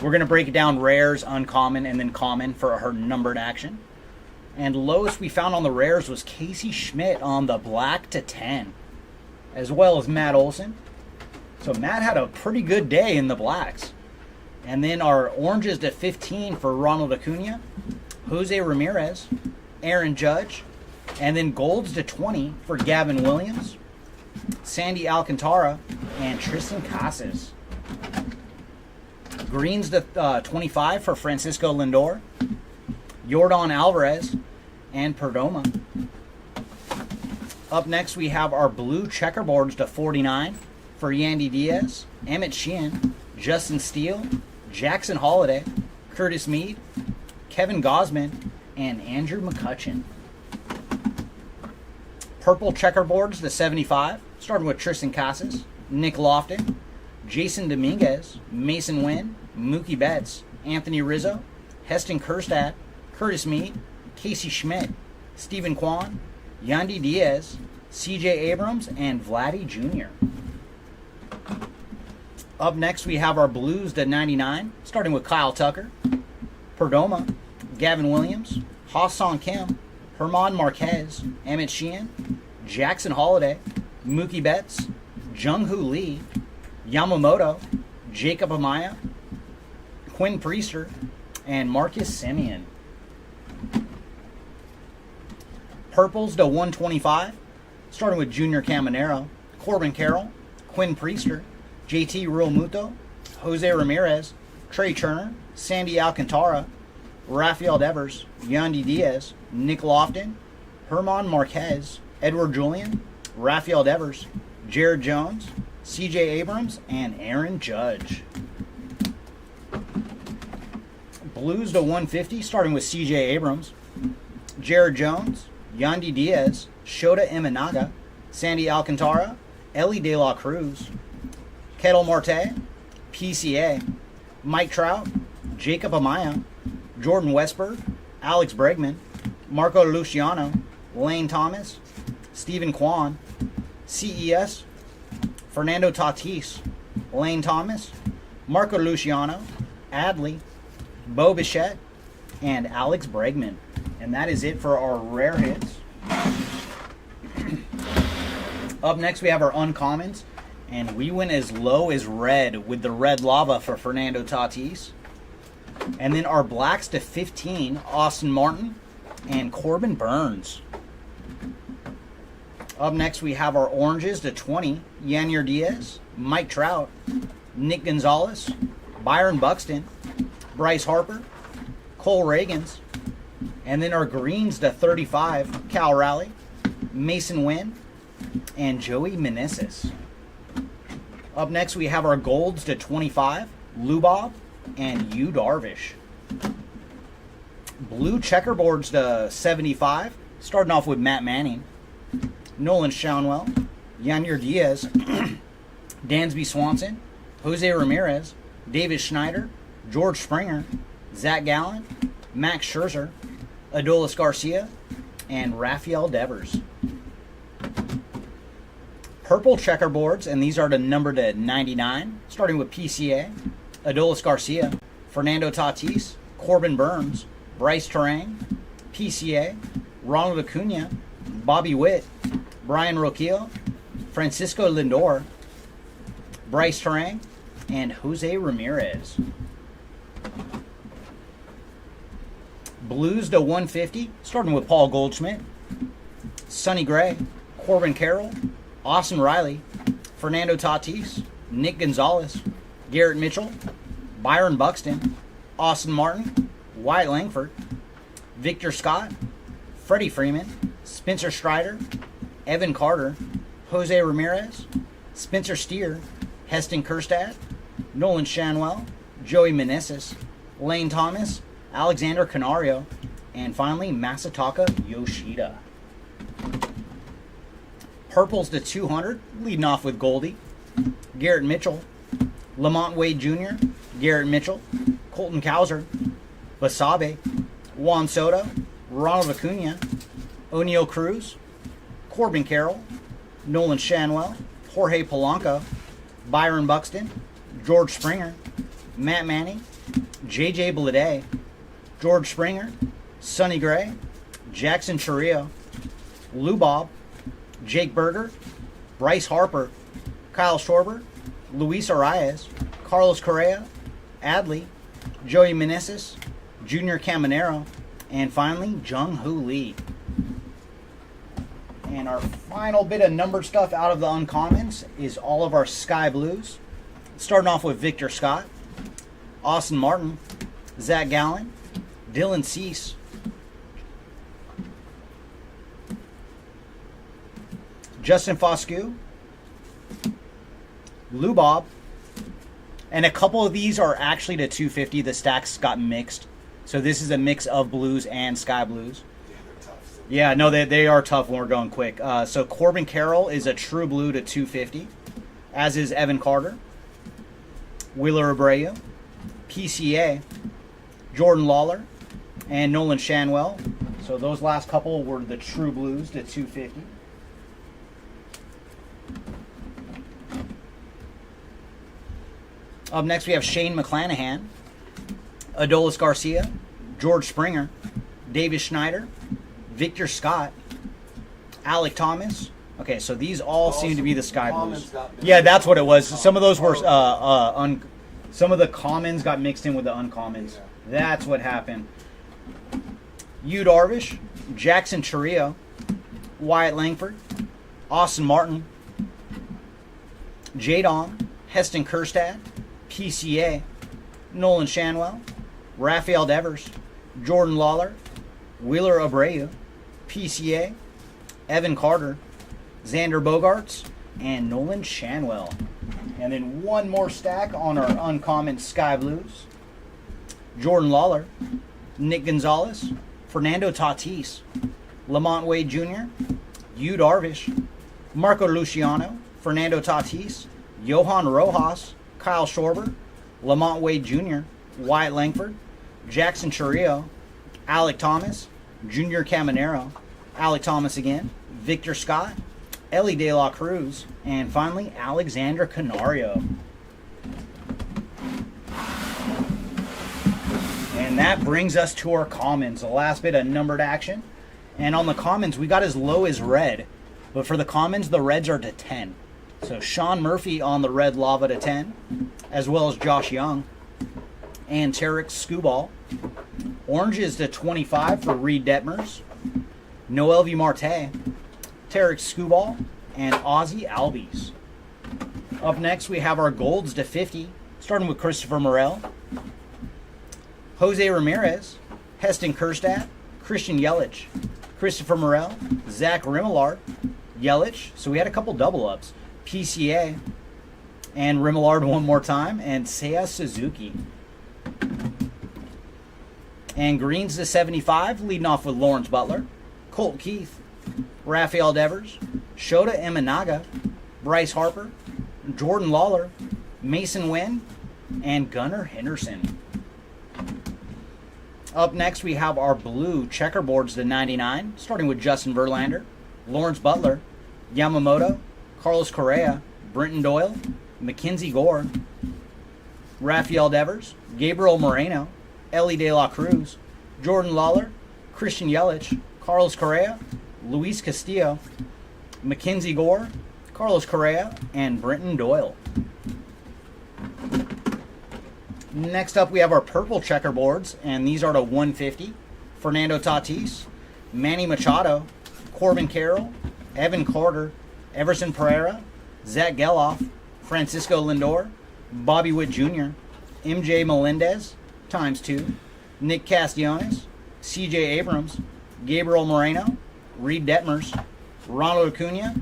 We're going to break it down rares, uncommon, and then common for her numbered action. And lowest we found on the rares was Casey Schmidt on the black to 10, as well as Matt Olson. So Matt had a pretty good day in the blacks. And then our oranges to 15 for Ronald Acuna, Jose Ramirez, Aaron Judge, and then golds to 20 for Gavin Williams, Sandy Alcantara, and Tristan Casas. Greens to 25 for Francisco Lindor, Yordan Alvarez, and Perdomo. Up next, we have our blue checkerboards to 49 for Yandy Diaz, Emmett Sheehan, Justin Steele, Jackson Holiday, Curtis Mead, Kevin Gausman, and Andrew McCutchen. Purple checkerboards to 75, starting with Tristan Casas, Nick Lofton, Jason Dominguez, Mason Wynn, Mookie Betts, Anthony Rizzo, Heston Kjerstad, Curtis Mead, Casey Schmidt, Stephen Kwan, Yandy Diaz, CJ Abrams, and Vladdy Jr. Up next, we have our blues to 99, starting with Kyle Tucker, Perdomo, Gavin Williams, Ha-Seong Kim, Herman Marquez, Emmett Sheehan, Jackson Holiday, Mookie Betts, Jung-Hoo Lee, Yamamoto, Jacob Amaya, Quinn Priester, and Marcus Semien. Purples to 125, starting with Junior Caminero, Corbin Carroll, Quinn Priester, JT Realmuto, Jose Ramirez, Trey Turner, Sandy Alcantara, Rafael Devers, Yandy Diaz, Nick Lofton, Herman Marquez, Edward Julian, Rafael Devers, Jared Jones, C.J. Abrams, and Aaron Judge. Blues to 150, starting with C.J. Abrams, Jared Jones, Yandy Diaz, Shota Imanaga, Sandy Alcantara, Ellie De La Cruz, Ketel Marte, PCA, Mike Trout, Jacob Amaya, Jordan Westberg, Alex Bregman, Marco Luciano, Lane Thomas, Stephen Kwan, CES, Fernando Tatis, Lane Thomas, Marco Luciano, Adley, Bo Bichette, and Alex Bregman. And that is it for our rare hits. Up next, we have our uncommons. And we went as low as red with the red lava for Fernando Tatis. And then our blacks to 15, Austin Martin and Corbin Burns. Up next, we have our oranges to 20, Yanier Diaz, Mike Trout, Nick Gonzalez, Byron Buxton, Bryce Harper, Cole Reagans. And then our greens to 35, Cal Raleigh, Mason Wynn, and Joey Meneses. Up next, we have our golds to 25, Lubob and Yu Darvish. Blue checkerboards to 75, starting off with Matt Manning, Nolan Schanuel, Yanier Diaz, Dansby Swanson, Jose Ramirez, David Schneider, George Springer, Zach Gallen, Max Scherzer, Adolis Garcia, and Rafael Devers. Purple checkerboards, and these are numbered to 99, starting with PCA, Adolis Garcia, Fernando Tatis, Corbin Burns, Bryce Terang, PCA, Ronald Acuna, Bobby Witt, Brian Roquillo, Francisco Lindor, Bryce Terang, and Jose Ramirez. Blues to 150, starting with Paul Goldschmidt, Sonny Gray, Corbin Carroll, Austin Riley, Fernando Tatis, Nick Gonzalez, Garrett Mitchell, Byron Buxton, Austin Martin, Wyatt Langford, Victor Scott, Freddie Freeman, Spencer Strider, Evan Carter, Jose Ramirez, Spencer Steer, Heston Kjerstad, Nolan Schanuel, Joey Meneses, Lane Thomas, Alexander Canario, and finally Masataka Yoshida. Purples to 200, leading off with Goldie, Garrett Mitchell, Lamont Wade Jr., Garrett Mitchell, Colton Cowser, Basabe, Juan Soto, Ronald Acuna, O'Neal Cruz, Corbin Carroll, Nolan Schanuel, Jorge Polanco, Byron Buxton, George Springer, Matt Manning, J.J. Bleday, George Springer, Sonny Gray, Jackson Chourio, Lou Bob, Jake Berger, Bryce Harper, Kyle Schwarber, Luis Arias, Carlos Correa, Adley, Joey Meneses, Junior Caminero, and finally Jung Hoo Lee. And our final bit of numbered stuff out of the uncommons is all of our sky blues. Starting off with Victor Scott, Austin Martin, Zach Gallen, Dylan Cease, Justin Foscue, Lou Bob, and a couple of these are actually to 250. The stacks got mixed. So this is a mix of blues and sky blues. Yeah, they're tough. Yeah, no, they are tough when we're going quick. So Corbin Carroll is a true blue to 250, as is Evan Carter, Wheeler Abreu, PCA, Jordan Lawler, and Nolan Schanuel. So those last couple were the true blues to 250. Up next, we have Shane McClanahan, Adolis Garcia, George Springer, Davis Schneider, Victor Scott, Alec Thomas. Okay, so these all seem to be the sky blues. Yeah, that's what it was. Some of those were some of the commons got mixed in with the uncommons. That's what happened. Yu Darvish, Jackson Chourio, Wyatt Langford, Austin Martin, J-Dom, Heston Kjerstad, PCA, Nolan Schanuel, Rafael Devers, Jordan Lawler, Wheeler Abreu, PCA, Evan Carter, Xander Bogaerts, and Nolan Schanuel. And then one more stack on our uncommon Sky Blues. Jordan Lawler, Nick Gonzalez, Fernando Tatis, Lamont Wade Jr., Yu Darvish, Marco Luciano, Fernando Tatis, Johan Rojas, Kyle Schwarber, Lamont Wade Jr., Wyatt Langford, Jackson Chourio, Alec Thomas, Junior Caminero, Alec Thomas again, Victor Scott, Ellie De La Cruz, and finally Alexander Canario. And that brings us to our commons, the last bit of numbered action. And on the commons, we got as low as red. But for the commons, the reds are to 10. So Sean Murphy on the red lava to 10, as well as Josh Young and Tarek Skubal. Oranges to 25 for Reed Detmers, Noel V. Marte, Tarek Skubal, and Ozzie Albies. Up next, we have our golds to 50, starting with Christopher Morel, Jose Ramirez, Heston Kjerstad, Christian Yelich, Christopher Morel, Zach Rimillard, Yelich. So we had a couple double ups. PCA and Rimillard one more time, and Seiya Suzuki. And greens to 75, leading off with Lawrence Butler, Colt Keith, Rafael Devers, Shota Imanaga, Bryce Harper, Jordan Lawler, Mason Wynn, and Gunnar Henderson. Up next, we have our blue checkerboards to 99, starting with Justin Verlander, Lawrence Butler, Yamamoto, Carlos Correa, Brenton Doyle, Mackenzie Gore, Rafael Devers, Gabriel Moreno, Ellie De La Cruz, Jordan Lawler, Christian Yelich, Carlos Correa, Luis Castillo, Mackenzie Gore, Carlos Correa, and Brenton Doyle. Next up, we have our purple checkerboards, and these are to 150. Fernando Tatis, Manny Machado, Corbin Carroll, Evan Carter, Everson Pereira, Zach Geloff, Francisco Lindor, Bobby Witt Jr., MJ Melendez, ×2, Nick Castellanos, CJ Abrams, Gabriel Moreno, Reed Detmers, Ronald Acuna,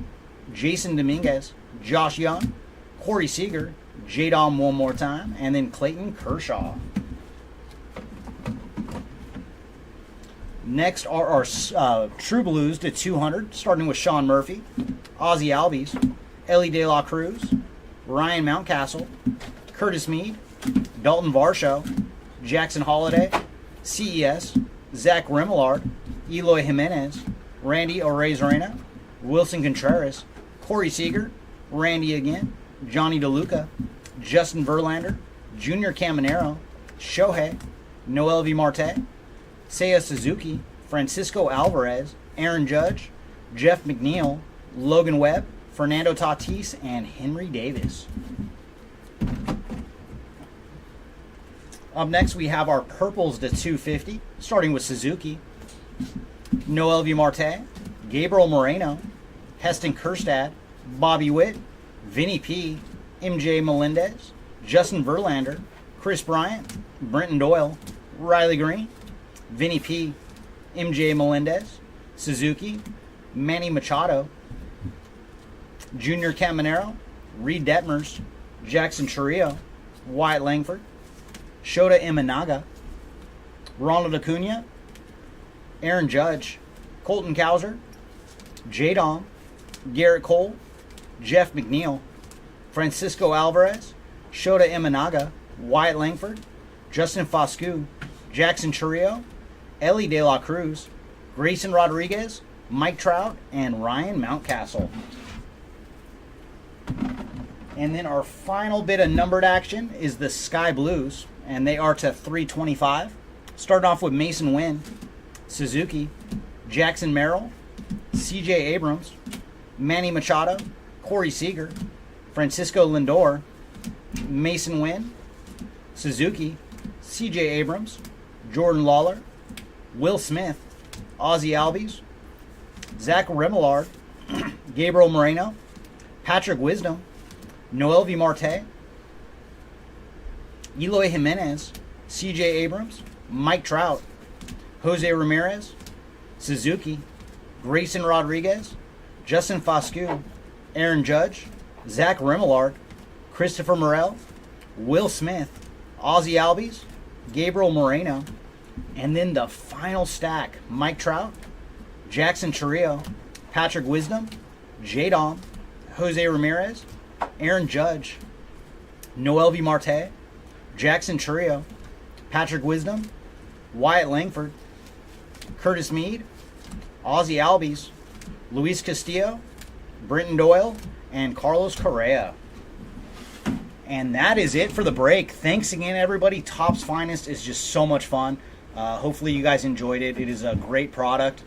Jason Dominguez, Josh Young, Corey Seager, J-Dom one more time, and then Clayton Kershaw. Next are our True Blues to 200, starting with Sean Murphy, Ozzie Albies, Ellie De La Cruz, Ryan Mountcastle, Curtis Mead, Dalton Varsho, Jackson Holiday, CES, Zach Rimillard, Eloy Jimenez, Randy Arozarena, Wilson Contreras, Corey Seager, Randy again, Johnny DeLuca, Justin Verlander, Junior Caminero, Shohei, Noel V. Marte, Seiya Suzuki, Francisco Alvarez, Aaron Judge, Jeff McNeil, Logan Webb, Fernando Tatis, and Henry Davis. Up next, we have our purples to 250, starting with Suzuki, Noel V. Marte, Gabriel Moreno, Heston Kjerstad, Bobby Witt, Vinny P., MJ Melendez, Justin Verlander, Chris Bryant, Brenton Doyle, Riley Green, Vinny P., MJ Melendez, Suzuki, Manny Machado, Junior Caminero, Reed Detmers, Jackson Chourio, Wyatt Langford, Shota Imanaga, Ronald Acuna, Aaron Judge, Colton Cowser, J-Dom, Garrett Cole, Jeff McNeil, Francisco Alvarez, Shota Imanaga, Wyatt Langford, Justin Foscue, Jackson Chourio, Ellie De La Cruz, Grayson Rodriguez, Mike Trout, and Ryan Mountcastle. And then our final bit of numbered action is the Sky Blues, and they are to 325. Starting off with Mason Wynn, Suzuki, Jackson Merrill, CJ Abrams, Manny Machado, Corey Seager, Francisco Lindor, Mason Wynn, Suzuki, CJ Abrams, Jordan Lawler, Will Smith, Ozzie Albies, Zach Rimillard, Gabriel Moreno, Patrick Wisdom, Noel V. Marte, Eloy Jimenez, CJ Abrams, Mike Trout, Jose Ramirez, Suzuki, Grayson Rodriguez, Justin Foscue, Aaron Judge, Zach Rimillard, Christopher Morel, Will Smith, Ozzy Albies, Gabriel Moreno, and then the final stack, Mike Trout, Jackson Chourio, Patrick Wisdom, J. Dom, Jose Ramirez, Aaron Judge, Noel V. Marte, Jackson Chourio, Patrick Wisdom, Wyatt Langford, Curtis Mead, Ozzy Albies, Luis Castillo, Brenton Doyle, and Carlos Correa. And that is it for the break. Thanks again, everybody. Topps Finest is just so much fun. Hopefully you guys enjoyed it. It is a great product.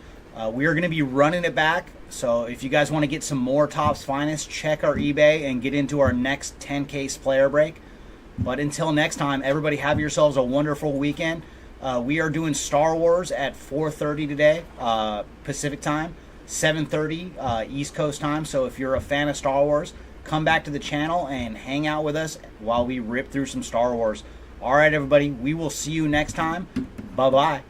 We are going to be running it back. So if you guys want to get some more Topps Finest, check our eBay and get into our next 10-case player break. But until next time, everybody have yourselves a wonderful weekend. We are doing Star Wars at 4:30 today, Pacific time, 7:30 East Coast time. So if you're a fan of Star Wars, come back to the channel and hang out with us while we rip through some Star Wars. All right, everybody, we will see you next time. Bye-bye.